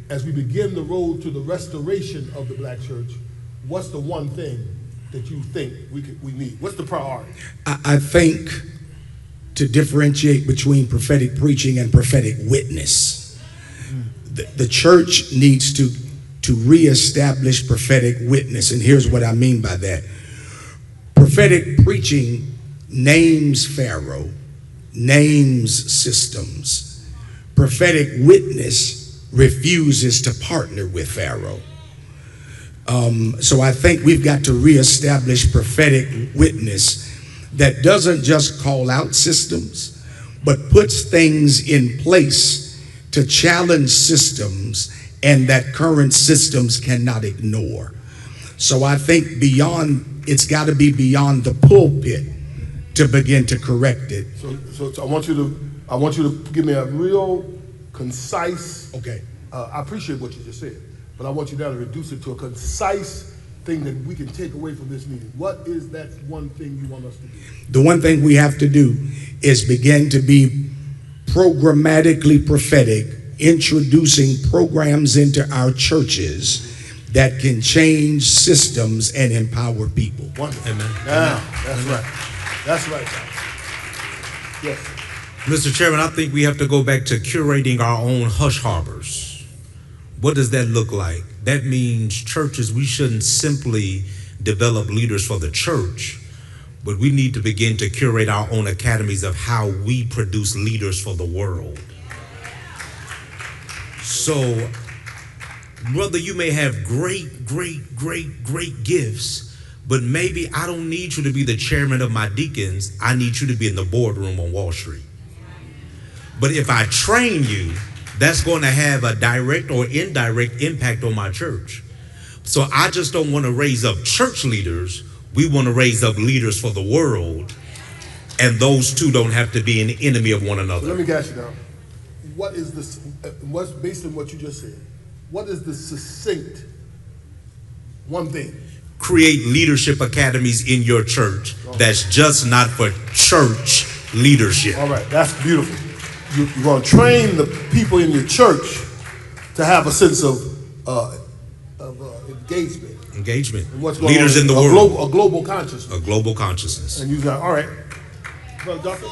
as we begin the road to the restoration of the black church, what's the one thing that you think we need? What's the priority? I think to differentiate between prophetic preaching and prophetic witness. The church needs to reestablish prophetic witness, and here's what I mean by that. Prophetic preaching names Pharaoh, names systems. Prophetic witness refuses to partner with Pharaoh. So I think we've got to reestablish prophetic witness that doesn't just call out systems, but puts things in place to challenge systems and that current systems cannot ignore. So I think it's got to be beyond the pulpit to begin to correct it. So I want you to give me a real concise. Okay. I appreciate what you just said, but I want you now to reduce it to a concise thing that we can take away from this meeting. What is that one thing you want us to do? The one thing we have to do is begin to be programmatically prophetic, introducing programs into our churches that can change systems and empower people. Wonderful. Amen. Now, that's right. That's right. Yes. Mr. Chairman, I think we have to go back to curating our own hush harbors. What does that look like? That means churches, we shouldn't simply develop leaders for the church, but we need to begin to curate our own academies of how we produce leaders for the world. So, brother, you may have great gifts, but maybe I don't need you to be the chairman of my deacons. I need you to be in the boardroom on Wall Street. But if I train you, that's going to have a direct or indirect impact on my church. So I just don't want to raise up church leaders. We want to raise up leaders for the world. And those two don't have to be an enemy of one another. So let me ask you now. What is this, what's based on what you just said, what is the succinct one thing? Create leadership academies in your church that's just not for church leadership. All right, that's beautiful. You're going to train the people in your church to have a sense of engagement. Engagement. And what's going leaders on in the world. A global consciousness. A global consciousness. And you got, all right. Well, Doctor.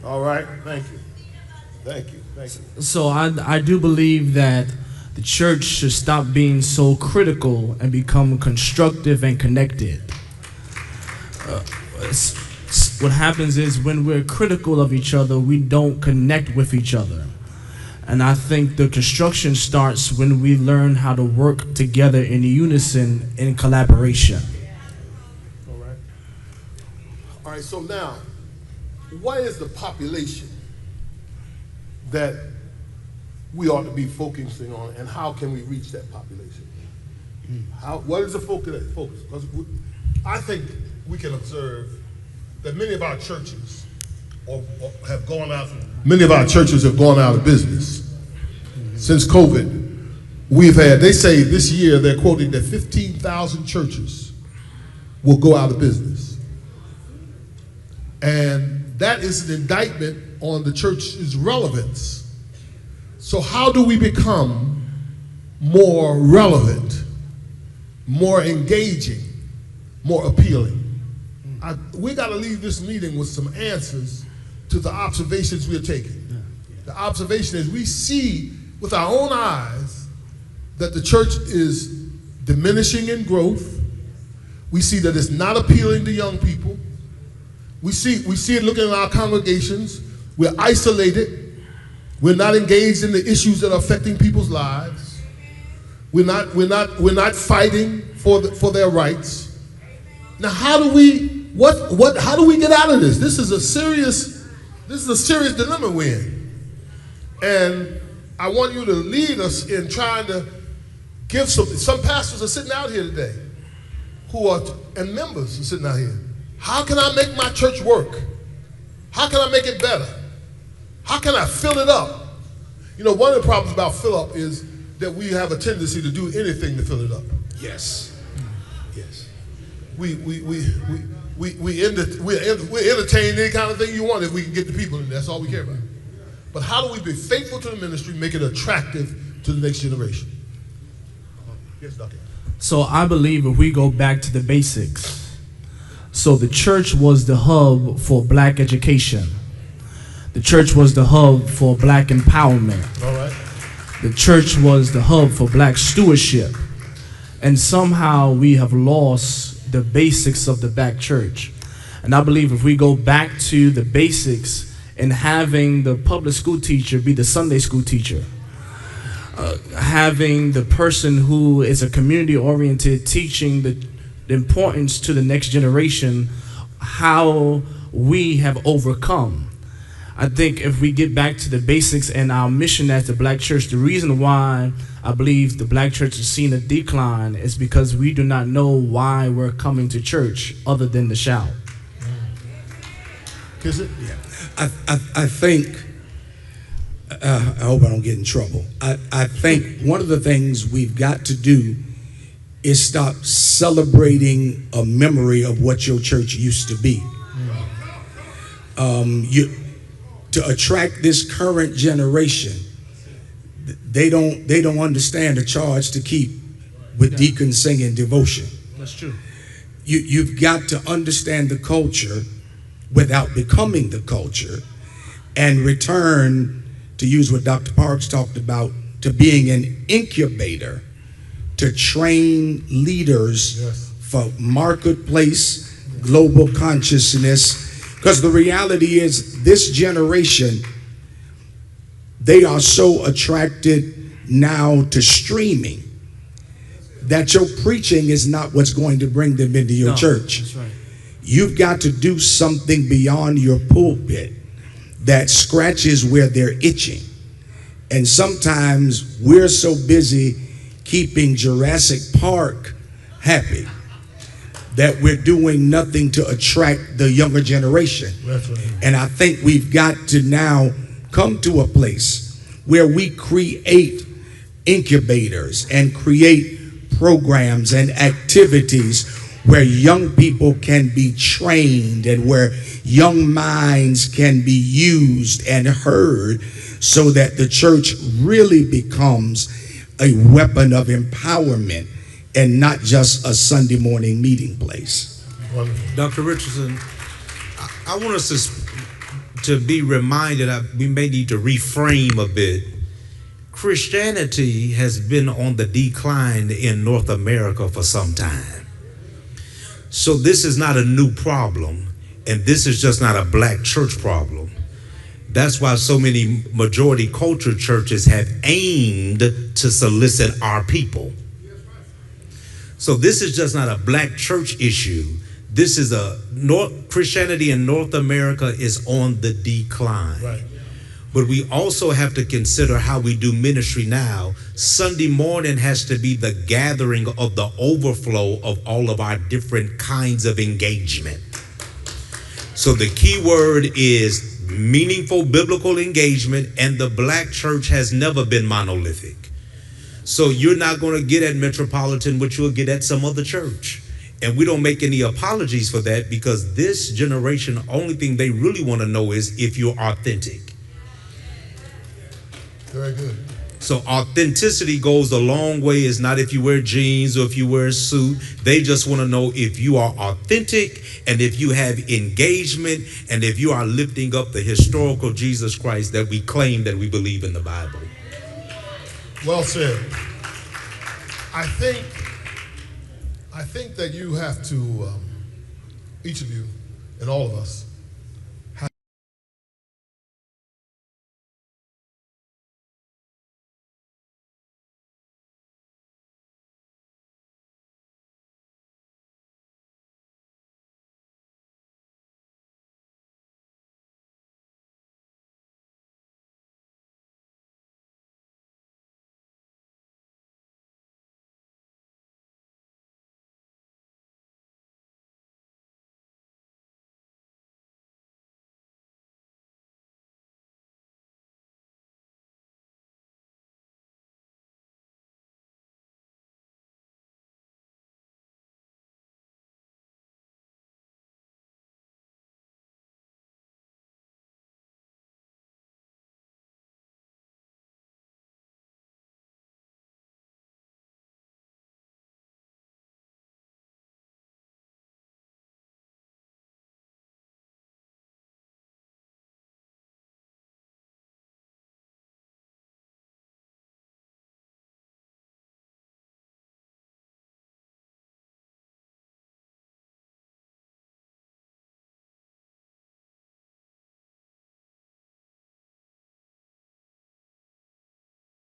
All right, thank you. Thank you. Thank you. So I do believe that the church should stop being so critical and become constructive and connected. What happens is when we're critical of each other, we don't connect with each other. And I think the construction starts when we learn how to work together in unison, in collaboration. All right. All right, so now, what is the population that we ought to be focusing on, and how can we reach that population? What is the focus? Because I think we can observe that many of our churches have gone out. Many of our churches have gone out of business since COVID. they say this year they're quoting that 15,000 churches will go out of business. And that is an indictment on the church's relevance. So how do we become more relevant, more engaging, more appealing? We got to leave this meeting with some answers to the observations we're taking. The observation is we see with our own eyes that the church is diminishing in growth. We see that it's not appealing to young people. We see it looking at our congregations. We're isolated. We're not engaged in the issues that are affecting people's lives. We're not fighting for their rights. Now, how do we get out of this? This is a serious dilemma we're in. And I want you to lead us in trying to give some pastors are sitting out here today and members are sitting out here. How can I make my church work? How can I make it better? How can I fill it up? You know, one of the problems about fill up is that we have a tendency to do anything to fill it up. Yes. Yes. We entertain any kind of thing you want if we can get the people in. That's all we care about. But how do we be faithful to the ministry, make it attractive to the next generation? Yes, Doctor. So I believe if we go back to the basics, so the church was the hub for black education. The church was the hub for black empowerment. All right. The church was the hub for black stewardship. And somehow we have lost the basics of the black church. And I believe if we go back to the basics and having the public school teacher be the Sunday school teacher, having the person who is a community-oriented teaching the importance to the next generation, how we have overcome. I think if we get back to the basics and our mission as the black church, the reason why I believe the black church has seen a decline is because we do not know why we're coming to church other than to shout. Is it? Yeah. I think, I hope I don't get in trouble. I think one of the things we've got to do is stop celebrating a memory of what your church used to be. To attract this current generation, they don't understand the charge to keep with deacon singing devotion. That's true. You've got to understand the culture without becoming the culture, and return, to use what Dr. Parks talked about, to being an incubator to train leaders for marketplace, global consciousness. Because the reality is this generation, they are so attracted now to streaming that your preaching is not what's going to bring them into your church. That's right. You've got to do something beyond your pulpit that scratches where they're itching. And sometimes we're so busy keeping Jurassic Park happy that we're doing nothing to attract the younger generation. That's right. And I think we've got to now come to a place where we create incubators and create programs and activities where young people can be trained and where young minds can be used and heard, so that the church really becomes a weapon of empowerment and not just a Sunday morning meeting place. Dr. Richardson, I want us to be reminded that we may need to reframe a bit. Christianity has been on the decline in North America for some time. So this is not a new problem, and this is just not a black church problem. That's why so many majority culture churches have aimed to solicit our people. So this is just not a black church issue. This is Christianity in North America is on the decline. Right. But we also have to consider how we do ministry now. Sunday morning has to be the gathering of the overflow of all of our different kinds of engagement. So the key word is meaningful biblical engagement, and the black church has never been monolithic. So you're not going to get at Metropolitan what you'll get at some other church. And we don't make any apologies for that, because this generation, the only thing they really want to know is if you're authentic. Very good. So authenticity goes a long way. It's not if you wear jeans or if you wear a suit. They just want to know if you are authentic, and if you have engagement, and if you are lifting up the historical Jesus Christ that we claim that we believe in the Bible. Well said. I think that you have to, each of you and all of us,